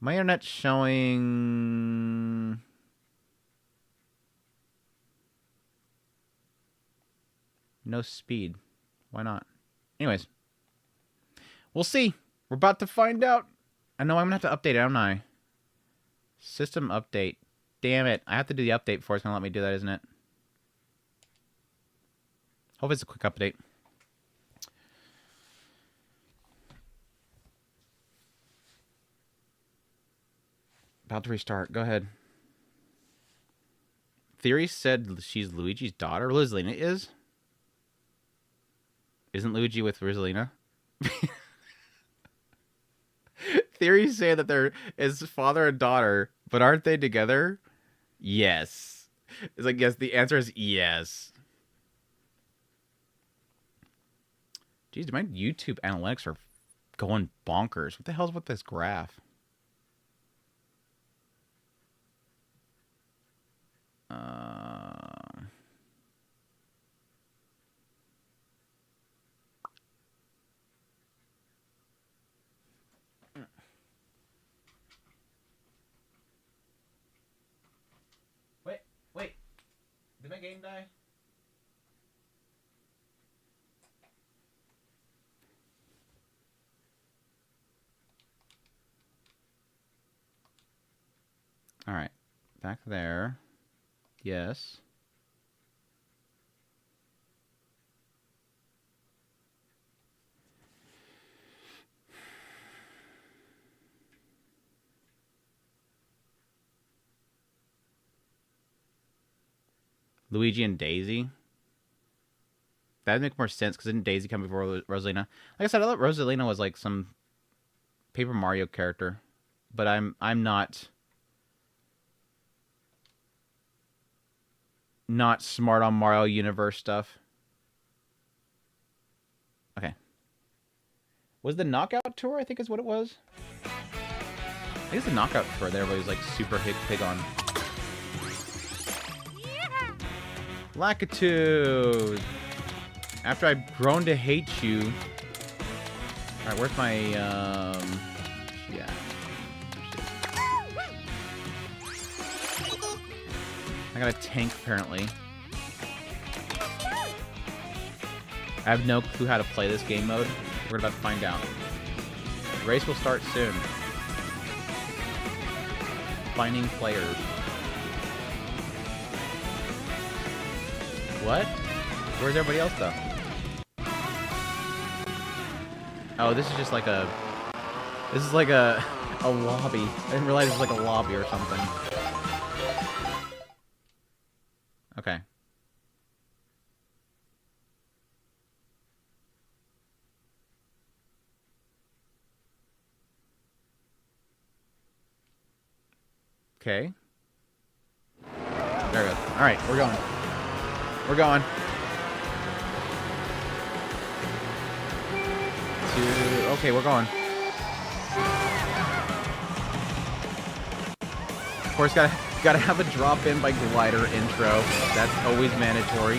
My internet's showing... no speed. Why not? Anyways. We'll see. We're about to find out. I know I'm going to have to update it, haven't I? System update. Damn it. I have to do the update before it's going to let me do that, isn't it? Hope it's a quick update. About to restart. Go ahead. Theory said she's Luigi's daughter. Rosalina is? Isn't Luigi with Rosalina? Theory say that they're is father and daughter, but aren't they together? Yes. It's like, yes, the answer is yes. Jeez, my YouTube analytics are going bonkers. What the hell's with this graph? Wait. Did my game die? All right. Back there. Yes. Luigi and Daisy. That'd make more sense because didn't Daisy come before Rosalina? Like I said, I thought Rosalina was like some Paper Mario character, but I'm not smart on Mario Universe stuff. Okay. Was the Knockout Tour? I think is what it was. I think it's the Knockout Tour that everybody's like super big on. Lakitu! After I've grown to hate you... Alright, where's my, yeah. I got a tank, apparently. I have no clue how to play this game mode. We're about to find out. The race will start soon. Finding players. What? Where's everybody else, though? Oh, this is just like a... This is like a lobby. I didn't realize it was like a lobby or something. Okay. Okay. There we go. Alright, we're going. We're going. Okay, we're going. Of course, gotta have a drop in by glider intro. That's always mandatory.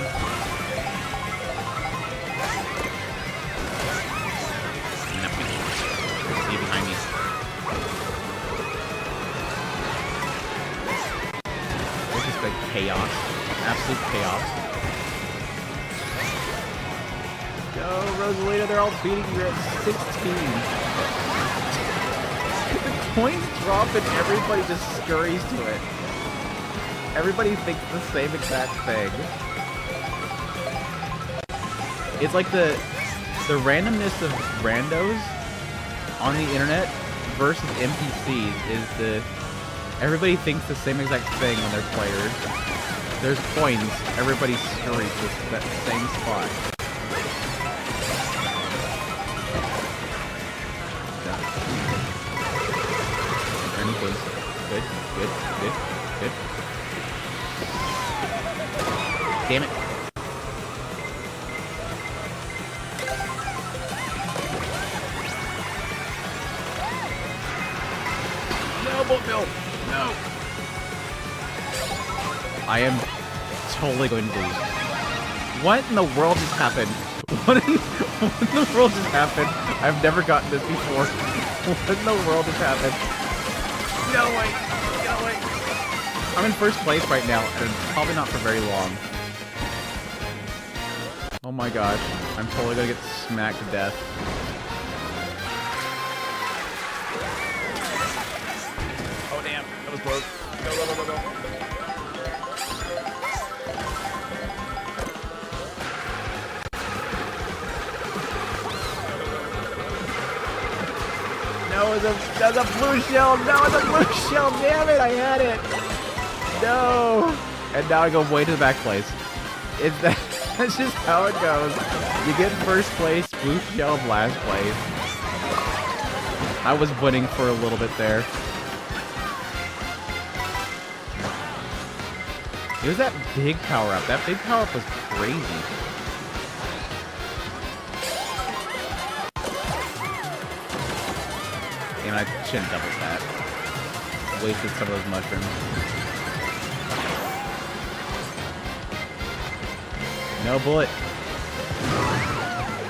See behind me. This is like chaos. Absolute chaos. Go, Rosalina, they're all beating you at 16. The coins drop and everybody just scurries to it. Everybody thinks the same exact thing. It's like the randomness of randos on the internet versus NPCs is the... Everybody thinks the same exact thing when they're players. There's coins, everybody scurries to that same spot. Good. Damn it. No, boat bill. No. I am totally going to lose. What in the world just happened? What in the world just happened? I've never gotten this before. What in the world just happened? Get away! Get away! I'm in first place right now, and probably not for very long. Oh my gosh. I'm totally gonna get smacked to death. Oh damn, that was close. Go, go, go, go, go. No, that's a blue shell. No, it's a blue shell. Damn it, I had it. No. And now I go way to the back place. That's just how it goes. You get first place, blue shell, last place. I was winning for a little bit there. It was that big power up. That big power up was crazy. Damn, I shouldn't double that. Wasted some of those mushrooms. No bullet.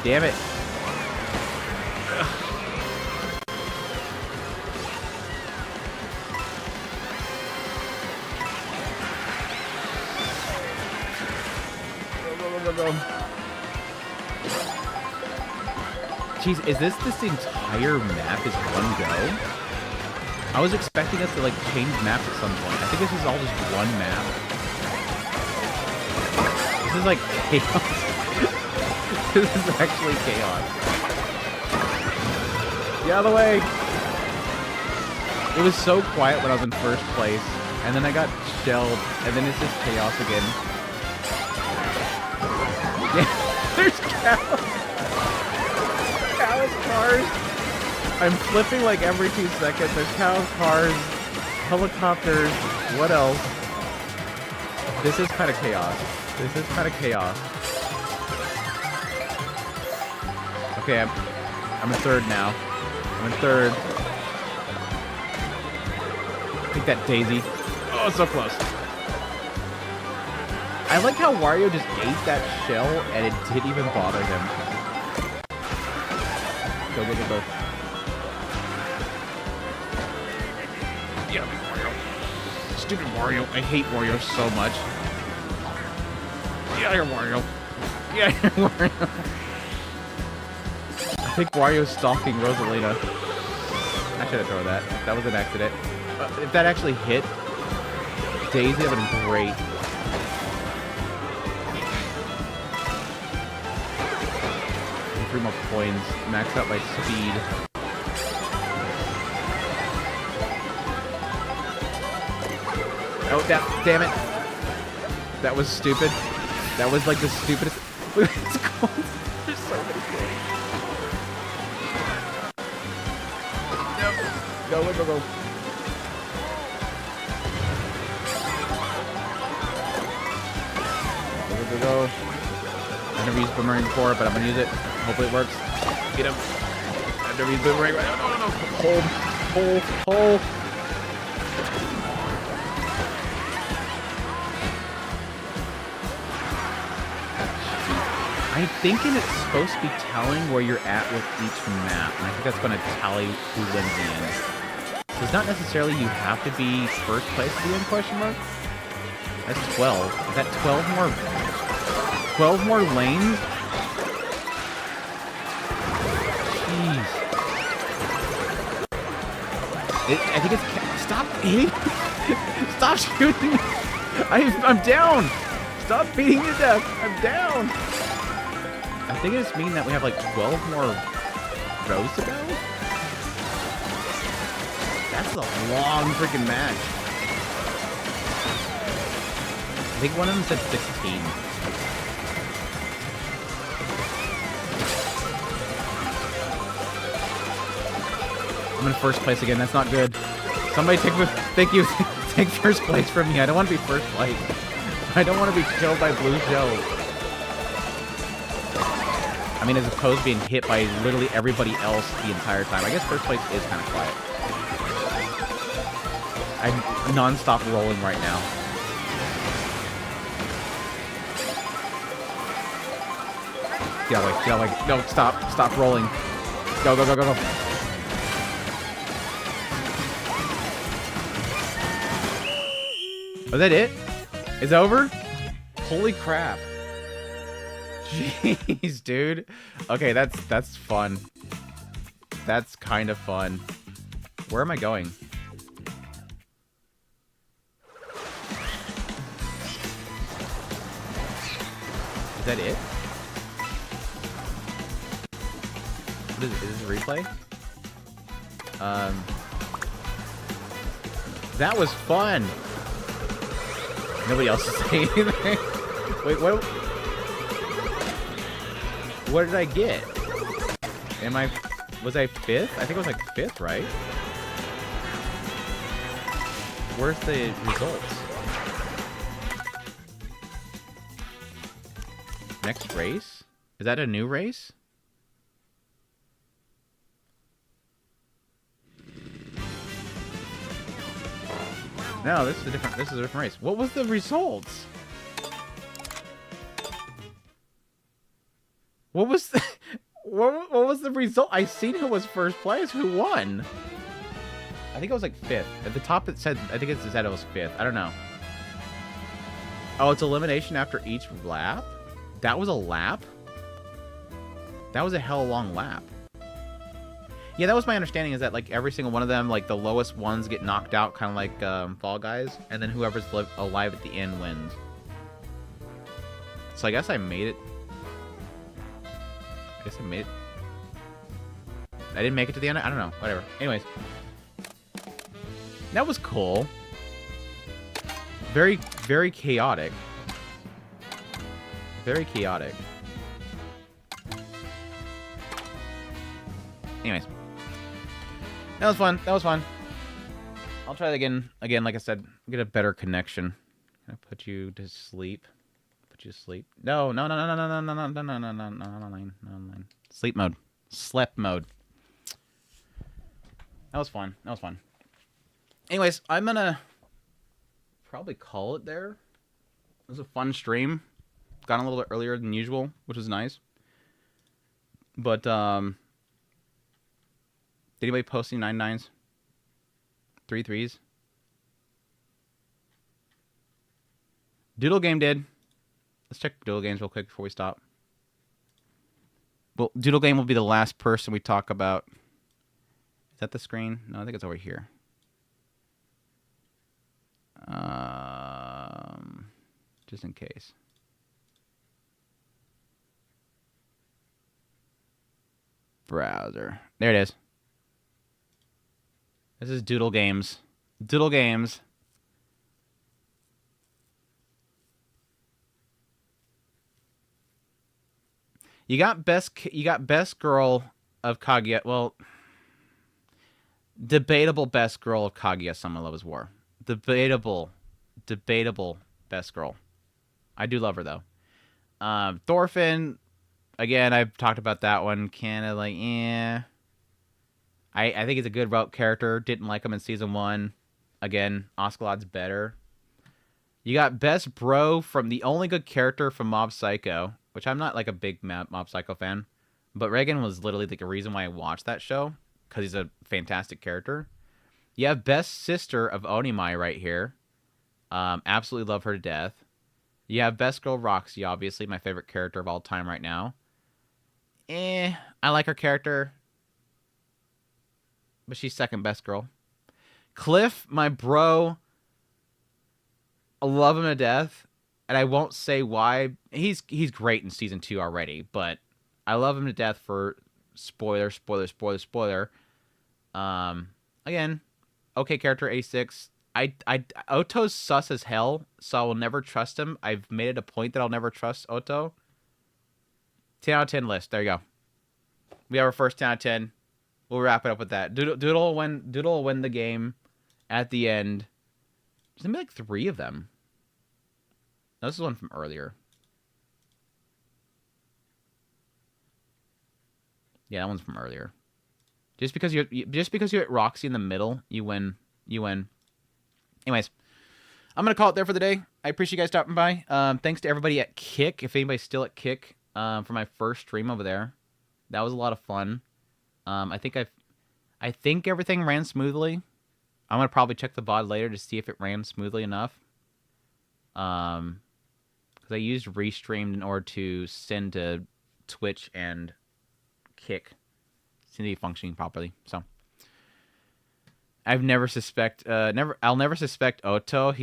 Damn it. Jeez, is this entire map is one go? I was expecting us to like change maps at some point. I think this is all just one map. This is like chaos. This is actually chaos. Get out of the way! It was so quiet when I was in first place, and then I got shelled, and then it's just chaos again. Yeah, there's cows! Cows, cars! I'm flipping like every 2 seconds. There's cows, cars, helicopters, what else? This is kind of chaos. This is kind of chaos. Okay, I'm in third now. I'm in third. Take that, Daisy. Oh, so close. I like how Wario just ate that shell and it didn't even bother him. Go get the... Yeah, Wario. Stupid Wario. I hate Wario so much. Get out of here, Wario. Get out of here, Wario. I think Wario's stalking Rosalina. I should have thrown that. That was an accident. If that actually hit, Daisy would have been great. 3 more coins. Max out my speed. Oh, damn it. That was stupid. That was like the stupidest. Look at these coins. There's so many coins. No. Go, go, go, go. Go, go, go. I've never used boomerang before, but I'm gonna use it. Hopefully it works. Get him. I've never used boomerang. No, no, no. Hold. Hold. Hold. I'm thinking it's supposed to be telling where you're at with each map, and I think that's going to tally who wins the end. So it's not necessarily you have to be first place at the end, question mark? That's 12. Is that 12 more... 12 more lanes? Jeez. I think it's... Stop hitting... Stop shooting! I'm down! Stop beating me to death! I'm down! I think it just means that we have like 12 more rows to go? That's a long freaking match. I think one of them said 16. I'm in first place again. That's not good. Somebody thank you. Take first place from me. I don't want to be first place. I don't want to be killed by blue shells. I mean, as opposed to being hit by literally everybody else the entire time. I guess first place is kind of quiet. I'm non-stop rolling right now. Get out of the way. Get out of the way. No, stop. Stop rolling. Go, go, go, go, go. Was that it? It's over? Holy crap. Jeez, dude. Okay, that's fun. That's kind of fun. Where am I going? Is that it? What is it? Is this a replay? That was fun. Nobody else is saying anything. Wait, what? What did I get? Was I 5th? I think it was like 5th, right? Where's the results? Next race? Is that a new race? No, this is a different race. What was the results? What was the, what was the result? I seen who was first place. Who won? I think it was like 5th. At the top it said, I think it said it was 5th. I don't know. Oh, it's elimination after each lap? That was a lap? That was a hell long lap. Yeah, that was my understanding, is that like every single one of them, like the lowest ones get knocked out, kind of like Fall Guys, and then whoever's alive at the end wins. So I guess I made it. I didn't make it to the end? I don't know. Whatever. Anyways. That was cool. Very, very chaotic. Very chaotic. Anyways. That was fun. That was fun. I'll try that again. Again, like I said, get a better connection. Can I put you to sleep? Put you to sleep. No, no, no, no, no, no, no, no, no, no, no, no, no, online. No online. Sleep mode. Slept mode. That was fun. That was fun. Anyways, I'm gonna probably call it there. It was a fun stream. Got on a little bit earlier than usual, which was nice. But, did anybody post any 9-9s? 3-3s? Doodle Game did. Let's check Doodle Games real quick before we stop. Well, Doodle Game will be the last person we talk about. Is that the screen? No, I think it's over here. Just in case. Browser. There it is. This is Doodle Games. Doodle Games. You got best girl of Kaguya. Well, debatable best girl of Kaguya-sama Love is War. Debatable best girl. I do love her though. Thorfinn, again, I've talked about that one. Kinda like, eh. I think he's a good route character. Didn't like him in season 1. Again, Ocelot's better. You got best bro from the only good character from Mob Psycho, which I'm not like a big Mob Psycho fan, but Reagan was literally like a reason why I watched that show, because he's a fantastic character. You have best sister of Onimai right here. Absolutely love her to death. You have best girl Roxy, obviously my favorite character of all time right now. I like her character, but she's second best girl. Cliff, my bro, I love him to death, and I won't say why. He's great in season 2 already, but I love him to death for spoiler. Again, okay character, A6. Oto's sus as hell, so I will never trust him. I've made it a point that I'll never trust Oto. 10 out of 10 list. There you go. We have our first 10 out of 10. We'll wrap it up with that. Doodle will win the game at the end. There's gonna be like 3 of them. No, this is one from earlier. Yeah, that one's from earlier. Just because you hit Roxy in the middle, you win. You win. Anyways, I'm gonna call it there for the day. I appreciate you guys stopping by. Thanks to everybody at Kick. If anybody's still at Kick, for my first stream over there. That was a lot of fun. I think everything ran smoothly. I'm gonna probably check the VOD later to see if it ran smoothly enough. Because I used Restreamed in order to send to Twitch and Kick, seem to be functioning properly. So I'll never suspect Otto.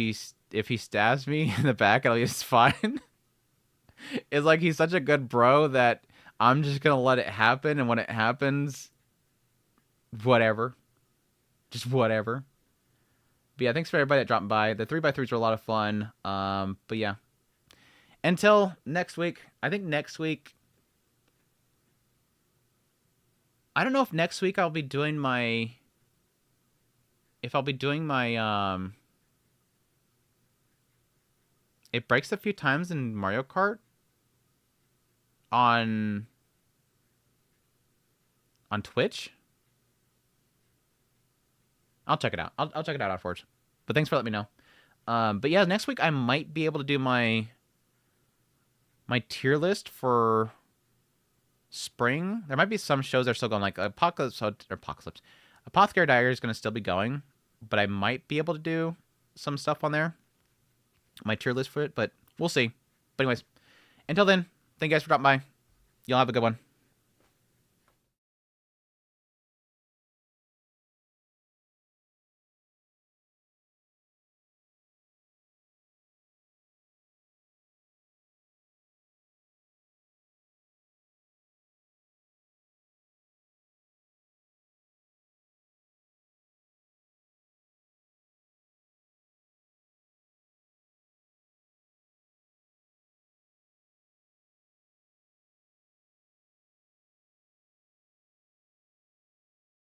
If he stabs me in the back, it's fine. It's like he's such a good bro that I'm just gonna let it happen, and when it happens, whatever. Just whatever. But yeah, thanks for everybody that dropped by. The 3x3s were a lot of fun. But yeah. Until next week. I think next week... I don't know if next week I'll be doing my... If I'll be doing my... It breaks a few times in Mario Kart. On Twitch. I'll check it out. I'll check it out afterwards. But thanks for letting me know. But yeah, next week I might be able to do my tier list for spring. There might be some shows that are still going, like Apothecary Diary is going to still be going, but I might be able to do some stuff on there. My tier list for it, but we'll see. But anyways, until then, thank you guys for dropping by. Y'all have a good one.